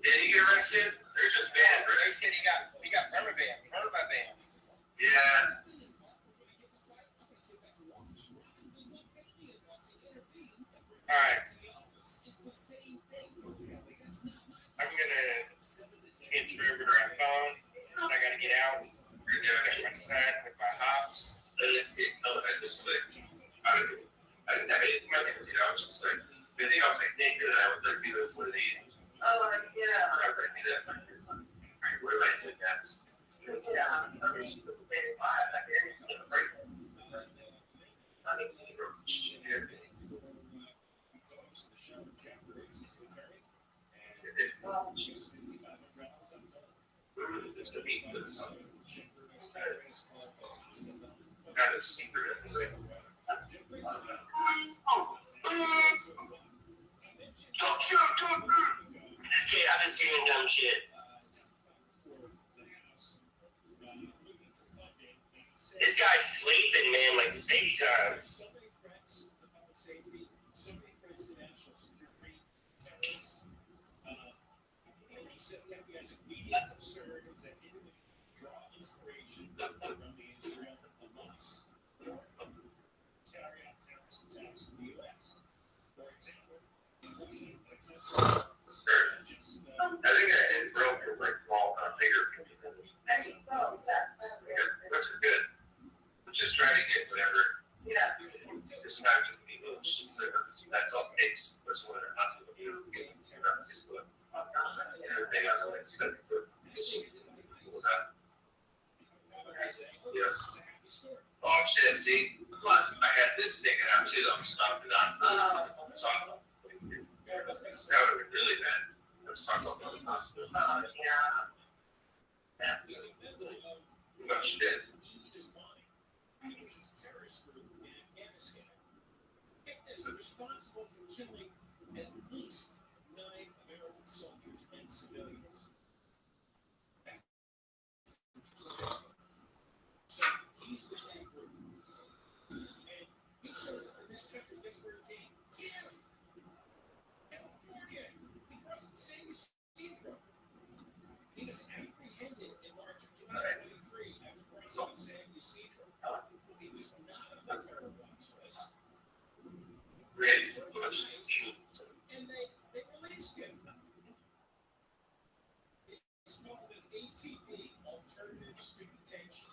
Did he get arrested? They're just banned, right? They said he got permabanned. Yeah. Alright. I'm gonna get Trevor my phone. I gotta get out. Get my son with my hops. I just like, I didn't have anything I could do. I was just like, I think I was like naked and I was like, you know, what are these? Oh, yeah. I was like, where do I take that? Yeah. seems to be kind of secret. Don't shoot, I'm just doing dumb shit. This guy's sleeping, man, like baby time. I think it broke your brick wall on a bigger community. That's good. Just try to get whatever. Yeah. Dispatches people. That's all it takes. That's what they're not doing. Everything on the like 7 foot. Yeah. Oh shit! See, I had this sticking out too. I'm stopping on. That would have been really bad. Let's talk about the hospital. Yeah. Much shit. Responsible for killing at least 9 American soldiers and civilians. So he's the bad group. And he shows up in this country, guess where he came? Here. California. He crossed the San Ysidro. He was apprehended in March of 2023 after crossing the San Ysidro. He was not on the terror watch list. And they released him. It's called an ATD, alternative street detention.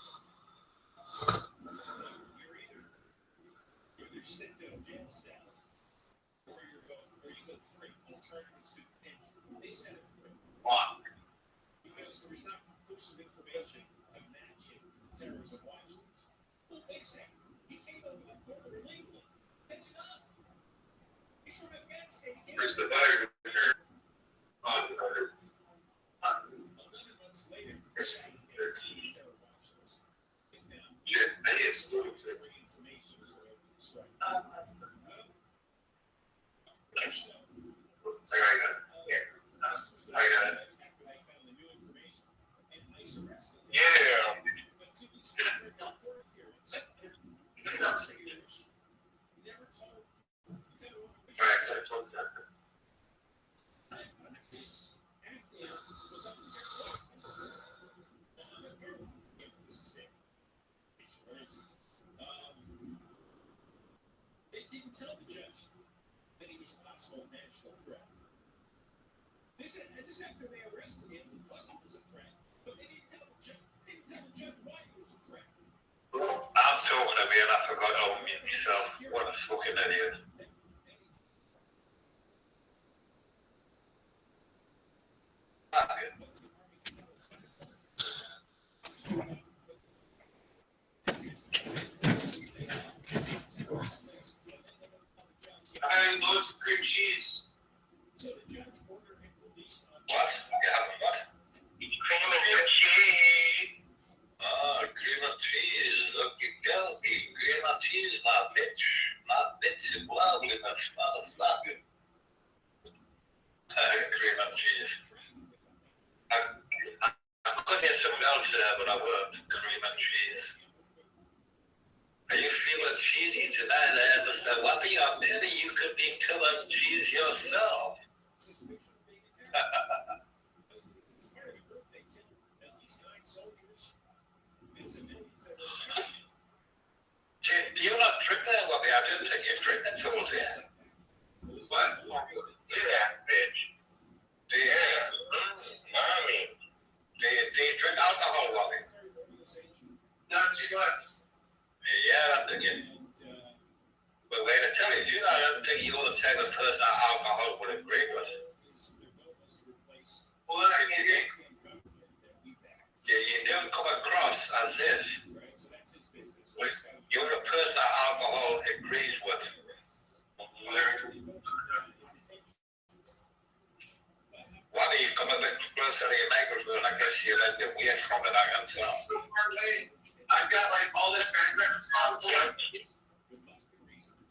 You're either sent to a jail cell, or you go free. Alternative street detention. They sent him free. Why? Because there was not conclusive information to match him to the terrorism watch list. Well, they said he came over the border illegally. That's enough. He's from Afghanistan. Where's the buyer? 11 months later, Yes. terror watch list. They found Yeah, I get school. every information was there. So, I got it. Yeah. I got it. after they found the new information, and ICE arrested him. Yeah. But to be specific, in court appearance, never told federal Facts, I told you. this Afghan was up to their place. They didn't tell the judge that he was a possible national threat. This after they arrested him because he was a threat, but they didn't tell the judge. They didn't tell the judge why he was a threat. I'm talking to me and I forgot to unmute myself. What a fucking idiot. I loads of cream cheese. So the judge ordered him released on What? You have what? Cream and cheese. Cream and cheese. Okay, go. Cream and cheese, my bitch. My bitch is lovely. My smells lovely. Cream and cheese. I'm going to get something else there, but I want cream and cheese. Are you feeling cheesy tonight? I understand. What are you, maybe you could be killing cheese yourself. Do you not drink that? Well, I didn't think you drink that till the end. What? Yeah, bitch. Yeah. I mean, do you drink alcohol, Wally? Not too much. Yeah, I'm thinking. But wait, to tell you the truth, I don't think you're the type of person alcohol would agree with. Well, you don't come across as if you're the person alcohol agrees with. Why do you come a bit closer to your microphone? I guess you're in bastante weird from it, I gotta tell. I've got like all this background sound.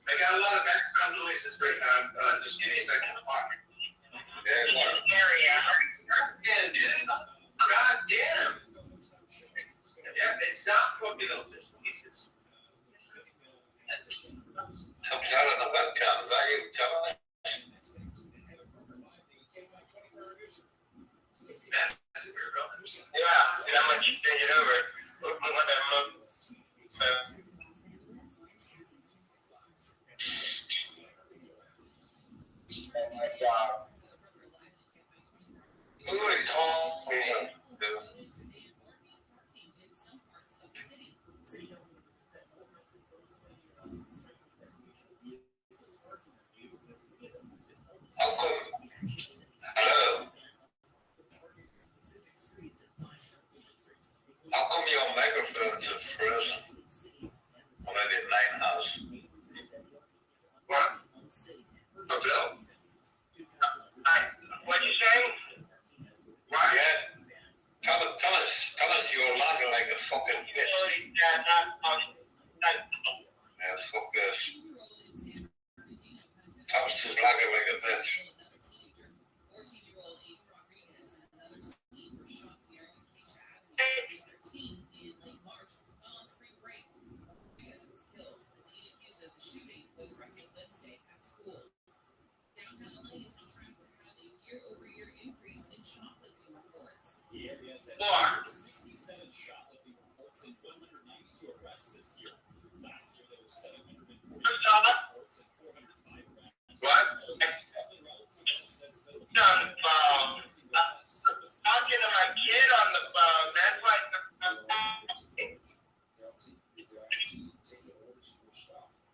I got a lot of background noises right now. Just give me a second. Yeah, area. God damn. Yeah, it's not fucking official pieces. I'm telling the webcams, I even telling them. Yeah, and I'm gonna keep taking over. Look, we want that look. Oh my God. Who is calling me? How come? Hello? How come your microphones are frozen when I did Nine House? What? Hotel? What'd you say? What? Yeah. Tell us you're lagging like a fucking bitch. Yeah, fuck this. Tell us she's lagging like a bitch. More. 67 shoplifting reports and 192 arrests this year. Last year there were 740 reports and 405 arrests. What? Talking to my kid on the phone. That's why.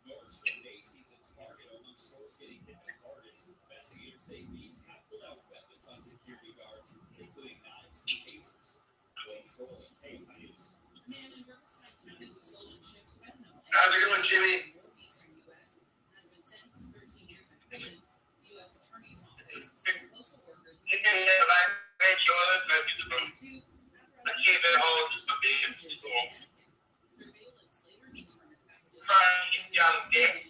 Nordstrom, Macy's, and Target are among stores getting hit the hardest. Investigators say thieves have pulled out weapons on security guards, including knives and tasers. When trolling KFIUs, a man in Riverside County was sold in chips fentanyl. How's it going, Jimmy? Northeastern U.S. has been sentenced to 13 years in prison. The U.S. Attorney's Office says postal workers. Surveillance later determined packages. Young dick.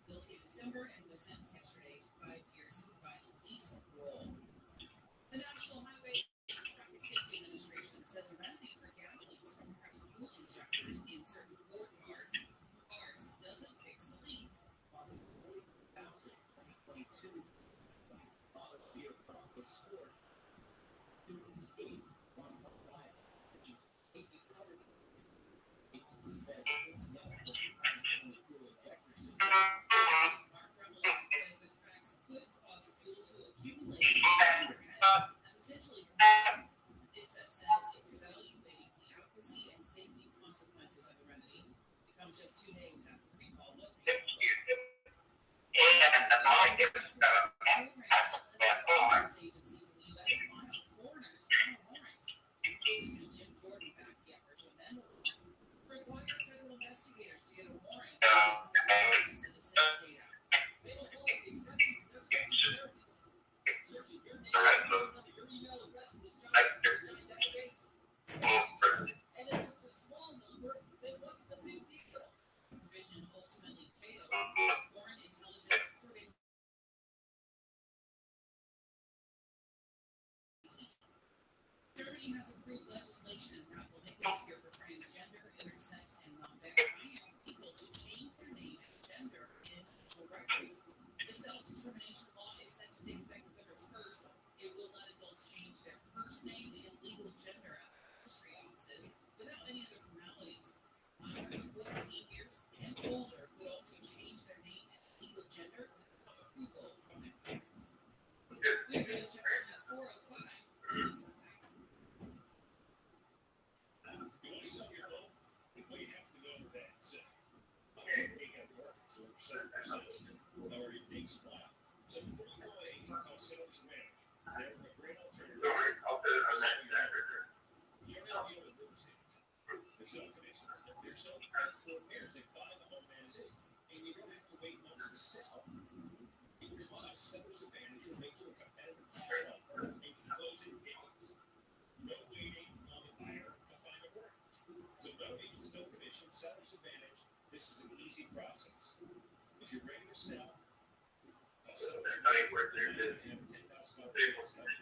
Guilty in December and was sentenced yesterday to 5 years supervised release and parole. The National Highway Traffic Safety Administration says a remedy for gas leaks from cracked fuel injectors in certain Ford cars doesn't fix the leaks. Potentially compress. It says it's evaluating the adequacy and safety consequences of the remedy. It comes just 2 days after the recall was made. Agencies in the U.S. filed foreigners on a warrant. Congressman Jim Jordan backed the effort to amend the law. Requires federal investigators to get a warrant to the citizens' data. They don't hold the exception to their securities. Searching your name, your email address in this database. And if it's a small number, then what's the big deal? Provision ultimately failed. Foreign intelligence surveillance. Germany has approved legislation that will make it easier for transgender, intersex, and non-binary people to change their name and gender in official records. The self-determination law is set to take effect November 1st. It will let adults change their first name and legal gender at registry offices without any other formalities. Minors 14 years and older could also change their name and legal gender without approval from their parents. We're going to check on that 405. It takes a while. So before you go away, call sales management. They're a great alternative. You're not the only real estate agent. There's no commissions. There's no credit for repairs. They buy the home as is, and you don't have to wait months to sell. Because Seller's Advantage will make you a competitive cash offer and can close in days. seller's advantage, this is an easy process. If you're ready to sell, They're cutting where they're have a $10,000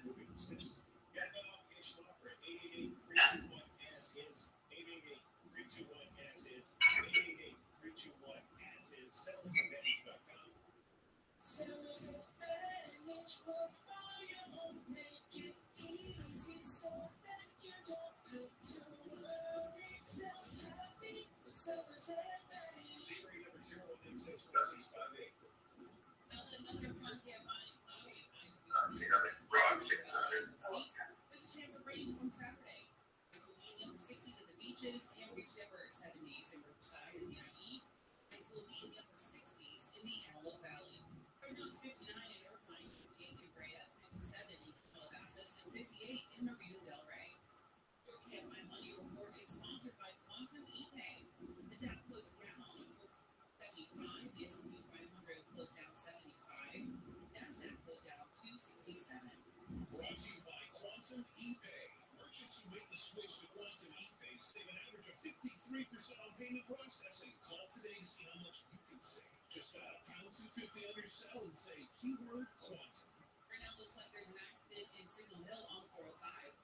moving expense. Got no obligation offer at 888-321-AS-IS, 888-321-AS-IS, 888-321-AS-IS, sellersadvantage.com. Seller's Advantage will buy your home, make it easy so that you don't have to worry. Sell happy with Seller's Advantage. Free number 01861-658. Another fun camp buying cloudy highs between 60 There's a chance of rain on Saturday. This will be in the upper 60s at the beaches and reach the upper 70s in Riverside and the IE. Highs will be in the upper 60s in the Antelope Valley. Right now it's 59 in Irvine, 58 in Brea, 57 in Calabasas, and 58 in Marina Del Rey. Your Can't Find Money report is sponsored by Quantum ePay. The Dow closed down 75, the S&P 500 closed down 75, NASDAQ closed down 267. Brought to you by Quantum ePay. Merchants who make the switch to Quantum ePay save an average of 53% on payment processing. Call today to see how much you can save. Just dial #250 on your cell and say keyword Quantum. Right now it looks like there's an accident in Signal Hill on 405.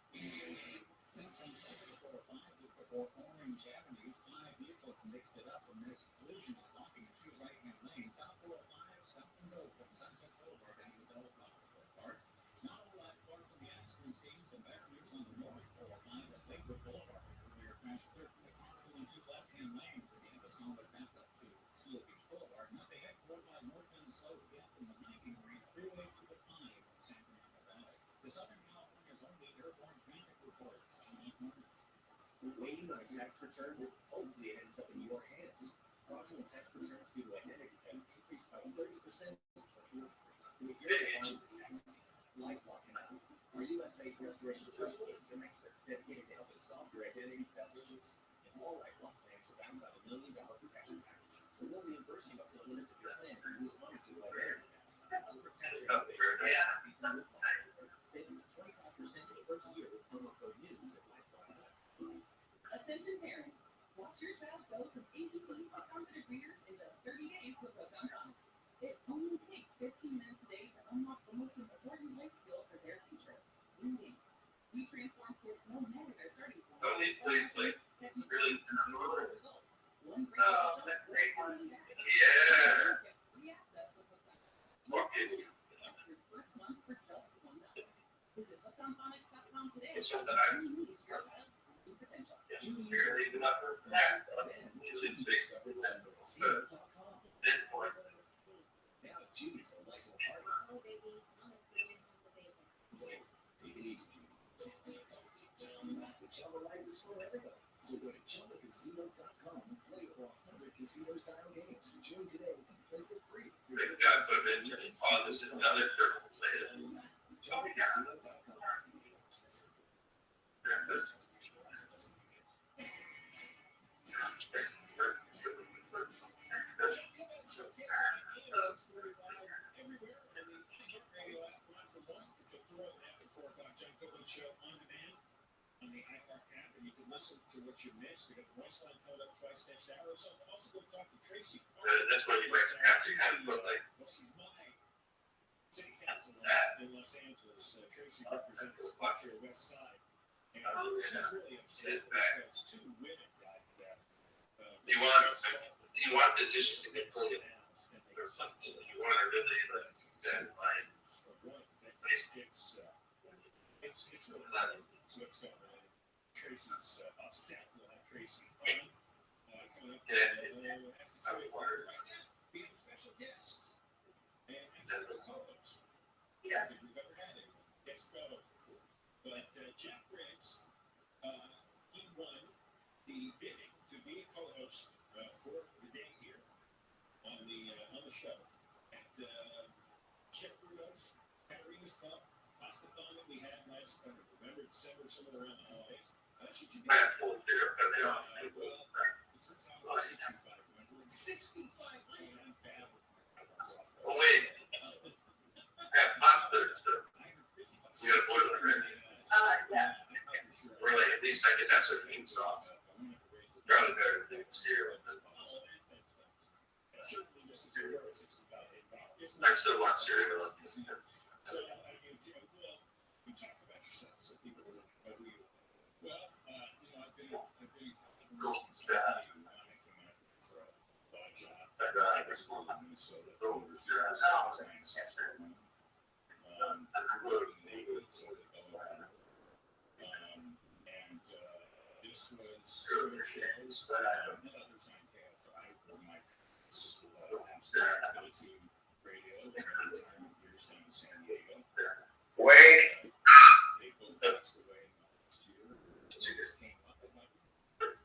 Before Orange Avenue, 5 vehicles mixed it up and there's collisions blocking the two right-hand lanes. South 405, stop and go from Sunset Boulevard down to Telephone Boulevard. Not a lot far from the accident scene, some better news on the North 405 at Lakewood Boulevard. Earlier crash clear from the car pulling two left-hand lanes for the Amazon that backed up to Seal Beach Boulevard. Not the head 405 northbound slows again from the 90 Marina Freeway to the 5 in San Fernando Valley. The Southern California's only airborne traffic reports. I'm Mike Martin. Waiting on a tax return? Hopefully it ends up in your hands. Fraudulent tax returns due to identity theft increased by 30% in 2023. With your department tax season, LifeLock and out. Our U.S.-based restoration specialists and experts dedicated to helping solve your identity theft issues. And all LifeLock plans are backed by the $1 million protection package. So we'll reimburse you up to the limits of your plan if you lose money due to identity theft. Help protect your innovation tax season with LifeLock. Save 25% your first year with promo code NEWS at LifeLock.com. Attention parents, watch your child go from ABCs to confident readers in just 30 days with Hooked on Phonics. It only takes 15 minutes a day to unlock the most important life skill for their future, reading. We transform kids no matter their starting point. Catchy stories and future results. One great jump, one back. Yeah. Get free access to Hooked on Phonics. That's your first month for just $1. Visit hookedonphonics.com today and unleash your child's true potential. Now Judy's a lifelong partner. Oh, baby, I'm a really complicated. Take it easy, Judy. The Chumba life is for everybody. So go to ChumbaCasino.com and play over 100 casino-style games. Join today and play for free. ChumbaCasino.com. Show on demand on the iHeart app, and you can listen to what you missed. We got the Rothschild coming up twice next hour. So also go talk to Tracy. That's what you might have to have, but like. Well, she's my city councilman in Los Angeles. Tracy represents the Metro West Side, and she's really upset because two women got. You want the dishes to get pulled in. You want to really that line. It's really what's going on. Tracy's upset. We'll have Tracy on coming up right now, being a special guest and actually a co-host. I don't think we've ever had a guest co-host before. But Jeff Briggs, he won the bidding to be a co-host for the day here on the show at Jeff Bruno's Caterina's Club. Pastathon that we had last November, December, somewhere around the holidays. How should you be? Well, it turns out it was 65. Remember, 65. I'm bad with my off. Oh, wait. Pasta stuff. You got to boil it, right? Yeah. Or like at least I could have some meat sauce. Probably better than here. I still want cereal. So, you talk about yourself so people will know who you are. Well, I've been in California since 1989. I came out here for a job. I was school in Minnesota, University of Minnesota. I grew up in the neighborhood, so Delaware. And this was a show, and others on KFI were my absolute go-to radio in my retirement years down in San Diego. Wake. They both passed away last year. And this came up. I thought,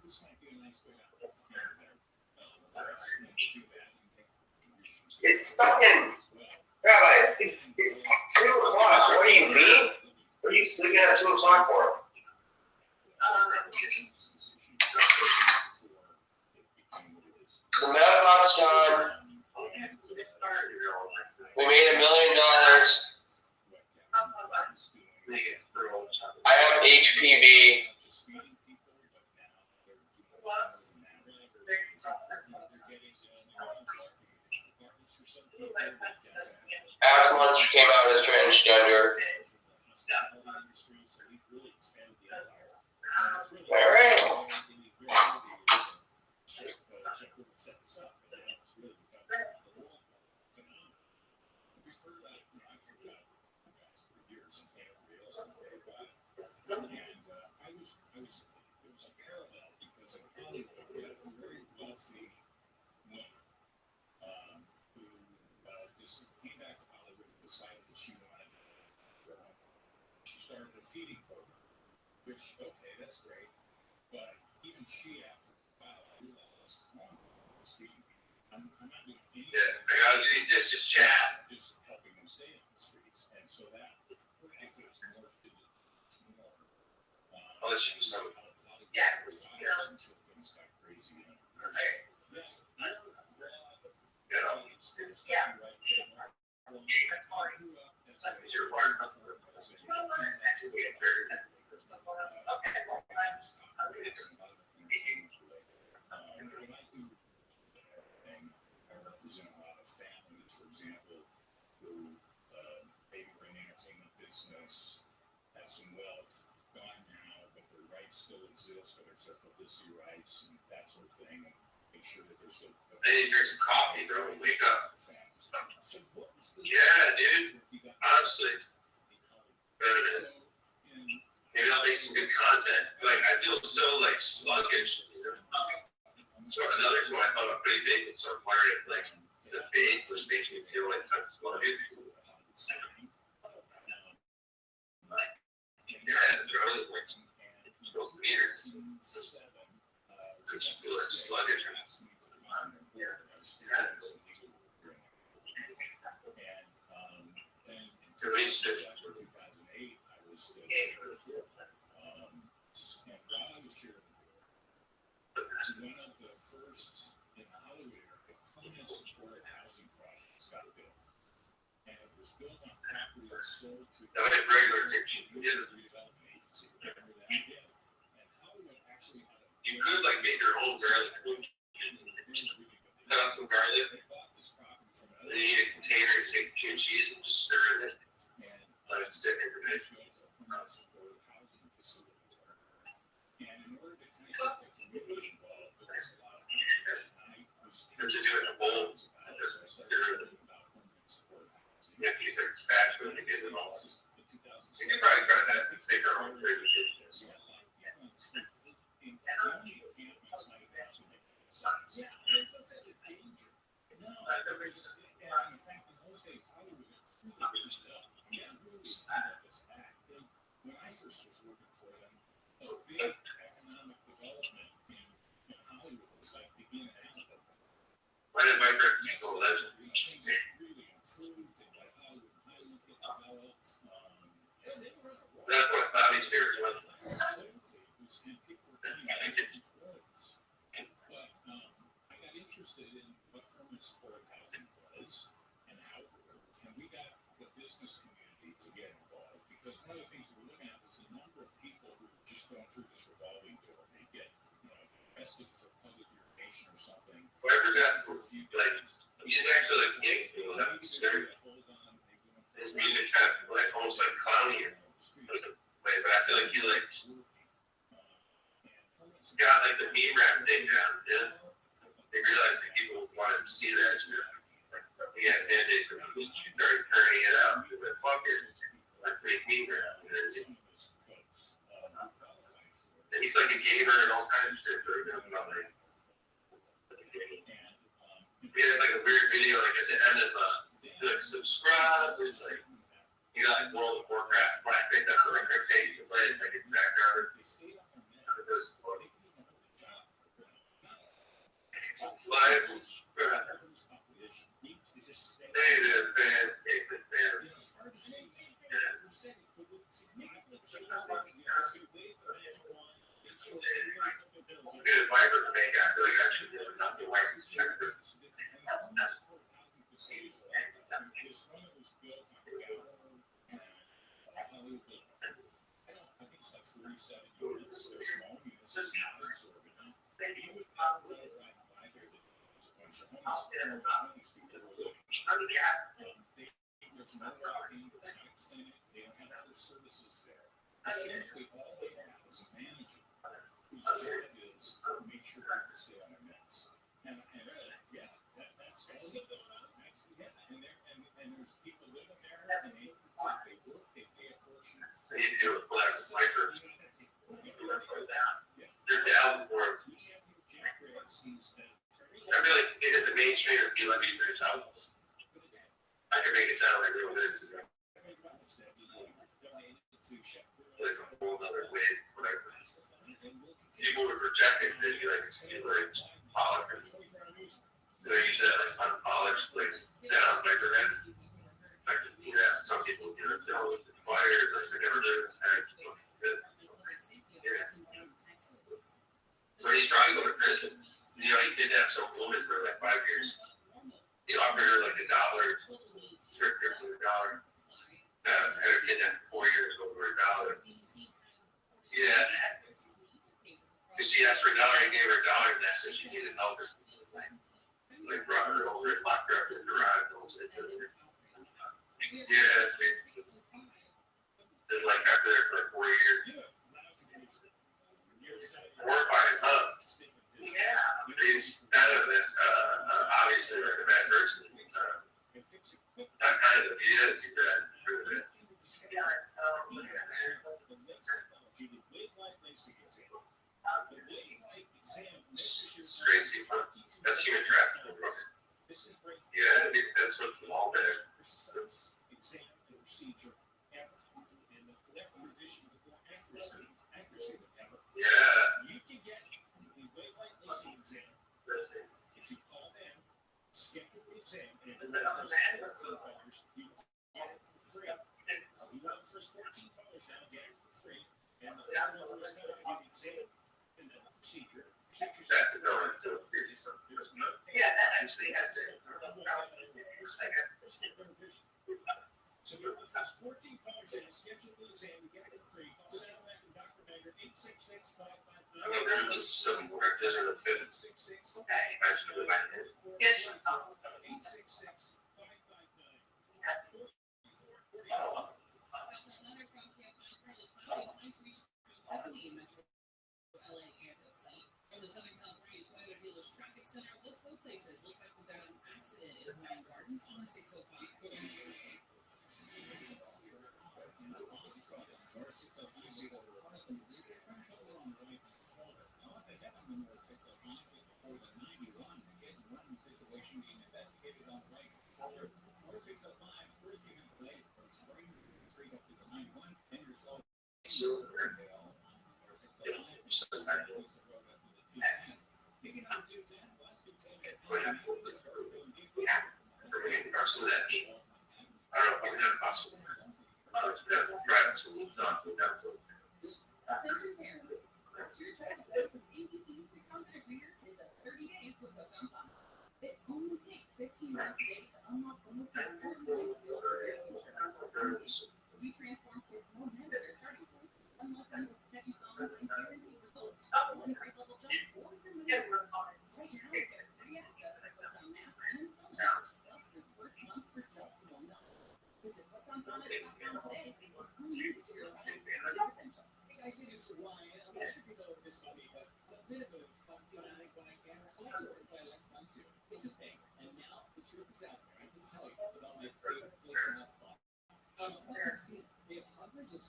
this might be a nice way to do that and make contributions. It's fucking, Rabbi, it's 2 o'clock. What do you mean? What are you sleeping at 2 o'clock for? The mailbox time. We made $1 million. I have HPV. Ask Munch came out as transgender. All right. There was a parallel because in Hollywood we had a very wealthy woman who just came back to Hollywood and decided that she wanted to she started a feeding program, which, okay, that's great, but even she, after a while, realized, I'm feeding people. I'm not doing anything. Yeah, I gotta do this, just chat. Just helping them stay on the streets. And so that efforts morphed into more. I'll let you do some. Yeah, until things got crazy. I represent a lot of families, for example, who maybe were in the entertainment business, have some wealth, gone now, but their rights still exist, whether it's their publicity rights and that sort of thing, and make sure that they're still. Hey, drink some coffee, bro. Wake up. Yeah, dude. Honestly. Maybe I'll make some good content. Like, I feel so, like, sluggish. So another one I thought was pretty big, so part of, like, the big, which makes me feel like I'm sluggish. Yeah, they're only, like, so weird. Could you feel like sluggish? To reach this. 2008, I was still chair. And while I was chair, one of the first in the Hollywood area, permanent supported housing projects got built. And it was built on property that sold to the redevelopment agency. Remember that? Yeah. And Hollywood actually had a. You could, like, make your own garlic. Cut up some garlic. They bought this property from Then you need a container to take cheese and just stir it in. Let it sit in the bed. And in order to kind of get the community involved, there was a lot of information. I was They're just doing a bowl. so I started learning about permanent support housing. You have to use like a spatula to get it all. In 2006, You can probably try that since they are all very ridiculous. we had a lot of people on the street. And the only encampments might have been to make sense. Yeah, there's no such a danger. No, in fact, in those days, Hollywood really pushed it up. Yeah, really cleaned up this act. When I first was working for them, a big economic development in Hollywood was like beginning and end of it. Why did my friend go legend? Things really improved and like Hollywood get developed. And they were That's what Bobby's favorite was. and people were getting employees. But I got interested in what permanent support housing was and how it worked. And we got the business community to get involved because one of the things we were looking at was the number of people who were just going through this revolving door. They get, arrested for public urination or something. Whoever got for a few like, days. you didn't actually like yank people that was scary. started turning it out. Because I fucking like make me around. And he's like a gamer and all kinds of shit. So he does nothing. He had like a weird video like at the end of like subscribe. It's like you got like World of Warcraft, but I think that's the record thing you can play it like in the background. Live native fan, native fan. Good advice to make after like actually not the license checker. Essentially, all they have is a manager whose job is to make sure people stay on their meds. And yeah, that's all they do. And there's people living there, and they work, they pay a portion. They need to do a black sniper. They're down for it. I feel like it hit the mainstream if you let me finish out. I can make it sound like real good. Like a whole other way, whatever. People would reject it, they'd be like, it's polished. They use that like unpolished, like down measurements. Like, yeah, some people do it, they'll with the fires, like they never do it. Yeah. When he's trying to go to prison, you know, he kidnapped some woman for like 5 years. He offered her like $1, tricked her for $1. Had her kidnapped for 4 years over $1. Yeah. Because she asked for $1, he gave her $1, and that's if she needed help. Like brought her over and locked her up in the garage. Yeah. Then like after there for like 4 years. Horrifying, huh? Yeah. He's kind of this, obviously like a bad person. Not kind of, he is bad. It's crazy, but that's human trafficking. Yeah, that's what the law did. Yeah. You can get a wave-like listening exam if you call them, schedule the exam, and if you want the first 14 callers, you get it for free. You want the first 14 callers now, get it for free, and the third one is going to give the exam and the procedure. That's the going to yeah, that actually has it. So you want the first 14 callers in, schedule the exam, you get it for free. Call Satellite and Dr. Banger, 866-559. I'm going to lose some more if there's a fit. Okay. Actually, my head. Yes. 866-559. Another from Camp 9, currently cloudy, highs reaching 70 in Metro LA and OC. From the Southern California Toyota Dealers Traffic Center, let's go places. Looks like we've got an accident in Hawaiian Gardens on the 605. Attention parents, your child goes from ABCs to confident readers in just 30 days with Hooked on Fun. It only takes 15 minutes a day to unlock almost every life skill for their future. We transform kids' momentum at their starting point, unlock catchy songs, and guaranteed results. One grade level jump or your middle. Right now, get free access to Hooked on Math and spelling just for the first month for just $1. Visit hookedonphonics.com today or unleash your child's potential. Guys, it is Ryan. I'm not sure if you know this about me, but I'm a bit of a fun fanatic when I can. I like to work, but I like fun too. It's a thing. And now the truth is out there. I can tell you about my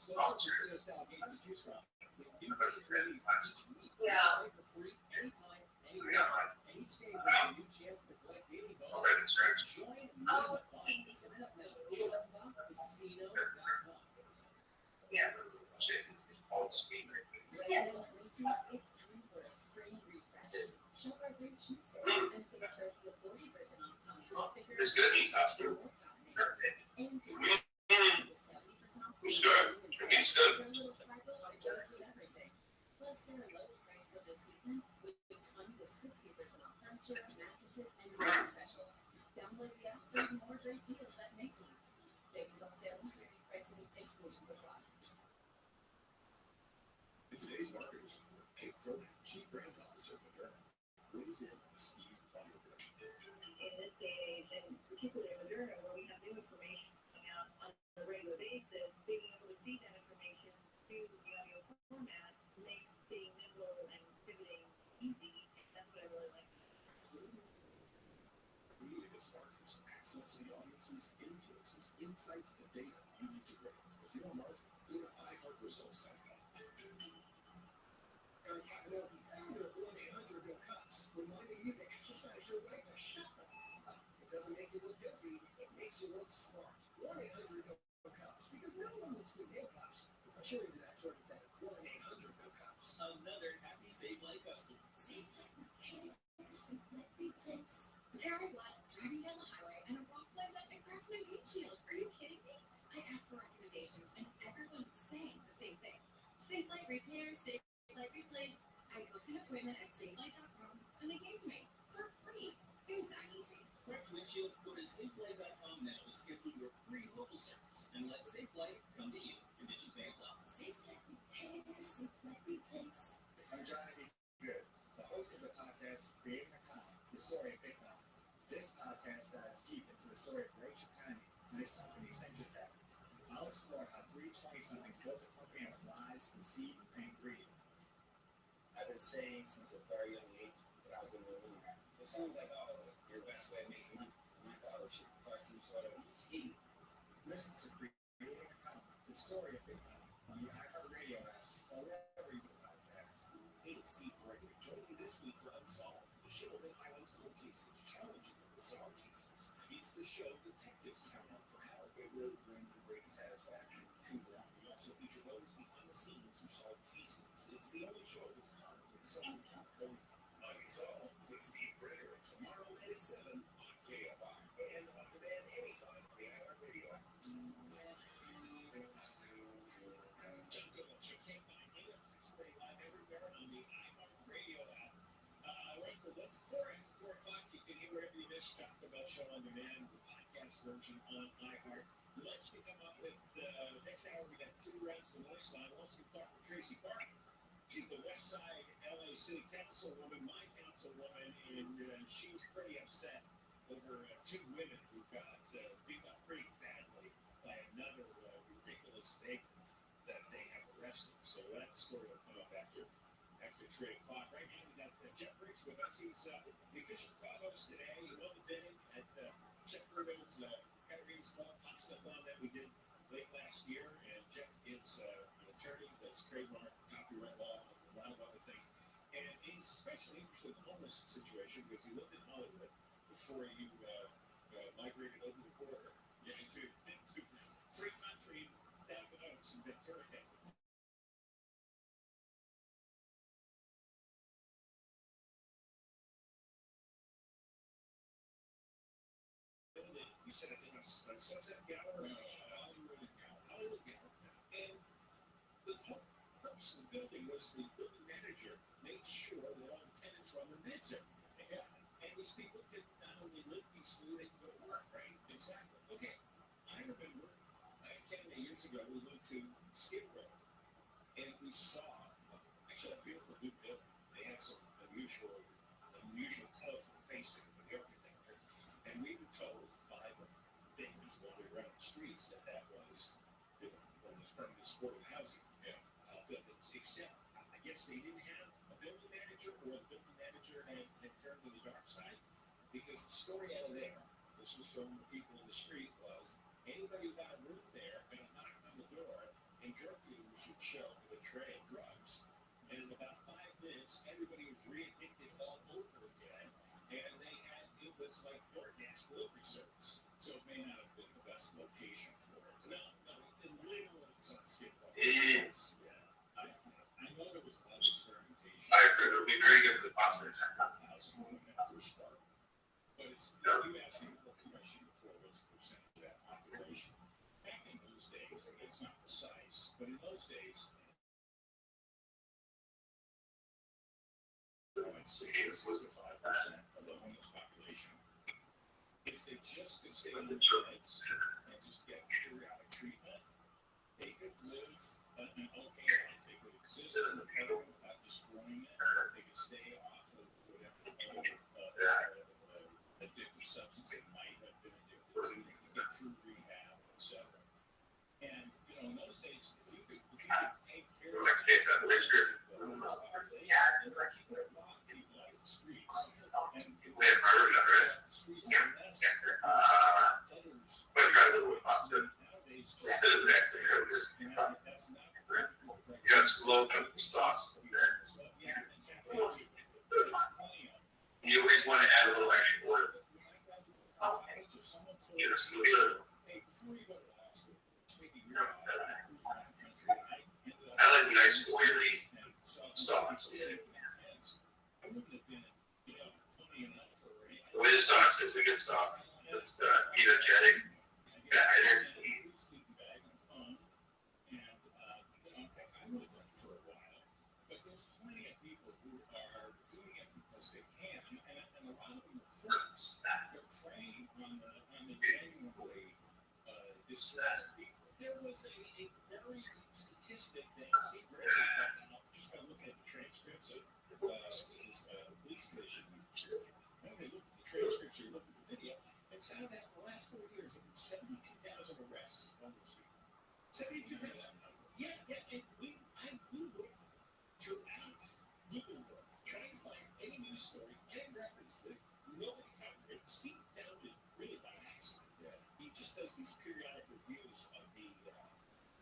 Social casino style games to choose from. With new games released each week. Yeah. Play for free anytime, anywhere. And each game brings a new chance to collect daily bonuses. Join Minimum Fun. Sign up now. Casino.com. Yeah. Right now at Macy's, it's time for a spring refresh. Shop our great shoe sale and save Turkey of 40% off Tommy Hilfiger. It's good. It's hot. And Mm. 70% off. It's good. It's good. For a little sparkle, it goes with everything. Plus, get our lowest price of the season with 20 to 60% off furniture, mattresses, and more specials. Download the app for even more great deals at Macy's. Savings on sale and previous prices, exclusions apply. In today's marketers report, Kate Cronin, Chief Brand Officer of Moderna, weighs in on the speed of audio production. In this day and age, and particularly at Moderna, where we have new information coming out on a regular basis, being able to see that information through the audio format makes being nimble and pivoting easy. That's what I really like. Absolutely. We as marketers access to the audiences, influences, insights, and data you need to grow. If you're a marketer, go to iHeartResults.com. Eric Cavanelli, founder of 1-800-GO-CUPS, reminding you to exercise your right to shut them up. It doesn't make you look guilty, it makes you look smart. 1-800-GO-CUPS, because no one wants to nail cups. I'm sure into that sort of thing. 1-800-GO-CUPS. Another happy Safe Light customer. Safe Light Repair, Safe Light Replace. There I was, driving down the highway, and a rock flies up and cracks my windshield. Are you kidding me? I asked for recommendations, and everyone was saying the same thing. Safe Light Repair, Safe Light Replace. I booked an appointment at SafeLight.com, and they came to me for free. It was that easy. Cracked windshield? Go to SafeLight.com now to schedule your free local service and let Safe Light come to you. Conditions may apply. Safe Light Repair, Safe Light Replace. I'm Jonathan Good, the host of the podcast Creating Economy, the story of Bitcoin. This podcast dives deep into the story of Rothschild and his company, Tech. I'll explore how three 20-somethings built a company out of lies, deceit, and greed. I've been saying since a very young age that I was going to be a millionaire. It sounds like, your best way of making money. My God, we should start some sort of scheme. Listen to Creating Economy, the story of Bitcoin, on the iHeartRadio app or wherever you get podcasts. Hey, it's Steve Gregory. Join me this week for Unsolved, the show that highlights cold cases, challenging the bizarre cases. It's the show detectives count on for help. It really brings the great satisfaction to them. We also feature those behind the scenes who solve cases. It's the only show that's currently Southern California. Unsolved with Steve Gregory tomorrow at 7 on KFI and on demand anytime on the iHeartRadio app. John Goodwin, you can't find him 6:30 live everywhere on the iHeartRadio app. Right for what's 4 o'clock, you can hear wherever you missed Taco Bell show on demand, the podcast version on iHeart. Let's kick them off with next hour. We got 2 rounds of the West Line. Let's talk with Tracy Park. She's the West Side LA City Councilwoman, my councilwoman, and she's pretty upset over 2 women who got beat up pretty badly by another ridiculous vagrant that they have arrested. So that story will come up after 3 o'clock. Right now, we got Jeff Briggs with us. He's the official co-host today. He won the bidding at Jeff Rubin's Caterina's Club Pasta-thon that we did late last year. And Jeff is an attorney that's trademark, copyright law, and a lot of other things. And he's especially interested in the homeless situation because he lived in Hollywood before you migrated over the border into free country, Thousand Oaks, and Ventura County. You said, I think it's Sunset Gower, Hollywood Gower. And the whole purpose of the building was the building manager made sure that all the tenants were on the meds every day. And these people could not only live peacefully, they could go to work, right? Exactly. Okay. I remember 10 years ago, we went to Skid Row, and we saw actually a beautiful new building. They had some unusual, colorful facing of the architecture. And we were told by the things wandering around the streets that was one of the permanent supportive housing buildings, except I guess they didn't have a building manager, or the building manager had turned to the dark side, because the story out of there, this was from the people in the street, was anybody who got a room there going to knock on the door and jerk was like DoorDash delivery service, so it may not have been the best location for it. No, it literally was on Skid Row. Yeah, I know there was a lot of experimentation. I agree. It would be very good for the hospital. Housing when that first started. But it's, you asked me a question before, what's the percentage of that population? Back in those days, and it's not precise, but in those days, 65% of the homeless population, if they just could stay on their beds and just get periodic treatment, they could live an okay life. They could exist independently without destroying it. They could stay off of whatever addictive substance they might have been addicted to. They could get through rehab, etc. And in those days, if you could take care of the homeless population, and keep it alive, people off the streets, and people off the streets, and that's others. Nowadays, just that's not You have slow thoughts. You always want to add a little extra water. Yes, hey, before you go to law school, take a year off, cruise around the country, I like the nice oily stuff. I wouldn't have been, pony enough for anything. With the sauce is a good stuff. It's energetic. Sleeping bag on the phone, and I would have done it for a while, but there's plenty of people who are doing it because they can, and a lot of them are crooks. They're preying on the genuinely distressed people. There was a very statistic thing, just by looking at the transcripts of his police commission. When they looked at the transcripts, you looked at the video, and found out in the last 4 years there were 72,000 arrests of homeless people. 72,000. Yeah, and we looked throughout Google work, trying to find any news story, any reference to this. Nobody covered it. Steve found it really by accident. Yeah. He just does these periodic reviews of the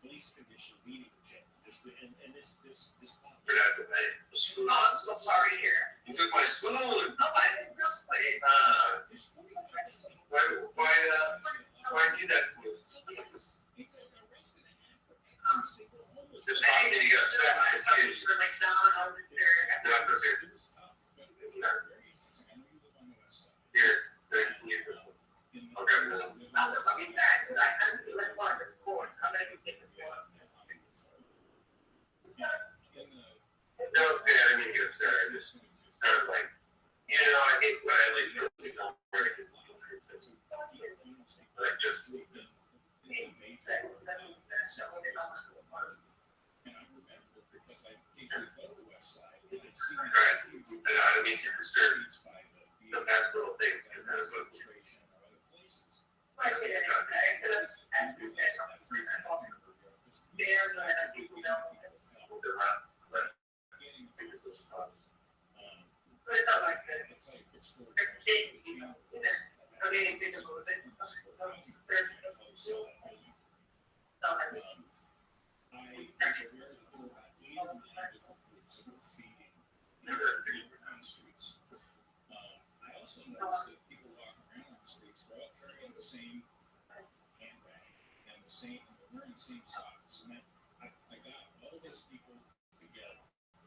police commission meeting agenda. And this You're not the way. Oh, I'm so sorry here. You took my spoon. No, I didn't just play. Why do that? Just talking to you. Here. No, I mean, you're sorry. Just kind of like, I think what I like to do like just and I remember because I occasionally go to the West Side and I see I don't mean to disturb the past little things and that's what administration or other places. I see it. I also noticed that people walking around on the streets were all carrying the same handbag and they're wearing the same socks. And I got all those people together.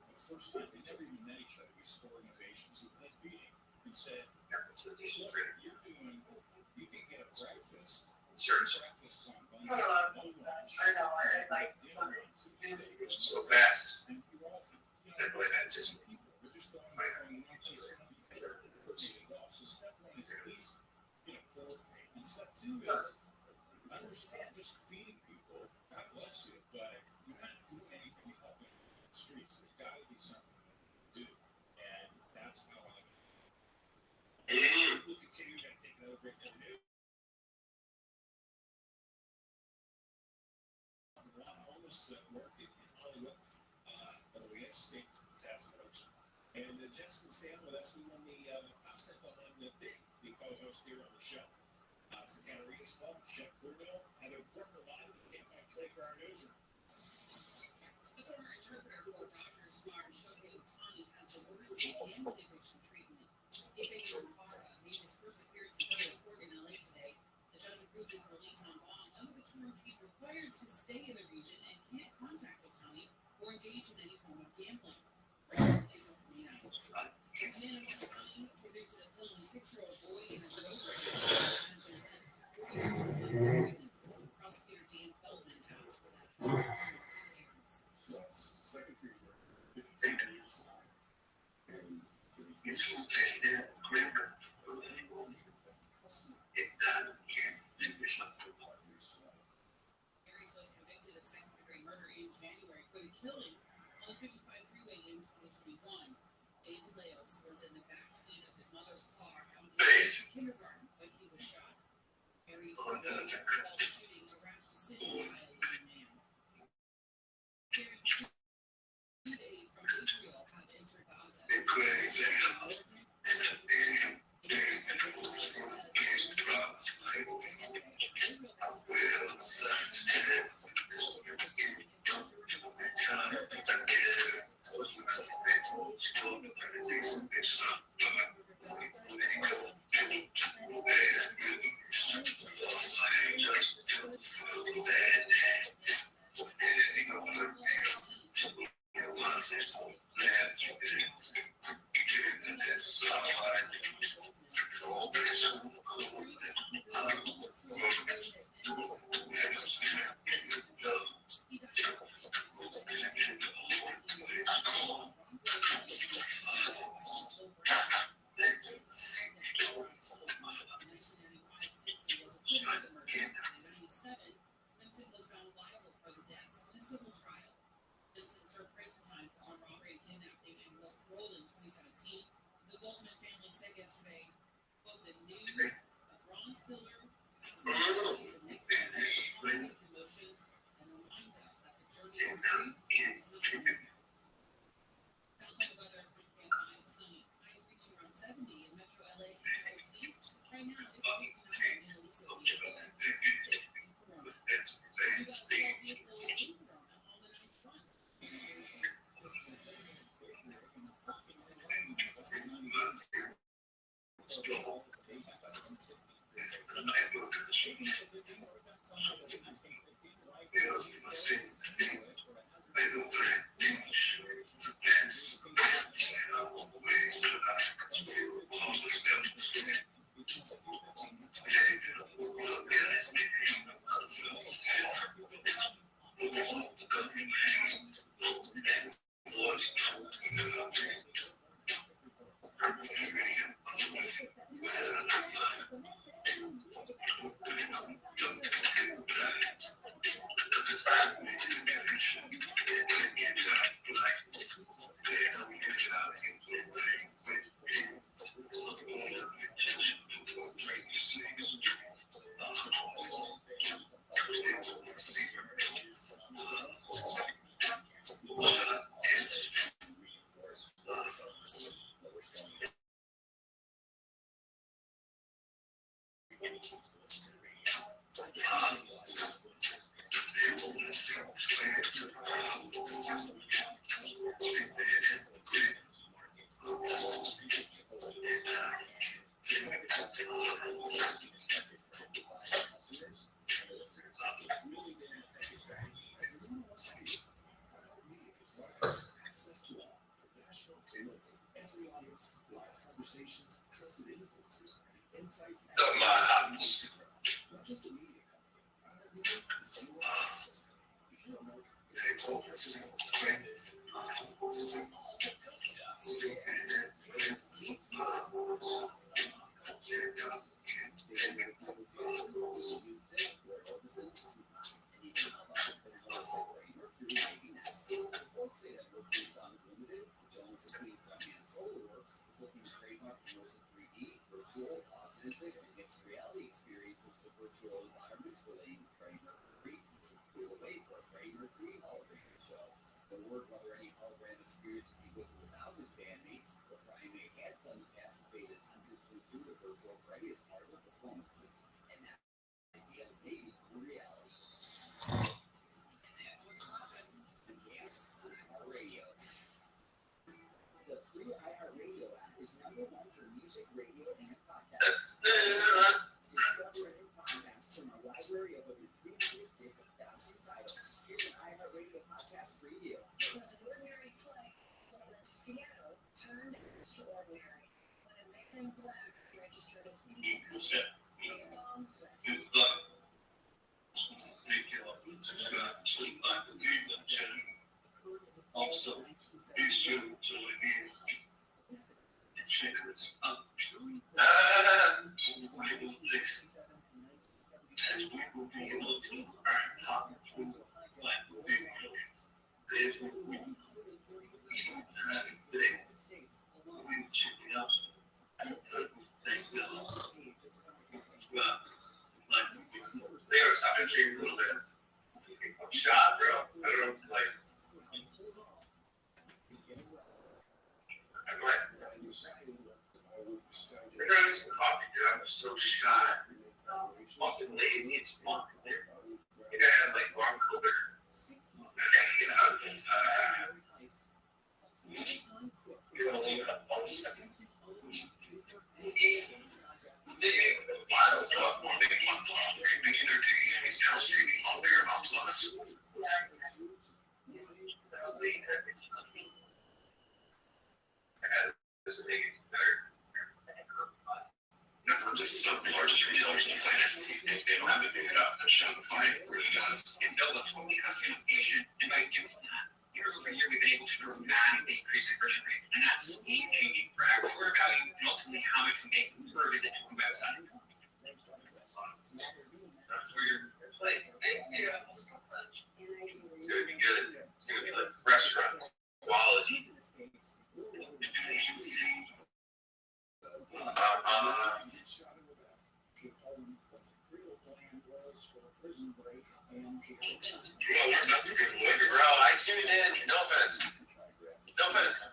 The first time they never even met each other, these organizations who had feeding, and said, look, you're doing, you can get a breakfast. Breakfast on Monday, no lunch. I know, I like dinner on Tuesday. so fast. And you're all, Just people. They're just going from one place to another. So step one is at least, coordinate. And step two is understand just feeding people. God bless you, but you're not doing anything to help them in the streets. There's got to be something to do, and that's how I. We'll continue. We're going to take another break for the news. Homeless market in Hollywood, but we have to stay and Jessica staying with us. We won the Pastathon big, the co-host here on the show. For Canarias Club, Chef Bruno, Heather Brooker live at the KFI 24-hour news. The former interpreter for Dr. Smart Shohei Otani has the words to begin addiction treatment. Ibe Zahara made his first appearance release on bond. Under the terms, he's required to stay in the region and can't contact Otani or engage in any form of gambling. Is May 9th. A man in Otani convicted of killing a 6-year-old boy in a road rage has been sentenced to 40 years in prison. Prosecutor Dan Feldman asked for that Marcus Aarons. Second degree murder, 15 years. And Aries was convicted of second-degree murder in January for the killing on the 55 freeway in 2021. Abe Leos was in the back seat of his mother's car on the way to kindergarten when he was shot. Aries called the shooting a rash decision by a young man. Aid from Israel have entered Gaza. Simpson was found liable for the deaths in a civil trial. Simpson served prison time for armed robbery and kidnapping and was paroled in 2017. The Goldman family said yesterday, quote, the news of Ron's killer passing away is a next step in complicated emotions and reminds us that the journey of grief is not over. South Florida weather from Camp High is sunny. Highs reaching around 70 in Metro LA and IOC. Right now it's 59 in Aliso Beach and 66 in Corona. You got a small vehicle in Corona on the 91. Also, these students are a little bit. I'm shot, bro. I don't know, like. Go ahead. We're drinking some coffee, dude. I'm so shot. Fucking lazy. It's fucking weird. You gotta have like long cooler. I gotta get out. You're gonna leave it up all second. He's now streaming on Paramount Plus. Netflix is some of the largest retailers on the planet. They don't have it figured out. Shopify really does. And Bella totally has unification. And by doing that, year over year, we've been able to dramatically increase conversion rate. And that's game-changing for everywhere value and ultimately how much we make per visit to a website. For your play. It's going to be good. It's going to be like restaurant quality. That's a good point, bro. I tuned in. No offense. No offense.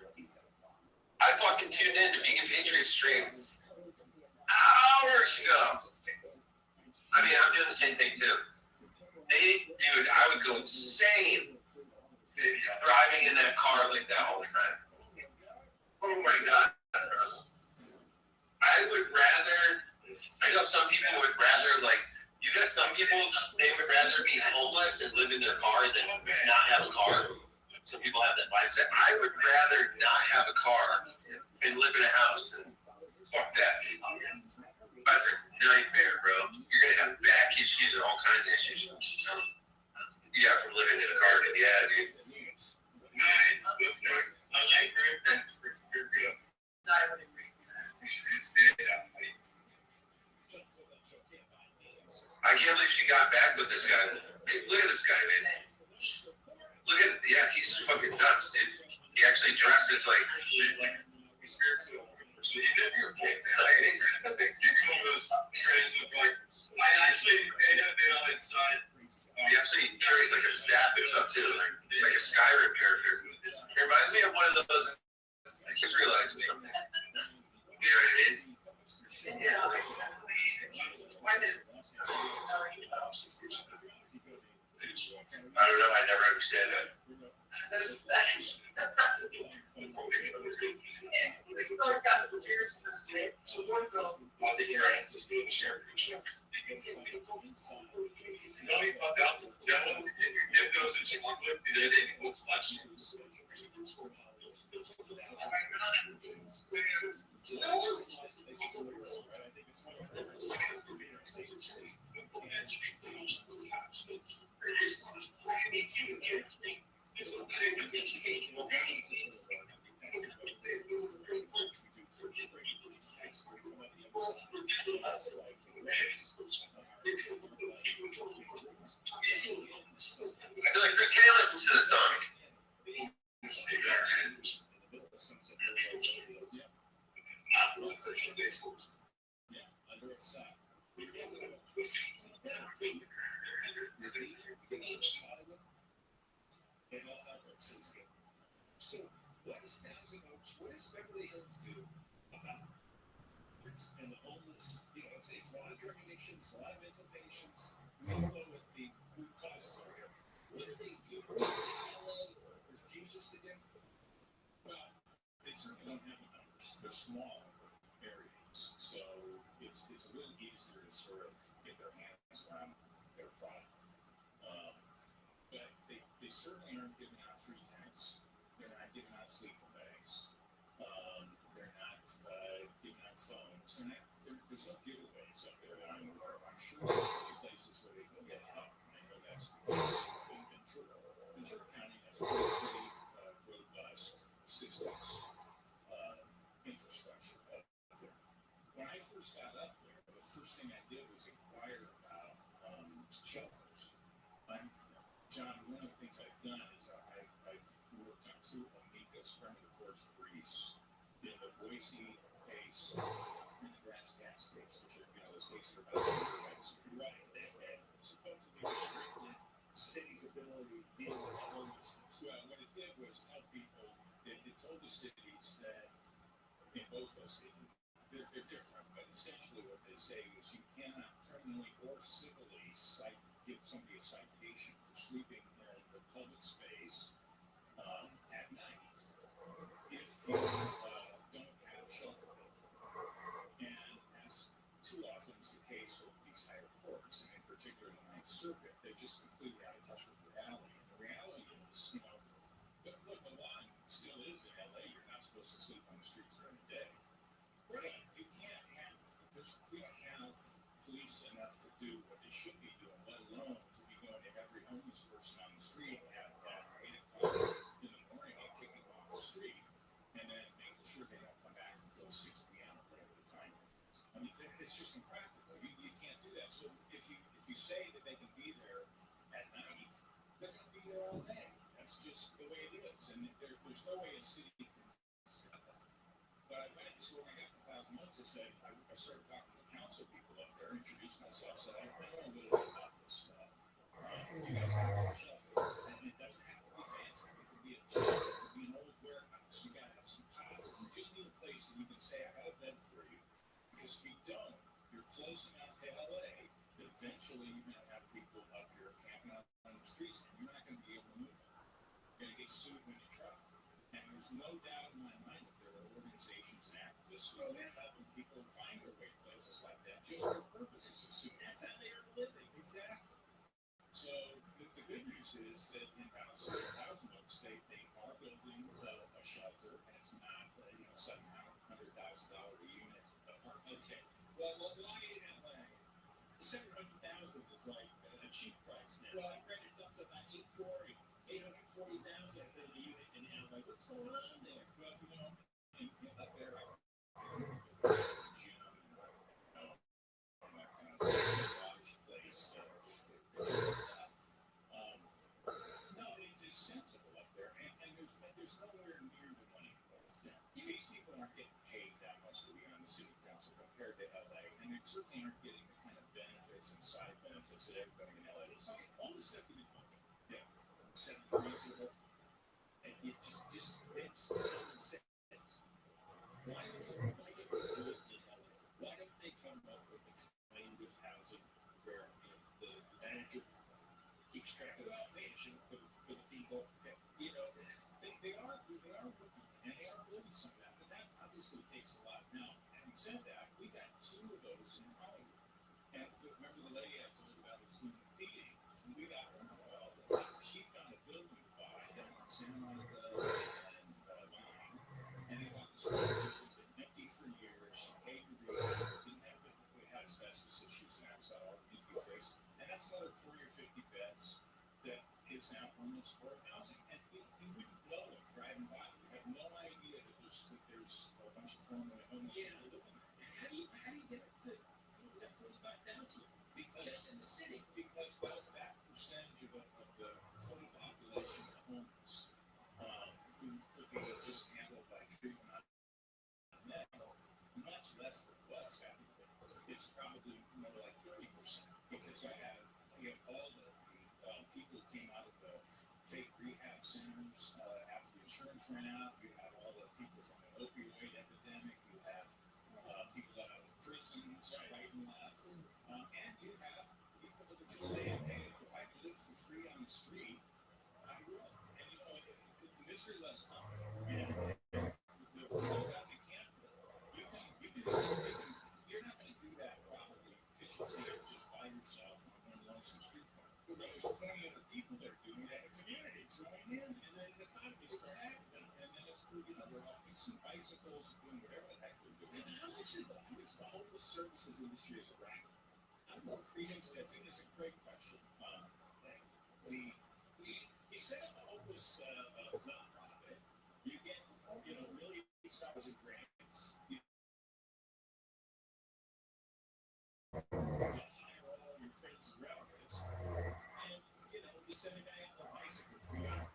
I fucking tuned in to Vegan Patriot stream hours ago. I mean, I'm doing the same thing too. Dude, I would go insane driving in that car like that all the time. Oh my god. I would rather, I know some people would rather, like, you got some people, they would rather be homeless and live in their car than not have a car. Some people have that mindset. I would rather not have a car and live in a house than fuck that. That's a nightmare, bro. You're going to have back issues and all kinds of issues. Yeah, from living in a car. Yeah, dude. Nice. That's good. I like it. You're good. I can't believe she got back with this guy. Hey, look at this guy, man. Look at, yeah, he's fucking nuts, dude. He actually dresses like he's spiritual. You're one of those trays of like, I actually ended up being on the inside. He actually carries like a staff or something, like a Skyrim character. It reminds me of one of those. I just realized me. You know what it is? Yeah. Why did? I don't know. I never understand that. I feel like Chris K listens to the song. So, what does Beverly Hills do about it? And the homeless, it's a lot of drug addictions, a lot of mental patients. We don't know what the root causes are here. What do they do? What LA refuses to do? Well, they certainly don't have the numbers. They're small areas, so it's a little easier to sort of get their hands around their product. But they certainly aren't giving out free tents. They're not giving out sleeping bags. They're not giving out phones, and there's no giveaways up there that I'm aware of. I'm sure there are places where they can get help, and I know that's the case in Ventura. Ventura County has a pretty robust assistance infrastructure up there. When I first got up there, the first thing I did was inquire about shelters. John, one of the things I've done is I've worked on 2 amicus friendly courts briefs in the Boise case and the Grass Gas case, which are, those cases are about right. That supposedly restricted city's ability to deal with homelessness. Well, what it did was tell people, it told the cities that in both those cities, they're different, but essentially what they say is you cannot criminally or civilly give somebody a citation for sleeping in the public space at night if you don't have shelter built for them. And as too often is the case with these higher courts, and in particular the Ninth Circuit, they're just completely out of touch with reality. And the reality is, look, the law still is in LA. You're not supposed to sleep on the streets during the day. Right. You can't have, we don't have police enough to do what they should be doing, let alone to be going to every homeless person on the street at 8 o'clock in the morning and kicking off the street, and then making sure they don't come back until 6 p.m. or whatever the time is. I mean, it's just impractical. You can't do that. So if you say that they can be there at night, they're going to be there all day. That's just the way it is. And there's no way a city can stop that. But when I got to Thousand Oaks, I started talking to council people up there, introduced myself, said I know a little bit about this stuff. You guys have a shelter, and it doesn't have to be fancy. It could be a shelter, it could be an old warehouse. You got to have some cots, and you just need a place that you can say, I got a bed for you. Because if you don't, you're close enough to LA that eventually you're going to have people up here camping out on the streets, and you're not going to be able to move them. You're going to get sued when you try. And there's no doubt in my mind that there are organizations and activists who are helping people find their way places like that, just for purposes of suing. That's how they are living. Exactly. So the good news is that in Thousand Oaks, they are building a shelter, and it's not $700,000 a unit apartment. Okay. Well, why in LA? $700,000 is like a cheap price now. Well, I read it's up to about $840,000 for the unit in LA. What's going on there? Well, up there, gym and massage place. No, it's sensible up there, and there's nowhere near the money involved. These people aren't getting paid that much to be on the city council compared to LA, and they certainly aren't getting the kind of benefits and side benefits that everybody in LA is. All the stuff you've been talking about. Yeah. 7 years ago. And it just makes common sense. Why don't they do it in LA? Why don't they come up with a kind of housing where the manager keeps track of the mansion for the people? They are working, and they are building some of that, but that obviously takes a lot. Now, having said that, we got 2 of those in Hollywood. And remember the lady I told you about who was doing the feeding? We got her involved. She found a building to buy down in Santa Monica and Vine, and they got this building been empty for years. She paid to rebuild, didn't have to have asbestos issues, and that was all that needed to be fixed. And that's another 40 or 50 beds that is now homeless for housing. And you wouldn't know it driving by. You have no idea that there's a bunch of formerly homeless people living there. How do you get it to that 45,000? Because just in the city. Because that percentage of the total population of homeless who could be just handled by treatment on net, much less than it was back in the day. It's probably more like 30%, because you have all the people who came out of the fake rehab centers after the insurance ran out. You have all the people from the opioid epidemic. You have people out of the prisons, right and left. And you have people that are just saying, hey, if I can live for free on the street, I will. And the misery loves company. And the company can't. You're not going to do that probably kitchen table just by yourself on one lonesome street corner. There's 20 other people that are doing that in the community, join in, and then the economy starts happening. And then it's they're all fixing bicycles, doing whatever the heck they're doing. How much of the homeless services industry is around? I don't know. It's a great question. We set up a homeless nonprofit. You get, millions of dollars in grants. You hire all your friends and relatives, and you send a guy out on a bicycle for 3 hours.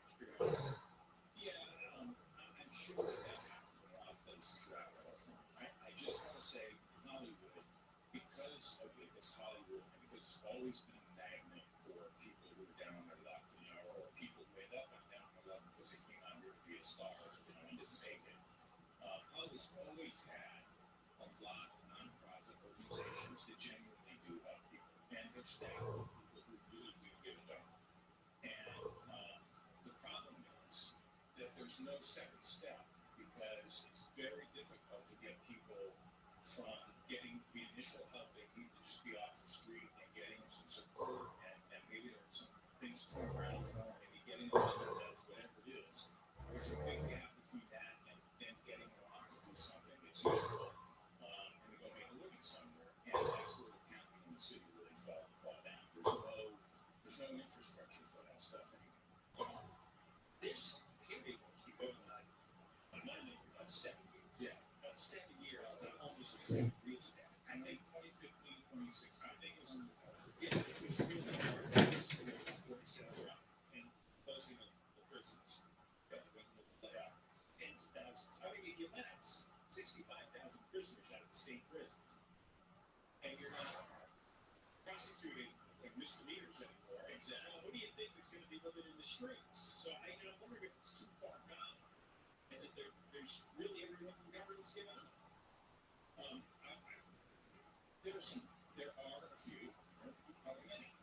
Yeah, I'm sure that happens in a lot of places throughout California. I just want to say Hollywood, because of it's Hollywood, and because it's always been a magnet for people who are down on their luck, or people who end up down on their luck because they came out here to be a star, and didn't make it. Hollywood's always had a lot of nonprofit organizations that genuinely do help people, and their staff of people who really do give a darn. And the problem is that there's no second step, because it's very difficult to get people from getting the initial help they need to just be off the street and getting them some support, and maybe there are some things turned around for them, maybe getting them to beds, whatever it is. There's a big gap between that and then getting them off to do something that's useful, and to go make a living somewhere. And that's where the county and the city really fall down. There's no infrastructure for that stuff anymore. This period, you go to my neighbor, about 7 years. Yeah, about 7 years, the homelessness is really bad. I think 2015, 2016, I think it was really hard. It was 47 around, and closing the prisons when let out tens of thousands. I mean, if you let out 65,000 prisoners out of the state prisons, and you're not prosecuting misdemeanors anymore, what do you think is going to be living in the streets? So I wonder if it's too far gone, and that there's really everyone in government's given up. There are a few, probably many,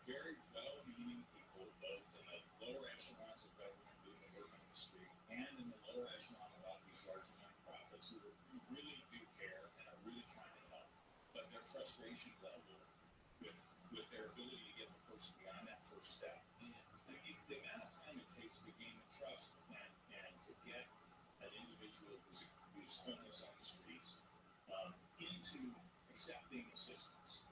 very well-meaning people, both in the lower echelons of government doing the work on the street, and in the lower echelon of a lot of these larger nonprofits who really do care and are really trying to help. But their frustration level with their ability to get the person beyond that first step. I mean, the amount of time it takes to gain the trust and to get an individual who's homeless on the streets into accepting assistance,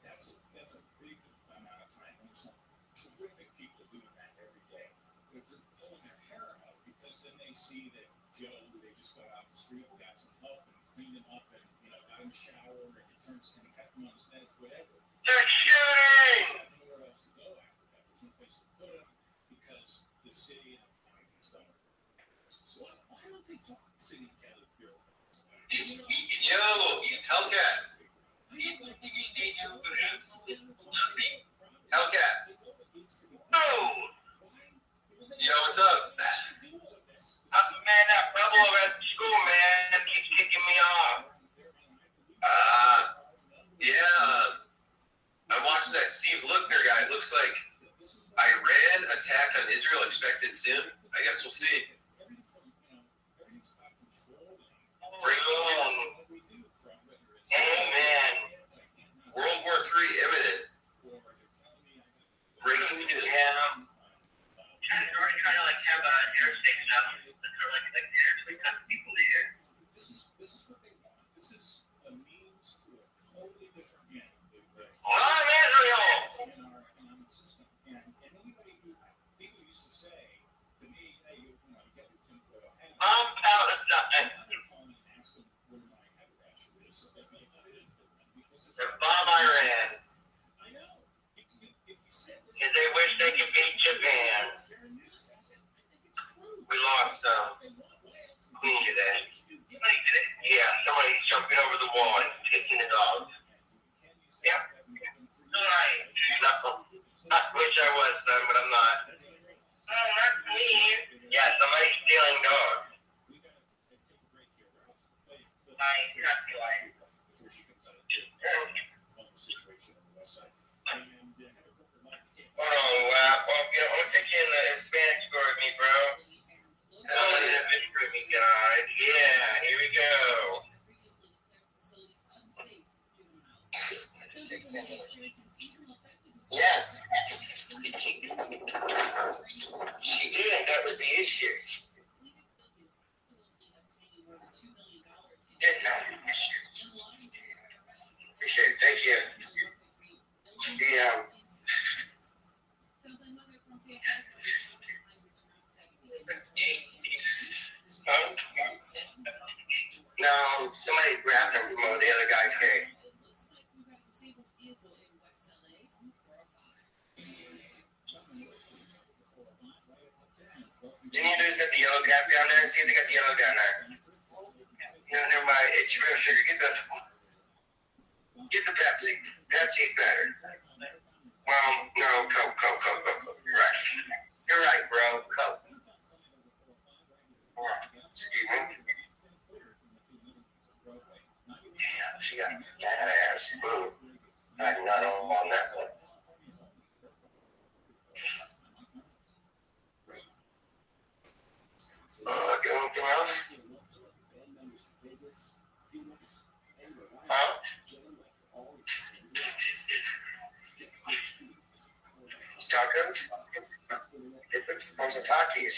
that's a big amount of time. And there's some terrific people doing that every day. They're pulling their hair out, because then they see that Joe, who they just got off the street, got some help and cleaned him up and got him a shower and kept him on his meds, whatever. They're shooting! Nowhere else to go after that. There's no place to put him, because the city and the county has done it. So why don't they talk to the city and county bureau? Yo, Hellcat. Hellcat. Oh! Yo, what's up? Man, that rebel over at school, man, keeps kicking me off. Yeah. I'm watching that Steve Lookner guy. It looks like Iran attack on Israel expected soon. I guess we'll see. Bring on. Amen. World War III imminent. Breaking news. Yeah. They're already trying to have an air station up. Like air people here. This is what they want. This is a means to a totally different end. I'm Israel! In our economic system. And anybody who, people used to say to me, hey, you get your tinfoil hat. I'm Palestine. Now they're calling and asking where my haberdasher is, so they make food for them, because it's They're bomb Iran. I know. If you said this, Because they wish they could beat Japan. We lost some. Who today? Yeah, somebody's jumping over the wall and kicking the dog. Yep. Alright. I wish I was them, but I'm not. Oh, that's me. Yeah, somebody's stealing dogs. Nice, that's the life. you do is get the yellow cap down there. See if they got the yellow down there. No, never mind. It's real sugar. Get the Pepsi. Pepsi's better. Well, no, Coke. You're right, bro. Coke. Excuse me. Yeah, she got a fat ass. I'm not on that one. Anything else? Huh? Tacos? Those are Takis.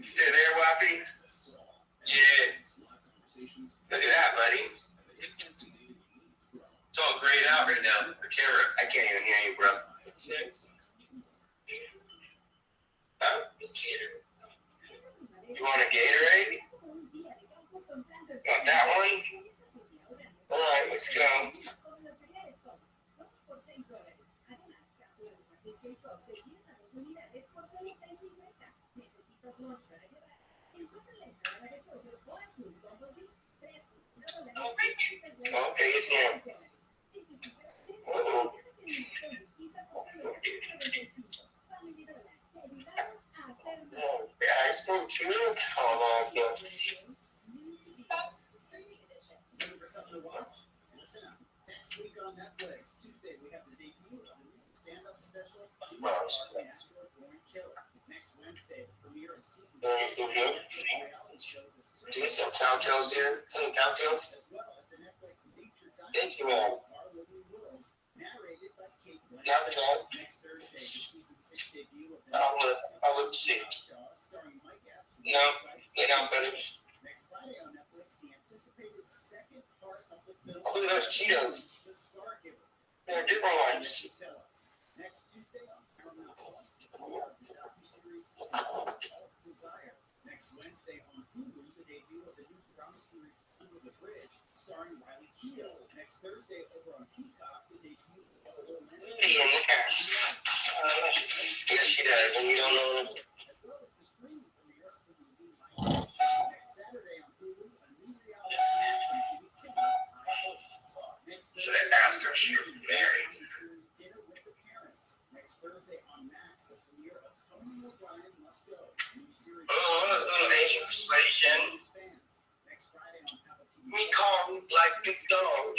Stay there, Wappy? Yeah. Look at that, buddy. It's all grayed out right now. The camera. I can't even hear you, bro. Huh? You want a Gatorade? Want that one? Alright, let's go. Okay, it's here. Yeah, I spoke to you. Listen up. Next week on Netflix, Tuesday, we have the debut of the new stand-up special, Killer. Next Wednesday, the premiere of season 6 reality show, Do you some Telltales here? Some Telltales? as well as the Netflix feature Thank you, man. Our Living World, narrated by Kate Blanchett. Now the dog. Next Thursday, the season 6 debut of the I would see. starring Mike Epps. No, get out, buddy. Next Friday on Netflix, the anticipated second part of the film. Oh, those Cheetos. The Star Giver. They're different ones. Next Tuesday on Paramount Plus, the premiere of the docuseries of Desire. Next Wednesday on Hulu, the debut of the new drama series Under the Bridge, starring Riley Keough. Next Thursday over on Peacock, the debut of Orlando. Yes, she does, and you don't know. As well as the streaming premiere of the movie Light. Next Saturday on Hulu, a new reality series from Jimmy Kimmel, I Hope. Should I ask her? She was married. Dinner with the Parents. Next Thursday on Max, the premiere of Conan O'Brien Must Go. New series. Oh, it's a little Asian persuasion. Next Friday on Apple TV. We call him like Big Dog.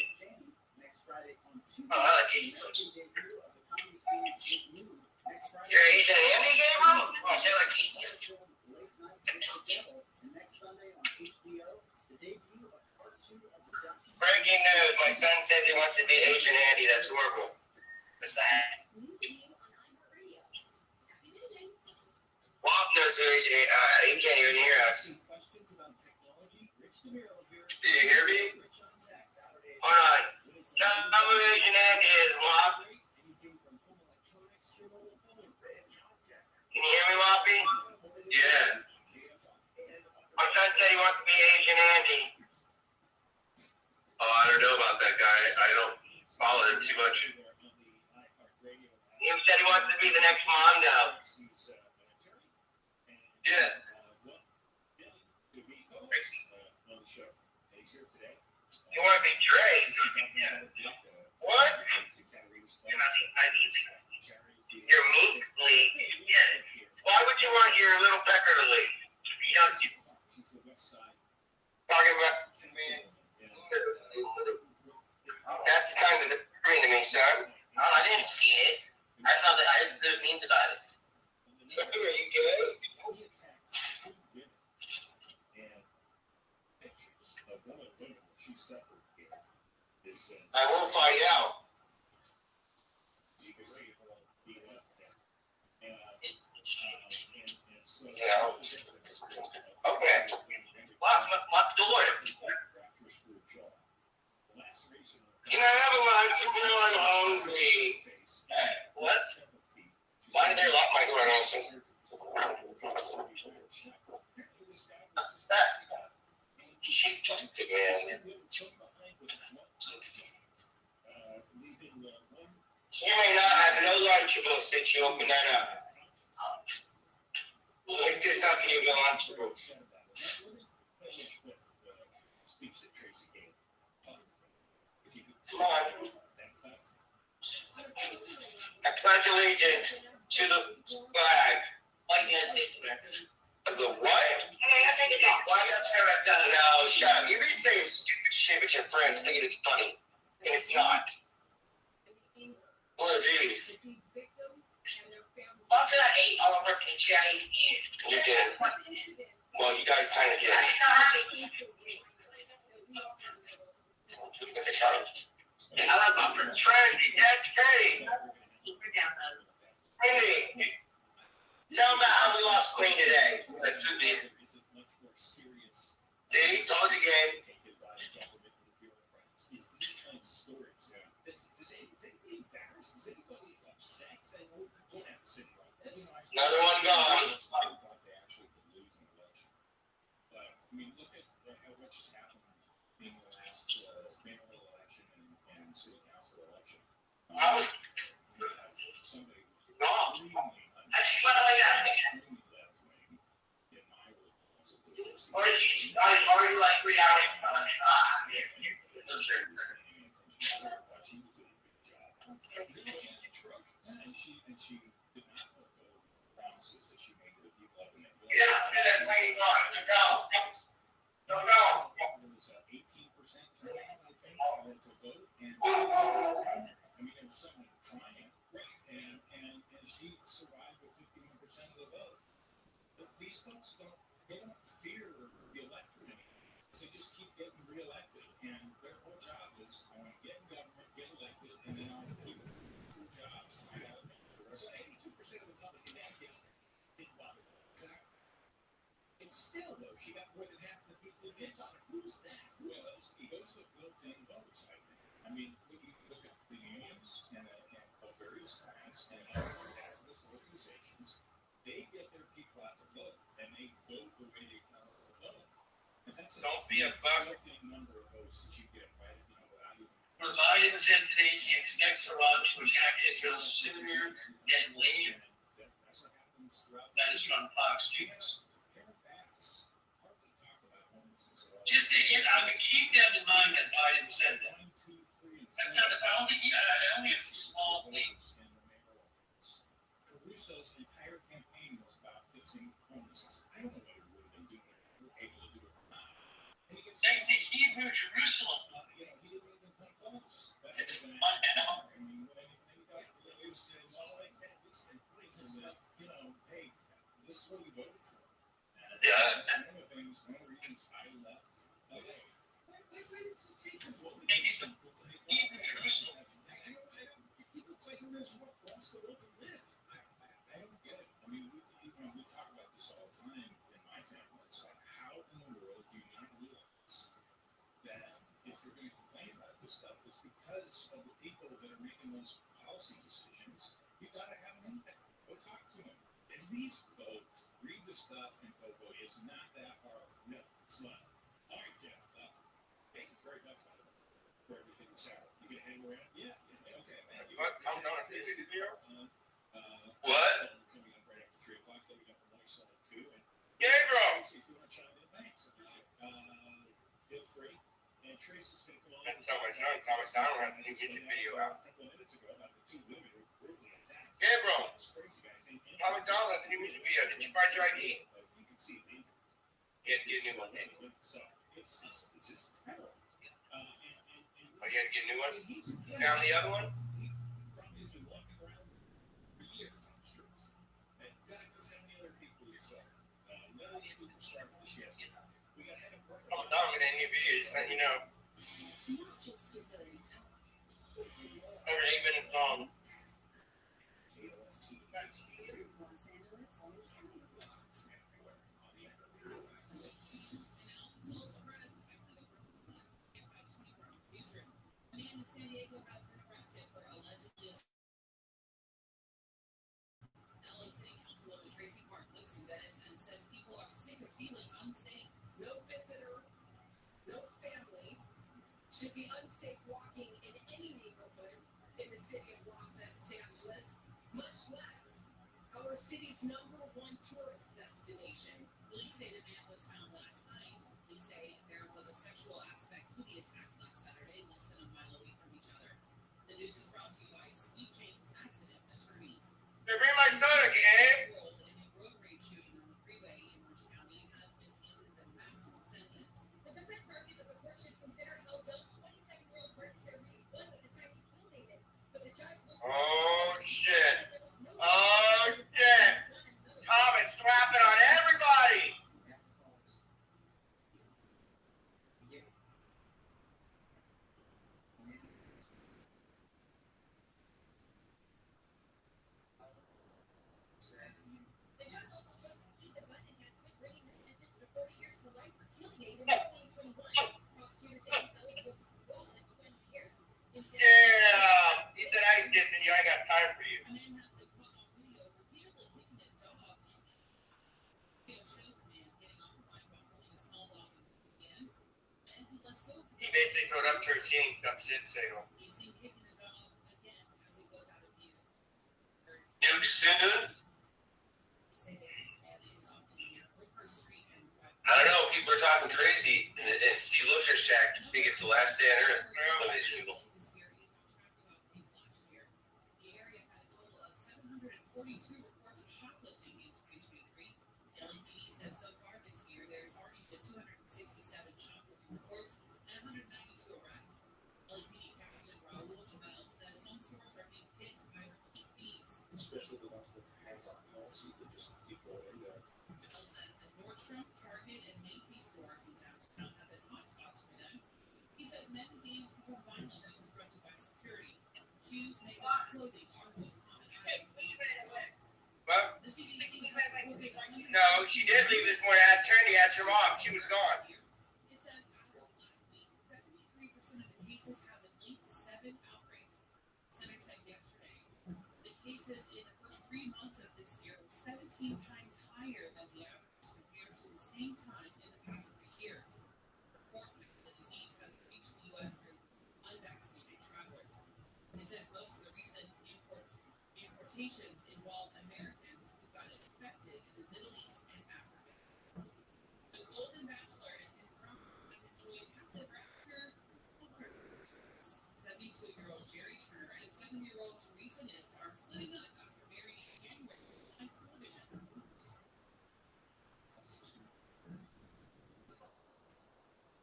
Next Friday on Tuesday. Oh, I like Asian. Debut of the comedy series Big Mood. Next Friday. You're Asian Andy Gabriel? Oh, she like Asian. Late Night with the Devil. And next Sunday on HBO, the debut of part 2 of the documentary. Breaking news. My son said he wants to be Asian Andy. That's horrible. What's that? Wop knows who Asian Andy. He can't even hear us. Do you hear me? Hold on. Tell me who Asian Andy is, Wop. Can you hear me, Woppy? Yeah. My son said he wants to be Asian Andy. Oh, I don't know about that guy. I don't follow him too much. He said he wants to be the next Mondo. Yeah. You want to be Dre? What? Your meat league? Yeah. Why would you want your little pecker to leave? You know, talking about. That's kind of the green to me, son. Oh, I didn't see it. I saw that. There's memes about it. Are you good? I will find out. Yeah. Okay. Lock the door. Can I have a lunch? I'm hungry. What? Why did they lock my door, Nelson? She jumped Instagram. You may not have no Lunchables since you open that up. Pick this up and you go Lunchables. Come on. I pledge allegiance to the flag. Like you say, the what? Hey, I think it's all. Why you No, shut up. You're saying stupid shit with your friends thinking it's funny. And it's not. What is it? Also, I ate all of her jelly. You did. Well, you guys kind of did. I love my fraternity. That's great. Hey, tell them about how we lost Queen today. See, told you again. Another one gone. I mean, look at what just happened in the last mayoral election and city council election. I was Somebody wrong. Actually, by the way, or you like 3 hours? And she did not fulfill promises that she made to the people up in that village. Yeah, that's why you want to go. Don't go. There was 18% turnout, I think, to vote, and I mean, there was someone trying, and she survived with 51% of the vote. But these folks don't fear the electorate anymore. They just keep getting reelected, and their whole job is get in government, get elected, and then I'll keep two jobs. So 82% of the public in that case didn't bother. And still, though, she got more than half of the people who did bother. Who's that? Well, those are built-in voters, I think. I mean, when you look at the unions and of various kinds and other activist organizations, they get their people out to vote, and they vote the way they tell them to vote. And that's Don't be a buck. Number of votes that you get, right? Without even. Biden said today he expects Iran to attack Israel sooner than later. That is from Fox News. Just to keep them in mind that Biden said that. That's not only a small thing. Caruso's entire campaign was about fixing homelessness. I don't know whether he would have been doing it or able to do it or not. Next to Hebrew Jerusalem. He didn't even come close. It's fun now. I mean, it's all like that. Hey, this is what we voted for. Yeah. That's one of the things, one of the reasons I left. Maybe some Hebrew Jerusalem. People claim there's what wants the world to live. I don't get it. I mean, we talk about this all the time in my family. It's like, how in the world do you not realize that if you're going to complain about this stuff, it's because of the people that are making those policy decisions. You've got to have an impact. Go talk to them. As these folks read the stuff and go, boy, it's not that hard. No, it's not. All right, Jeff. Thank you very much, by the way, for everything this hour. You gonna hang around? Yeah. Okay. Thank you. What? I'm not. What? Coming up right after 3 o'clock. Then we got the voice on it too. And Gabriel. if you want to chime in, thanks. Feel free. And Tracy's gonna come on. I tell my son, Thomas Donald, after he gets the video out. A couple of minutes ago about the 2 women who were brutally attacked. Gabriel. It's crazy, guys. Thomas Donald, after he gets the video, did you find your ID? You can see the injuries. Yeah, you new one. So it's just terrible. Oh, you had to get a new one? Found the other one? Probably has been walking around for years on streets. And God knows how many other people you saw. None of these people started this yesterday. We got to have a program. I'm done with any video, just let you know. Or even San Diego has been arrested for allegedly LA City Councilwoman Tracy Park lives in Venice and says people are sick of feeling unsafe. No visitor, no family. our city's #1 tourist destination. Police say the man was found last night. Police say there was a sexual aspect to the attacks last Saturday, less than a mile away from each other. The news is brought to you by Sweet James Accident Attorneys. Hey, bring my soda, Gabe. Role in a road rage shooting on the freeway in Orange County has been handed the maximum sentence. The defense argued that the court should consider how young 27-year-old Marcus Hermes was at the time he killed David, but the judge looked Oh, shit. Oh, shit. Tom is slapping on everybody. The judge also chose to keep the gun enhancement, bringing the sentence to 40 years to life for killing David in 2021. Prosecutors say he's eligible for parole in 20 years. Yeah. He said, I ain't dissing you. I got time for you. A man has been caught on video repeatedly kicking a dog. Video shows the man getting off the bike while holding a small dog in the hand, and he lets go of the He dog. basically threw it up to her team. That's it, Sable. He's seen kicking the dog again as it goes out of view. Nuke soon? They say the man is off to the Brookhurst Street and I don't know. People are talking crazy. And Steve Locher's Shack think it's the last day on earth. Look at these people. This year is on track to outpace last year. The area had a total of 742 reports of shoplifting in 2023. LAPD says so far this year there's already been 267 shoplifting reports and 192 arrests. LAPD Captain Raul Jamel says some stores are being hit by repeat thieves. Especially the ones with the hands-on policy that just keep going in there. Jamel says that Nordstrom, Target, and Macy's stores in downtown have been hotspots for them. He says men and gangs become violent when confronted by security. Shoes, makeup, and clothing are most common items. What? The CDC has reported 100 No, she did leave this morning. I turned to ask her mom. She was gone. It says as of last week, 73% of the cases have been linked to 7 outbreaks. The center said yesterday the cases in the first 3 months of this year were 17 times higher than the average compared to the same time in the past 3 years. Reports that the disease has reached the U.S. through unvaccinated travelers. It says most of the recent importations involve Americans who got infected in the Middle East and Africa. The Golden Bachelor and his girlfriend enjoyed happily ever after. 72-year-old Jerry Turner and 7-year-old Teresa Nist are splitting up after marrying in January on television.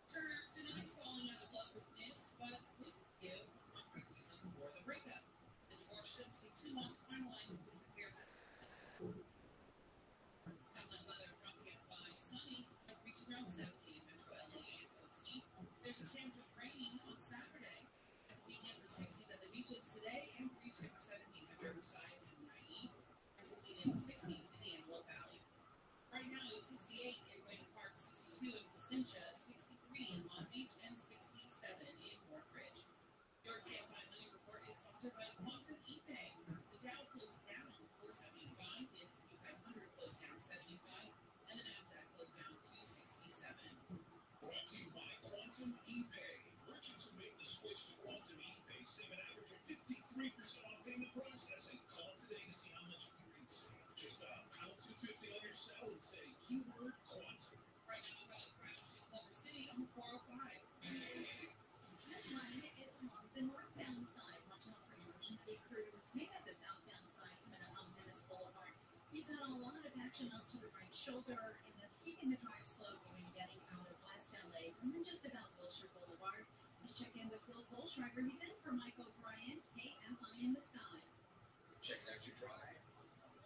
Turner denies falling out of love with Nist, but wouldn't give a concrete reason for the breakup. The divorce should take 2 months to finalize because the pair had Southland weather from Camp 5. Sunny has reached around 70 in Metro LA and OC. There's a chance of rain on Saturday. As being in the 60s at the beaches today and reach upper 70s at Riverside and 90. As will be in the 60s in the Antelope Valley. Right now it's 68 in Wayne Park, 62 in Placentia, 63 in Long Beach, and 67 in Northridge. Your KFI Money Report is sponsored by Quantum ePay. The Dow closed down 475, the S&P 500 closed down 75, and the Nasdaq closed down 267. Brought to you by Quantum ePay. Merchants who make the switch to Quantum ePay save an average of 53% on payment processing. Call today to see how much you can save. Just pound 250 on your cell and say keyword Quantum. Right now, about a crash in Culver City on the 405. This one is on the northbound side. Watch out for emergency crews. Make up the southbound side coming up on Guinness Boulevard. You've got a lot of action up to the right shoulder, and that's keeping the drive slow going getting out of West LA from just about Wilshire Boulevard. Let's check in with Will Bolshriver. He's in for Mike O'Brien, KFI in the Sky. Checking out your drive.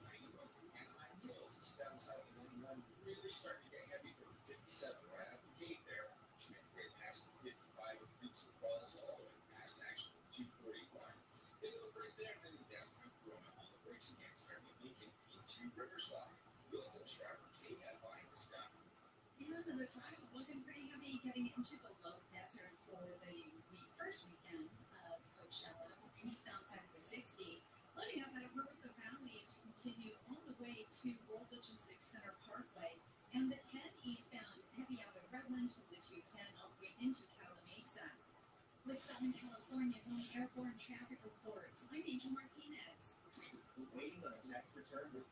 91 from Anaheim Hills. It's down south of 91. Really starting to get heavy from 57 right out the gate there. She made great past the 55 of Creeks and Falls all the way past actually 241. They look right there, and then in downtown Corona on the brakes again, starting to make it into Riverside. Will Bolshriver, KFI in the Sky. Yeah, the drive is looking pretty heavy getting into the low desert for the first weekend of Coachella. Eastbound side of the 60, loading up out of Bertha Valley as you continue all the way to World Logistics Center Parkway, and the 10 eastbound heavy out of Redlands from the 210 all the way into Calamasa. With Southern California's own airborne traffic reports, I'm Angel Martinez. Waiting on a tax return with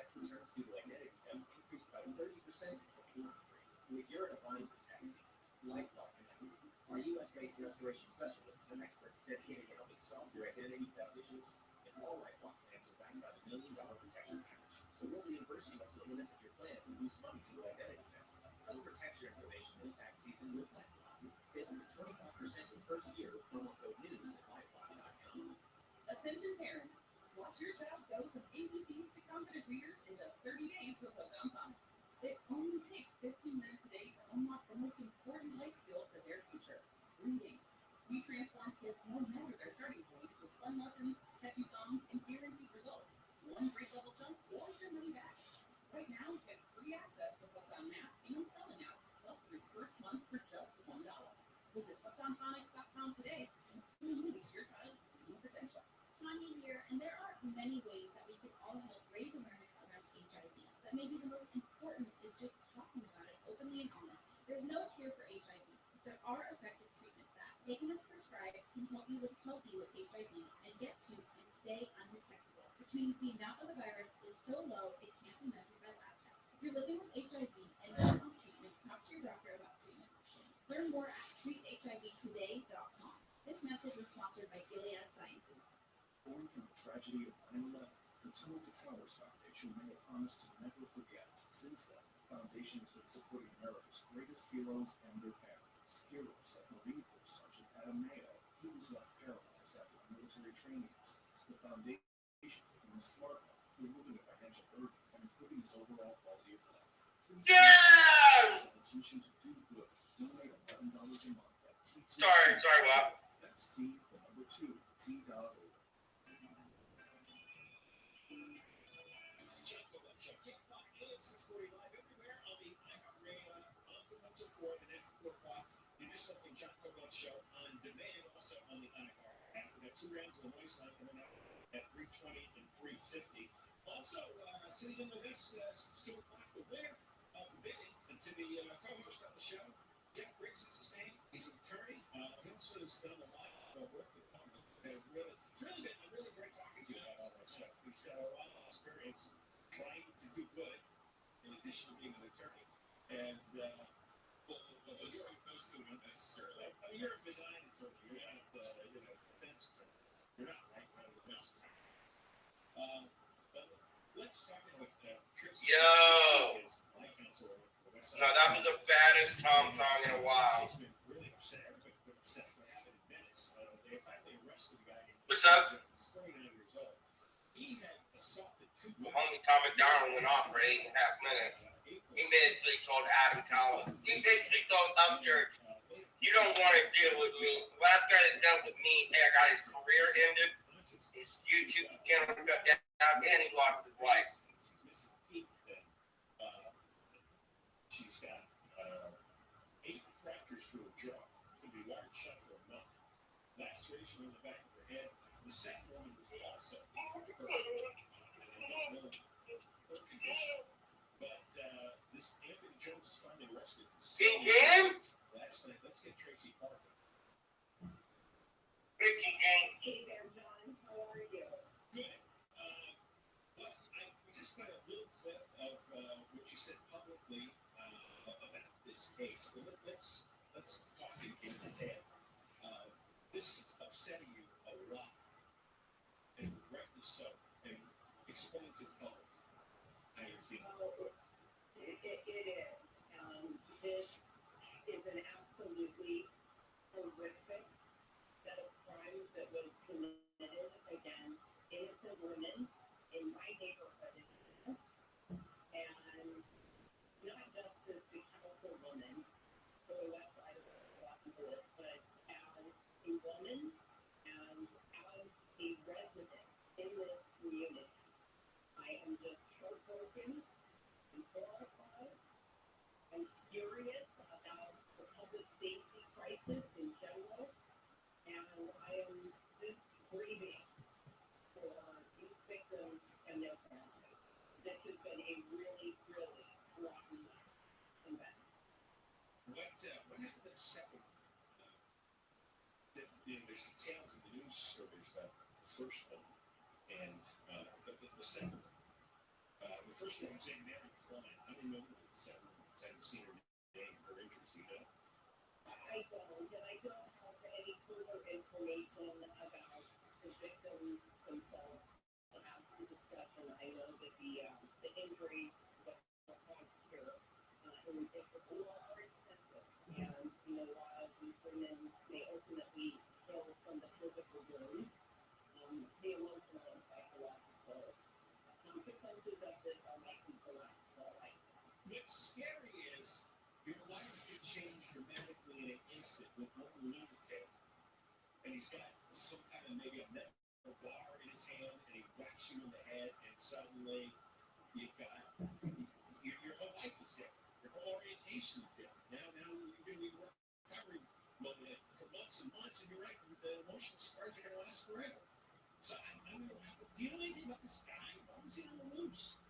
tax returns due to identity theft increased by 30% in 2023. If you're in a bind this tax season, LifeLock Connect, our U.S.-based restoration specialists and experts dedicated to helping solve your identity theft issues, and all LifeLock plans are backed by the $1 Million Protection Package. So we'll reimburse you up to the limits of your plan if you lose money due to identity theft. Help protect your information this tax season with LifeLock. Save up to 25% your first year with promo code NEWS at lifelock.com. Attention parents, watch your child go from ABCs to confident readers in just 30 days with Hooked on Phonics. It only takes 15 minutes a day to unlock the most important life skill for their future, reading. We transform kids no matter their starting point with fun lessons, catchy songs, and guaranteed results. One grade level jump or your money back. Right now, get free access to Hooked on Math and Spelling Apps, plus your first month for just $1. Visit hookedonphonics.com today and unleash your child's reading potential. Tanya here, and there are many ways that we can all help raise awareness around HIV, but maybe the most important is just talking about it openly and honestly. There's no cure for HIV, but there are effective treatments that, taken as prescribed, can help you live healthy with HIV and get to and stay undetectable, which means the amount of the virus is so low it can't be measured by lab tests. If you're living with HIV and not on treatment, talk to your doctor about treatment options. Learn more at treathivtoday.com. This message was sponsored by Gilead Sciences. Born from the tragedy of 9/11, the Tunnel to Towers Foundation made a promise to never forget. Since then, the foundation has been supporting America's greatest heroes and their families. Heroes like Marine Corps Sergeant Adam Mayo. He was left paralyzed after a military training incident. The foundation became a smart one, removing a financial burden and improving his overall quality of life. Please an intention to do good. Donate $11 a month at T2. Sorry, Bob. That's T, the number 2, T.org. Something John Coco Show on demand, also on the iHeart app. We got 2 rounds of the Wasteland coming up at 3:20 and 3:50. Also, sitting in with us since 2 o'clock, the winner of the bidding to the co-host on the show, Jeff Briggs is his name. He's an attorney. He also has done a lot of work with Congress. It's really been really great talking to you about all that stuff. He's got a lot of experience trying to do good in addition to being an attorney. And those two don't necessarily. I mean, you're a design attorney. You're not, defense attorney. You're not right out of the defense attorney. But let's talk with Tracy. Yo! My counselor with the West Side. No, that was the baddest Tom song in a while. She's been really upset. Everybody's been upset. What happened in Venice? They finally arrested the guy. What's up? He's 39 years old. He had assaulted 2 The homie Tom McDonald went off for 8.5 minutes. He basically told Adam Collins, he basically told Upchurch, you don't want to deal with me. The last guy that dealt with me, I got his career ended, his YouTube channel got down, and he lost his life. She's missing teeth. She's got 8 fractures to her jaw. Could be wired shut for a month. Laceration in the back of her head. The second woman was also hurt. I don't know her condition. But this Anthony Jones is finally arrested. King Jim? Last night, let's get Tracy Parker. Ricky King. Hey there, John. How are you? Good. Well, we just put a little clip of what you said publicly about this case. But let's talk in detail. This is upsetting you a lot, and rightly so. And explain to the public how you're feeling. It is. This is an absolutely horrific set of crimes that was committed against innocent women in my neighborhood. And not just as the councilwoman for the west side of Los Angeles, but as a woman and as a resident in this community. I am just heartbroken and horrified. I'm furious about the public safety crisis in general, and I am just grieving for these victims and their families. This has been a really, really rotten event. What happened at second? There's details in the news stories about the first one and the second one. The first one was in Mary Klein. I don't know what it's I haven't seen her name or interest, you know? I don't, and I don't have any further information about the victims themselves. About the discussion, I know that the injuries that were caused here are extensive, and while these women may ultimately heal from the physical wounds, the emotional and psychological consequences of this are likely to last for life. What's scary is your life could change dramatically in an instant with one lunatic, and he's got some kind of maybe a metal bar in his hand, and he whacks you in the head, and suddenly you've got your whole life is different. Your whole orientation is different. Now you're going to be recovery mode for months and months, and you're right, the emotional scars are going to last forever. So I don't know, do you know anything about this guy? Why was he on the loose?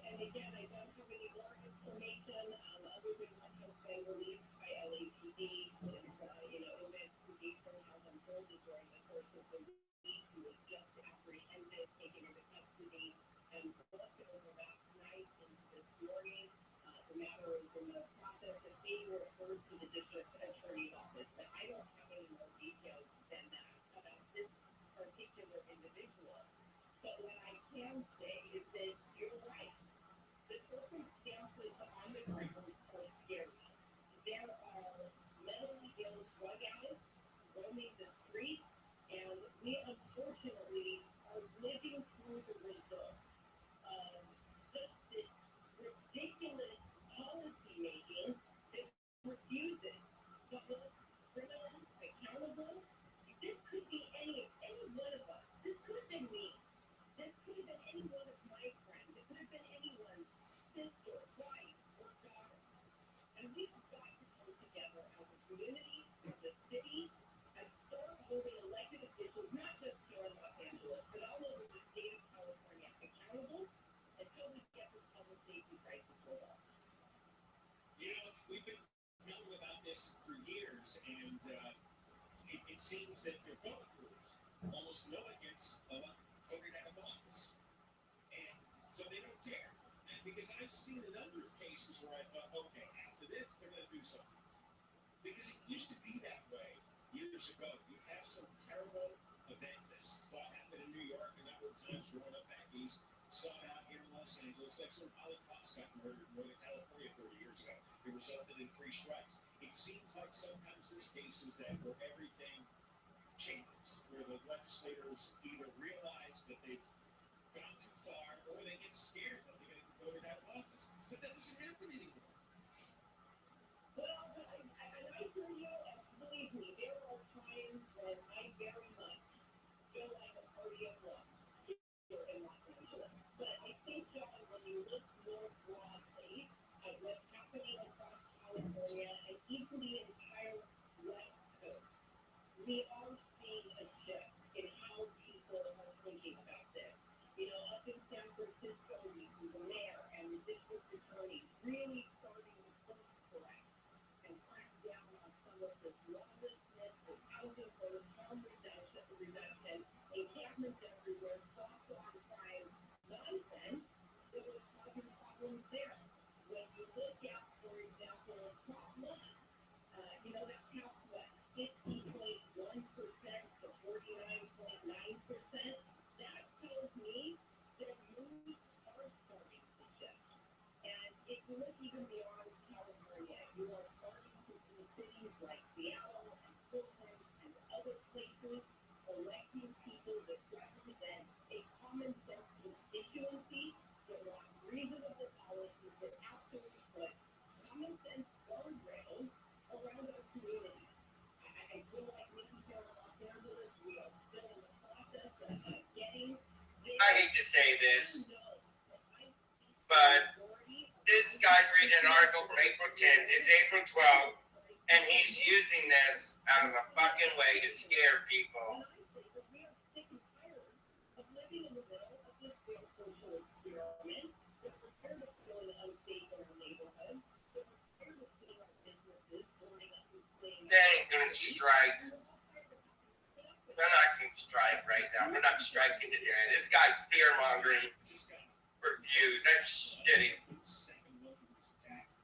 And again, I don't have any more information other than what has been released by LAPD. Investigation has unfolded during the course of the week. He was just apprehended, taken into custody, and collected over last night into this morning. The matter is in the process of being referred to the district attorney's office, but I don't have any more details than that about this particular individual. But what I can say is that you're right. The circumstances on the ground are scary. There are mentally ill drug addicts roaming the streets, and we unfortunately are living through the results of just this ridiculous policy making that refuses to hold criminals accountable. This could be any one of us. This could have been me. This could have been any one of my friends. It could have been anyone's sister, wife, or daughter. And we've got to come together as a community, as a city, and start holding elected officials, not just here in Los Angeles, but all over the state of California, accountable until we get this public safety crisis resolved. We've been yelling about this for years, and it seems that they're bulletproof. Almost no one gets voted out of office. And so they don't care. And because I've seen a number of cases where I thought, okay, after this, they're going to do something. Because it used to be that way years ago. You have some terrible event that's happened in New York a number of times growing up back east, saw it out here in Los Angeles. That's when Holly Kloss got murdered in Northern California 30 years ago. It resulted in 3 strikes. It seems like sometimes there's cases where everything changes, where the legislators either realize that they've gone too far, or they get scared that they're going to be voted out of office. But that doesn't happen anymore. Well, I hear you, and believe me, there are times when I very much feel like a party of one here in Los Angeles. But I think, John, when you look more broadly at what's happening across California and even the entire West Coast, we are seeing a shift in how people are thinking about this. Up in San Francisco, the mayor and the district attorney really starting to course correct and crack down on some of this lawlessness, this housing code, harm reduction, encampments everywhere, soft on crime nonsense that was causing problems there. When you look at, for example, Prop 1, that counts what, 50.1% to 49.9%. That tells me that moves are starting to shift. And if you look even beyond California, you are starting to see cities like Seattle and Portland and other places electing people that represent a common sense constituency that want reasonable policies that actually put common sense guardrails around our community. I feel like maybe here in Los Angeles, we are still in the process of getting there. I hate to say this, but this guy's reading an article from April 10th. It's April 12th, and he's using this as a fucking way to scare people. We are sick and tired of living in the middle of this real social experiment. We're tired of feeling unsafe in our neighborhood. We're tired of seeing our businesses burning up and fleeing. They ain't gonna strike. They're not gonna strike right now. We're not striking today. This guy's fear mongering for That's shitty. Second one who was attacked,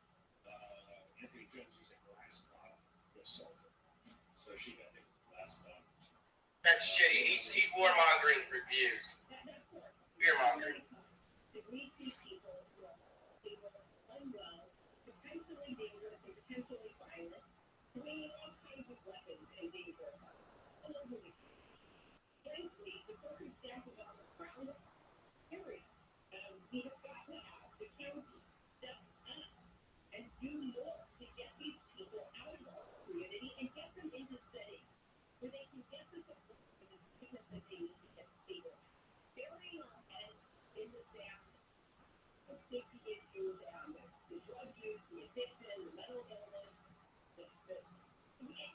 Anthony Jones used a glass bottle to assault her. So she got hit with a glass bottle. That's shitty. He's warmongering reviews. Fear mongering. Did we see people who are unwell, potentially dangerous, and potentially violent, bringing all kinds of weapons and danger all over the country? Frankly, the circumstances on the ground are scary. We have got to have the county step up and do more to get these people out of our community and get them into settings where they can get the support and the treatment that they need to get stable. Burying our heads in the sand, the safety issues, the drug use, the addiction, the mental illness,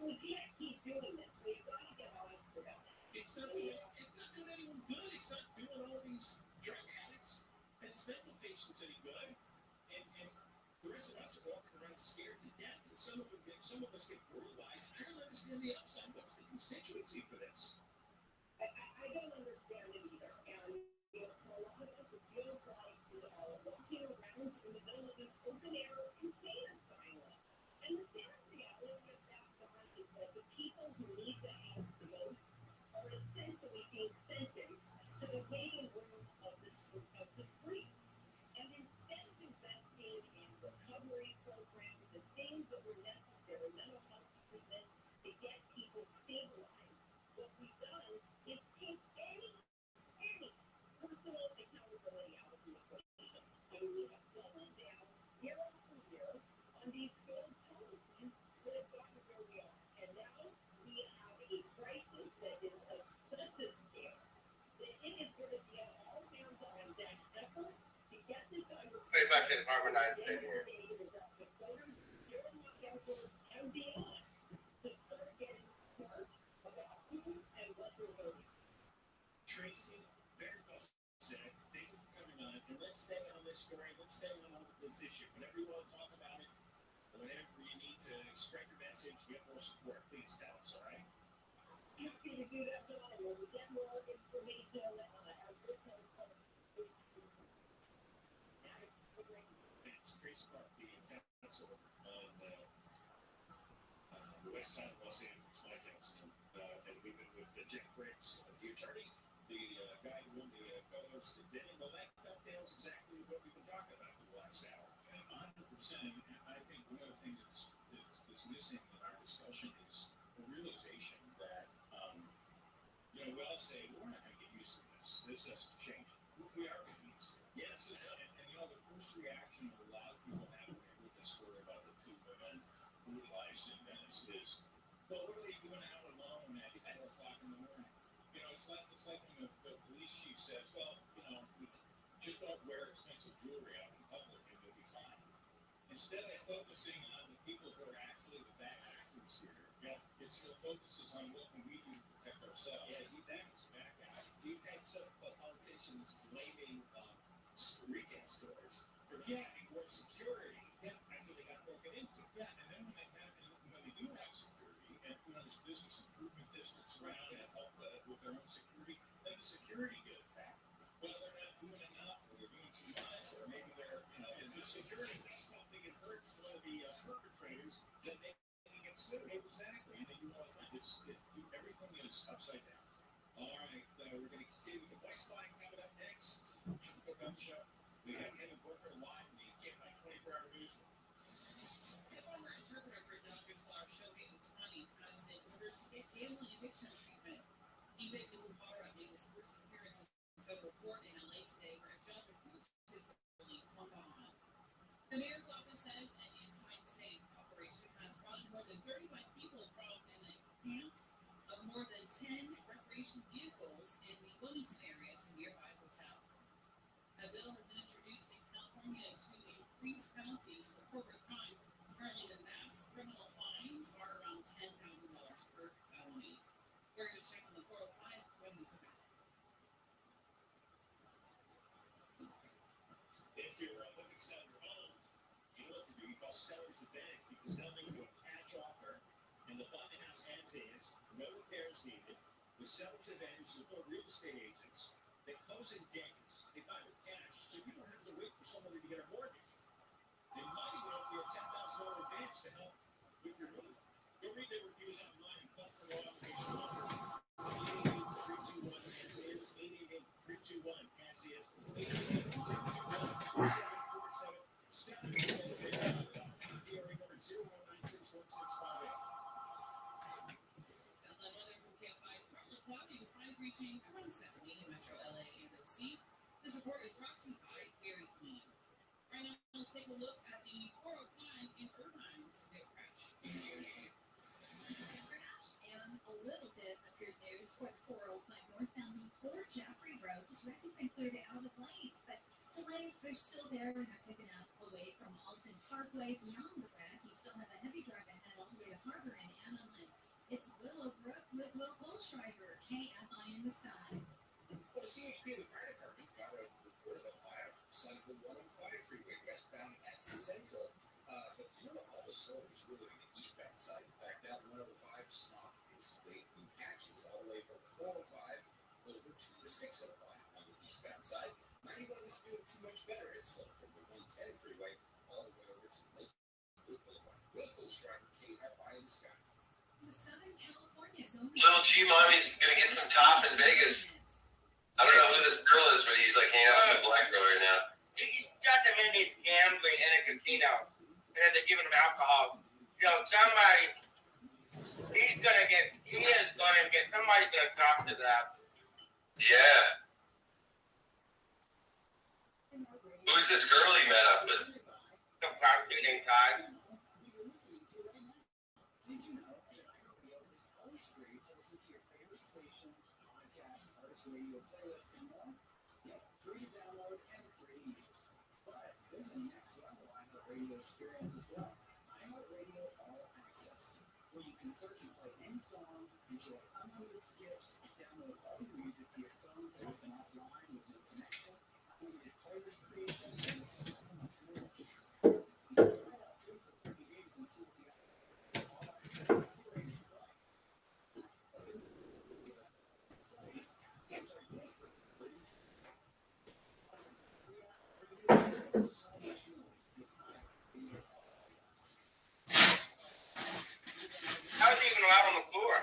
we can't keep doing this. We've got to get honest about it. It's not doing anyone good. It's not doing all these drug addicts and its mental patients any good. And the rest of us are walking around scared to death. And some of us get brutalized. I don't understand the upside. What's the constituency for this? I don't understand it either. And for a lot of us, it feels like we are walking around in the middle of an open-air insane asylum. And the sad reality of that, Don, is that the people who need the help the most are essentially being sentenced to the waiting room of the street. And instead of investing in recovery programs, the things that were necessary, mental health treatment, to get people stabilized, what we've done is take any personal accountability out of the equation. And we have doubled down year after year on these failed policies that have gotten where we are. And now we have a crisis that is of such a scale that it is going to be an all-hands-on deck effort to get this under Wait, back to the harmonized thing here. and beyond to start getting smart about who and what we're voting. Tracy, very well said. Thank you for coming on. And let's stay on this story. Let's stay on this issue. Whenever you want to talk about it, whenever you need to spread your message, get more support, please tell us, all right? Happy to do that, John. When we get more information as this comes up. Thanks. Tracy Park, the council on the west side of Los Angeles, my council. And we've been with Jeff Briggs, the attorney, the guy who won the co-host today. Well, that dovetails exactly what we've been talking about for the last hour. 100%. I think one of the things that's missing in our discussion is the realization that, we all say, we're not going to get used to this. This has to change. We are going to get used to it. Yes, and the first reaction that a lot of people have when they hear this story about the two women brutalized in Venice is, well, what are they doing out alone at 4 o'clock in the morning? It's like when the police chief says, well, just don't wear expensive jewelry out in public and you'll be fine. Instead of focusing on the people who are actually the bad actors here, it still focuses on what can we do to protect ourselves. Yeah, that's back out. We've had some politicians blaming retail stores for not having more security after they got broken into. Yeah, and then when they do have security, and there's business improvement districts around that help with their own security, then the security get attacked. Well, they're not doing enough, or they're doing too much, or maybe they're, the security does something and hurts one of the perpetrators, then they can get sued. Exactly, and then everything is upside down. All right, we're going to continue with the Waistline coming up next. Up show. We have Kevin Booker live in the KFI 24-hour newsroom. The former interpreter for Dodgers star Shohei Ohtani has been ordered to get gambling eviction treatment. Eve Uzumara made his first appearance in federal court in LA today, where a judge approved his release on bond. The mayor's office says an inside safe operation has brought in more than 35 people involved in the camps of more than 10 recreation vehicles in the Wilmington area to nearby hotels. A bill has been introduced in California to increase penalties for corporate crimes. Currently, the max criminal fines are around $10,000 per felony. We're going to check on the 405 when we come back. If you're looking to sell your home, you know what to do. You call Seller's Advantage because they'll make you a cash offer and the button house as is, no repairs needed. The Seller's Advantage is for real estate agents. They close in days. They buy with cash, so you don't have to wait for somebody to get a mortgage. They might even offer you a $10,000 advance to help with your move. Go read their reviews online and call for no obligation offer. 888-321-CASIAS, 888-321-CASIAS, 888-321-4747, DRA number 01961658. Southside weather from KFI. It's partly cloudy with highs reaching around 70 in Metro LA and OC. This report is brought to you by Dairy Queen. Right now, let's take a look at the 405 in Irvine. It's a big crash. And a little bit of good news for the 405 northbound before Jeffrey Road. This wreck has been cleared out of lanes, but delays, they're still there and they're picking up away from Alton Parkway. Beyond the wreck, you still have a heavy drive ahead all the way to Harbor and Anaheim. It's Willowbrook with Will Goldschreiber, KFI in the sky. Well, the CHP and the fire department got a report of a fire side of the 105 freeway westbound at Central. But all the slow is really on the eastbound side. In fact, that 105 stop is in patches all the way from 405 over to the 605 on the eastbound side. 91 not doing too much better. It's slow from the 110 freeway all the way over to Lakewood Boulevard. Will Goldschreiber, KFI in the sky. The Southern California zone. Little G Mommy's gonna get some top in Vegas. I don't know who this girl is, but he's like hanging out with some black girl right now. He's got them into gambling in a casino, and they're giving him alcohol. You know, somebody's gonna get, somebody's gonna talk to that. Yeah. Who's this girl he met up with? Some prostitute guy. Did you know that iHeartRadio is always free to listen to your favorite stations, podcasts, artist radio playlists, and more? Yeah, free to download and free to use. But there's a next level iHeartRadio experience as well. iHeartRadio All Access, where you can search and play any song, enjoy unlimited skips, download all your music to your phone to listen offline with no connection, unlimited playlist creation, and so much more. You can try it out free for 30 days and see what the All Access experience is like. How is he even allowed on the floor?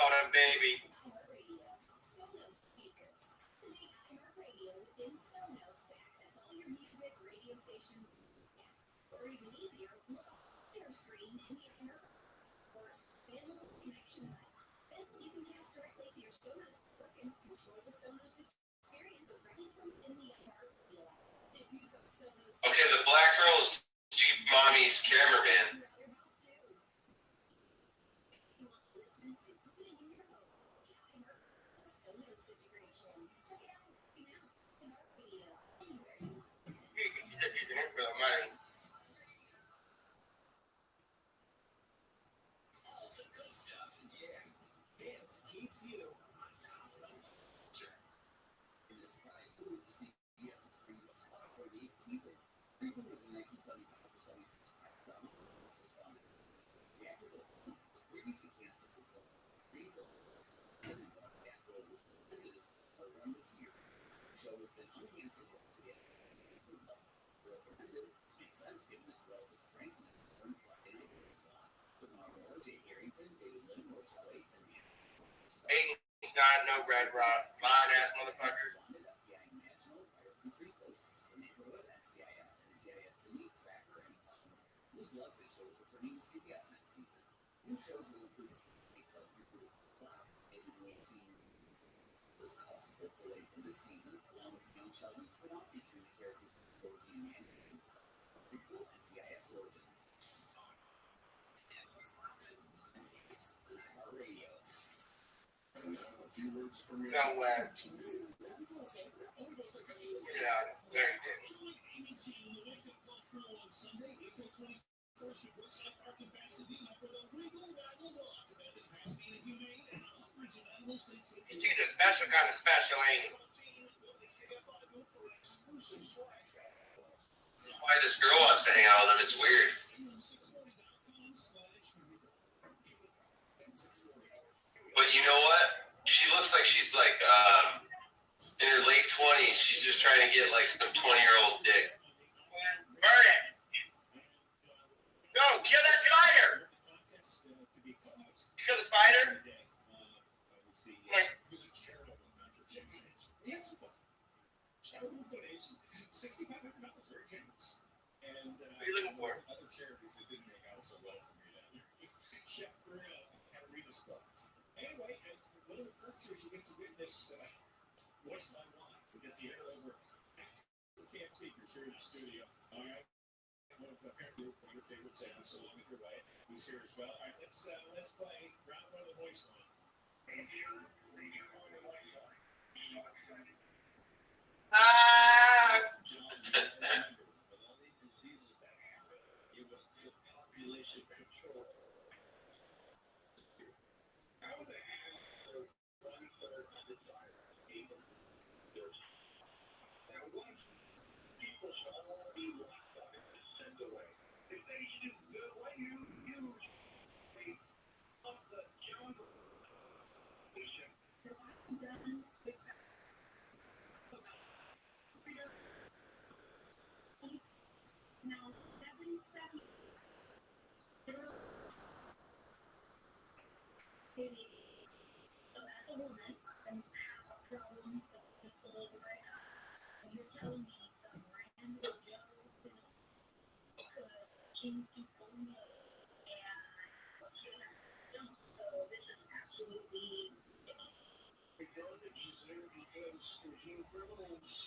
Called him baby. Sonos speakers. Make iHeartRadio within Sonos to access all your music, radio stations, apps, or even easier, look on their screen in the iHeart or available connections icon. Then you can cast directly to your Sonos network and control the Sonos experience directly from within the iHeartRadio app. If you've got Sonos, Okay, the black girl's Jeep Mommy's cameraman. For the money. All the good stuff, yeah. Dance keeps you on top of the culture. In a surprise move, CBS's previous spot for the 8th season, rebooted in 1975-76 drama, was suspended. The actor was previously canceled for rebuild, and then broadcast role was completed as program this year. The show has been uncanceled today. Makes sense given its relative strength and the Friday night slot. Tomorrow, Jay Harrington, David Lynn, Rothschild, and Aiden's got no red rod. Lying ass motherfucker. FBI National Fire Country Posts, the neighborhood, NCIS, NCIS City, Tracker, and Fun. Blue Bloods is shows returning to CBS next season. New shows will include Makes Up Your Group, Black, and this house will play for this season, along with Young Sheldon spin-off featuring the characters of Dorothy and Mandy. Prequel NCIS Origins. That's what's happening. It's iHeartRadio. A few words from your No way. Get out. Very good. Join Amy G and the Wake Up Club crew on Sunday, April 21st at Woodside Park in Pasadena for the Wiggle Waggle Walk, event at Pasadena Humane and hundreds of animal This dude's a special kind of special, ain't he? Why this girl wants to hang out with him is weird. But you know what? She looks like she's like in her late 20s. She's just trying to get like some 20-year-old dick. Burn it. Go, kill that spider. Kill the spider. Like, Yes, charitable donation, $6,500, very generous. And what are you looking for? Other charities that didn't make out so well for me that year. Chef Burrell, Catarina Club. Anyway, one of the perks is you get to witness what's my wine. We get the air over camp speakers here in the studio. All right. One of your favorite segments, Along with Your Wife, who's here as well. All right, let's play round one of the voice line.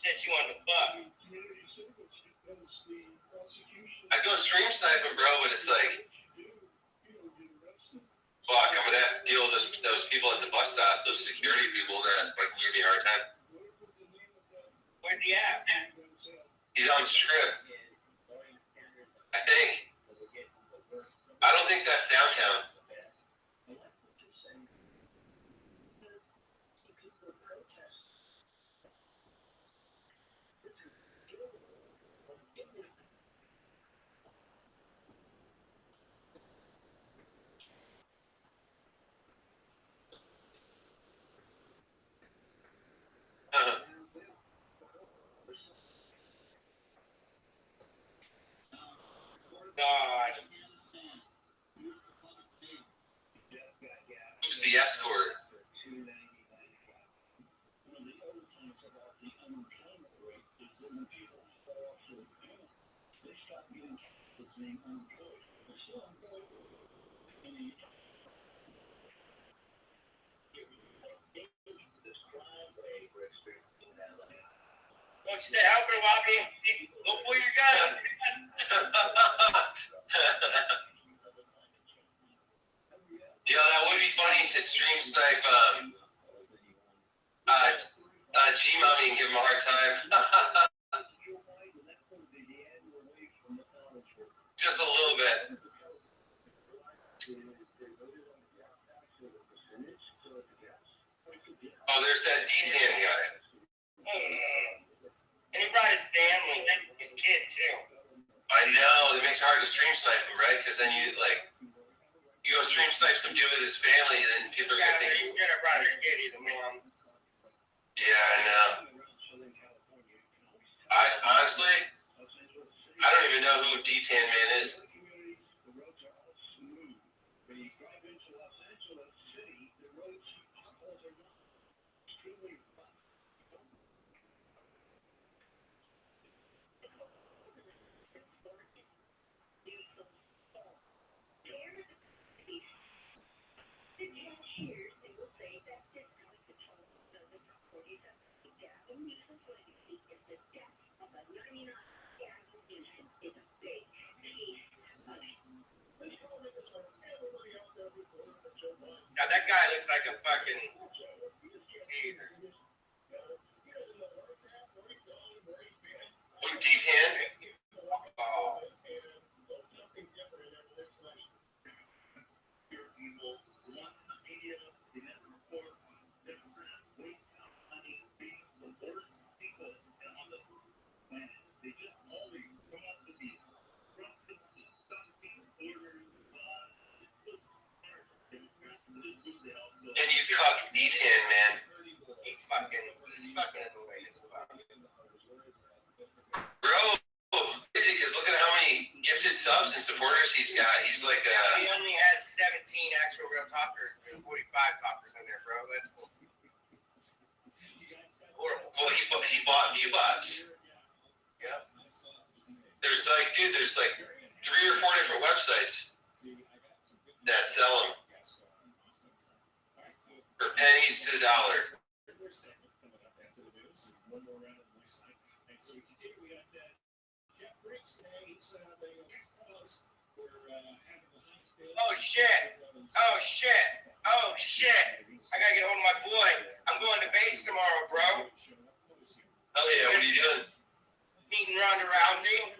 That you on the buck. I go stream sniping, bro, but it's like, fuck, I'm gonna have to deal with those people at the bus stop, those security people that like give me a hard time. Where's he at? He's on script. I think. I don't think that's downtown. God. Who's the escort? Want you to help her, Robbie? Go pull your gun. You know, that would be funny to stream snipe G-Mommy and give him a hard time. Just a little bit. Oh, there's that D-Tan guy. And he brought his family, his kid, too. I know. It makes it hard to stream snipe him, right? Because then you go stream snipe some dude with his family, and then people are going to think... He should have brought his kid, either, mom. Yeah, I know. Honestly, I don't even know who D-Tan Man is. Now that guy looks like a fucking either. Who, D-Tan? Oh. fucking annoying as fuck. Bro, crazy because look at how many gifted subs and supporters he's got. He's like he only has 17 actual real talkers and 45 talkers in there, bro. That's cool. Horrible. Well, he bought V-Bots. Yeah. There's like 3 or 4 different websites that sell them for pennies to the dollar. Oh shit! Oh shit! Oh shit! I gotta get hold of my boy. I'm going to base tomorrow, bro. Oh yeah, what are you doing? Meeting Ronda Rousey.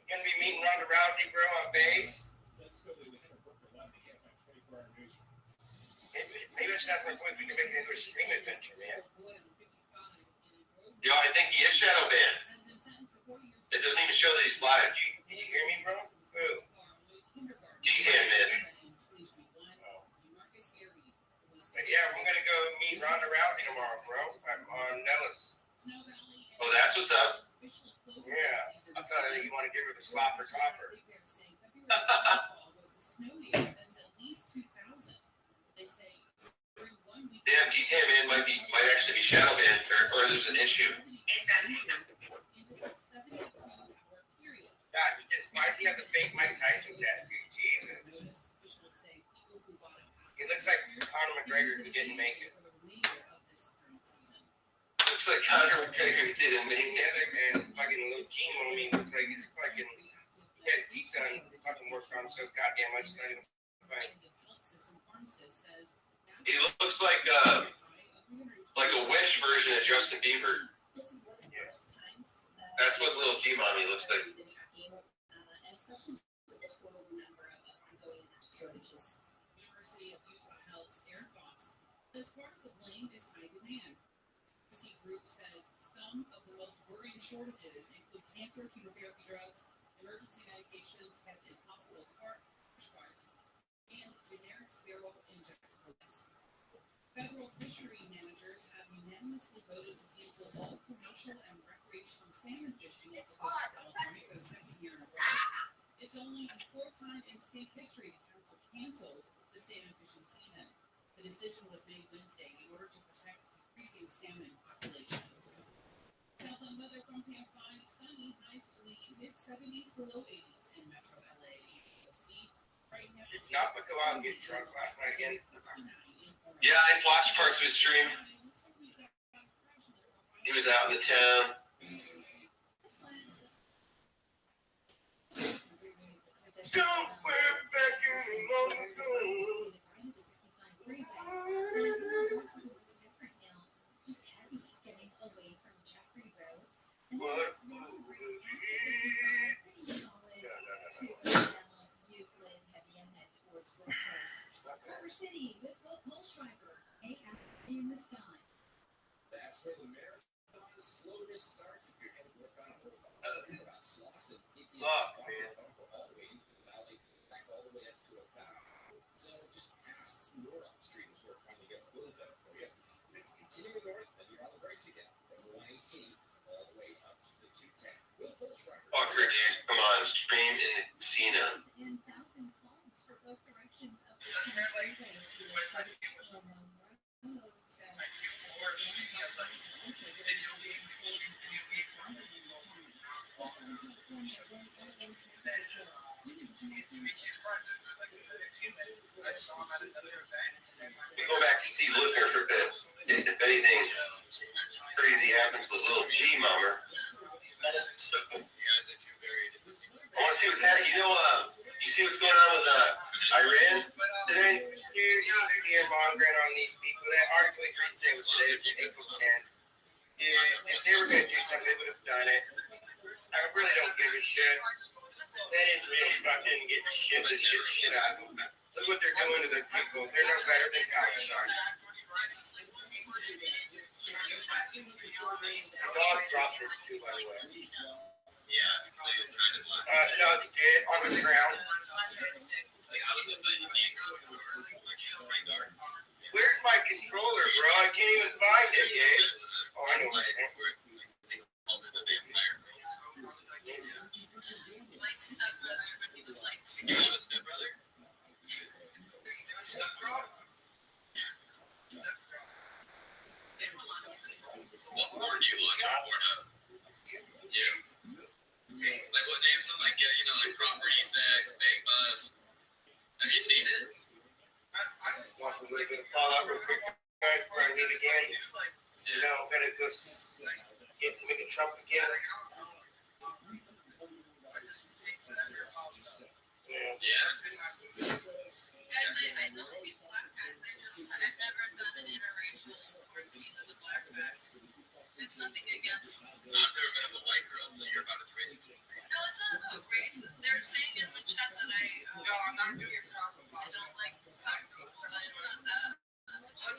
Gonna be meeting Ronda Rousey, bro, on base. Maybe I should ask my boy if we can make it into a stream adventure, man. Yo, I think he is shadow banned. It doesn't even show that he's live. Did you hear me, bro? Who? G-Tan, man. But yeah, we're gonna go meet Ronda Rousey tomorrow, bro. On Nellis. Oh, that's what's up. Yeah. I thought that you want to give her the slop or topper. Damn, G-Tan man might actually be shadow banned, or there's an issue. God, why does he have the fake Mike Tyson tattoo? Jesus. He looks like Conor McGregor who didn't make it. Looks like Conor McGregor who didn't make it. And fucking little Gene on me looks like he's fucking, he had his teeth done, fucking worked on so goddamn much, not even funny. He looks like a Wish version of Justin Bieber. That's what little G-Mommy looks like. University of Utah Health's Aaron Fox says part of the blame is high demand. The group says some of the most worrying shortages include cancer, chemotherapy drugs, emergency medications kept in hospital carts, and generic sterile injectables. Federal fishery managers have unanimously voted to cancel all commercial and recreational salmon fishing in the coast of California for the second year in a row. It's only the 4th time in state history the council canceled the salmon fishing season. The decision was made Wednesday in order to protect increasing salmon population. Southland weather from Camp 5, sunny, highs in the mid-70s to low 80s in Metro LA. Right now, did not go out and get drunk last night again? Yeah, I watched parts of his stream. He was out in the town. Somewhere back in the long ago. What? City with Rothschild, in the sky. That's where the marathon slowness starts if you're heading northbound on about Slauson. All the way into the valley, back all the way up to about just past North Street is where it finally gets a little better for you. And if you continue north, then you're on the brakes again from the 118 all the way up to the 210. Fucker, dude, come on, stream in the casino. In 1,000 calls for both directions of the freeway to we go back to Steve Lutner for a bit. If anything crazy happens with little G-Mommer, I want to see what's happening. You see what's going on with Iran today? Dude, you're mongering on these people. That article you read today was April 10th. Dude, if they were going to do something, they would have done it. I really don't give a shit. That Israel stuff didn't get shit out of them. Look what they're doing to the people. They're no better than Palestine. The dog dropped this too, by the way. Yeah. No, it's dead on the ground. Like I was with the Indian girl before, like right guard. Where's my controller, bro? I can't even find it, Gabe. Oh, I know where it is. Like stepbrother, but he was like, You have a stepbrother? What porn do you watch on Pornhub? Yeah. Like what names? Some like you know like property sex, big bus. Have you seen it? Want to leave it call out real quick, guys, before I leave again. You know, gotta go get make a Trump again. Yeah. guys, I don't think black guys. I've never done an interracial scene with a black guy. It's nothing against. I've never met a white girl, so you're about as racist. No, it's not about race. They're saying in the chat that No, I'm not doing it. I don't like black people, but it's not that. I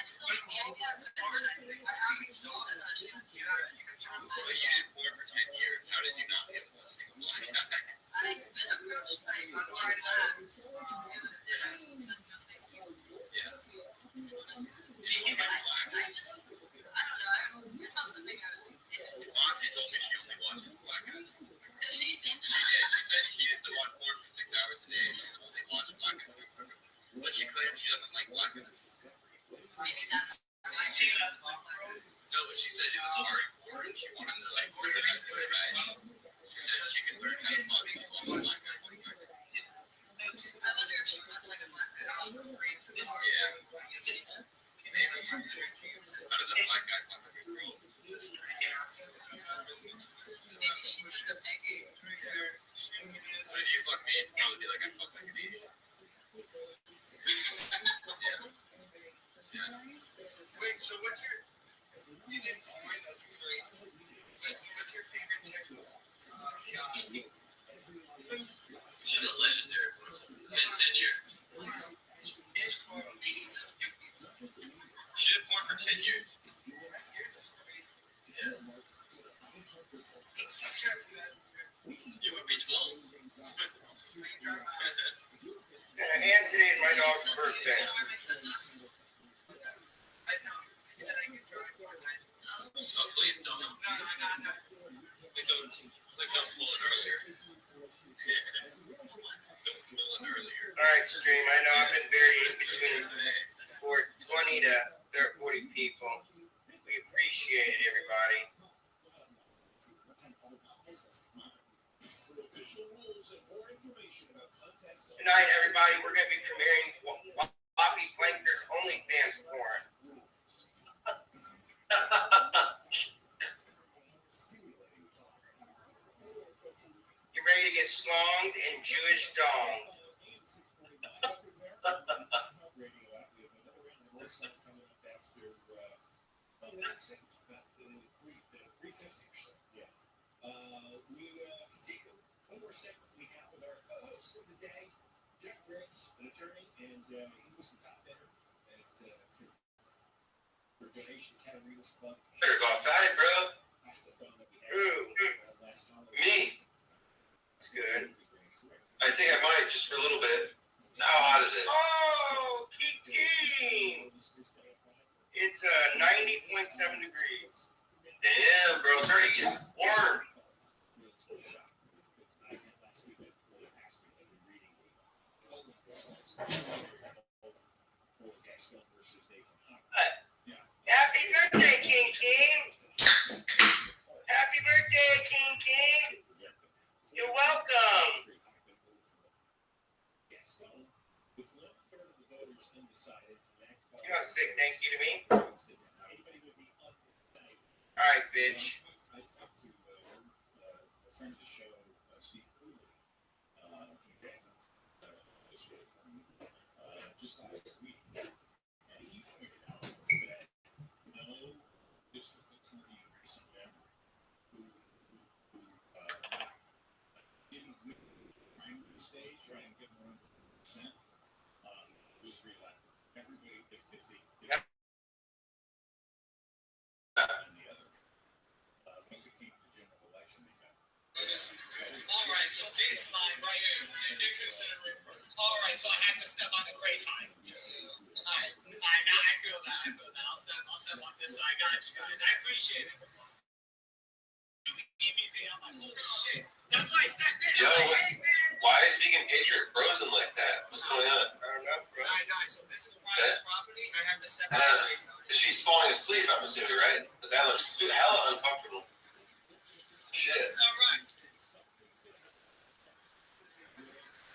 just don't like the idea of it. Well, you did porn for 10 years. How did you not get a single black guy? I've been approached by people like that. Yeah. I don't know. It's not something I would do. Monty told me she only watches black guys. She did. She did. She said she used to watch porn for 6 hours a day. She only watched black guys. But she claims she doesn't like black guys. Maybe that's why she doesn't like black guys. No, but she said it was hard porn and she wanted to like work the best way, right? She said she could learn how to fuck black guys. I wonder if she wants like a black guy. Yeah. Maybe. How does a black guy fuck a girl? Maybe she's like a peggy. So if you fuck me, it'd probably be like I fuck like an Asian. Yeah. Wait, so what's your? You didn't coin a three. What's your favorite techno? She's a legendary. Been 10 years. She did porn for 10 years. Yeah. You would be 12. And today is my dog's birthday. Oh, please don't. Please don't pull it earlier. Don't pull it earlier. All right, stream. I know I've been very between 20 to 40 people. We appreciate it, everybody. Tonight, everybody, we're going to be premiering Bobby Flanker's OnlyFans porn. You ready to get slonged and Jewish donged? We continue. One more segment we have with our co-host for the day, Jack Briggs, an attorney, and he was the top bidder at for donation Catarinas Club. Better go outside, bro. That's the fun that we had last time. Me? That's good. I think I might, just for a little bit. How hot is it? Oh, Kiki! It's 90.7 degrees. Damn, bro, it's already getting warm. Happy birthday, King King! Happy birthday, King King! You're welcome! You want to say thank you to me? Alright, bitch. I talked to a friend of the show, Steve Cooley, just last week, and he pointed out that no district attorney in recent memory who didn't win the primary stage, trying to get more than 10%, was reelected. Everybody, if they and the other, once it came to the general election, they got. Alright, so baseline right here, they're considering. Alright, so I have to step on the gray side. Alright, now I feel that. I'll step on this side. I got you guys. I appreciate it. I'm like, holy shit. That's why I stepped in. Yo, I'm like, hey, man. why is Vegan Patriot frozen like that? What's going on? I don't know, bro. Alright, guys, so this is private property. I have to step on the gray side. She's falling asleep, I'm assuming, right? But that looks hella uncomfortable. Shit. Alright.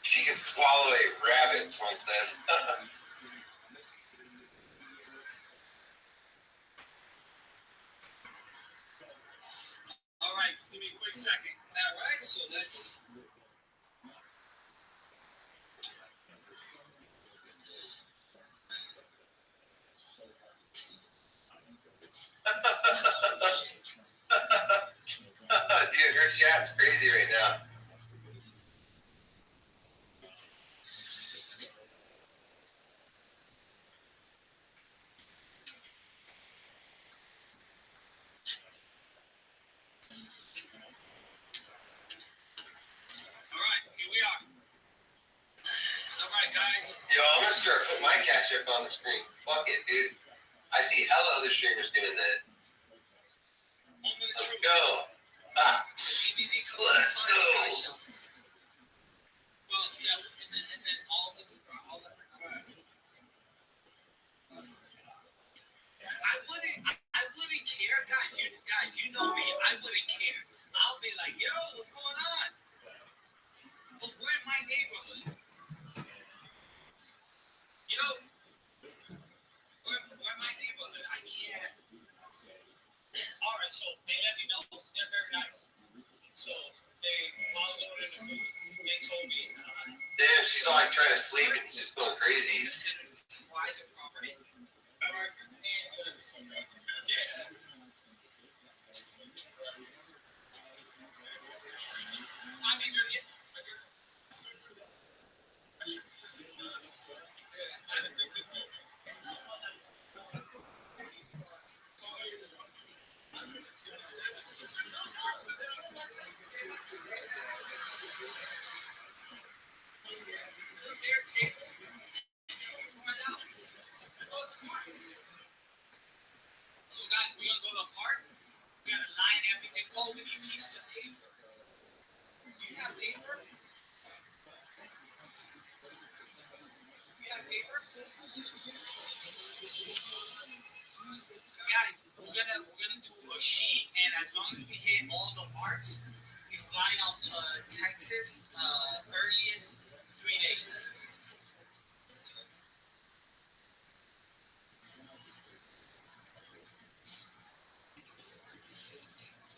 She can swallow a rabbit once then. Alright, just give me a quick second. Alright, so let's. Dude, her chat's crazy right now. Guys. Yo, I'm gonna start putting my catch up on the screen. Fuck it, dude. I see hella other streamers doing that. Let's go. Ah. Let's go. Well, yeah, and then all this. I wouldn't care, guys. You know me. I wouldn't care. I'll be like, yo, what's going on? But we're in my neighborhood. You know, we're my neighborhood. I can't. All right, so they let me know. They're very nice. So while I was ordering the food, they told me. Damn, she's like trying to sleep and he's just going crazy. Private property. Yeah. I mean, yeah. So guys, we gonna go to the park. We gotta line everything. Oh, we need pieces of paper. Do you have paper? You have paper? Guys, we're gonna do a sheet, and as long as we hit all the marks, we fly out to Texas earliest 3 days.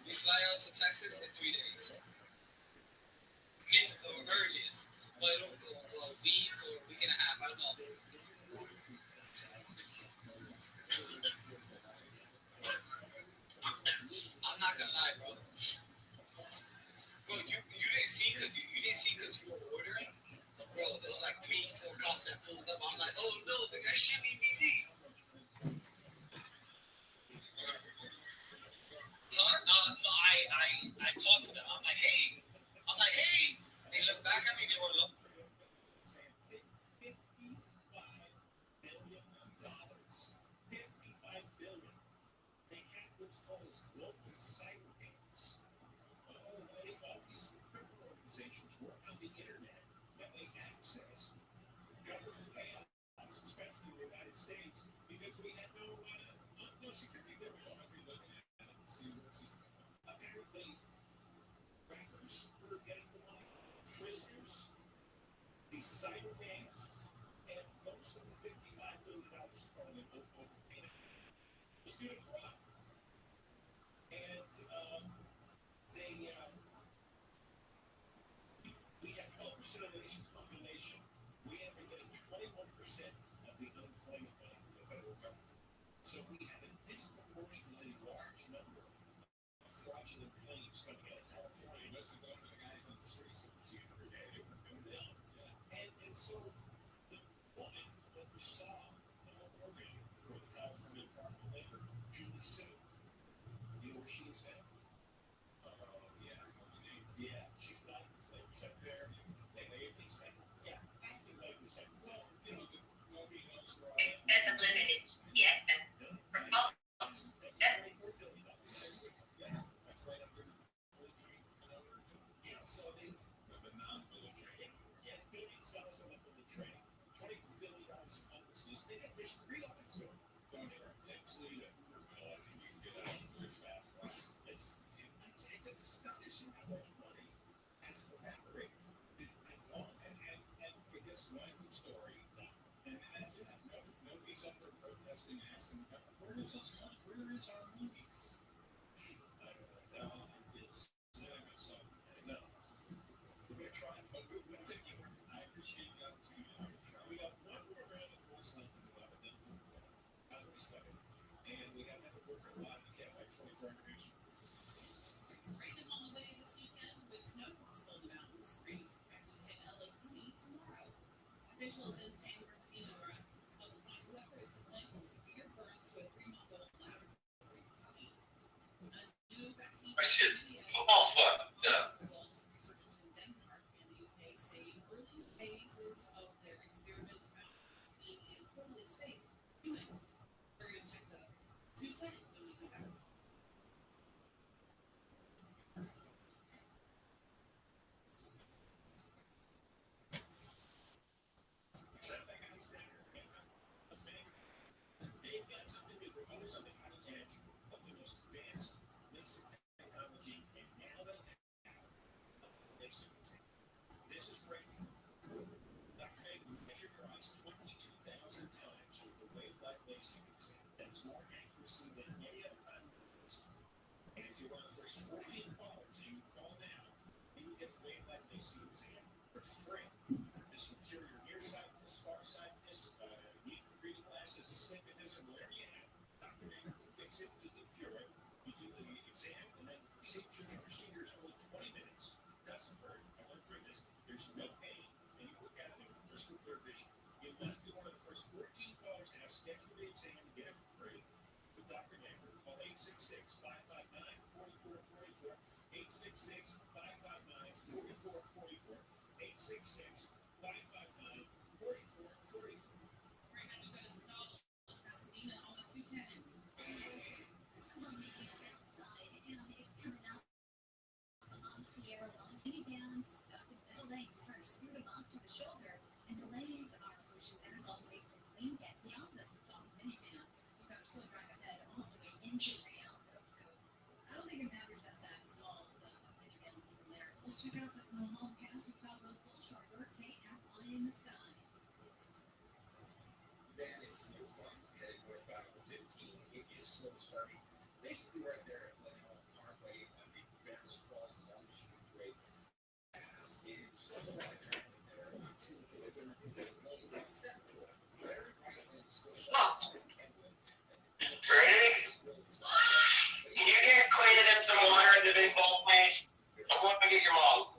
We fly out to Texas in 3 days. Mid or earliest. Well, a week or a week and a half, I don't know. I'm not gonna lie, bro. Bro, you didn't see because you were ordering. Bro, there was like 3-4 cops that pulled up. I'm like, oh no, the guy shit me easy. No, I talked to them. I'm like, hey. They look back at me. They were like, $55 billion. They have what's called as global cyber gangs. All these criminal organizations work on the internet and they access government payouts, especially in the United States, because we had no security there. We don't be looking at it to see what's apparently rappers were getting the money, prisoners, these cyber gangs, and most of the $55 billion are in overpayment. It's due to fraud. And we have 12% of the nation's population. We have been getting 21% of the unemployment money from the federal government. So we have a disproportionately large number of fraudulent claims coming out of California. Most of them are the guys on the streets that we see every day. They were going down. And so the woman oversaw the whole program for the California Department of Labor, Julie Sue. You know where she is now? Yeah, I know the name. Yeah, she's got business, they can fish 3 up and store. Going from Pixley to Urquell, and you can get out very fast. It's astonishing how much money has evaporated. And guess one story, and that's it. Nobody's up there protesting and asking, where is this going? Where is our movie? I don't know. It's no. We're going to try. But thank you. I appreciate the opportunity. We got one more round of voice something about it. Out of respect. And we have to work a lot in the Cafe 24 integration. Rain is on the way this weekend with snow possible in the mountains. Rain is expected to hit LA County tomorrow. Officials in San Bernardino are asking people to find whoever is to blame for severe burns to a 3-month-old ladder puppy. A new vaccine all fucked up. results. Researchers in Denmark and the UK say early phases of their experiment found the vaccine is totally safe. Humans. We're going to check those. 210 when we come back. They've got something new. They're always on the cutting edge of the most advanced mixing technology, and now they have mixing. This is breakthrough. Dr. Meg measured your eyes 22,000 times with the wave-like lacing exam. That's more accuracy than any other time. And if you're one of the first 14 callers and you call now, you will get the wave-like lacing exam for free. This will cure your nearsightedness, farsightedness, need for reading glasses, astigmatism, whatever you have. Dr. Meg will fix it, we can cure it. You do the exam, and then the procedure is only 20 minutes. Doesn't hurt. I went through this. There's no pain, and you look at it with crystal clear vision. You must be one of the first 14 callers now. Schedule the exam and get it for free with Dr. Meg. Call 866-559-4444. 866-559-4444. 866-559-4444. Right now we've got a stall in Pasadena on the 210. Summer may be outside and it's coming up on Sierra One. Any down stuck with middle lane, turn screw them off to the shoulder, and delays are pushing back all the way from Lincoln beyond the stop minivan. You've got to slow drive ahead all the way into Rialto. So I don't think it matters that that stalled minivans from there. Let's check out the home pass. We've got both full shorter KFI in the sky. Man, it's no fun heading northbound on the 15. It is slow starting. Basically, right there at Lincoln Parkway, it barely crawls along the street grade. It's just a lot of traffic there. Until within the lanes, except for where right lane is still shut. Ready? Can you get Clayton and some water in the big bowl, please? I'm going to get your mom.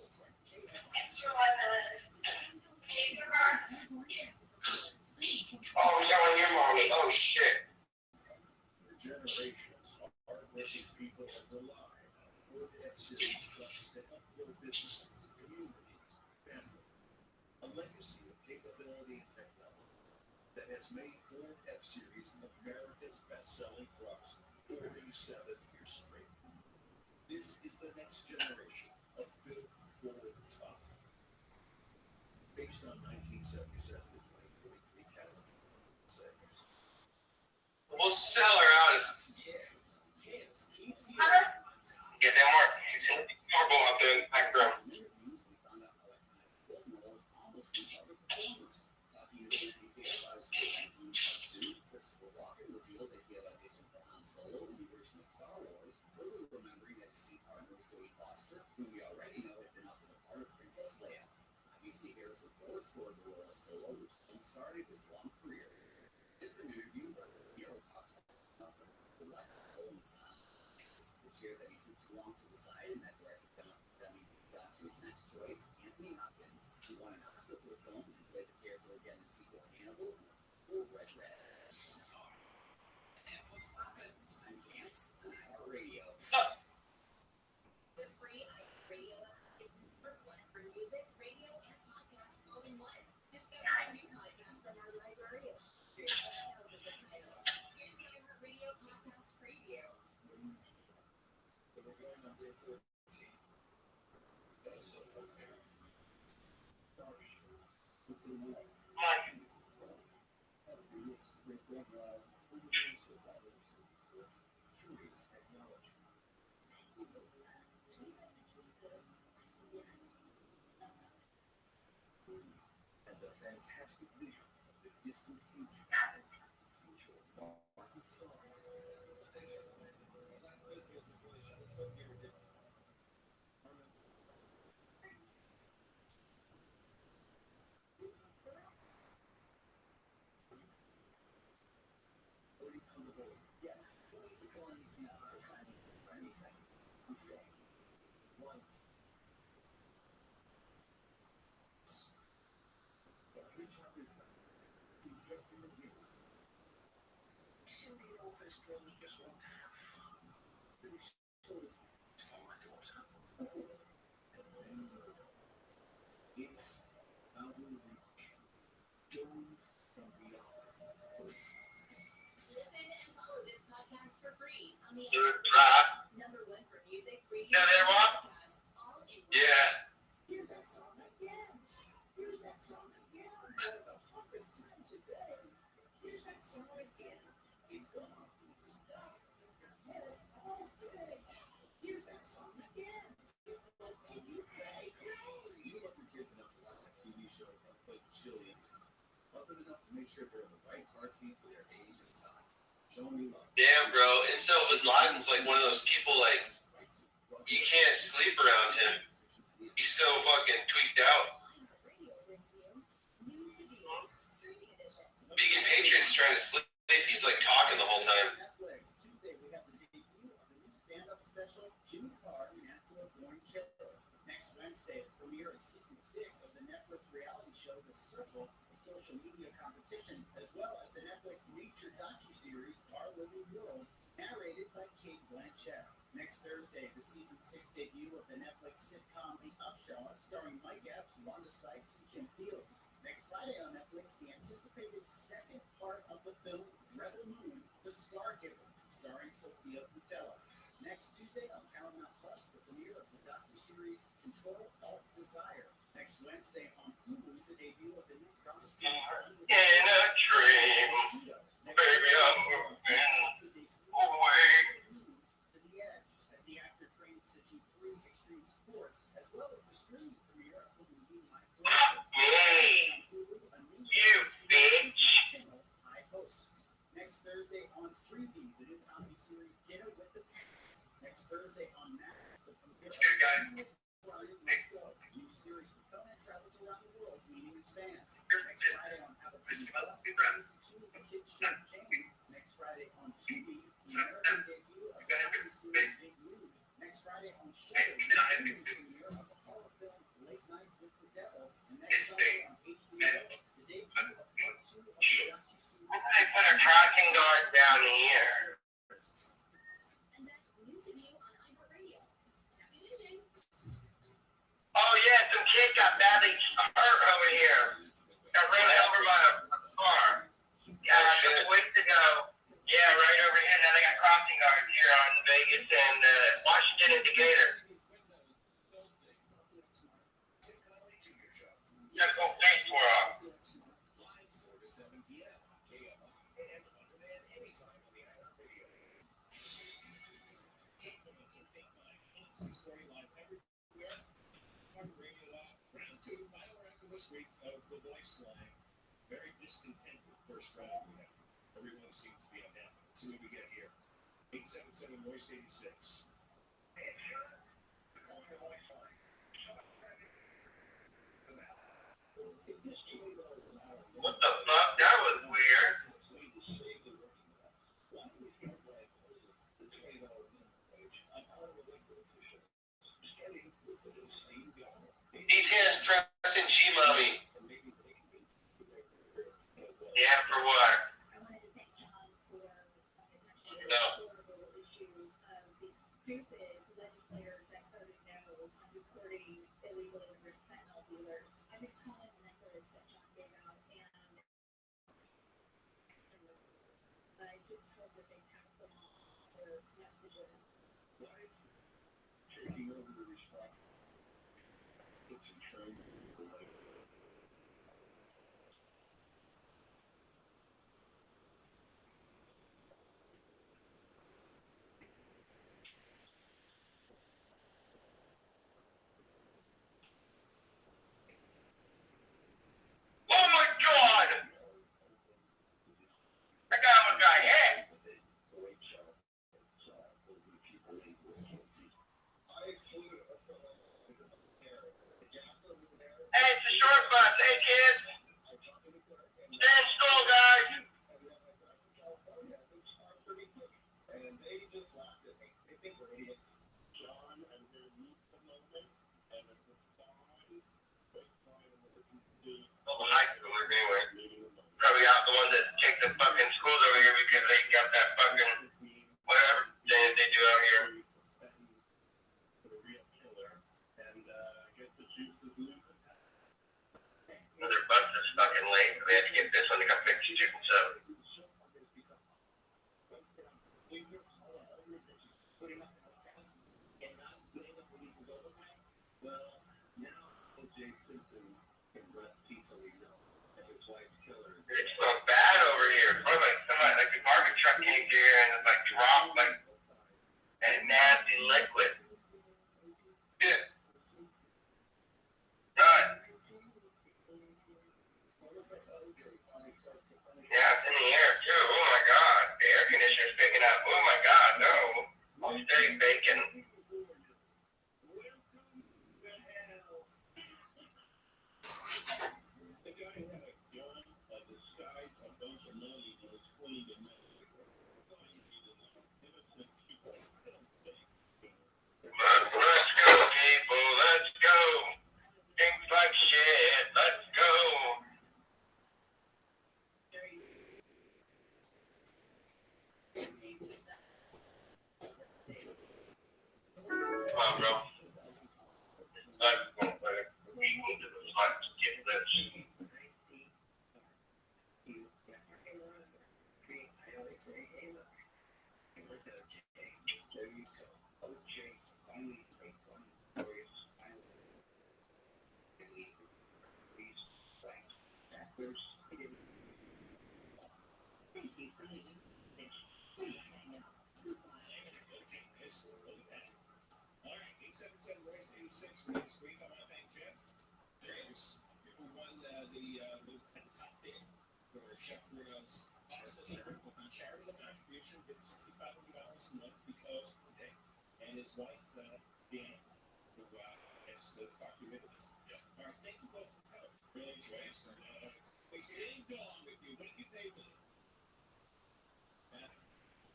Extra 1 minute. Oh, I'm telling your mommy. Oh, shit. For generations, hardworking people have relied on Ford F-Series trucks to help build businesses, community, family. A legacy of capability and technology that has made Ford F-Series America's best-selling trucks 47 years straight. This is the next generation of built Ford tough. Based on 1977 to 2043 calendar segments. We'll sell her out. Get that marble out there in the back room. Scored the role of Solo, which started his long career. Different interview, but Nero talks about the what Owens the chair that he took too long to decide, and that director got to his next choice, Anthony Hopkins, who won an Oscar for the film and played the character again in the sequel Hannibal or Red Red. And what's poppin'? I'm Camps, and I'm our radio. The free radio app is number one for music, radio, and podcasts all in one. Discover our new podcast from our library of thousands of titles. Here's the iHeartRadio podcast preview. So we're going on day 14. That's so okay. Mike. And the fantastic vision of the distant future. Listen and follow this podcast for free on the number one for music, radio, podcast, all in one. Yeah. Here's that song again. Here's that song again. For the 100th time today. Here's that song again. It's gonna be stuck in your head all day. Here's that song again. And you cray, cray. You love your kids enough to watch a TV show a bajillion times. Love them enough to make sure they're in the right car seat for their age and size. Show them you love them. Damn, bro. And so Bin Laden's like one of those people, like, you can't sleep around him. He's so fucking tweaked out. Vegan Patriot's trying to sleep. He's like talking the whole time. Netflix. Tuesday, we have the debut of the new stand-up special, Jimmy Carr, Natural Born Killer. Next Wednesday, the premiere of season 6 of the Netflix reality show, The Circle, a social media competition, as well as the Netflix nature docuseries, Our Living World, narrated by Kate Blanchett. Next Thursday, the season 6 debut of the Netflix sitcom The Upshaws, starring Mike Epps, Wanda Sykes, and Kim Fields. Next Friday on Netflix, the anticipated second part of the film Rebel Moon, The Scargiver, starring Sophia Boutella. Next Tuesday on Paramount Plus, the premiere of the docuseries Control Alt Desire. Next Wednesday on Hulu, the debut of the new drama series In a dream, baby, I'm moving away. To the Edge, as the actor trains to do 3 extreme sports, as well as the streaming premiere of the movie My Hey, you bitch. High Hopes. Next Thursday on Freebie, the new comedy series Dinner with the Parents. Next Thursday on Max, the premiere of Brian Must Go, new series where Conan travels around the world meeting his fans. Next Friday on Apple TV+, season 2 of the Kids Show James. Next Friday on Tubi, the American debut of the comedy series Big Mood. Next Friday on Shudder, the German premiere of the horror film Late Night with the Devil. And next Sunday on HBO, the debut of part 2 of the docuseries. They put a crossing guard down here. And that's new to you on iHeartRadio. Happy binging. Oh yeah, some kid got badly hurt over here. Got ran over by a car. Yeah, a couple weeks ago. Yeah, right over here. Now they got crossing guards here on Vegas and Washington and Decatur. Yeah, cool. Thanks for Live 4 to 7 p.m. on KFI and on demand anytime on the iHeartRadio. Compliments of Big Mike on 640 live everywhere. iHeartRadio app. Round 2, final round for this week of the voice line. Very discontented first round we have. Everyone seems to be unhappy. Let's see what we get here. 877 voice 86. what the fuck? That was weird. D10's pressing G-Mommy. Yeah, for what? No. Taking over the response. It's in charge of the life. Well, high schoolers anyway. Probably out the ones that take the fucking schools over here because they got that fucking whatever they do out here. Their bus is fucking late. They had to get this one. They got fixed too. So. It's so bad over here. It's like the garbage truck came here and it's like dropped like that nasty liquid. Yeah. God. Yeah, it's in the air too. Oh my God. The air conditioner's picking up. Oh my God, no. I'll stay baking. Let's go, people. Let's go. Think like shit. Let's go. Come on, bro. Let's go. We go to the spot to get this. All right, 877 Race 86 for next week. I want to thank Jeff James, who won at the top bid for Shepherd's pasta on charitable contribution, did $6,500 a month because of the day, and his wife, Deanna, who has talked to you with us. All right, thank you both for coming. Really enjoy it. They stayed gone with you. What did you pay for them?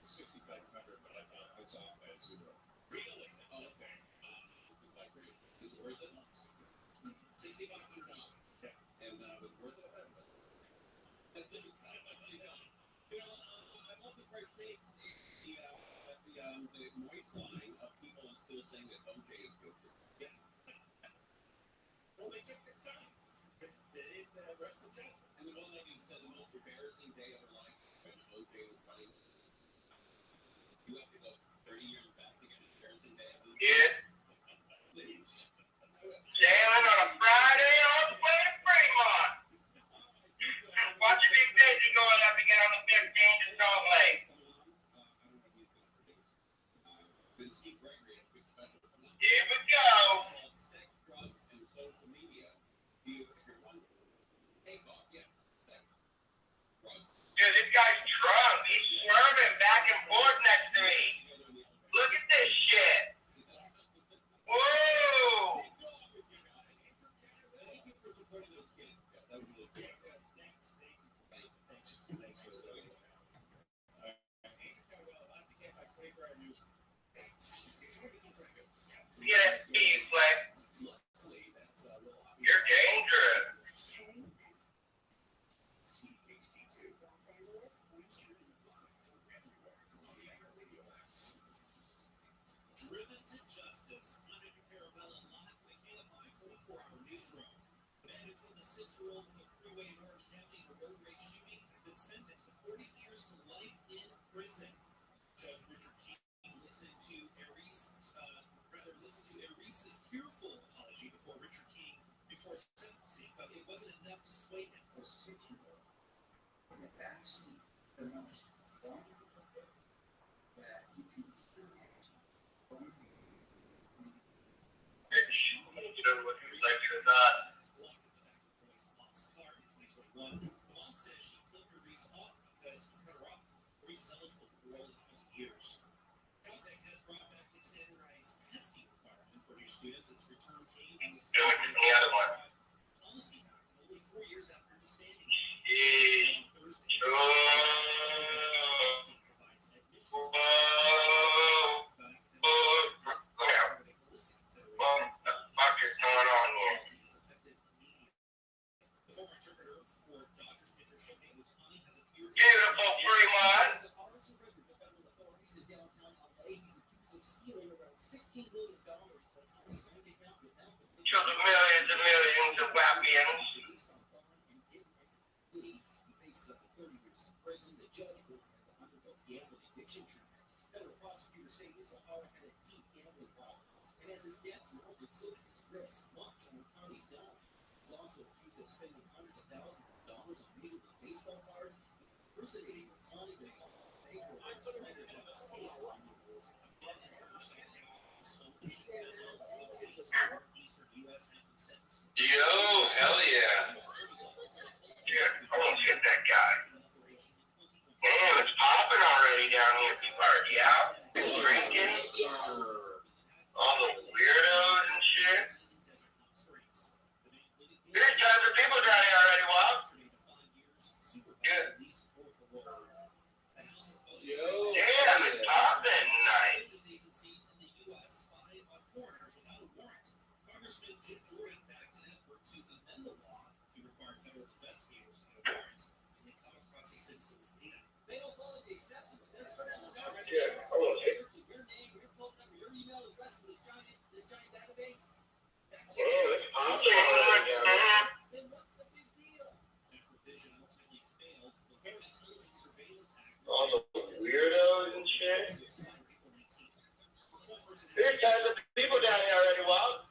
$6,500, but I thought it's off by $0. Really? Oh, okay. It's worth it. $6,500. Yeah. And was worth it. I love the price takes. The moist line of people are still saying that OJ is good. Yeah. Well, they took their time. They didn't rest the time. And the one lady said the most embarrassing day of her life when OJ was running. You have to go 30 years back to get an embarrassing day. Yeah. Sailing on a Friday all the way to Fremont. Watch Big Busy going up again on the 15th in Salt Lake. Here we go. Sex, drugs, and social media. If you're wondering, take off, yes, sex, drugs. Dude, this guy's drunk. He's swerving back and forth next to me. Look at this shit. Whoa. Yeah, you play. You're dangerous. Driven to justice. Under Carabella locked the KFI 24-hour newsroom. The man who killed a 6-year-old in the freeway in Orange County in a road rage shooting has been sentenced to 40 years to life in prison. Judge Richard King listened to Erice's tearful apology before sentencing, but it wasn't enough to sway him. A 6-year-old in the backseat, the most vulnerable that you can Mom says she flipped Erice off because he cut her off. Erice is eligible for parole in 20 years. Caltech has brought back its standardized testing requirement for new students. Its return came in the policy back only 4 years after understanding it. Thursday, provides admission. What the fuck is going on here? The former his debts mounted, so did his risks. Much on Connie's dime. He's also accused of spending hundreds of thousands of dollars on Major League Baseball cards, impersonating Connie with a banker on splendid lots. Yo, hell yeah. Yeah, I want to get that guy. Damn, it's popping already down here. People are out drinking. All the weirdos and shit. There's tons of people down here already, Walt. Good. Damn, it's popping tonight. Congressman Jim Jordan backed an effort to amend the law to require federal investigators to have warrants when they come across a citizen's data. They don't follow the exceptions. They're searching your record. They're searching your name, your phone number, your email address in this giant database. It's popping. Then what's the big deal? That provision ultimately failed. The Foreign Intelligence Surveillance Act. All the weirdos and shit. There's tons of people down here already, Walt.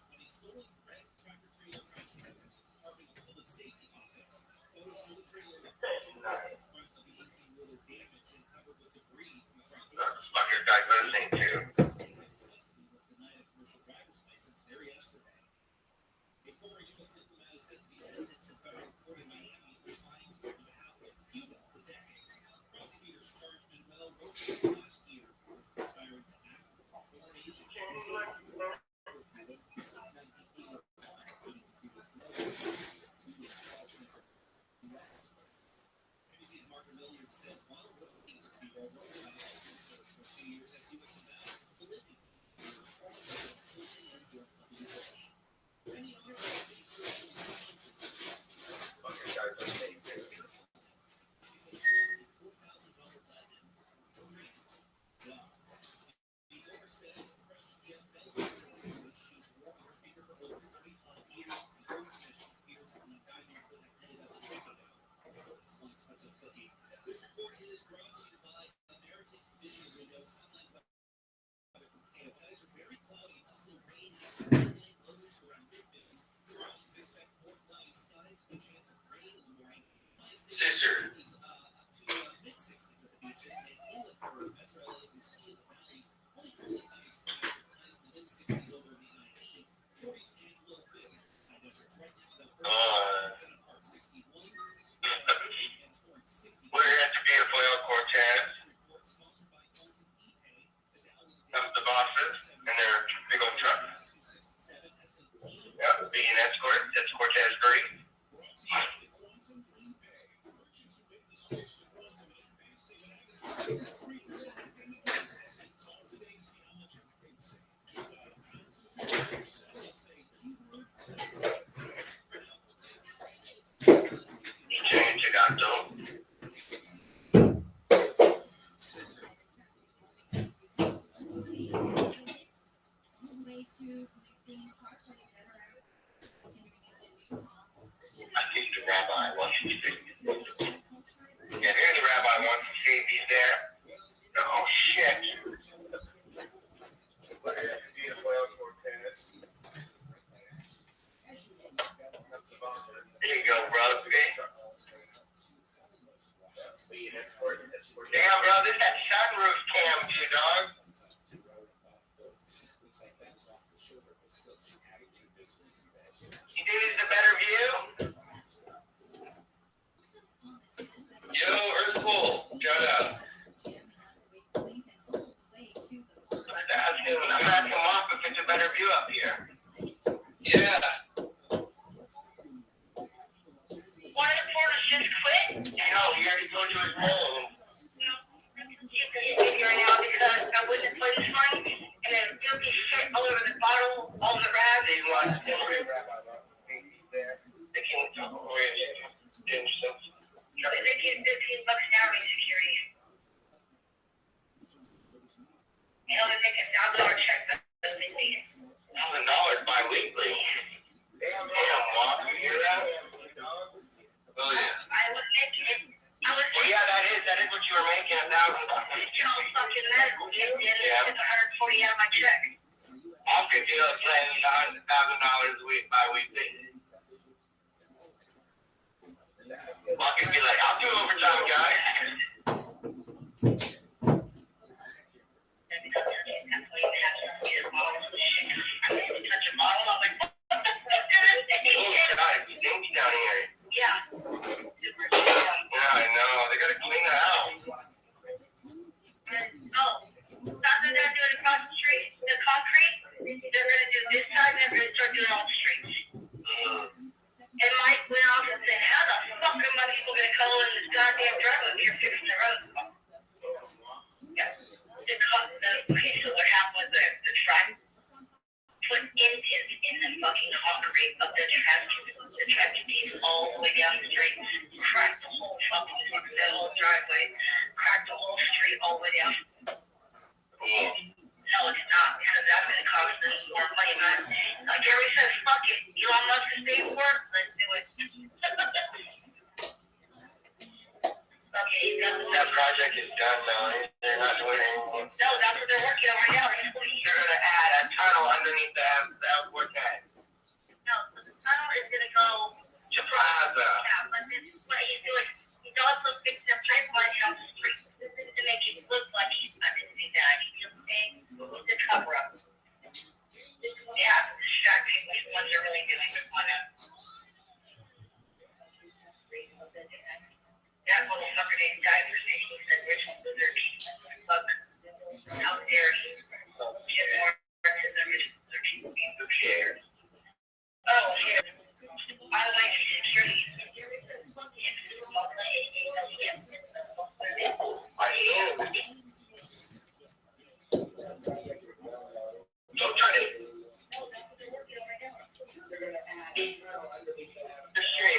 Fucker guy's listening too. Was denied a commercial driver's license there yesterday. A former U.S. diplomat is said to be sentenced in federal court in Miami for spying on behalf of Cuba for decades. Prosecutors charged Manuel Rothschild last year with conspiring to act as a foreign agent. NBC's Mark Milliard said while working for Cuba, Rothschild also served for 2 years as U.S. ambassador to Bolivia. Former Presidents Clinton and George W. Bush. And the other Fucker guy's listening too. because he left a $4,000 platinum ring job. The owner said the precious gem fell through, which she's worn on her finger for over 35 years. The owner said she fears the diamond could have ended up in Mexico. It's one expensive cookie. This report is brought to you by American Vision Windows. Sunlight weather from KFIs are very cloudy, possible rain after midnight, lows around middays. Tomorrow you can expect more cloudy skies, good chance of rain in the morning. Sister. Is up to mid-60s at the beaches and inland for Metro LA and sea in the valleys. Only early highs skies with highs in the mid-60s over the I-80, 40s and low 50s. High deserts right now, though. Park 61 and towards 60. We're at the beautiful El Cortez. Some of the bosses and their big old truck. Yep, being escort. That's Cortez Great. Way to make being a part of it better out. I think the rabbi wants you to speak. Yeah, here's the rabbi wants to see if he's there. Oh, shit. Look at this beautiful El Cortez. There you go, bro. Damn, bro, this is that sunroof cam view, dog. You think it's a better view? Yo, Earthful, shout out. I'm asking Mop if it's a better view up here. Yeah. Why did Florida just quit? No, he already told you it's wrong. Right now because I wasn't playing this morning, and then filthy shit all over the bottle, all the rabbits. They want to there. They can't talk away. They get $15 an hour in security. You know, they make $1,000 check that they pay. $1,000 bi-weekly. Damn, Wop, you hear that? Oh, yeah. Well, yeah, that is what you were making, $1,000. You know, fucking medical check, it's $140 out of my check. Oh, I'll get you up paying $100,000 a week by weekly. Buck could be like, I'll do overtime, guys. Yeah. Yeah, I know. They gotta clean it out. Oh, that's what they're doing across the street. The concrete, they're gonna do this side, they're gonna start doing all the streets. And Mike went off and said, how the fuck are my people gonna come in this goddamn driveway if you're fixing the road? Yeah. The piece of what happened with the track put indents in the fucking concrete of the tractor piece all the way down the street, cracked the whole driveway, cracked the whole street all the way down. No, it's not, because that's going to cost us more money, man. Like Gary says, fuck it. Elon Musk is paid for it, let's do it. Okay, that project is done now. They're not doing it anymore. No, that's what they're working on right now. They're going to add a tunnel underneath the airport tank. No, the tunnel is going to go to Plaza. Yeah, but what he's doing, he's also fixing the pipeline down the street to make it look like he's underneath that. You know what I'm saying? It's a cover up. Yeah, the distraction, which ones are really doing the one up. That motherfucker named Diver Station said Richmond was their team. Look, out there, Jim Martin is their team. Who cares? Oh, here. By the way, security. Don't try to.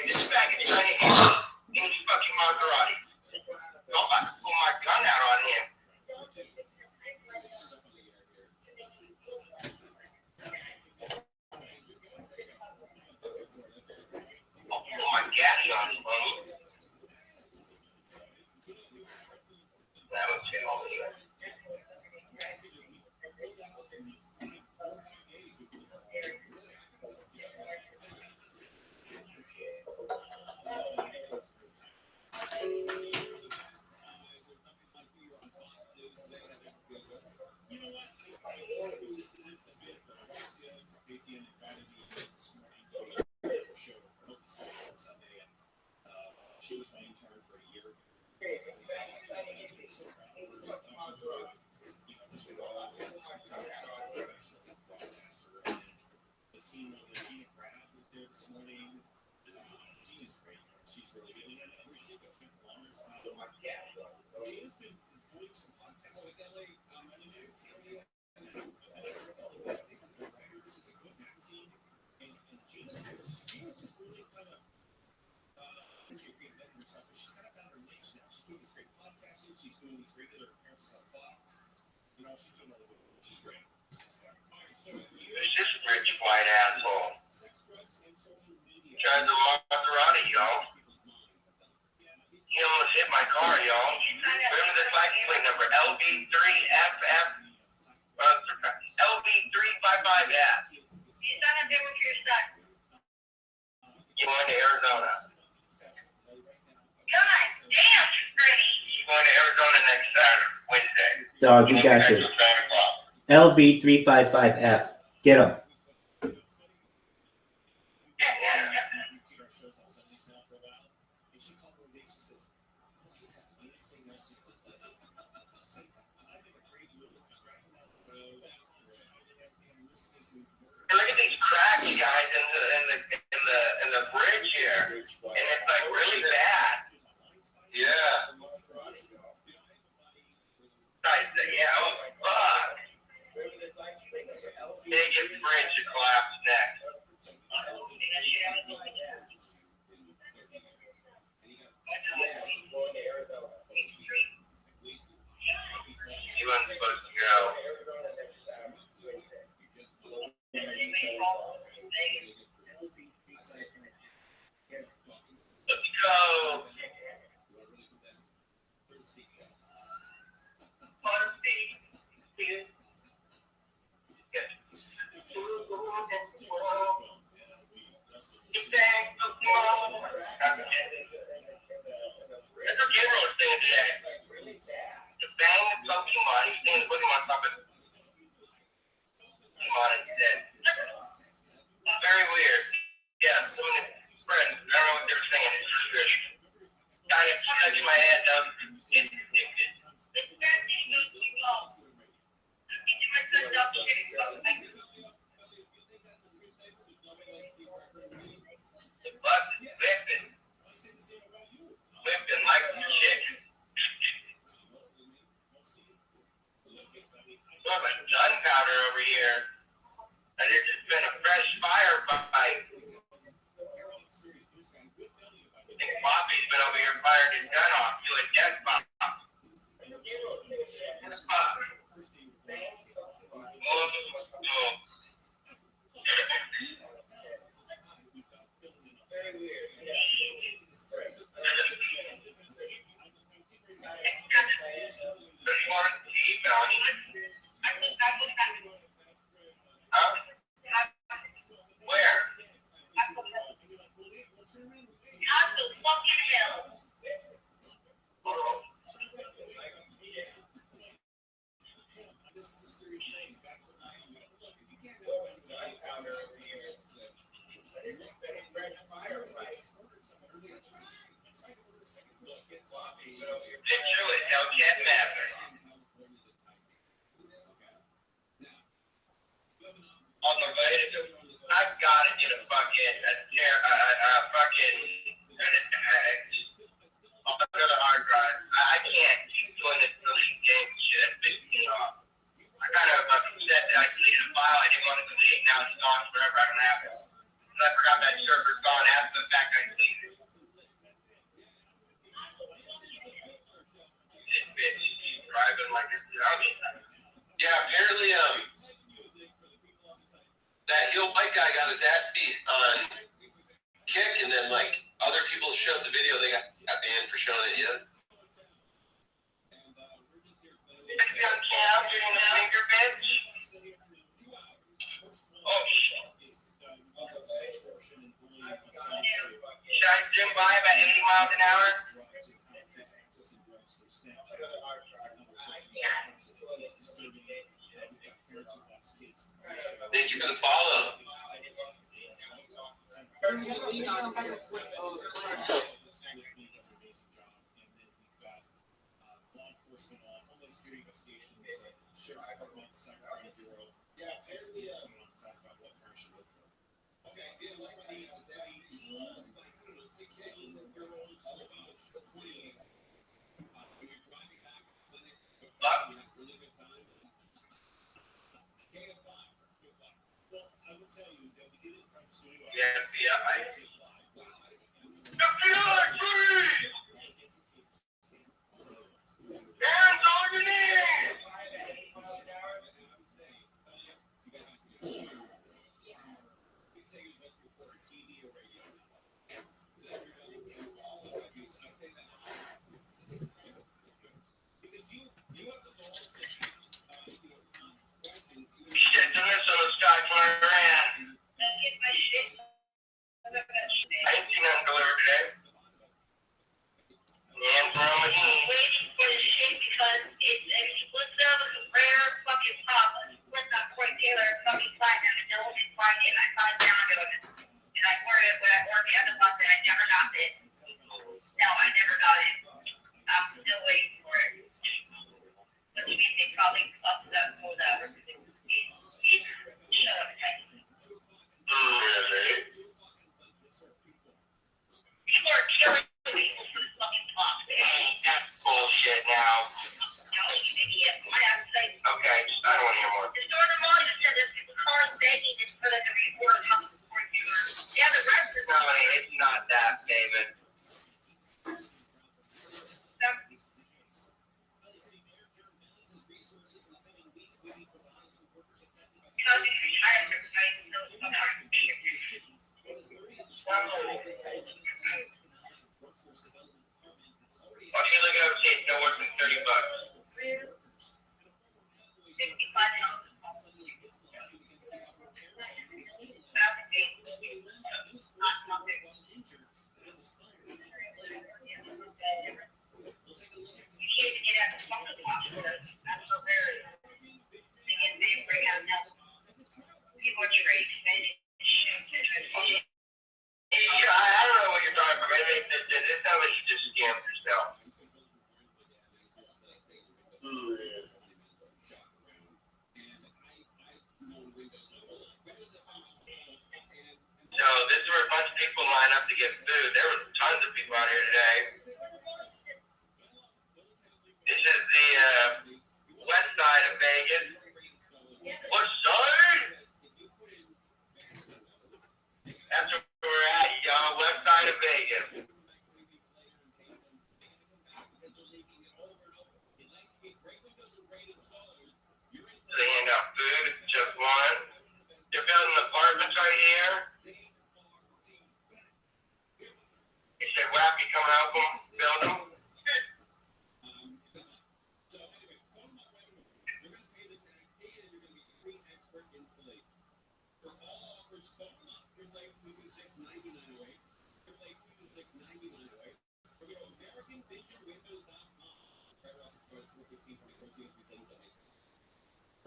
This bag is trying to in his fucking Maserati. I'm about to pull my gun out on him. I'll pull my gaddy on him, homie. That was too old. She was my intern for a year. The team of Gina Crab was there this morning. Gina's great. She's really good. And we should go for a long time. Gina's been doing some podcasts with LA managers. It's a good magazine. And Gina's just really kind of she's kind of found her niche now. She's doing this great podcasting. She's doing these regular appearances on Fox. You know, she's doing all the good. She's great. Who's this rich white asshole? Drives a Maserati, y'all. He almost hit my car, y'all. Remember this license plate number LB3FF? LB355F. He's not a different for your son. You going to Arizona? God damn, Freddie. She's going to Arizona next Wednesday. Dog, you got you. LB355F. Get him. Look at these cracks, guys, in the bridge here, and it's like really bad. Yeah. Yeah. Oh fuck. Biggest bridge to collapse next. He wasn't supposed to go. Let's go. That's what Gabriel was saying today. The bang is Pokemon. He's saying the Pokemon stuff is Pokemon instead. Very weird. Yeah, some of the friends, I don't know what they were saying. It's just weird. Kind of touching my head up. It's addicted. The bus is whipping. Whipping like some shit. Well, but gunpowder over here. And it's just been a fresh fire fight. I think Bobby's been over here firing his gun off, doing death bomb. Huh? Where? Literally, no jet matter. On the way to I've got to get a fucking, I'll go to the hard drive. I can't keep doing this delete game shit. That pissed me off. I kind of upset that I deleted a file I didn't want to delete. Now it's gone forever. I don't have it. And I forgot that server's gone after the fact I deleted it. This bitch is driving like a zombie. Yeah, apparently, that heel bike guy got his ass beat on Kick, and then like other people showed the video, they got banned for showing it. Yeah. Got Cam doing the finger bitch. Oh shit. Should I zoom by about 80 miles an hour? Thank you for the follow. Why don't you look at it, no worse than $30?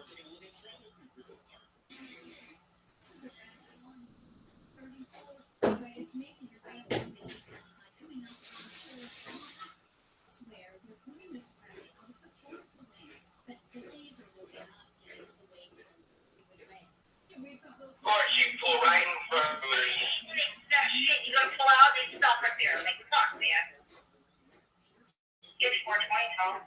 taking a look at travel through Griffith Park. It's making your face amazing. Coming up on swear they're putting this Friday out of the coastal lane, but delays are building up getting away from the way. Of course, you pull right in front of me. That shit, you gotta pull out and stop right there. Like, fuck, man. It's 420, huh?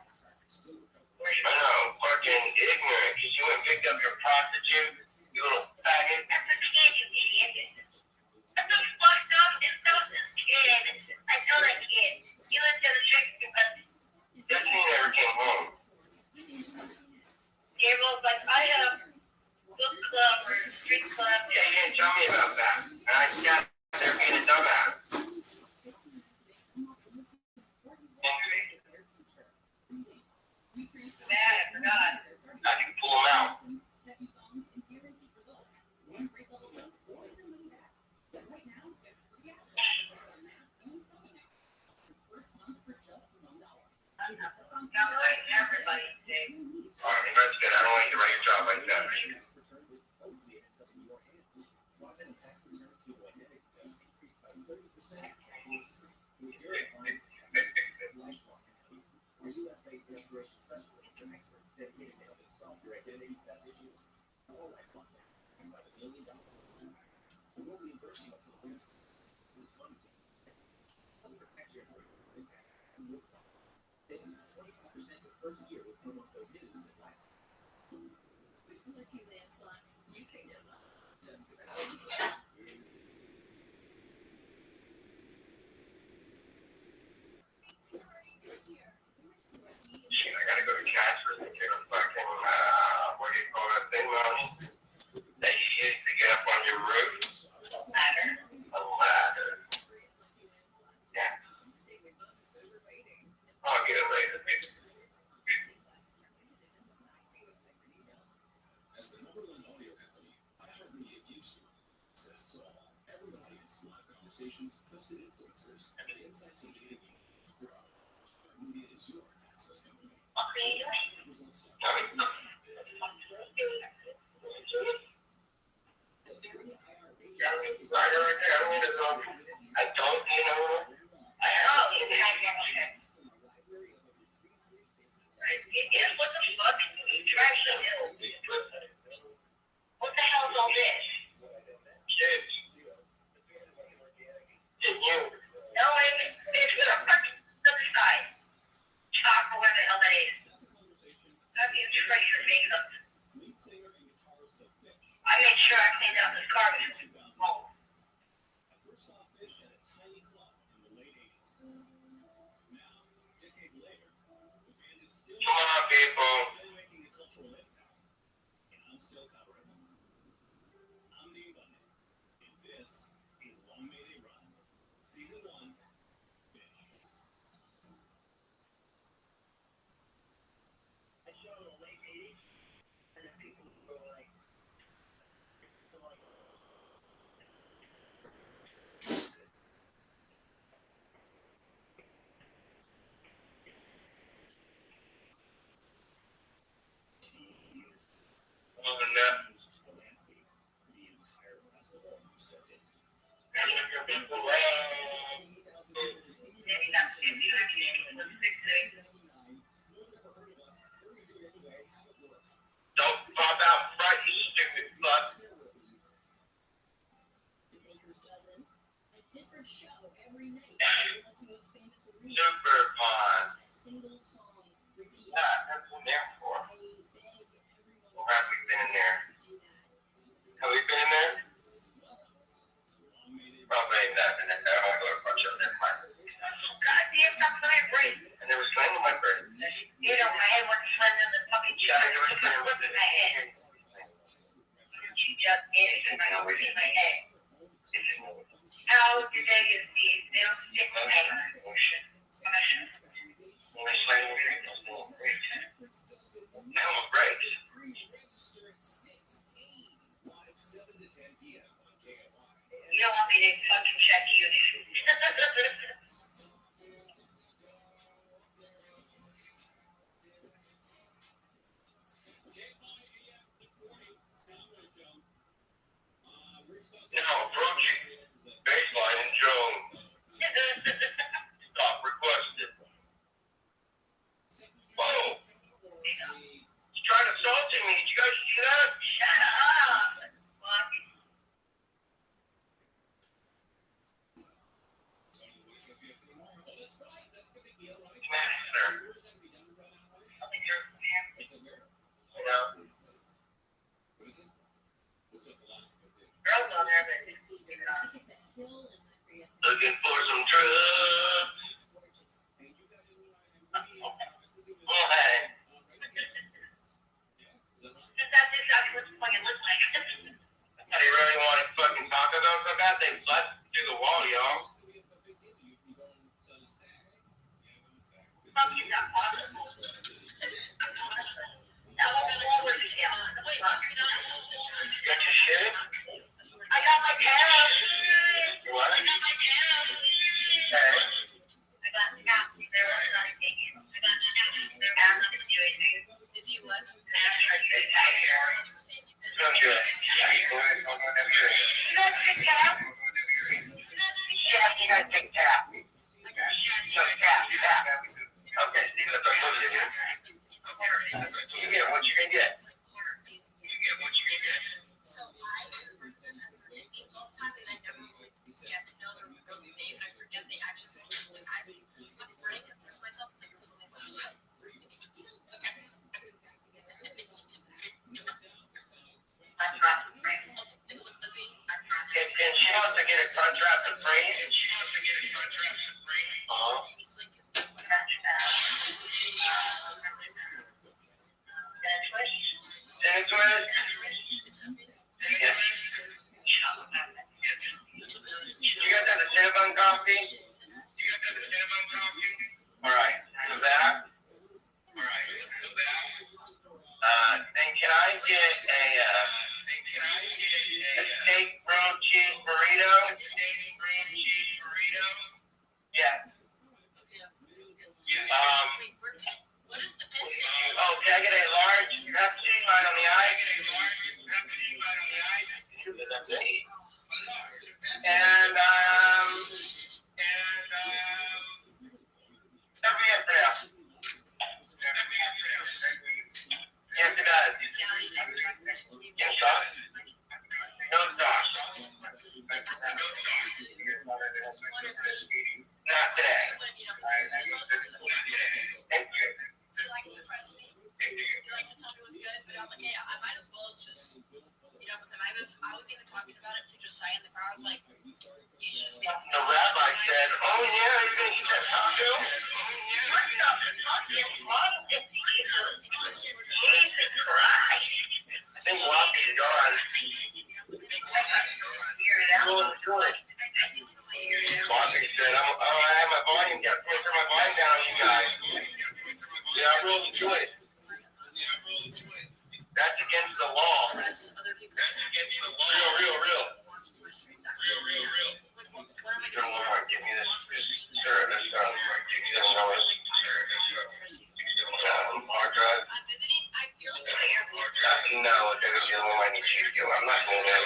I know, fucking ignorant, because you went and picked up your prostitute, you little faggot. That's a kid, you idiot. That's so fucked up, it's so kid. I told that kid, you went to the trick because that kid never came home. Gabriel's like, I have book club or street club. Yeah, you didn't tell me about that. And I sat there being a dumbass. Man, I forgot. I can pull him out. Not like everybody, Dave. Alright, that's good. I don't want you to write your job like that. Our U.S.-based restoration specialists and experts dedicated to helping solve your identity theft issues. All LifeLock by the $1 million. So we'll reimburse you up to the limit. This money can protect your Save 25% your first year with promo code NEWS at LifeLock. Lucky landslots, you can get them. Just Shit, I gotta go to Casper and get a fucking, what do you call that thing, Mommy? That you use to get up on your roof? Ladder. A ladder. Yeah. I'll get it later, baby. As the #1 audio company, iHeartMedia gives you access to all every audience, live conversations, trusted influencers, and the insights and data you need to grow. Media is your access company. Results I don't, you know, I don't even have your shit. Yeah, what the fuck? Trash the hill. What the hell is all this? Shit. Didn't you? No, it's gonna fucking the sky. Chop or whatever the hell that is. That'd be a treasure makeup. I made sure I cleaned out this garbage. Oh. Come on, people. Don't pop out front, you stupid fuck. Super fun. Yeah, that's what they're for. Well, have we been in there? Have we been in there? Probably not. And then I want to go to punch up that part. God damn, that's my brain. And there was flame in my brain. You know, my head wasn't slamming in the fucking shot. There was flame in my head. She just did it, and I know what's in my head. How do they get these? They don't stick with me. Only flame in my brain. Got your shit? I got my tab. You what? I got my tab. Okay. I got the tab. Is he what? Doing good. Yeah, you got big tap. So tap. Okay, see what I'm doing here. You get what you can get. So I get to know their real name, and I forget they actually like I would break and piss myself in the room when I was like. And she wants to get a contract with Brady. You got that Cinnabon coffee? All right, so that. Then can I get a steak grilled cheese burrito? Yeah. Oh, can I get a large Pepsi right on the eye? And that'll be it for now. Yes, it does. Yes, sauce. No sauce. Not today. Thank you. He likes to press me. He likes to tell me what's good, but I was like, hey, I might as well just meet up with him. I was even talking about it to just say in the car. I was like, you should just be. The rabbi said, "Oh yeah, you're gonna eat that taco? What's up? Jesus Christ! I think Wappy's gone. Good. Wappy said, I have my volume down. Turn my volume down on you guys. Yeah, I rolled the joint. That's against the law. That's against the law. Real. Give me this. Sure, give me this noise. Hard drive. No, they're going to be the one I need you to do. I'm not going there. I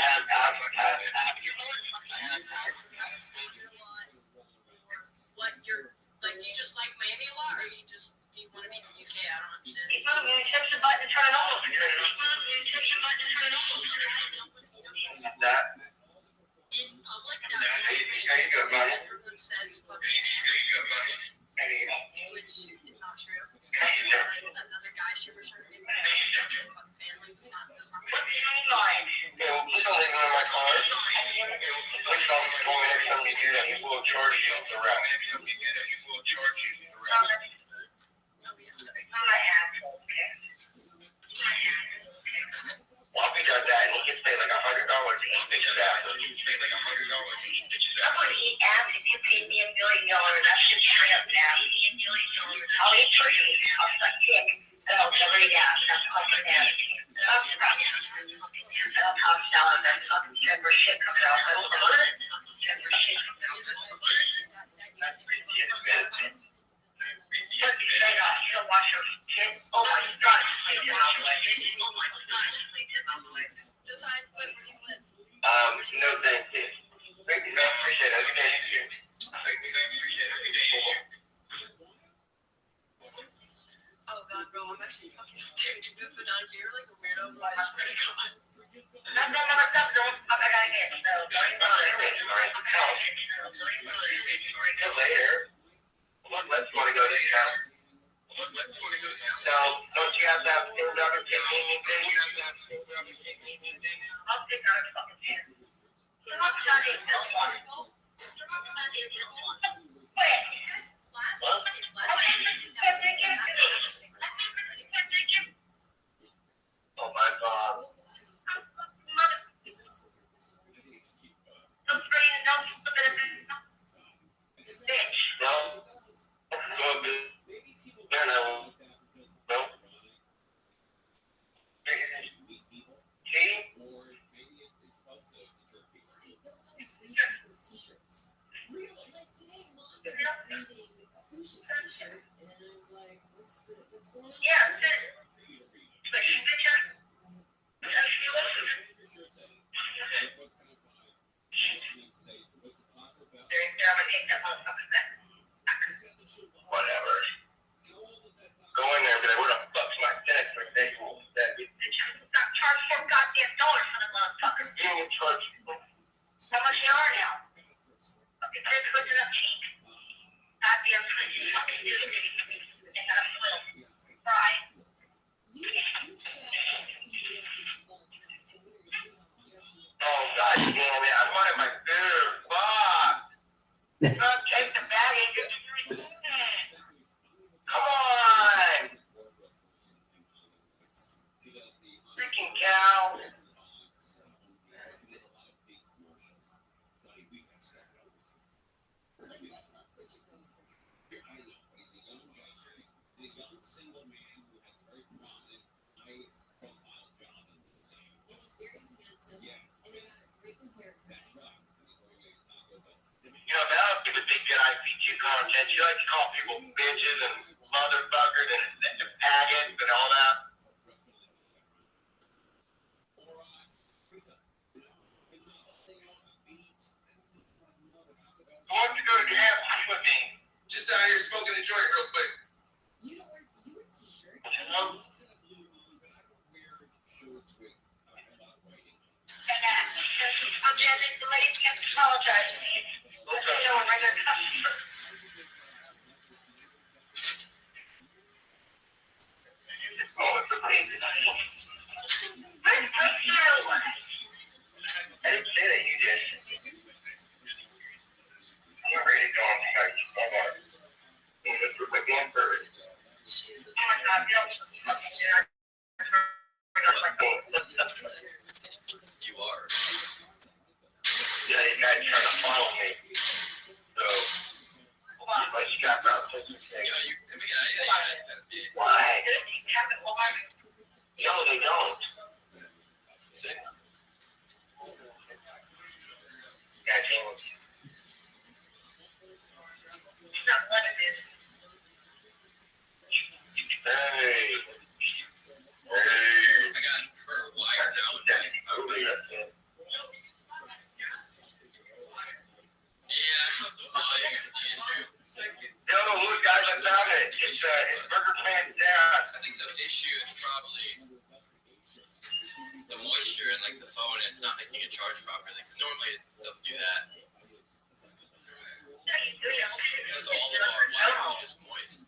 have. What you're like? Do you just like Miami a lot, or do you want to be in the UK? I don't understand. Touch the button and turn it on. That. In public, There you go, buddy. everyone says fucking which is not true. Another guy shiver shirt in family does not. What do you mean like? Please don't leave my car. Please don't go next time you do that. He will charge you the rest. Wappy does that and he gets paid like $100 to eat bitches after. I'm gonna eat ass if you pay me $1 million. That's just straight up nasty. I'll eat for you. I'll suck dick. I'll lay down. That's fucking nasty. I'll top salad. That fucking Denver shit comes out. Denver shit comes out. Put the shit off. You don't wash your shit. Oh my God. Besides, but where do you live? No thank you. Thank you, man. Appreciate it. Every day you do. Oh God, bro, I'm actually fucking scared. You're like a weirdo, but I swear to God. I gotta get it. Later. Look, let's want to go to town. No, don't you have to have stand up and take anything? I'll take out a fucking chance. You're not starting to build one. Wait. Oh my God. Bitch. No, Oh, god damn it. I wanted my food. Fuck. Take the bag and get the food. Come on. Freaking cow. You know, now people think that IPG content, you like to call people bitches and motherfuckers and faggots and all that. Who wants to go to KFC with me? Just out here smoking a joint real quick. You don't wear t-shirts. Hello? I didn't say that, you did. I'm ready to go on the this was my game first. Oh my god, You are. yeah, you guys trying to follow me. So, my strap out. Why? No, they don't. Hey. I got her wired now. No, look, guys, I found it. It's Burger Plan's dad. I think the issue is probably the moisture in like the phone. It's not making it charge properly. Because normally it doesn't do that. Because all of our wires are just moist.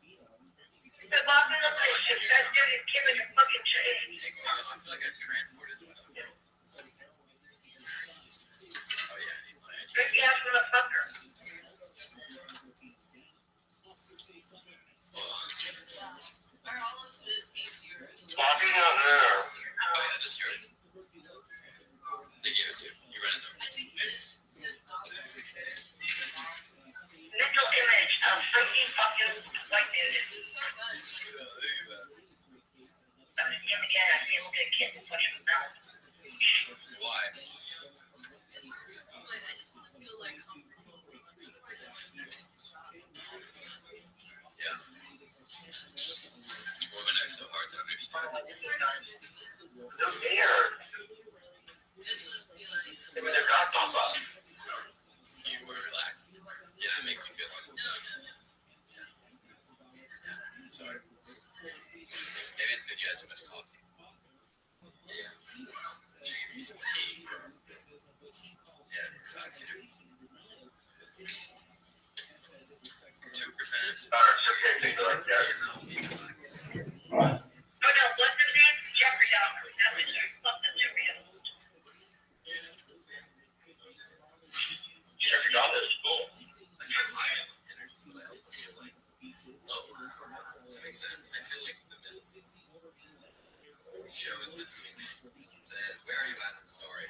It's like I transported it. Oh yeah. Walking out there. Oh yeah, this is yours. They gave it to you. You read it though. Mental image of freaking fucking like this. Why? Yeah. Women are so hard to understand. They're weird. Maybe they're God Papa. You were relaxed. Yeah, that makes me feel like. Sorry. Maybe it's because you had too much coffee. Yeah. Tea. Yeah, it's not too. 2%. Okay, think like that. All right. No, what's his name? Jeffrey Dahmer. That's his name. Something Jeffrey Dahmer. Jeffrey Dahmer is cool. That makes sense. I feel like the middle show is between where are you at? Sorry.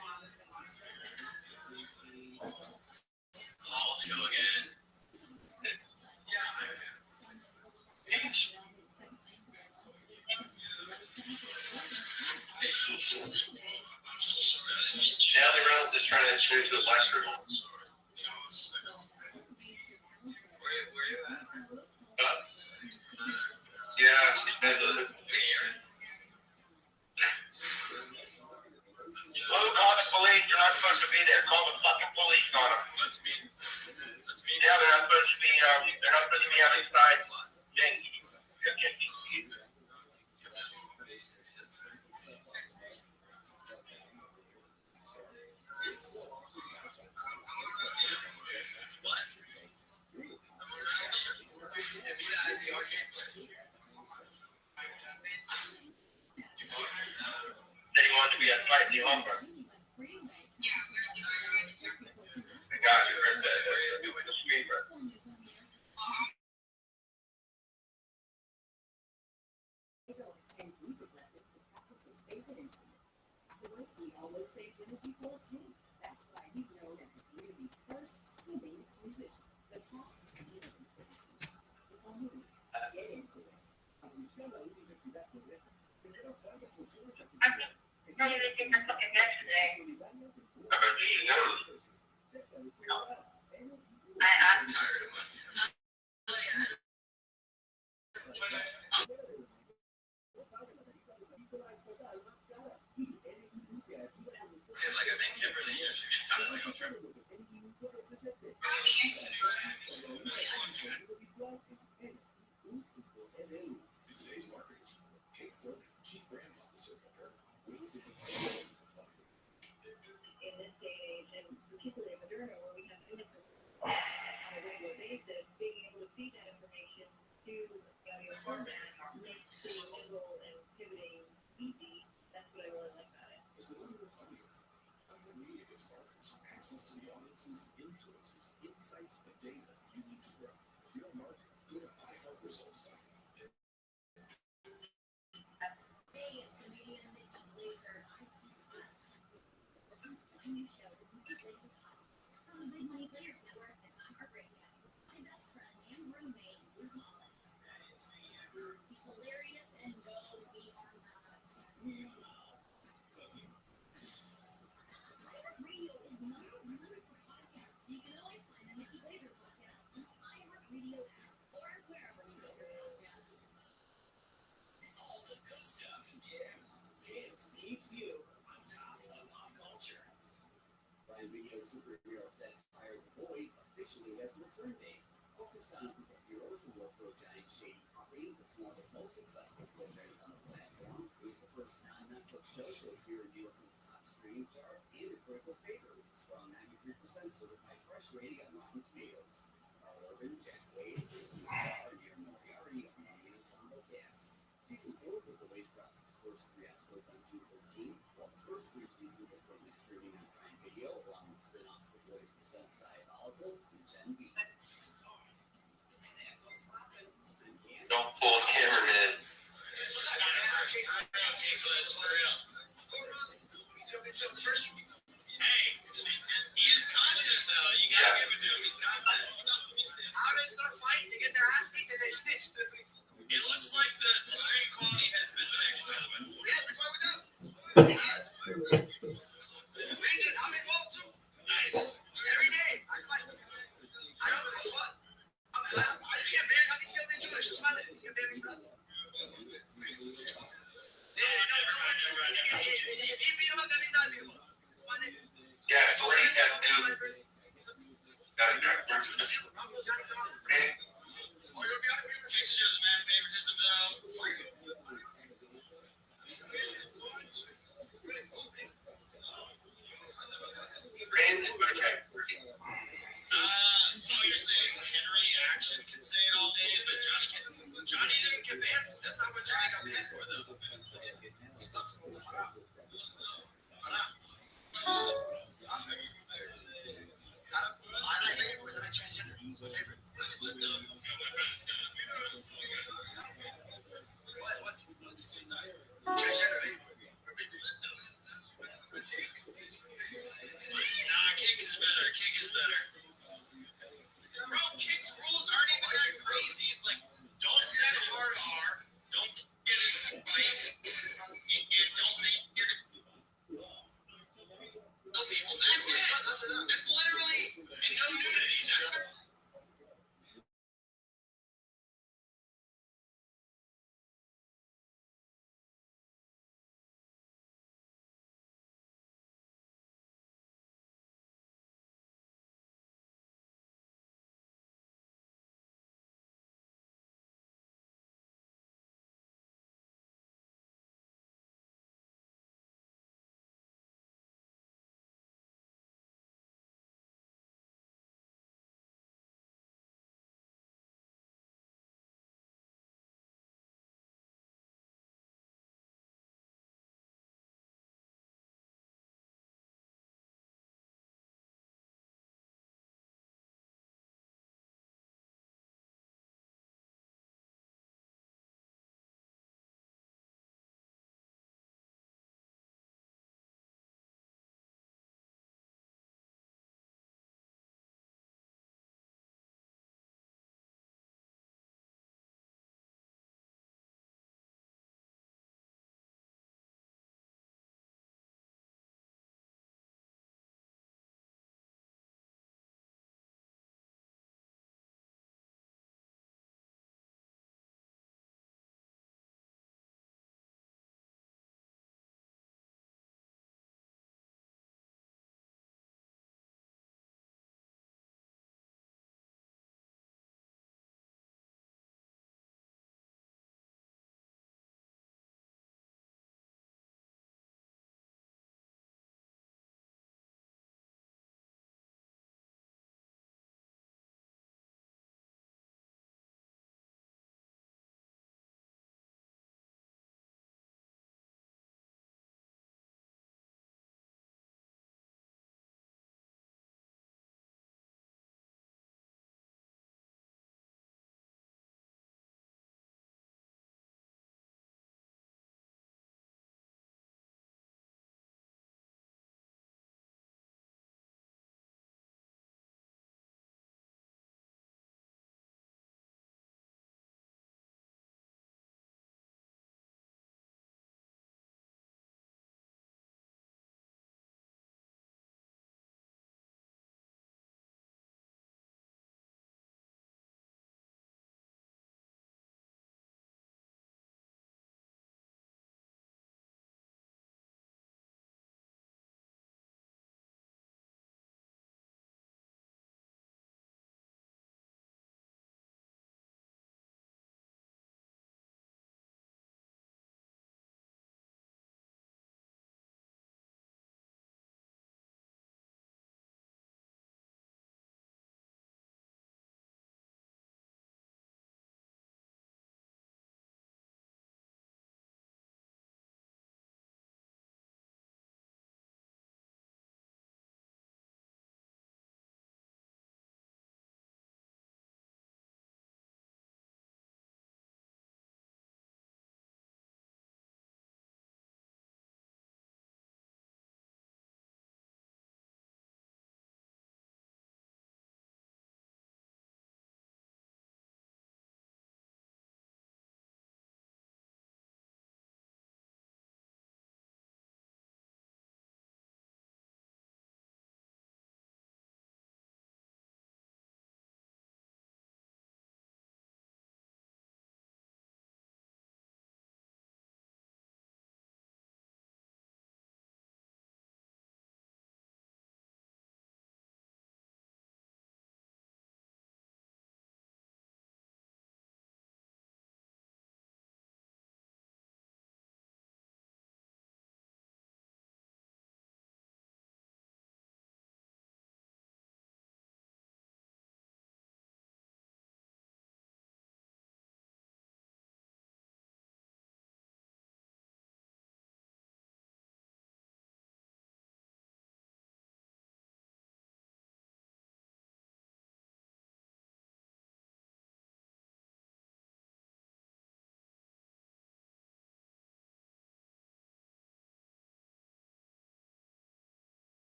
Call show again. Now the rounds is trying to choose the lecture. Where are you at? Yeah, she said the call the police. You're not supposed to be there. Call the fucking police on them. Yeah, they're not supposed to be. They're not supposed to be having side things. What? Then he wanted to be a spicy homebrew. The guy who heard that doing the screamer. He always saves energy for a swim. That's why he's known as the community's first swimming musician. The talk is even get into it. I heard you something yesterday. I heard you know. Like I think Kimberly, she gets kind of like on trip. In today's market, Kate Clothing, Chief Brand Officer of Moderna, In this day and age, and particularly Moderna, where we have images on a regular basis, being able to feed that information to the audio format makes being nimble and pivoting easy. That's what I really like about it. As the leader of audio, media gives marketers access to the audience's influencers, insights, and data you need to grow. If you're a marketer, go to iHeartResults.com. Hey, it's comedian Nikki Glazer. Listen to my new show, The Nikki Glazer Podcast, on the Big Money Players Network and iHeartRadio. My best friend and roommate, Drew Holland. He's hilarious, and no, we are not. iHeartRadio is number one for podcasts. You can always find the Nikki Glazer Podcast on the iHeartRadio app or wherever you get your podcasts. All the good stuff. Yeah. Gibbs keeps you on top of pop culture. Prime Video superhero satire The Boys officially has a return date. Focused on a group of heroes who work for a giant shady company that's one of the most successful programs on the platform. It was the first non-Netflix show to appear in Nielsen's top streaming chart and a critical favorite with a strong 93% certified fresh rating on Rotten Tomatoes. Carl Urban, Jack Wade, Anthony Starr, and Aaron Moriarty among the ensemble cast. Season 4 of The Boys drops its first 3 episodes on June 13th, while the first 3 seasons are currently streaming on Prime Video, along with spin-offs The Boys Presents Diabolical and Gen V. That's what's poppin'. Don't pull the cameraman. Hey, he is content though. You gotta give it to him. He's content. How do they start fighting to get their ass beat? They stitch. It looks like the stream quality has been fixed, by the way. Yeah, we fight with them. We did. I'm involved too. Nice. Every day I fight. I don't give a fuck. I can't ban. I can't ban Jewish. It's my name. You can't ban me for nothing. Yeah, no, right. If he beat him up, that means I beat him up. It's my name. Yeah, 40 tattoo. Fixtures, man. Favoritism, though.